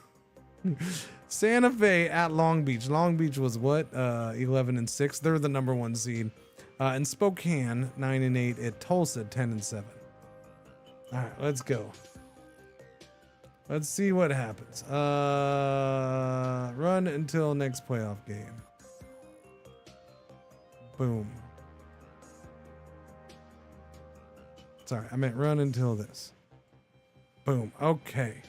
Santa Fe at Long Beach. Long Beach was what? 11-6. They're the number 1 seed. And Spokane 9-8 at Tulsa 10-7. All right, let's go. Let's see what happens. Run until next playoff game. Boom. Sorry, I meant run until this. Boom. Okay.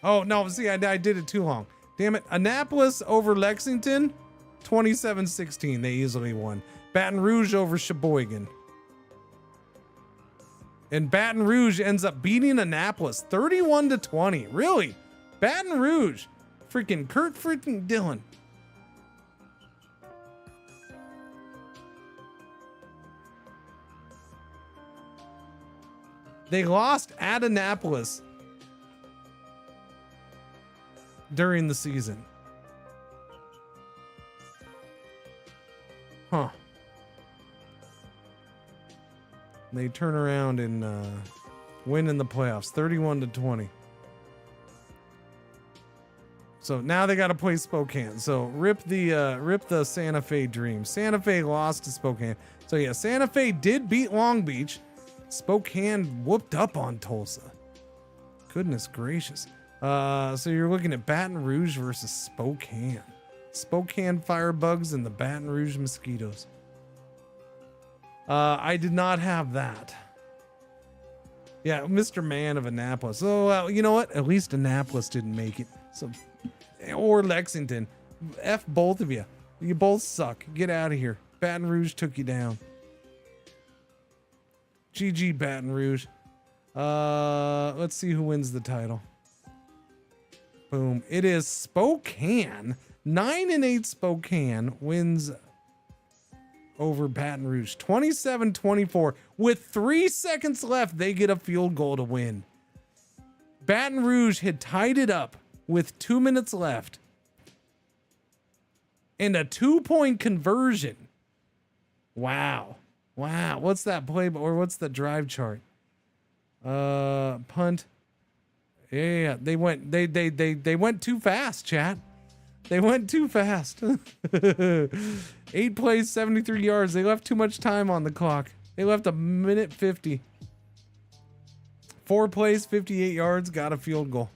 Oh, no, see, I did it too long. Damn it. Annapolis over Lexington, 27-16. They easily won. Baton Rouge over Sheboygan. And Baton Rouge ends up beating Annapolis 31-20. Really? Baton Rouge. Freaking Kurt freaking Dillon. They lost at Annapolis during the season. Huh. They turn around and win in the playoffs 31-20. So now they got to play Spokane. So rip the Santa Fe dream. Santa Fe lost to Spokane. So yeah, Santa Fe did beat Long Beach. Spokane whooped up on Tulsa. Goodness gracious. So you're looking at Baton Rouge versus Spokane. Spokane Firebugs and the Baton Rouge Mosquitoes. I did not have that. Yeah, Mr. Man of Annapolis. Oh, you know what? At least Annapolis didn't make it. So, or Lexington. F both of you. You both suck. Get out of here. Baton Rouge took you down. GG Baton Rouge. Let's see who wins the title. Boom. It is Spokane. 9-8 Spokane wins over Baton Rouge. 27-24. With 3 seconds left, they get a field goal to win. Baton Rouge had tied it up with 2 minutes left. And a 2-point conversion. Wow. Wow. What's that play or what's the drive chart? Punt. Yeah, they went too fast, chat. They went too fast. 8 plays, 73 yards. They left too much time on the clock. They left 1:50. 4 plays, 58 yards, got a field goal.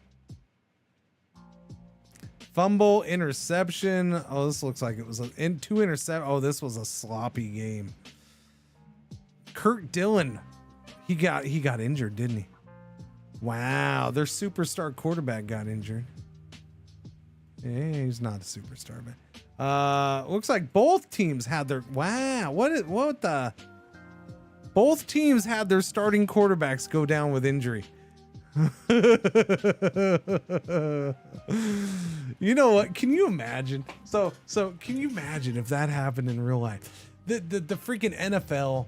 Fumble, interception. Oh, this looks like it was two intercept. Oh, this was a sloppy game. Kurt Dillon, he got injured, didn't he? Wow, their superstar quarterback got injured. Yeah, he's not a superstar, but looks like both teams had their both teams had their starting quarterbacks go down with injury. You know what? Can you imagine? So can you imagine if that happened in real life? The freaking NFL,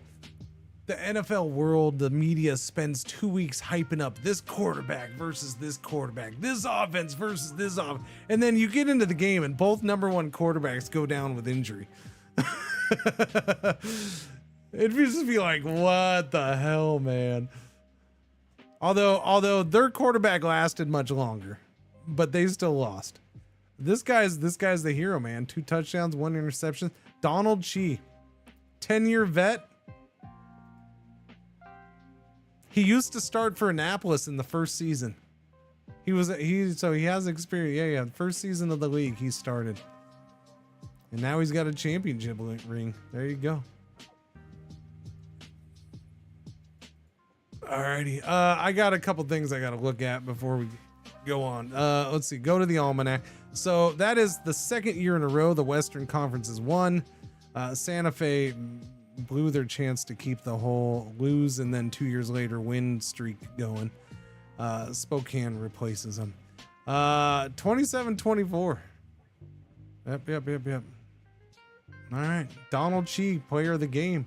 the NFL world, the media spends 2 weeks hyping up this quarterback versus this quarterback, this offense versus this offense, and then you get into the game and both number one quarterbacks go down with injury. It'd just be like, what the hell, man? Although their quarterback lasted much longer, but they still lost. This guy's the hero, man. 2 touchdowns, 1 interception. Donald Chi, 10-year vet. He used to start for Annapolis in the first season. So he has experience. Yeah. First season of the league, he started, and now he's got a championship ring. There you go. Alrighty. I got a couple things I got to look at before we go on. Let's see. Go to the almanac. So that is the second year in a row the Western Conference has won. Santa Fe blew their chance to keep the whole lose and then 2 years later win streak going. Spokane replaces them. 27-24. Yep. All right. Donald Chi, player of the game.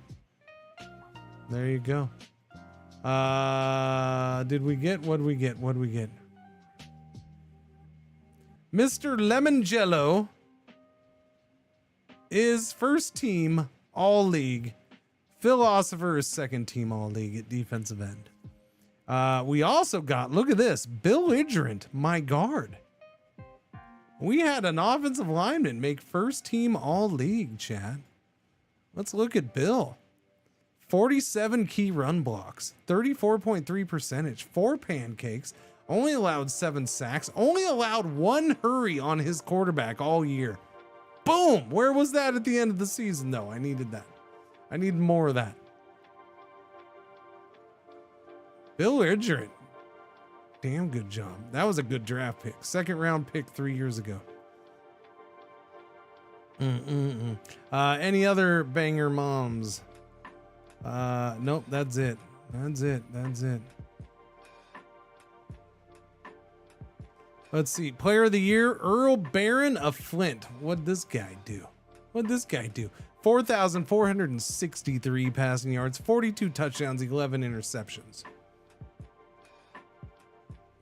There you go. What did we get? Mr. Lemon Jello is first team all league. Philosopher is second team all league at defensive end. We also got, look at this, Bill Idrant, my guard. We had an offensive lineman make first team all league, chat. Let's look at Bill. 47 key run blocks, 34.3 percentage, 4 pancakes, only allowed 7 sacks, only allowed 1 hurry on his quarterback all year. Boom! Where was that at the end of the season, though? I needed that. I need more of that. Bill Idrant. Damn good job. That was a good draft pick. Second round pick 3 years ago. Any other banger moms? Nope, that's it. Let's see. Player of the year, Earl Barron of Flint. What'd this guy do? 4,463 passing yards, 42 touchdowns, 11 interceptions.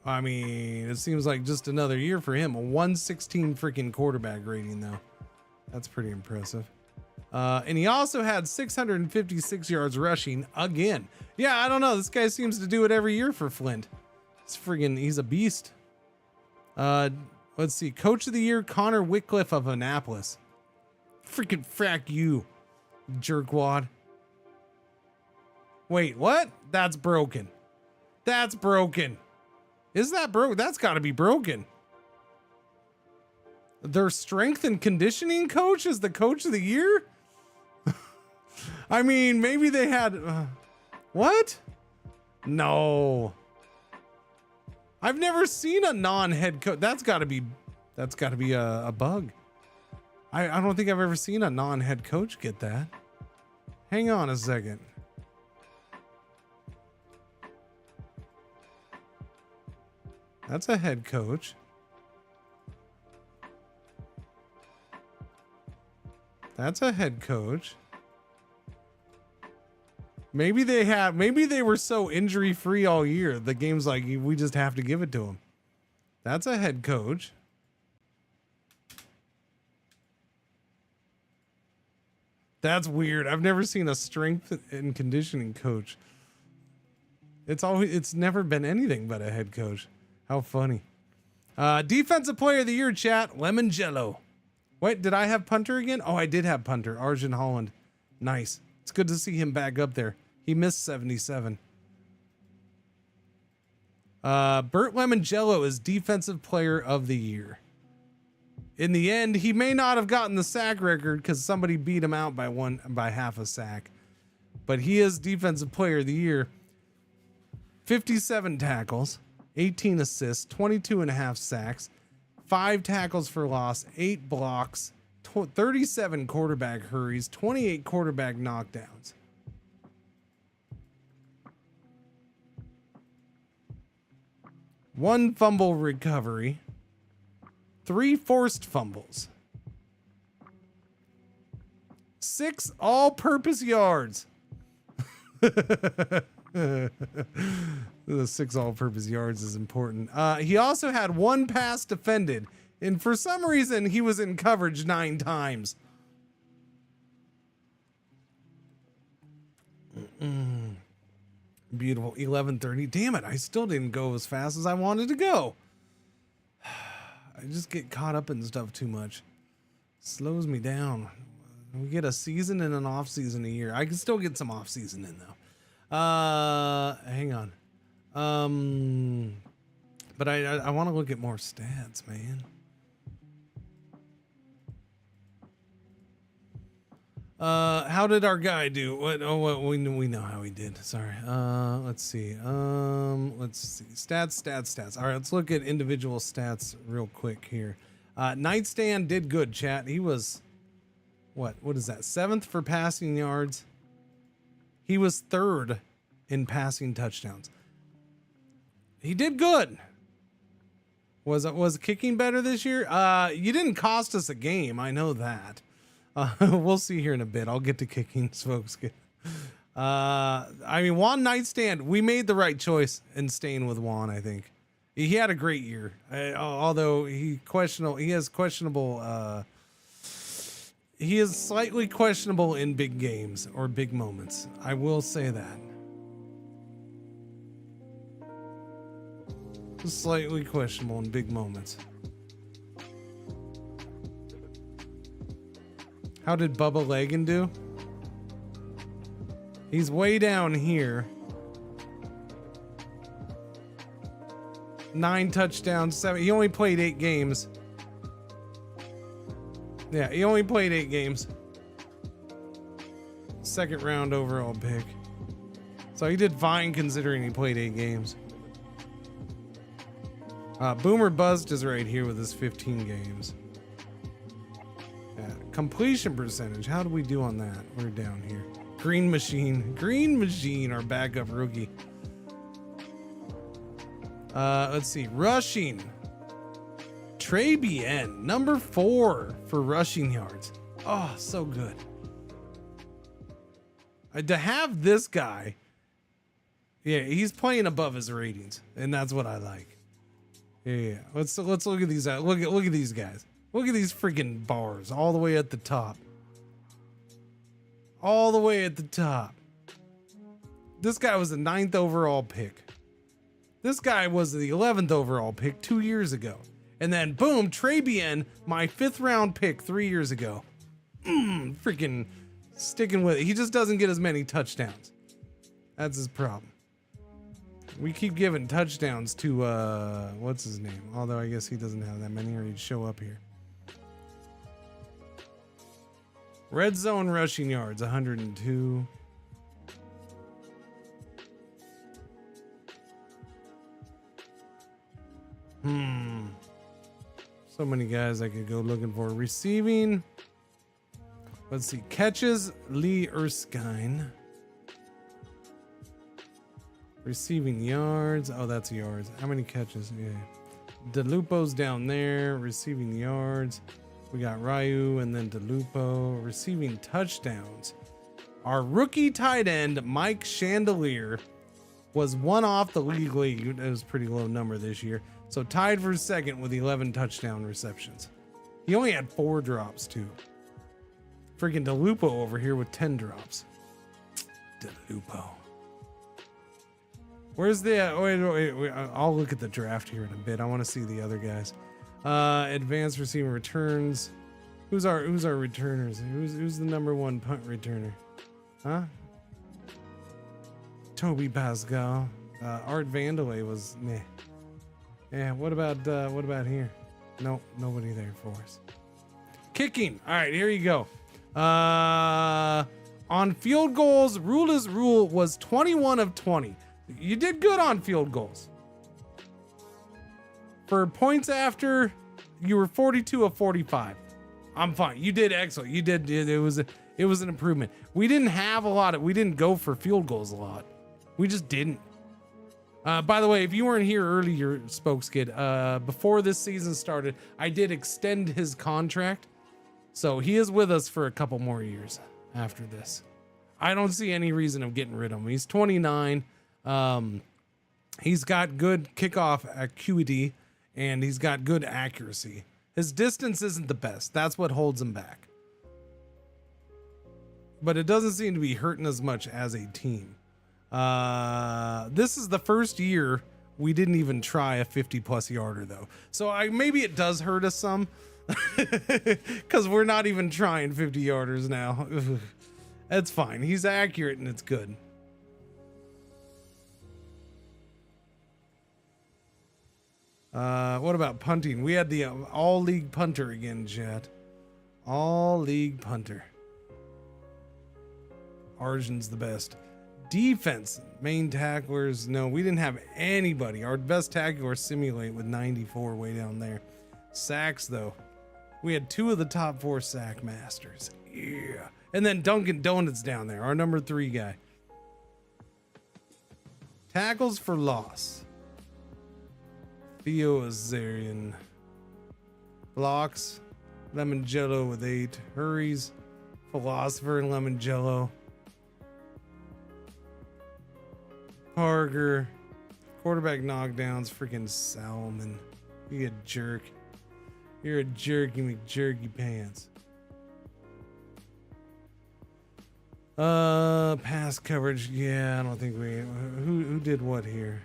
I mean, it seems like just another year for him. A 116 freaking quarterback rating, though. That's pretty impressive. And he also had 656 yards rushing again. Yeah, I don't know. This guy seems to do it every year for Flint. He's a beast. Let's see. Coach of the year, Connor Wycliffe of Annapolis. Freaking frack you, jerkwad. Wait, what? That's broken. Is that broken? That's got to be broken. Their strength and conditioning coach is the coach of the year? I mean, maybe they had... what? No. I've never seen a non-head coach. That's got to be a bug. I don't think I've ever seen a non-head coach get that. Hang on a second. That's a head coach. That's a head coach. Maybe they were so injury free all year. The game's like, we just have to give it to them. That's a head coach. That's weird. I've never seen a strength and conditioning coach. It's never been anything but a head coach. How funny. Defensive player of the year, chat. Lemon Jello. Wait, did I have punter again? Oh, I did have punter. Arjun Holland. Nice. It's good to see him back up there. He missed 77. Bert Lemongello is defensive player of the year. In the end, he may not have gotten the sack record because somebody beat him out by half a sack. But he is defensive player of the year. 57 tackles, 18 assists, 22 and a half sacks, 5 tackles for loss, 8 blocks, 37 quarterback hurries, 28 quarterback knockdowns. One fumble recovery, 3 forced fumbles, 6 all-purpose yards. The 6 all-purpose yards is important. He also had 1 pass defended, and for some reason he was in coverage 9 times. Beautiful. 11:30. Damn it! I still didn't go as fast as I wanted to go. I just get caught up in stuff too much. Slows me down. We get a season and an off season a year. I can still get some off season in though. Hang on. But I want to look at more stats, man. How did our guy do? We know how he did. Sorry. Let's see. Stats. All right, let's look at individual stats real quick here. Nightstand did good, chat. He was what is that? 7th for passing yards. He was 3rd in passing touchdowns. He did good. Was kicking better this year? You didn't cost us a game. I know that. We'll see here in a bit. I'll get to kicking, folks. I mean, Juan Nightstand, we made the right choice in staying with Juan, I think. He had a great year. Although he is slightly questionable in big games or big moments. I will say that. Slightly questionable in big moments. How did Bubba Lagan do? He's way down here. 9 touchdowns, 7. He only played 8 games. Yeah, he only played 8 games. 2nd round overall pick. So he did fine considering he played 8 games. Boomer Buzzed is right here with his 15 games. Completion percentage. How do we do on that? We're down here. Green Machine, our backup rookie. Let's see. Rushing. Trey Bien, number 4 for rushing yards. Oh, so good. To have this guy, yeah, he's playing above his ratings, and that's what I like. Yeah. Let's look at these. Look at these guys. Look at these freaking bars all the way at the top. All the way at the top. This guy was the 9th overall pick. This guy was the 11th overall pick 2 years ago. And then boom, Trey Bien, my 5th round pick 3 years ago. Freaking sticking with it. He just doesn't get as many touchdowns. That's his problem. We keep giving touchdowns to, what's his name? Although I guess he doesn't have that many or he'd show up here. Red zone rushing yards, 102. So many guys I could go looking for. Receiving. Let's see. Catches, Lee Erskine. Receiving yards. Oh, that's yards. How many catches? Yeah. DeLupo's down there. Receiving yards. We got Ryu and then DeLupo. Receiving touchdowns. Our rookie tight end, Mike Chandelier, was one off the league lead. It was a pretty low number this year. So tied for second with 11 touchdown receptions. He only had 4 drops too. Freaking DeLupo over here with 10 drops. DeLupo. Where's the, wait, I'll look at the draft here in a bit. I want to see the other guys. Advanced receiving returns. Who's our returners? Who's the number 1 punt returner? Huh? Toby Pascal. Art Vandelay was meh. Yeah, what about here? Nope, nobody there for us. Kicking. All right, here you go. On field goals, Rula's rule was 21 of 20. You did good on field goals. For points after, you were 42 of 45. I'm fine. You did excellent. You did. It was an improvement. We didn't go for field goals a lot. We just didn't. By the way, if you weren't here earlier, Spokeskid, before this season started, I did extend his contract. So he is with us for a couple more years after this. I don't see any reason of getting rid of him. He's 29. He's got good kickoff acuity and he's got good accuracy. His distance isn't the best. That's what holds him back. But it doesn't seem to be hurting as much as a team. This is the first year we didn't even try a 50+ yarder though. So maybe it does hurt us some because we're not even trying 50 yarders now. That's fine. He's accurate and it's good. What about punting? We had the all league punter again, chat. All league punter. Arjun's the best. Defense, main tacklers. No, we didn't have anybody. Our best tackler Simulate with 94 way down there. Sacks though. We had 2 of the top 4 sack masters. Yeah. And then Dunkin' Donuts down there, our number 3 guy. Tackles for loss. Theo Azarian. Blocks. Lemon Jello with 8. Hurries. Philosopher and Lemon Jello. Parker. Quarterback knockdowns. Freaking Salmon. You a jerk. You're a jerky McJerky pants. Pass coverage. Yeah, I don't think we. Who did what here?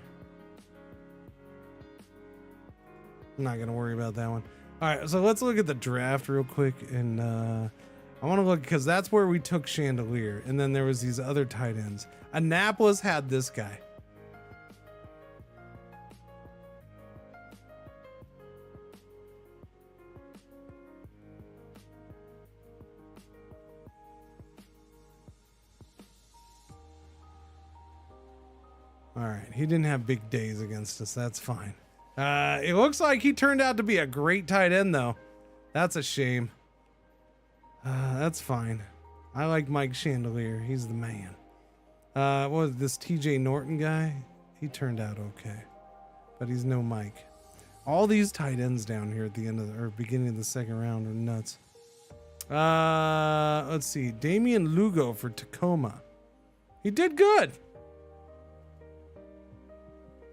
I'm not gonna worry about that one. All right, so let's look at the draft real quick, and I want to look because that's where we took Chandelier, and then there was these other tight ends. Annapolis had this guy. All right, he didn't have big days against us. That's fine. It looks like he turned out to be a great tight end, though. That's a shame. That's fine. I like Mike Chandelier. He's the man. What was this TJ Norton guy? He turned out okay, but he's no Mike. All these tight ends down here at the end of the, or beginning of the second round are nuts. Let's see. Damian Lugo for Tacoma. He did good.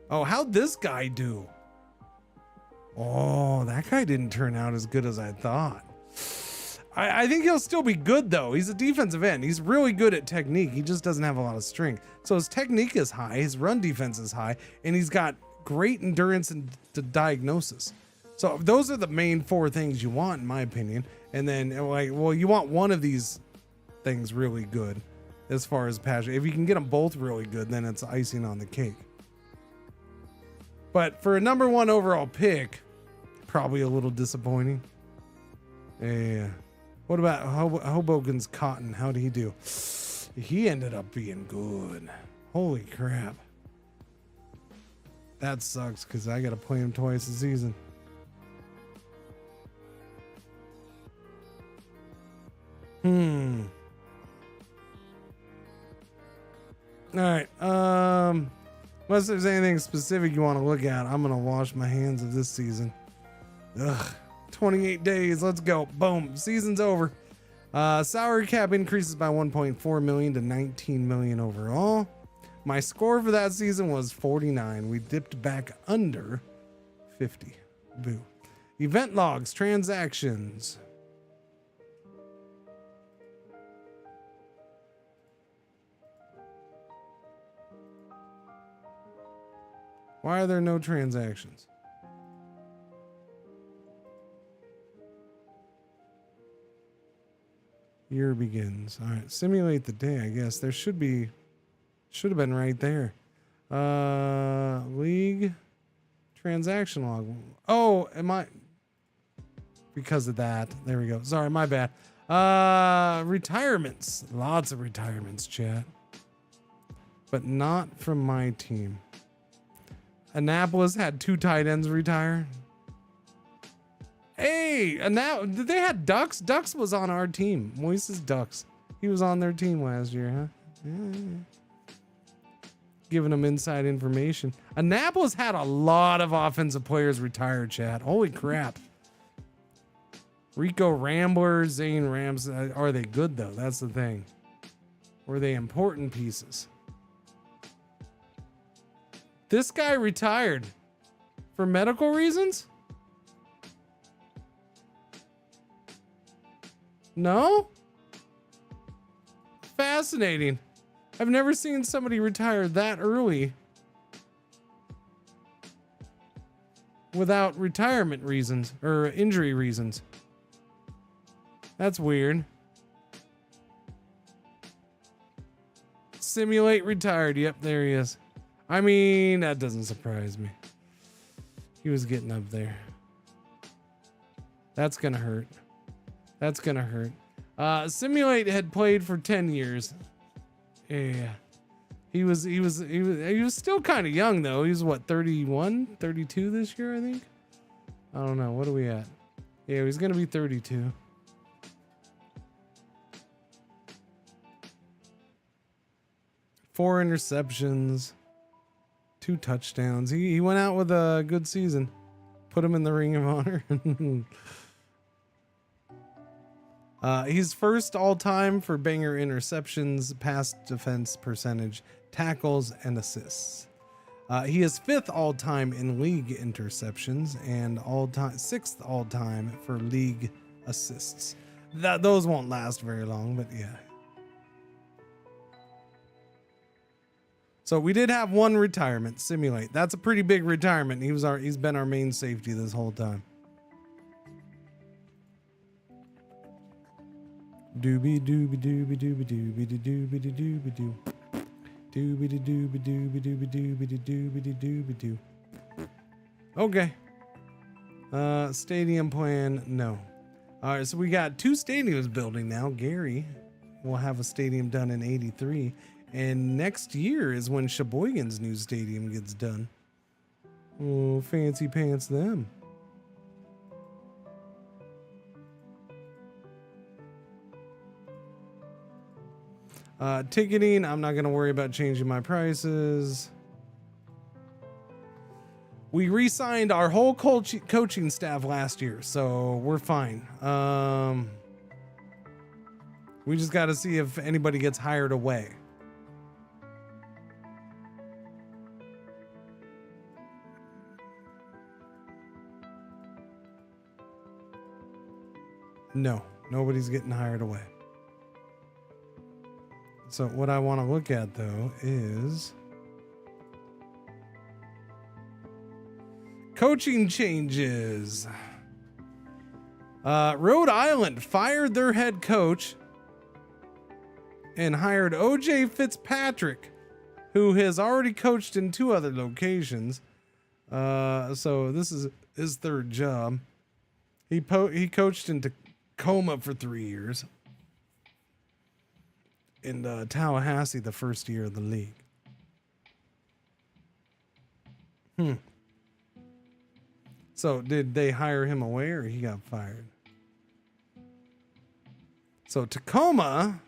Oh, how'd this guy do? Oh, that guy didn't turn out as good as I thought. I think he'll still be good, though. He's a defensive end. He's really good at technique. He just doesn't have a lot of strength. So his technique is high, his run defense is high, and he's got great endurance and diagnosis. So those are the main 4 things you want, in my opinion. And then, like, well, you want one of these things really good as far as passion. If you can get them both really good, then it's icing on the cake. But for a number 1 overall pick, probably a little disappointing. Yeah. What about Hoboken's Cotton? How did he do? He ended up being good. Holy crap. That sucks because I got to play him twice a season. All right. Unless there's anything specific you want to look at, I'm gonna wash my hands of this season. Ugh. 28 days. Let's go. Boom. Season's over. Salary cap increases by 1.4 million to 19 million overall. My score for that season was 49. We dipped back under 50. Boo. Event logs, transactions. Why are there no transactions? Year begins. All right, simulate the day, I guess. There should have been right there. League transaction log. Oh, because of that. There we go. Sorry, my bad. Retirements. Lots of retirements, chat. But not from my team. Annapolis had 2 tight ends retire. Hey, and now they had Ducks. Ducks was on our team. Moise's Ducks. He was on their team last year, huh? Yeah. Giving them inside information. Annapolis had a lot of offensive players retire, chat. Holy crap. Rico Ramblers, Zane Rams. Are they good though? That's the thing. Were they important pieces? This guy retired for medical reasons? No? Fascinating. I've never seen somebody retire that early without retirement reasons or injury reasons. That's weird. Simulate retired. Yep, there he is. I mean, that doesn't surprise me. He was getting up there. That's gonna hurt. That's gonna hurt. Simulate had played for 10 years. Yeah. He was still kind of young though. He was what, 31, 32 this year, I think. I don't know. What are we at? Yeah, he's gonna be 32. Four interceptions, 2 touchdowns. He went out with a good season. Put him in the Ring of Honor. He's first all time for banger interceptions, pass defense percentage, tackles, and assists. He is 5th all time in league interceptions and 6th all time for league assists. Those won't last very long, but yeah. So we did have 1 retirement. Simulate. That's a pretty big retirement. He's been our main safety this whole time. Doobie doobie doobie doobie doobie doobie doobie doo. Doobie doobie doobie doobie doobie doobie doobie doo. Okay. Stadium plan, no. All right, so we got 2 stadiums building now. Gary will have a stadium done in 83. And next year is when Sheboygan's new stadium gets done. Oh, fancy pants them. Ticketing, I'm not going to worry about changing my prices. We re-signed our whole coaching staff last year, so we're fine. We just got to see if anybody gets hired away. No, nobody's getting hired away. So what I want to look at though is coaching changes. Rhode Island fired their head coach and hired OJ Fitzpatrick, who has already coached in 2 other locations. So this is his 3rd job. He coached in Tacoma for 3 years. In Tallahassee the first year of the league. So did they hire him away or he got fired? So Tacoma.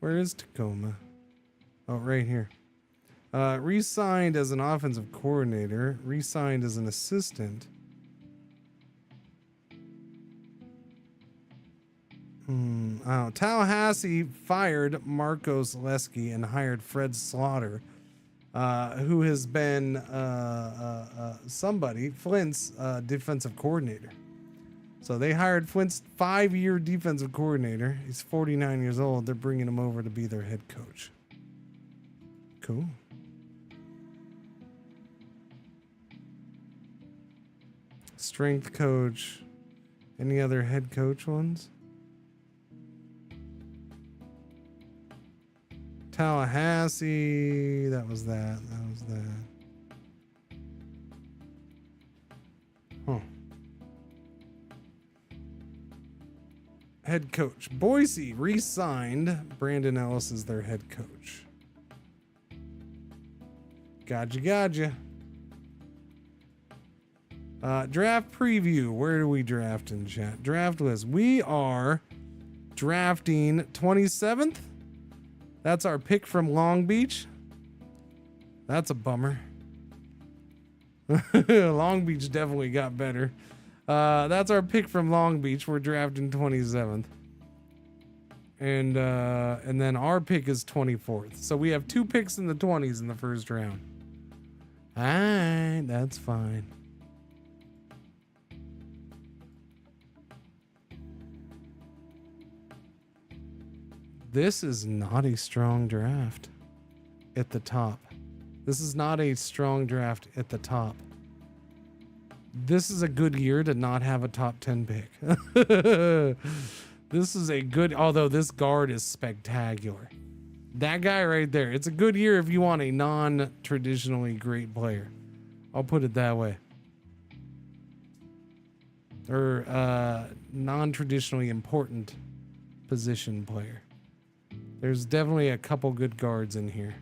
Where is Tacoma? Oh, right here. Re-signed as an offensive coordinator. Re-signed as an assistant. Tallahassee fired Marcos Lesky and hired Fred Slaughter, who has been Flint's defensive coordinator. So they hired Flint's 5-year defensive coordinator. He's 49 years old. They're bringing him over to be their head coach. Cool. Strength coach. Any other head coach ones? Tallahassee. That was that. Huh. Head coach. Boise re-signed. Brandon Ellis is their head coach. Gotcha. Draft preview. Where do we draft in chat? Draft list. We are drafting 27th. That's our pick from Long Beach. That's a bummer. Long Beach definitely got better. That's our pick from Long Beach. We're drafting 27th. And then our pick is 24th. So we have 2 picks in the 20s in the first round. Alright, that's fine. This is not a strong draft at the top. This is not a strong draft at the top. This is a good year to not have a top 10 pick. This is a good, although this guard is spectacular. That guy right there. It's a good year if you want a non-traditionally great player. I'll put it that way. Or non-traditionally important position player. There's definitely a couple good guards in here.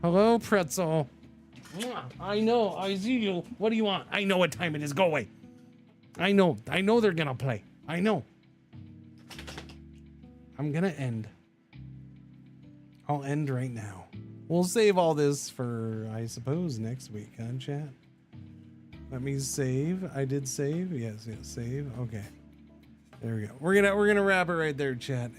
Hello, Pretzel. I know, I see you. What do you want? I know what time it is. Go away. I know they're gonna play. I know. I'm gonna end. I'll end right now. We'll save all this for, I suppose, next week, huh, chat? Let me save. I did save. Yes, save. Okay. There we go. We're gonna wrap it right there, chat.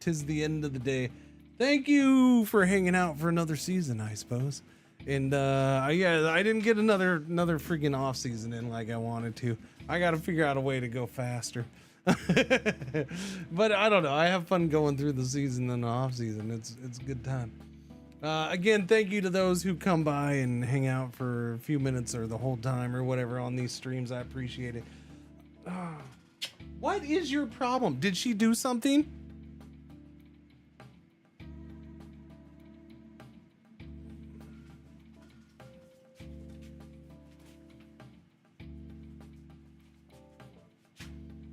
Tis the end of the day. Thank you for hanging out for another season, I suppose. And yeah, I didn't get another freaking off season in like I wanted to. I got to figure out a way to go faster. But I don't know. I have fun going through the season and the off season. It's a good time. Again, thank you to those who come by and hang out for a few minutes or the whole time or whatever on these streams. I appreciate it. What is your problem? Did she do something?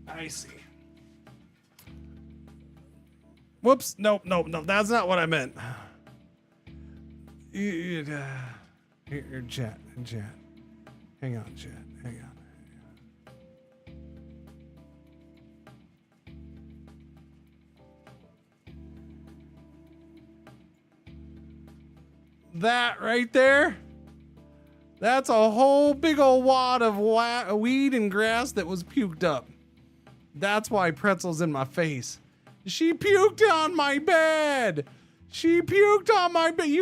I see. Whoops. Nope. That's not what I meant. Here, chat. Hang on, chat. Hang on. That right there, that's a whole big old wad of weed and grass that was puked up. That's why Pretzel's in my face. She puked on my bed. You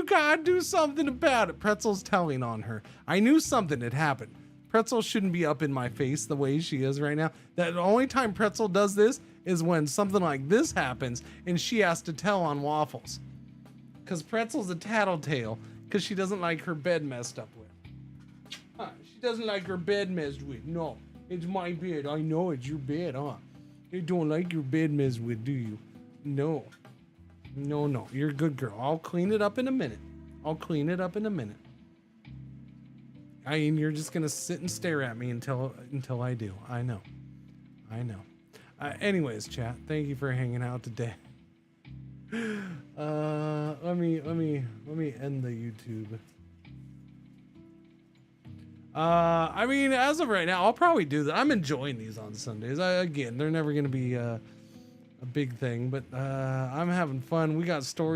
gotta do something about it. Pretzel's telling on her. I knew something had happened. Pretzel shouldn't be up in my face the way she is right now. The only time Pretzel does this is when something like this happens and she has to tell on Waffles. Because Pretzel's a tattletale because she doesn't like her bed messed up with. She doesn't like her bed messed with. No, it's my bed. I know it's your bed, huh? You don't like your bed messed with, do you? No. You're a good girl. I'll clean it up in a minute. I mean, you're just gonna sit and stare at me until I do. I know. Anyways, chat, thank you for hanging out today. Let me end the YouTube. I mean, as of right now, I'll probably do that. I'm enjoying these on Sundays. Again, they're never gonna be a big thing, but I'm having fun. We got stories.